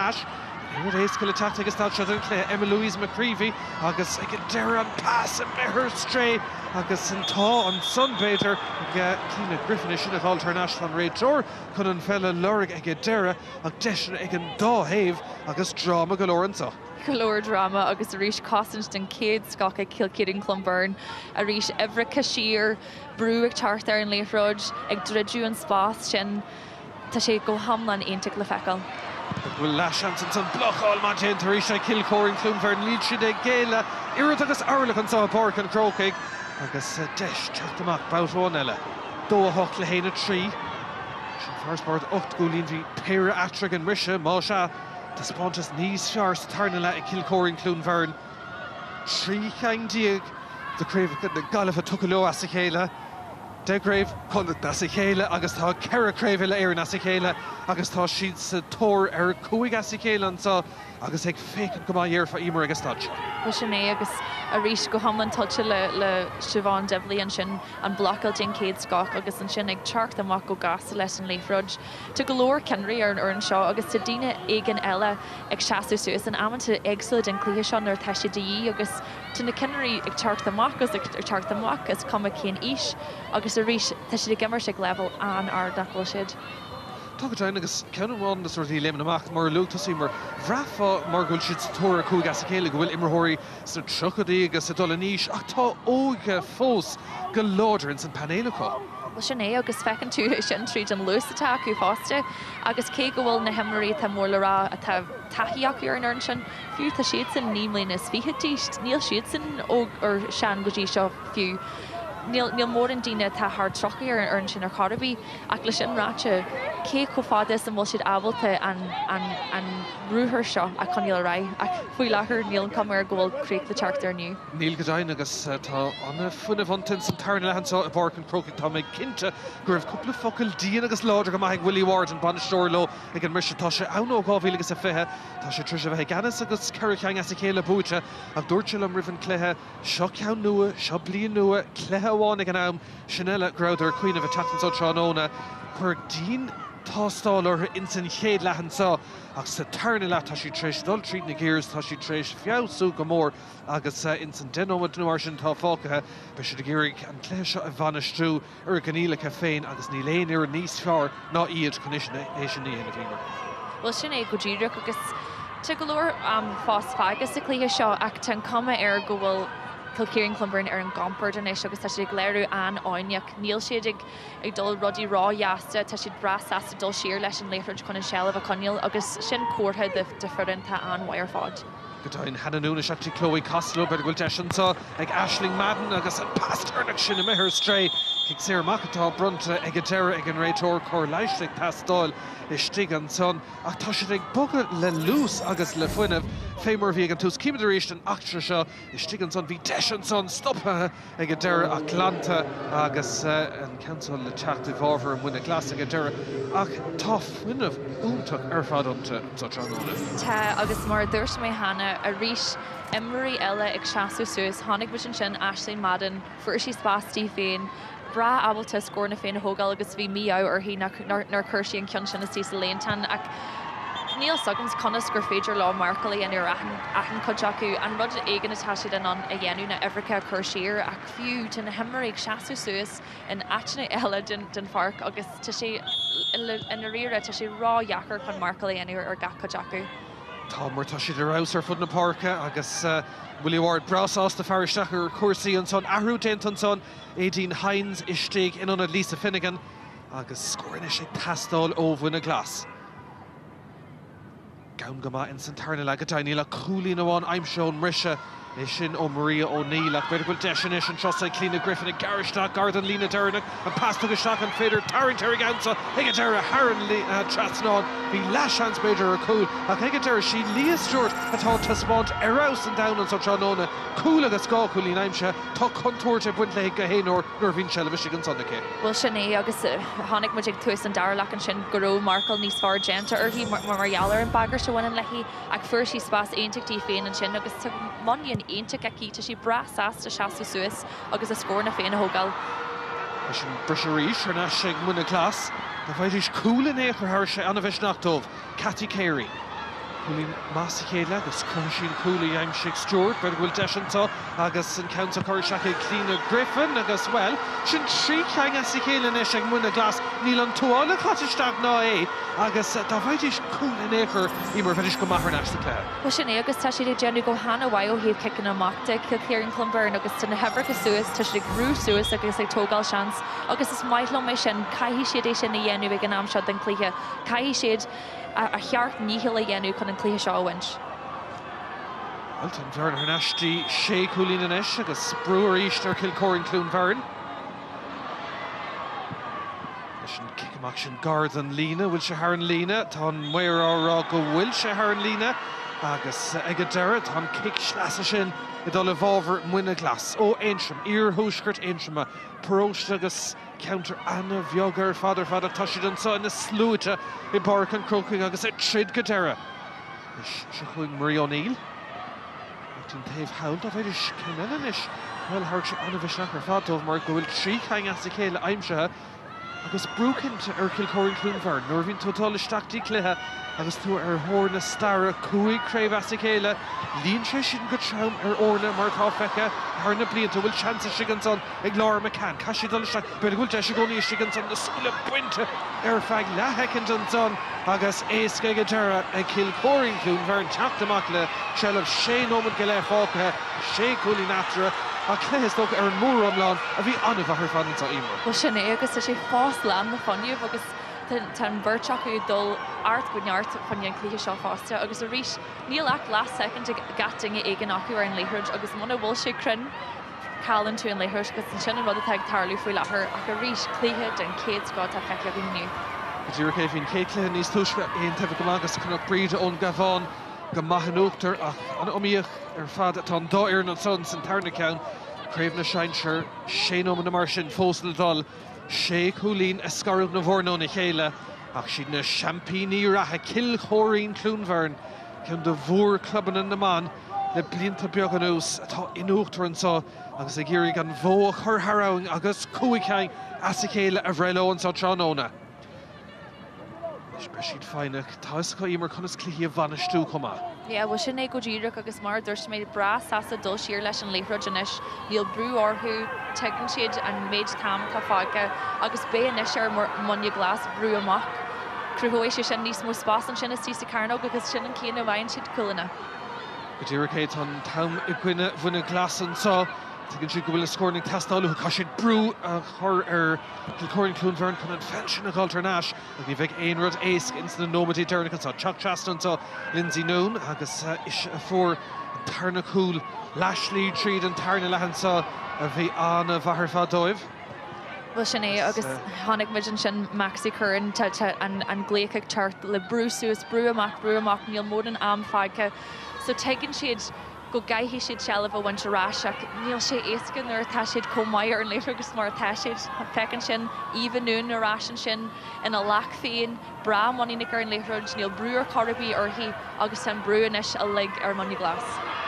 I'r reis cael y tactic ystod siadr lle Emma Louise McCreevy agus ag deir an pass yn Bheirn stray agus yn tá an sunbather ag Cína Griffin is sin at Alternation an réiteoir chun an fella lorg ag deire ag deisian ag an dá héh agus drama galore an sa. Galore drama agus a rís cosint den céad scoch ag Kilkeading Clumbern a rís every cashier brú ag Tráchtairí an Láithreoir ag dridú an spás sin tá sé go hamlan aontic le fecail. Will Lash Anson blochall Máirtín Tarisha kill Choirín Bhraonáin lead she de Gala Irid agus Arlach an sa Páirc an Chrócaigh agus deis teachtamach Bhraonáin eile dó a hoch le héine trí sin first part 8 gúlín bhí Péire Atrag an Risha má se de spontas níos fear Sathairn le kill Choirín Bhraonáin trí cheang diag de Craobh the Gallagher took a low as a chéile de Craobh chunnach as a chéile agus tá Ceara Craobh le éireann as a chéile agus tá siad sa tóir cuaig as a chéile an sa agus ag fécin go má dhéar fa imar agus touch. Well, Ceannais agus a rís go hamlan touch le Siobhan Devlin sin an blockal din céad scoch agus an sin ag tearcht amach go gas leis an Láithreoir. Tá galore Kenry ar an seo agus tá daoine éigean eile ag seaú suas an amanta éagsúla den Cluichí seo nar teisi daí agus tá na Kenry ag tearcht amach agus ag tearcht amach as cuma céan is agus a rís tá siad ag gimmar sig level an ar dachil siad. Tugadtein agus ceanháin na suirtaí léman amach mar luachtasí mar bhreafa mar gúil siad sa tóra cúig as a chéile go bhfuil Immerthirí sa trochadaí agus sa dul níos ach tá óige fós go láidir in san panéalacha. Well, Ceannais agus fecinn tú sin tríd an luasatá acu fásta agus cé go bhfuil na himmarí tá mór le rá a tá taithíach ar an airn sin fiú tá siad san níomlín is fichetíist níl siad san ó ar sean go dtí seo fiú. Níl mór an daoine tá thar trochaí ar an airn sin ar Craobh ach le sin ráte cé go fádas an bhfuil siad ábalta an rúthir seo a chuníil ra ach faoi láthair níl cumar go bhfuil críoch le tearcht ar nniu. Níl godain agus tá anna fuineh antain san Sathairn lehansá a Páirc an Chrócaigh tá méid cinnte gur raibh cúpla focail díana agus láidir go maith Willie Ward an banistóir lo ag an mirse tá sé ann ó 2025 tá sé tríse bheith ganas agus ceirceang as a chéile búte ach dúirteil am ribhann cléthe seo ceann nua seo bliain nua cléthe amháin ag an am sinile Gráidir cuioineh a tatan sa Tránána chuir dín tástálar in san chéad lehansá ach sa tarna le tá sí tríis dul tríd na géirs tá sí tríis fiabhsú go mór agus in san denómad nuair sin tá fácathe be si de géirigh an cléir seo a bhanistú ar gnílacha féin agus ní léon ar níos fearr ná iad chunisina é sin ní a bhímar. Well, sin é go ddíireach agus te golóir fás fagus sa Cluichí seo ach tan cuma ar go bhfuil Kilkeading Clumbern ar an gampar den is agus tá siad léirú an áineach níl siad ag dul rudí rá jaasta tá siad bras as dul siar leis an Láithreoir chun an sealamh a chuneal agus sin cuatha de furinta an mhair fád. Godain hananúna seachtaí Chloe Costello beidir goil deisianta ag Aisling Madden agus an pastarnach sin a mithir stray Kick Sarah Macatá brunta ag a deire ag an réiteoir chur leisteigh pastáil is stig an son ach tá siad ag bogad le lús agus le fuineh fémar bhí an tús cíimidir éist an achtra seo is stig an son bhí deis an son stoppa ag a deire Atlanta agus an cancel le teachta bhábhar an Muine Glas ag a deire ach tá fuineh úntaach ar fad ionta sa Tránána. Tá agus mar dúirt mé hana a rís Immerí eile ag seaú suas tháinig bhuisin sin Aisling Madden fuair sí spáistí féin bra ábalta scór na féin a thógáil agus bhí míá ar hí nar chuirsí an ceann sin is tí sa léontain ach níl sagans conas gur féidir lá marcaí an ar achan chuideacu an rud éigean atá siad an a dhéanú na Africa chuirsíir ach fiú tin na himmarí ag seaú suas in aitna eile den Páirc agus tá sé in na riire tá sé rá dheachar chun marcaí an ar ga chuideacu. Tá mar tá siad ar fud na Páirce agus Willie Ward brasás de Phairsteach ar cuasaí an son ahrú déint an son Aideen Hines istigh in Anailísithe Finnegan agus scorin sé tastáil ó bhuine Glas. Gawn gama in Sathairn le gadaine le Chuain amháin aimseón Mrisha sin ó Maria O'Neill ach beidir goil deis an trosai Clína Griffin ag Garistach Gardan Lína Dernach an pasta gostach an féidir Tráchtairí gansa ag deire Haran Trasnáin hí leishans beidir a cúl ach ag deire sí Lías Stewart atá tasmáint arás an down an Sathairnóna cúl agus gá cúlí aimse tá contúirte buint le go héanóir nuair bhín se le bhí an sonnacé. Well sinné agus tháinig muid ag tús an darlach an sin goró Markle níos far genta ar hí margheallar an bagir se bhain lehí ag fuair sí spás aontachtí féin an sin agus tu monion aontaigh a cíte sí brasas de seaú suas agus a scór na féin a hógáil. Sin briseríis ar na sé Muine Glas na bhaidís cúla é chu thir sé anna bheits nachtómh Cathy Carey. Chuain más chéile agus chusin cúla aimsigh Stewart beidir bhfuil deisintá agus an count chuir seach Clína Griffin agus well sin trí cheanga sa chéile is ag Muine Glas níl an túála chatisteach ná é agus tá bhaidís cúla é chur í mar bheidís go maithar neasta cléir. Well sinné agus tá siad ag déanú go hána bhaid ó híomh cicin amachta Cill Clon Bheirn agus tá na hebra go suas tá siad ag grú suas agus ag tógáil seans agus is maithlam mé sin caithí siad é sin na dhéanú ag an am seo den clíthe caithí siad a cheart níhil a dhéanú chun an clíthe seo bhaint. Well, tá Bheirn ar neistí sé cúlín inis agus brúar ístar Kilcorrin Clún Bheirn. Sin kickamach sin Gardan Lína bhfuil se Haran Lína tá muir árá go bhfuil se Haran Lína agus ag deire tá kick sleasa sin i dul le bhábhar Muine Glas ó Aintrim iarthúsgurt Aintrima próiste agus counter Anna bheogar fadar tá siad an sa ina slúite i Páirc an Chrócaigh agus é trid go deire. Is se chuig Maria O'Neill tin taobh hail a bheidir cinan is well thir se anna bheits nach ar fadómh mar go bhfuil trí cheanga sa chéile aimsethe agus brúcint ar Kilcorrin Clún Bheirn nuair bhín totáil isteachtaí cluiche agus tú ar thór stara cúig Craobh sa chéile líonn sé sin go tram ar orna mar tá feice thar na blianta bhfuil chansa sigan son ag Laura McCann cai siad dul isteach beidir bhfuil de gcónaí sigan son na súla buinte ar feadh lethecint an son agus éasca go deire ag Kilcorrin Clún Bheirn teacht amach le sealamh sé nómad go le fácathe sé cúlí natra a cléis dóg ar an mór amláin a bhí anna bhethar fan sa imar. Well sinné agus tá sé fás lean na faniuh agus tan bhirteach chu dul art goneart fan an clíthe seo fásta agus a rís níl ach last second gating ag an acu ar an Láithreoir agus muna bhfuil sé crinn cálan tú an Láithreoir agus an sin an rud atá tarlú faoi láthair ach a rís clíthe den céad scoil tá feice go nniu. Dúir céh hín céitlethe níos túisce aon taobh go agus Cnoc Bríde ón Gabháin go maithanúachtar ach an omíoch ar fad tá dóir an son san tarna ceann Craobh na Seinseir sé nómad na mar sin fóstal dul sé cúlín a scarúb na bhórnóna chéile ach siad na champíní ratha Kilcorrin Clún Bheirn chun do bhór clubban na man le blianta beag an ús atá inúachtar an sá agus a ggéirí an bhó chur harrang agus cúigceang as a chéile a bhreiló an Sathairnóna. Is siad fáinach tá is go imar chunas clíthe a bhanistú chumá. Yeah, well sinné go ddíireach agus mar dúirt méid bras as a dul siar leis an Láithreoir inis níl brú orthú tegann siad an méid tam tá fáice agus bé inis ar Muine Glas brú amach. Cruthóéis sé sin níos mó spás an sin is tí sa Carnóg agus sin an céanna bhain siad coolna. Go ddíireach an tam i gcuine Muine Glas an sá tugann siad go bhfuil a scórning testála chu siad brú a chur ar Kilcorrin Clún Bheirn chun an fensin a Galtarnáis a bhí bheith aon rud éasc ins na nómadí dearnach an Chuck Chaston tá Lindsay Noon agus is a fór an tarna cúl Lashley tríd an tarna lehansa a bhí anna bhethar fadóibh. Well sinné agus tháinig muid sin Maxi Curran an gléiceach teart le brú suas brú amach níl mód an am fáice so tegann siad go gaithí siad sealamh a bhaint ráiseach níl sé éasca nuair tá siad commáir an Láithreoir agus mar tá siad fecinn sin íhanún na rásin sin ina lach féin bra monínig ar an Láithreoir níl brúar chorbí orthaí agus an brúanis a lig ar Muine Glas.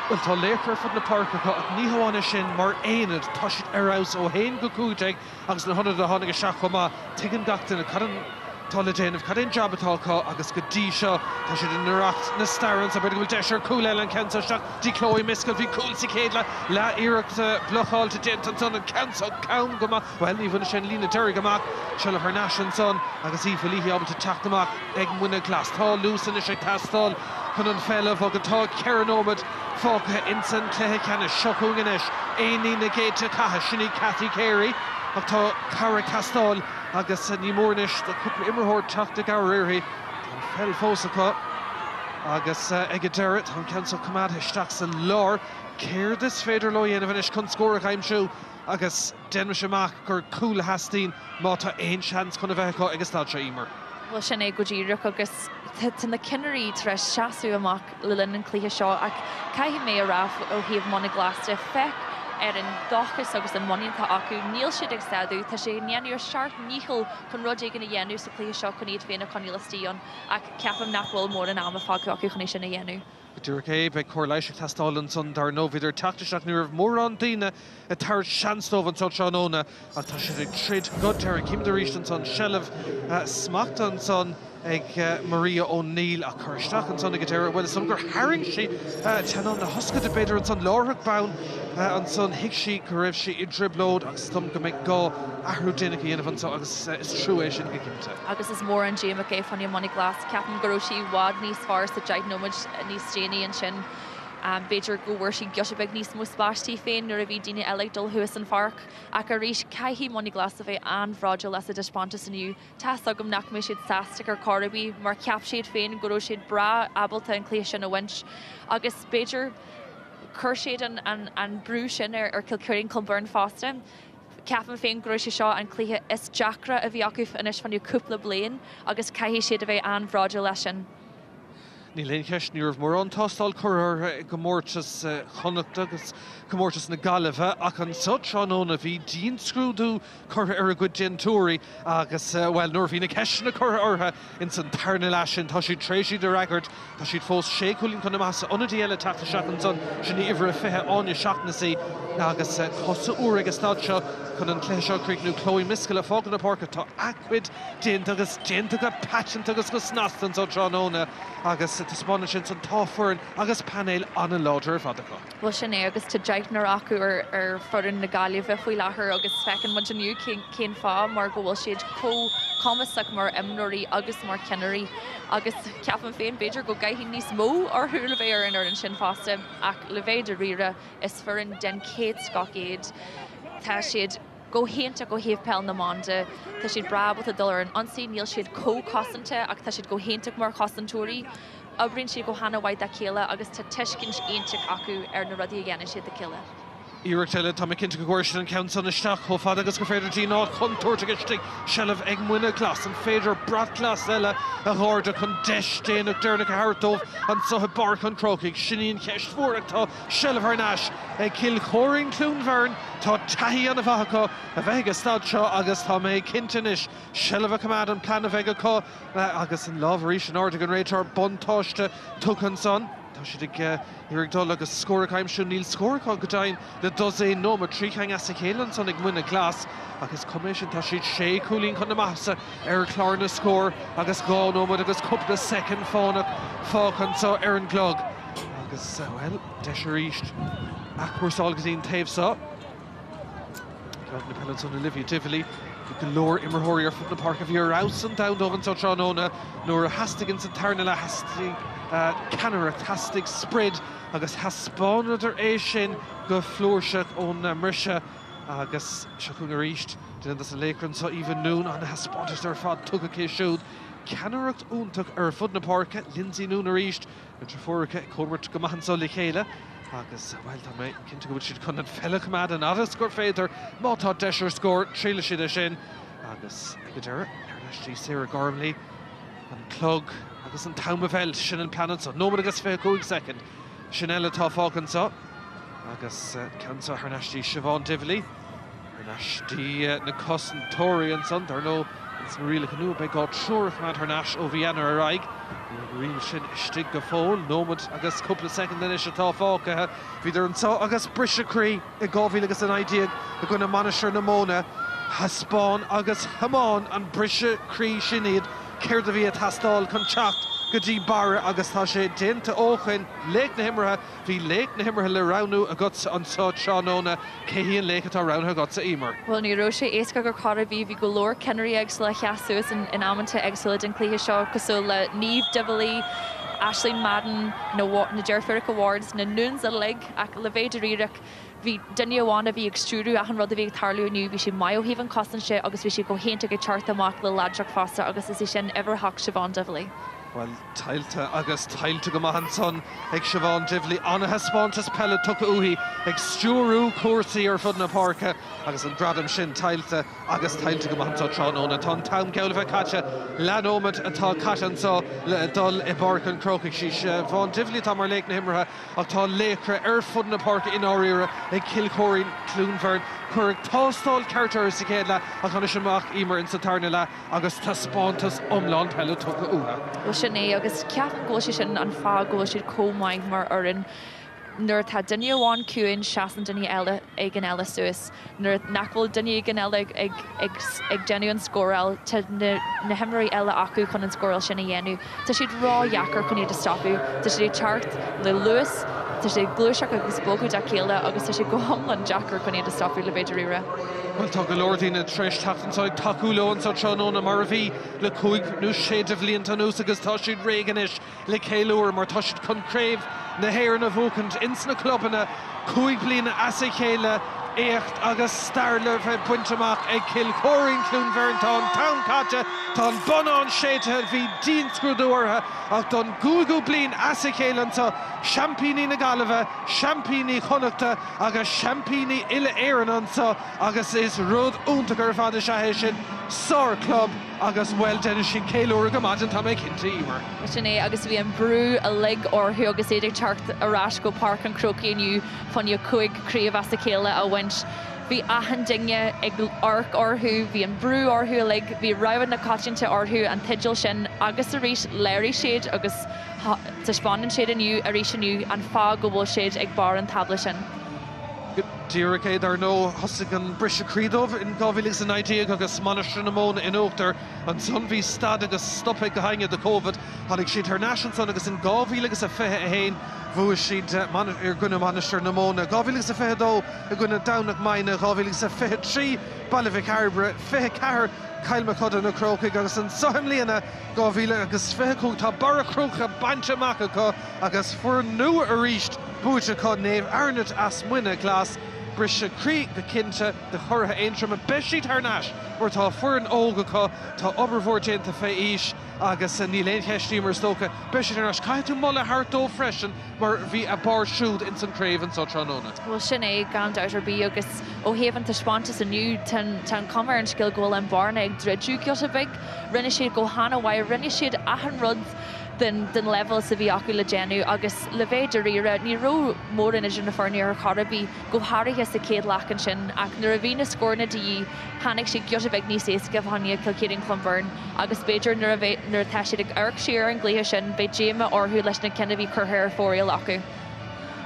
Well tá Láithreoir fud na Páirc ní hamhána sin mar éanad tá siad arás ó héin go cúteag agus na honad a tháinig a seach chumá tuigeann gachtain a chudan tála déanamh cadén jobbatácha agus go dtí seo tá siad in naracht na starans a beidir bhfuil deisir cúil an cansa seach dí chlóí miscail bhí cúil sa chéadla le iireachta blochaáilte déint an son an cansa cam goma well ní bhna sin lína deir goach se le Nash an son agus ífa líhí ábalta teachtamach ag Muine Glas tá lúsan is ag tastáil chun an fella bhagad ceannóid fóca insan cléthe ceanna seochúganis éí na géite catha sinní Cathy Carey ach tá cara castáil agus ní mórnis de cúpla immerthór teachta gairúirí an fell fósacha agus ag a deireadh an ceansa cumad isteach sa lár céir is féidir lo dhéanamh inis chun scóra aimsú agus denmh semach gur cúla hastín má tá aon seans chun a bheitá agus tá sé Emer. Well sin é go ddíireach agus na cinnarí tre seaú amach le linn an Cluichí seo ach caithfidh mé a raf ó híomh mna Glas feic ar an dochas agus an mionanta acu níl siad ag staú tá sé neanú seart níchil chun rud éigen na dhéanú sa Cluichí seo chun iad féna Conall ach ceapam nachhfuil mór an am a fágu acu chun sin na dhéanú. Dúrché be choirléise tastálan san dar nó viidir tactisteach nuair mór an daine a tar seanstóh an Tráchtairí a tá si ag trid godtear an cimdaríist san sellh smacht an san ag Maria O'Neill a chuirteach an san ag deireadh bhfuil san gur haing si teanna na hosca de beidir an san láthraach bán an san hiic si go raibh si I driblód agus stom go méid gá ahrú duine dhéanamh an san agus is trú é sin go cinnte. Agus is mór an déach é fanna mna Glas ceapan go raibh si bhád níos far sa deithnóid níos déanaí an sin. Beidir go bhfuair si geisibeh níos mó spáistí féin nuair a bhí duine eile dul thuas an Páirc ach a rís caithfidh mna Glas a bheith anhráideal leis a deispánta sanniu. Tá agam nach mé siad sasta ar Craobh mar ceap siad féin go raibh siad bra abalta an Cluichí sin a bhaint agus beidir chur siad an brú sin ar Cill chun Bheirn fásta. Ceapan féin go raibh si seo an Cluichí is deacra a bhí acu inis fanniu cúpla bliain agus caithfidh siad a bheith anhráideal leis sin. Ní léon ceist nuair mór an tastáil chuir go mórtas chonacht agus go mórtas na galamh ach an sotseanóna bhí dín scrúdú chur ar a go déntúirí agus bhfuil nuair bhí na ceisina chur ortha in san tarna leis sin tá siad tréisiad a record tá siad fós sécúlín chun na massa onadí eile tata seach an san sin ihre fithe áine seachnasaí agus thosa úr agus stádse chun an cléiseo críicnú Chloe Miscail a fágan na Páirc tá acmid déanta agus déanta go patint agus go snast an sotseanóna agus Táspáine sin san táfurin agus Peil an láidir fadacha. Well sin é agus tá deithnar acu ar forin na gaileh faoi láthair agus fecin mu aniu cén fá mar go bhfuil siad commasach mar imnoirí agus mar cinnarí agus ceapan féin beidir go gaiithí níos mó ar thuúla bhéir an sin fásta ach le bhéidir riire is forin den céad scacéad tá siad go hénta go héobh Peil na mánda tá siad brabal a dul ar an ansaí níl siad cócosanta ach tá siad go héntaach mar chosantúirí a bhríonn siad go hana bhaid a céile agus tá tuiscint aonteach acu ar na rudí a dhéanamh siad a céile. Iarach teile tá cinnte go gcuir sin an ceann san isteach cho fad agus go féidir dí ná chun tuairteigh sellh ag Muine Glas an féidir brat Glas eile a gháirde chun deis déanaach dearnach a hartómh an sothe barc an Chrócaigh siníon ceist fuaireachtá sellh Eargnait ag Cill Choirín clún Bheirn tá taithí an a bhacha a bheith agus stad seo agus tá mé cintanis sellh a cumad an plan a bheith acu agus an lábhrí sin ordaigh an réitar buntáiste tucan san. Tá si ag dul agus scórachaim siú níl scóracha go dain le dos é nó mar tríchain as a chélan san ag Muine Glas agus commission tá siad sé cúlín chun na massa ar chlár na scór agus gá nómad agus cúpla second fáchan sa ar an glog agus well deis a ríist achhuaáil go dtíon taobh sa na pellan san Olivia Tivoli go leor immerthirí ar fut na Páirc a bhí ar aus an damdógan sa tráóna nuair a hastigin san tarna le hastig Canara tastig spread agus haspáidir é sin go flúirseach ón mrise agus seachún a ríist den sa lécrann sa even nún an haspáidir ar fad tugad cé siúd Canaracht úntaach ar fud na Páirce Lindsay nún a ríist na trafóracha chomhairt go maihan sa le chéile agus bhfuil tá méid cinnte go bhfuil siad chun an fellachmad an adas gur féidir mátá deisir scór tríle siad a sin agus go deire Eargnait Sarah Gormley an clog agus an tamafel sin an planet sa nómad agus fé 2 second sin eile tá fágan sa agus cansa Eargnait Siobhan Tivoli Eargnait na cosantóirí an san dar nó it's riile canú be gá trúach mad Eargnait ó bhíanana a raig riil sin istig go fóil nómad agus cúpla second in is atá fácathe bhíidir an sa agus brise crí i gábhí agus an idea a gona manisir na móna haspáin agus hamáin an brise crí sin iad céir a bhí a tastáil chun teacht go dtí bara agus tá sé déanta óchain léic na himmartha bhí léic na himmartha le ranú a got an sá seanóna céhíon léichatá rantha got sa Emer. Well ní raibh sé éasca gur Craobh bhí go leor cinnarí agsúla cheasúas in amanta agsúla den Cluichí seo cosú le níomh dibalí Aisling Madden na Deirfuric Awards na nuns a lig ac le Bhéidir hí duine bhána bhí extrúdú a an rud a bhí tarlú nniu, bhí sé maithóhíomh an cosan sé agus bhí sé go hénta go teart amach le Láithreoir fásta agus is sin ever hac Siobhan Divley. Well, tailte agus tailte go mahan son ag Siobhan Divley anathe spántas pelle tucha uhi ag stúrú cuasaí ar fud na Páirce agus an gradam sin tailte agus tailte go mahan son tróna tá tam geolfeh caite leanómad atá caian so le dul I Páirc an Chrócaigh sí Siobhan Divley tá mar léic na himrathe ach tá léicre ar fud na Páirce in áíire ag Cill Clún Bheirn chuir tástáil ceartar sa chéad a chuna semach Emer in Sathairn le agus tá spántas omláin pelle tucha uha. Ceannais agus ceapan ggóil sé sin an fá ggóil siad comhaint mar orann nuair tá duine bháin cuain seasan duine eile ag an eile suas nuair nachbhfuil duine ag an eile ag déanú an scóráil tá na himirí eile acu chun an scóráil sin a dhéanú tá siad rá dheacar chun iad a stopú tá siad teart le luas tá sé glúiseach agus bógu de céile agus tá sé go hamlan dheacar chun iad a stopú le Bhéidir. Well, tá go leordína tríis tatansáid takeúlóin sa tróna mar a bhí le cúig nó séad a bhlíonn nús agus tá siad réganis le céúir mar tá siad chun Craobh na héir na bhócant ins na clubbanna cúig bliana as a chéile écht agus starler bheith buinteach ag Cill Clún Bheirn tá an town caite tá an bonán séite bhí dín scrúdúirthe ach don gúgú blin as a chéile tá champíní na galbheh, champíní chonachta agus champíní ile éan sa agus is rud úntagur fada se sin sár club agus well den sin céúir go maidin tá méid cinnta Emer. Ceannais agus bhí an brú a lig orthú agus éidir teart arás go Páirc an Chrócaigh inniu fanne cúig Craobh as a chéile a bhaint. Bhí ahan dinge ag arc orthú, bhí an brú orthú lig, bhí raibh na cáitinta orthú an tideal sin agus a rís léirí séad agus taspáin séad aniu a rís aniu an fá go bhfuil séad ag bar an tabla sin. Díiricéid ar nó hosig an brise Craobh in 2019 agus Máire na móna in Óachtar an son bhí stad agus stoppaigh go hainge de COVID tháinig siad tar national son agus in 2020 a héin bhuaigh siad ar gcuine Máire na móna 2020 dó a gcuine damnach maine 2023 bailbh carbre 24 Cailme chuda na Chrócaigh agus an soim líana 2020 tá bara crócha bainte mac acu agus fuair nua a ríist búte chu Naomh Eargnait as Muine Glas brise crí go cinnte de chortha aintrim a beisiad Ceannais mar tá fuair an óga chu tá obair déanta féis agus ní léon cheistí mar stocha beisiad Ceannais caiithú molla hartó freisin mar bhí a bar siúd in san Craobh an tróna. Well, sin é gan Deirbí agus ó héhann taspáintas aniu tan cumar an sciil ggóil an barna ag dreidú ceolta big rinne siad go hána bhaid rinne siad ahan rud den level sa bhí acu le déanú agus le Bhéidir ní ró mór in na farní ar chorabí go háirithe sa céad lecan sin ach nuair a bhí na scórna dí hanig si ceolta big níos éasca bhaine Cill Clún Bheirn agus Bhéidir nuair teisiad ag arc siar an gléithe sin beidh déama orthú leis na cinna bhí chuthair fórial acu.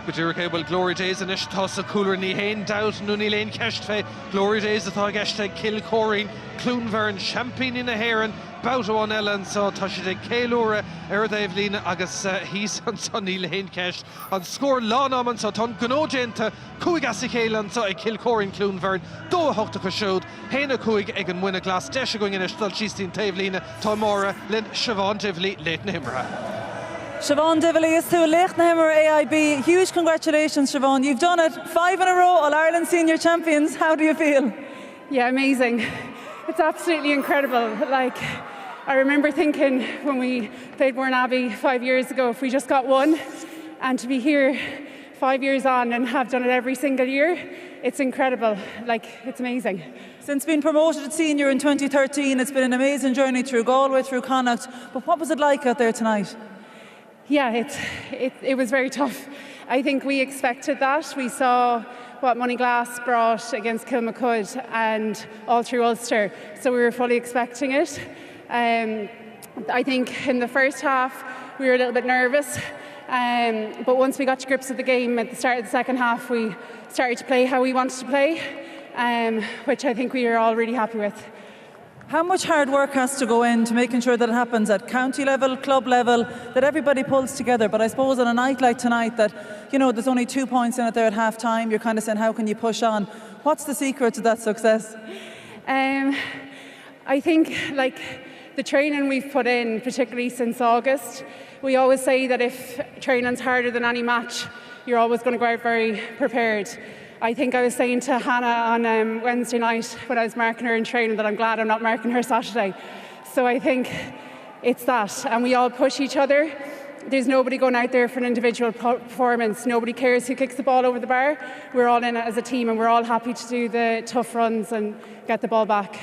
Bidúrcha bhfuil Glory Days in is tá sa coolar ní héin dat nó ní léon ceist fé Glory Days atá gceiste Cill Clún Bheirn champíní na héireann Boutáin Ellen so tá siad ag céúra ar Daobh lína agus hís an son ní léon ceist an scór lánáman so tá gnódéanta cúig as a chéile so ag Cill Clún Bheirn dó hoachta go siúd héna cúig ag an Muine Glas deise going inis dul síostín Daobh lína tá mára linn Siobhan Divley léit na himrathe. Siobhan Divley is to Leith na Emer AIB. Huge congratulations, Siobhan. You've done it 5 in a row, All-Ireland Senior Champions. How do you feel? Yeah, amazing. It's absolutely incredible. Like, I remember thinking when we played Bheirn 5 years ago, if we just got one, and to be here 5 years on and have done it every single year, it's incredible. Like, it's amazing. Since being promoted to senior in 2013, it's been an amazing journey through Galway, through Connacht. But what was it like out there tonight? Yeah, it was very tough. I think we expected that. We saw what Glas brought against Kilmacud and all through Ulster, so we were fully expecting it. I think in the first half we were a little bit nervous, but once we got to grips with the game at the start of the second half, we started to play how we wanted to play, which I think we were all really happy with. How much hard work has to go into making sure that it happens at county level, club level, that everybody pulls together? But I suppose on a night like tonight that, you know, there's only 2 points in it there at half time, you're kind of saying, how can you push on? What's the secret to that success? I think, like, the training we've put in, particularly since August. We always say that if training's harder than any match, you're always going to go out very prepared. I think I was saying to Hannah on Wednesday night when I was marking her in training that I'm glad I'm not marking her Saturday. So I think it's that, and we all push each other. There's nobody going out there for an individual performance. Nobody cares who kicks the ball over the bar. We're all in it as a team, and we're all happy to do the tough runs and get the ball back.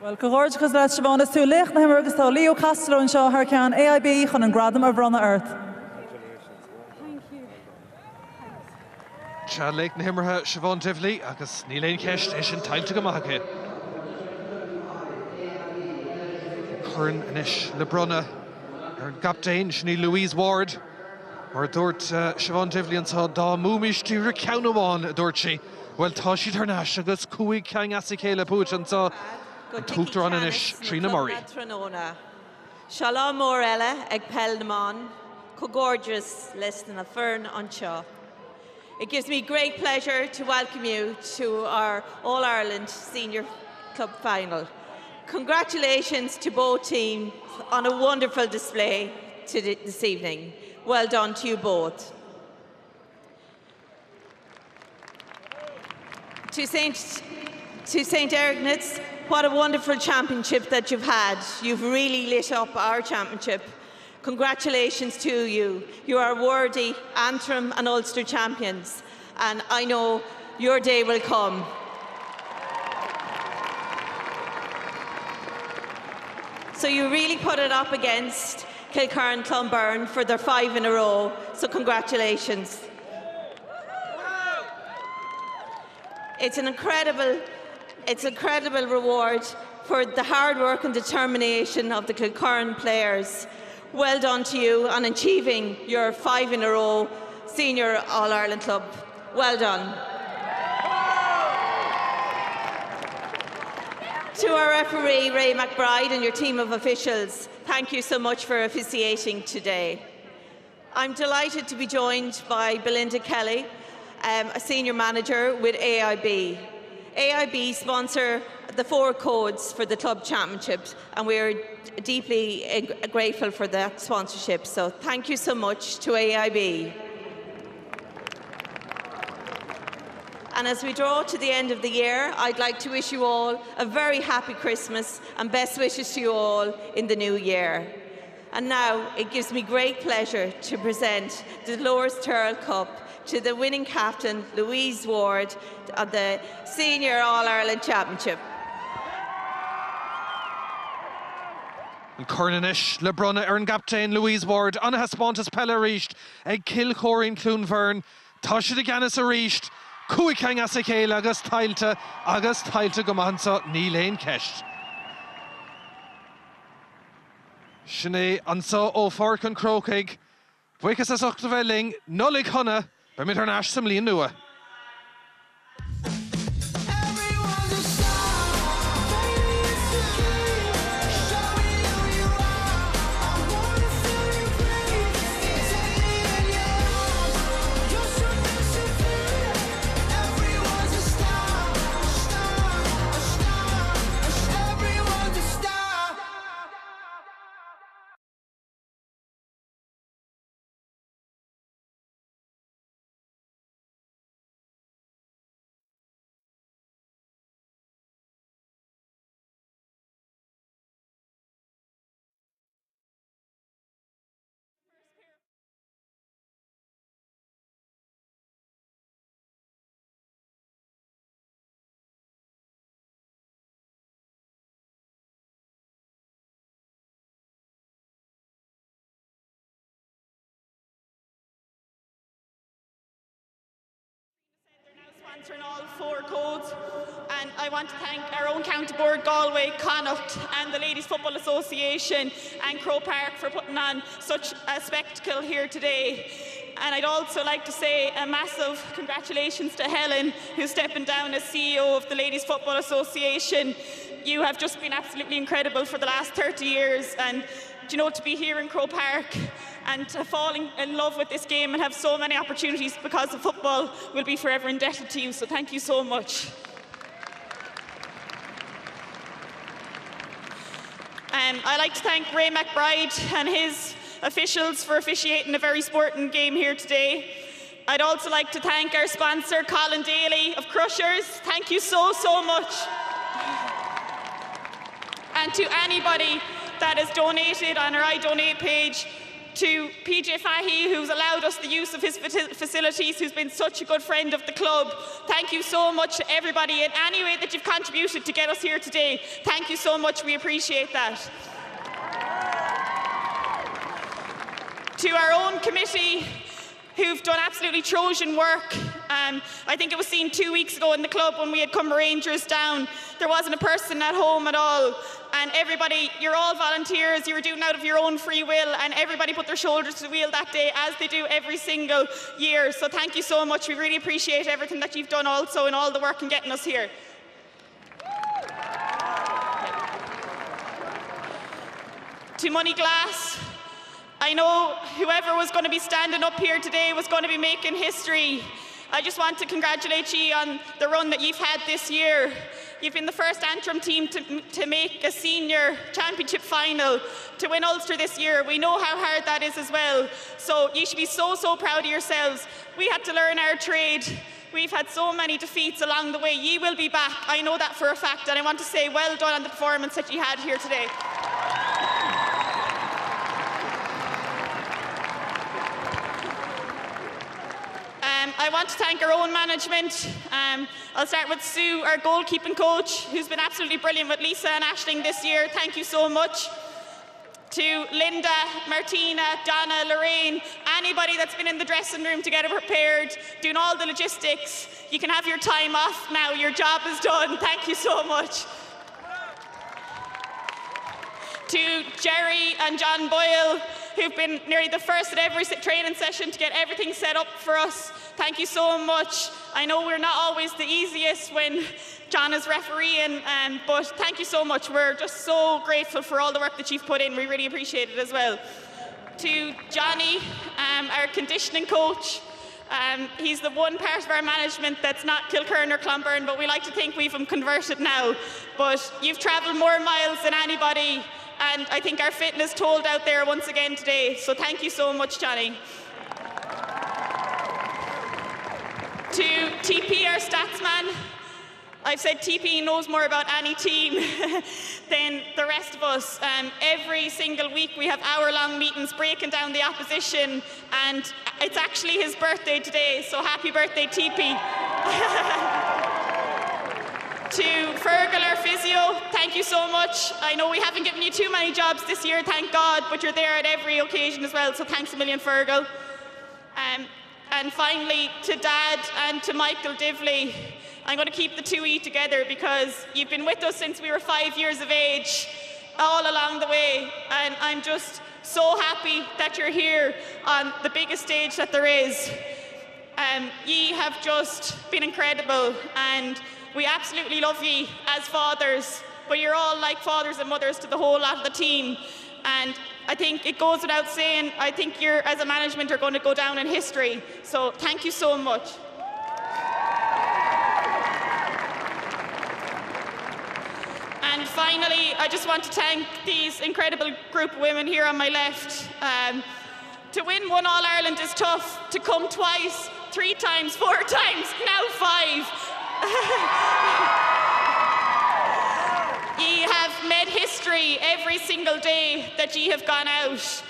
Well, Cahorge cos let Siobhan is too late na him agus tá Leo Castro and Shaw Harcan AIB chun an gradam of Bhraonáin. Chad Lake na himmertha Siobhan Tivley agus Níl Ceist is an taimte go maithe. Churn inis le brunna ar an captain Shani Louise Ward or dúirt Siobhan Tivley an tá dá múmis tíre ceann a dúirt sí. Well tá siad tarnáis agus cúig ceang as céile púit an tá an túachtar an inis Trína Murray. Shalom mór eile ag Peil naMBan, co gorgeous leis na Bheirn anseo. It gives me great pleasure to welcome you to our All-Ireland Senior Club Final. Congratulations to both teams on a wonderful display this evening. Well done to you both. To St Eargnait, what a wonderful championship that you've had. You've really lit up our championship. Congratulations to you. You are worthy Antrim and Ulster champions, and I know your day will come. So you really put it up against Kilcar and Clonbyrne for their 5 in a row, so congratulations. It's an incredible reward for the hard work and determination of the Kilcarn players. Well done to you on achieving your 5 in a row Senior All-Ireland Club. Well done. To our referee, Ray McBride, and your team of officials, thank you so much for officiating today. I'm delighted to be joined by Belinda Kelly, a senior manager with AIB. AIB sponsor the 4 codes for the club championships, and we're deeply grateful for that sponsorship. So thank you so much to AIB. And as we draw to the end of the year, I'd like to wish you all a very happy Christmas and best wishes to you all in the new year. And now it gives me great pleasure to present the Dolores Turl Cup to the winning captain, Louise Ward, of the Senior All-Ireland Championship. Cornish le brunna ar an captain Louise Ward anna haspontas pella richt ag Cill Choirín Clún Bheirn tá siad aganas a richt cúig ceang as céile agus tailte go maithe Níl Ceist. Sinné ansá ó Páirc an Chrócaigh buchas as 8 bheling nolig chuna be mit ar náis sam líon nua. Answering all 4 codes, and I want to thank our own county board, Galway, Cnoc, and the Ladies Football Association and Crow Park for putting on such a spectacle here today. And I'd also like to say a massive congratulations to Helen, who's stepping down as CEO of the Ladies Football Association. You have just been absolutely incredible for the last 30 years, and to be here in Crow Park and to fall in love with this game and have so many opportunities because of football, will be forever indebted to you, so thank you so much. I'd like to thank Ray McBride and his officials for officiating a very sporting game here today. I'd also like to thank our sponsor, Colin Daly of Crushers. Thank you so, so much. And to anybody that has donated on our I Donate page, to PJ Fahey, who's allowed us the use of his facilities, who's been such a good friend of the club. Thank you so much to everybody in any way that you've contributed to get us here today. Thank you so much, we appreciate that. To our own committee, who've done absolutely Trojan work. I think it was seen 2 weeks ago in the club when we had Cumber Rangers down. There wasn't a person at home at all. And everybody, you're all volunteers, you were doing out of your own free will, and everybody put their shoulders to the wheel that day, as they do every single year. So thank you so much. We really appreciate everything that you've done also, and all the work in getting us here. To Money Glas, I know whoever was going to be standing up here today was going to be making history. I just want to congratulate you on the run that you've had this year. You've been the first Antrim team to make a senior championship final, to win Ulster this year. We know how hard that is as well. So you should be so, so proud of yourselves. We had to learn our trade. We've had so many defeats along the way. Ye will be back. I know that for a fact. And I want to say well done on the performance that you had here today. I want to thank our own management. I'll start with Sue, our goalkeeping coach, who's been absolutely brilliant with Lisa and Aisling this year. Thank you so much. To Linda, Martina, Donna, Lorraine, anybody that's been in the dressing room to get it prepared, doing all the logistics. You can have your time off now. Your job is done. Thank you so much. To Jerry and John Boyle, who've been nearly the first at every training session to get everything set up for us. Thank you so much. I know we're not always the easiest when John is refereeing, but thank you so much. We're just so grateful for all the work that you've put in. We really appreciate it as well. To Johnny, our conditioning coach. He's the one part of our management that's not Kilkern or Clonberne, but we like to think we've him converted now. But you've travelled more miles than anybody, and I think our fitness told out there once again today. So thank you so much, Johnny. To TP, our statsman. I've said TP knows more about any team than the rest of us. Every single week we have hour-long meetings breaking down the opposition, and it's actually his birthday today, so happy birthday, TP. To Fergal, our physio, thank you so much. I know we haven't given you too many jobs this year, thank God, but you're there at every occasion as well, so thanks a million, Fergal. And finally, to Dad and to Michael Divley, I'm going to keep the 2E together because you've been with us since we were 5 years of age, all along the way, and I'm just so happy that you're here on the biggest stage that there is. Ye have just been incredible, and we absolutely love ye as fathers, but you're all like fathers and mothers to the whole lot of the team. And I think it goes without saying, I think you're, as a management, are going to go down in history. So thank you so much. And finally, I just want to thank these incredible group of women here on my left. To win one All-Ireland is tough. To come twice, 3 times, 4 times, now 5. Ye have made history every single day that ye have gone out,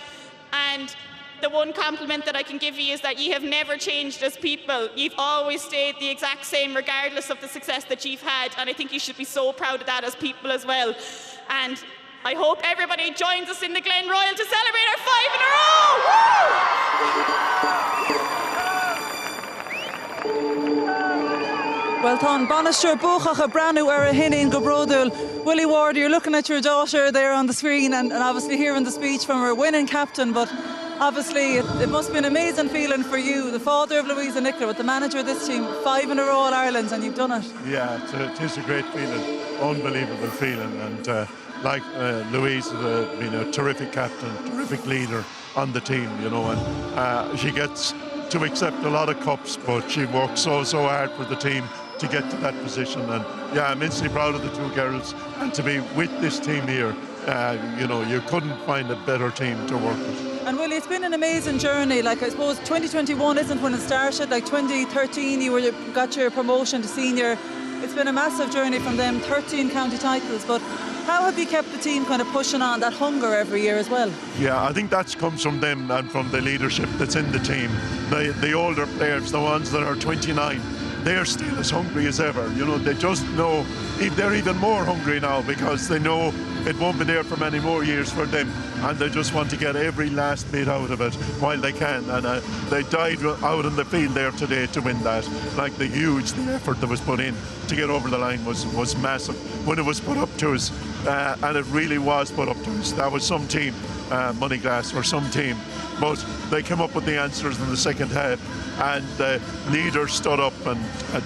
and the one compliment that I can give you is that ye have never changed as people. You've always stayed the exact same regardless of the success that you've had, and I think you should be so proud of that as people as well. And I hope everybody joins us in the Glen Royal to celebrate our 5 in a row! Well done, Banister Buchach, a brand new era hinning go brodul. Willie Ward, you're looking at your daughter there on the screen and obviously hearing the speech from her winning captain, but obviously it must be an amazing feeling for you, the father of Louisa Nicola, with the manager of this team, 5 in a row All-Irelands, and you've done it. Yeah, it is a great feeling, unbelievable feeling, and like Louise has been a terrific captain, terrific leader on the team, you know, and she gets to accept a lot of cups, but she works so hard for the team to get to that position. And yeah, I'm immensely proud of the 2 girls, and to be with this team here You couldn't find a better team to work with. And Willie, it's been an amazing journey. Like, I suppose 2021 isn't when it started. Like 2013, you got your promotion to senior. It's been a massive journey from them, 13 county titles. But how have you kept the team kind of pushing on, that hunger every year as well? Yeah, I think that comes from them and from the leadership that's in the team. The older players, the ones that are 29, they're still as hungry as ever. They just know they're even more hungry now because they know it won't be there for many more years for them, and they just want to get every last bit out of it while they can. And they died out in the field there today to win that. Like the effort that was put in to get over the line was massive when it was put up to us, and it really was put up to us. That was some team, Money Glas or some team, but they came up with the answers in the second half, and the leaders stood up and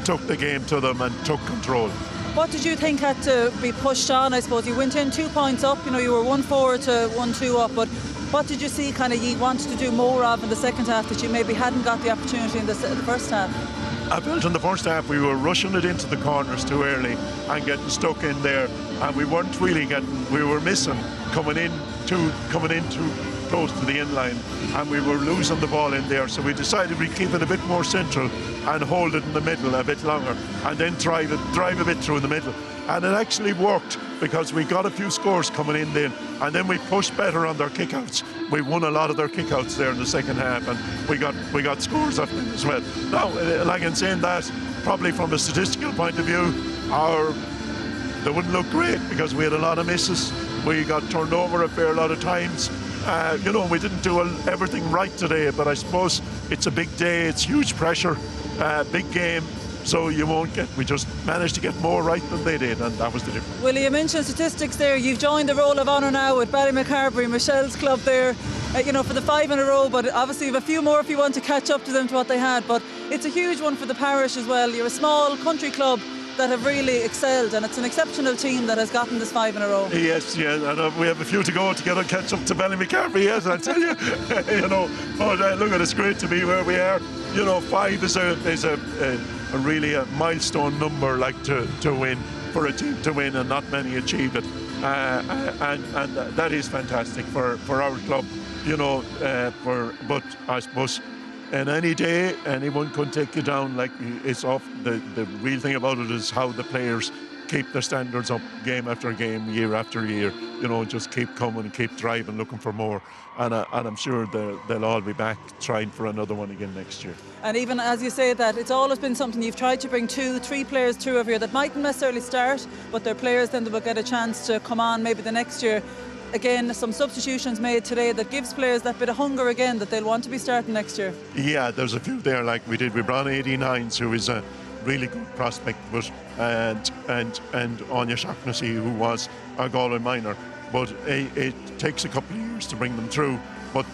took the game to them and took control. What did you think had to be pushed on? I suppose you went in 2 points up, you were 1-4 to 1-2 up, but what did you see kind of you wanted to do more of in the second half that you maybe hadn't got the opportunity in the first half? I felt in the first half we were rushing it into the corners too early and getting stuck in there, and we weren't really we were missing coming in too close to the inline, and we were losing the ball in there, so we decided we'd keep it a bit more central and hold it in the middle a bit longer, and then drive a bit through the middle. And it actually worked because we got a few scores coming in then, and then we pushed better on their kickouts. We won a lot of their kickouts there in the second half, and we got scores off them as well. Now, like in saying that, probably from a statistical point of view, they wouldn't look great because we had a lot of misses. We got turned over a fair lot of times. We didn't do everything right today, but I suppose it's a big day, it's huge pressure, big game, so we just managed to get more right than they did, and that was the difference. Willie, you mentioned statistics there. You've joined the Roll of Honour now with Ballymacarbery, Michelle's club there, for the 5 in a row, but obviously you have a few more if you want to catch up to them to what they had, but it's a huge one for the parish as well. You're a small country club that have really excelled, and it's an exceptional team that has gotten this 5 in a row. Yes, and we have a few to go to catch up to Ballymacarbery, yes, I tell you. But look, it's great to be where we are. 5 is a really a milestone number, like to win, for a team to win, and not many achieve it. And that is fantastic for our club, but I suppose in any day, anyone could take you down. Like, it's off. The real thing about it is how the players keep their standards up game after game, year after year. Just keep coming, keep driving, looking for more. And I'm sure they'll all be back trying for another one again next year. And even as you say that, it's always been something you've tried to bring 2-3 players through every year that mightn't necessarily start, but they're players then that will get a chance to come on maybe the next year. Again, some substitutions made today that gives players that bit of hunger again that they'll want to be starting next year. Yeah, there's a few there, like we did with Bhraonáin 89s, who is a really good prospect, and Anya Shaughnessy, who was a Galway minor. But it takes a couple of years to bring them through. But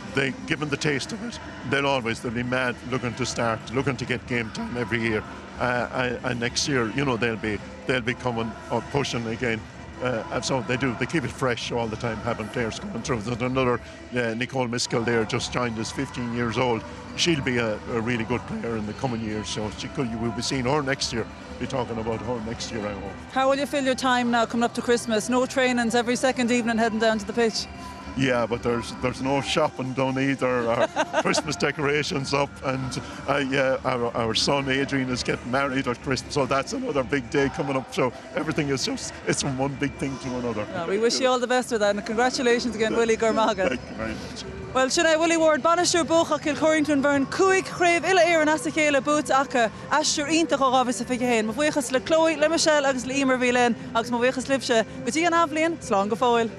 given the taste of it, they'll be mad looking to start, looking to get game time every year. And next year, they'll be coming or pushing again. So they keep it fresh all the time, having players coming through. There's another Nicole Miskell there, just joined us, 15 years old. She'll be a really good player in the coming years, so we'll be seeing her next year. Be talking about her next year, I hope. How will you fill your time now coming up to Christmas? No trainings every second evening heading down to the pitch? Yeah, but there's no shopping done either. Our Christmas decorations up, and our son Adrian is getting married at Christmas, so that's another big day coming up. So everything is it's from one big thing to another. We wish you all the best with that, and congratulations again, Willie Gormaga. Thank you very much. Well, Ceannais, Willie Ward, Bannister, Bucha, Kilcorrington, Bheirn, Cuaig, Craobh, Illa Éir, and Asachéla, Boots, Acha, Asher, Ínta, Chórábh, Safigehain, Mavhuichas, Le Chloe, Le Michelle, Agus Le Emer, Bhílein, Agus Mavhuichas, Libshe, Gutí an Avlian, Slán go Fóil.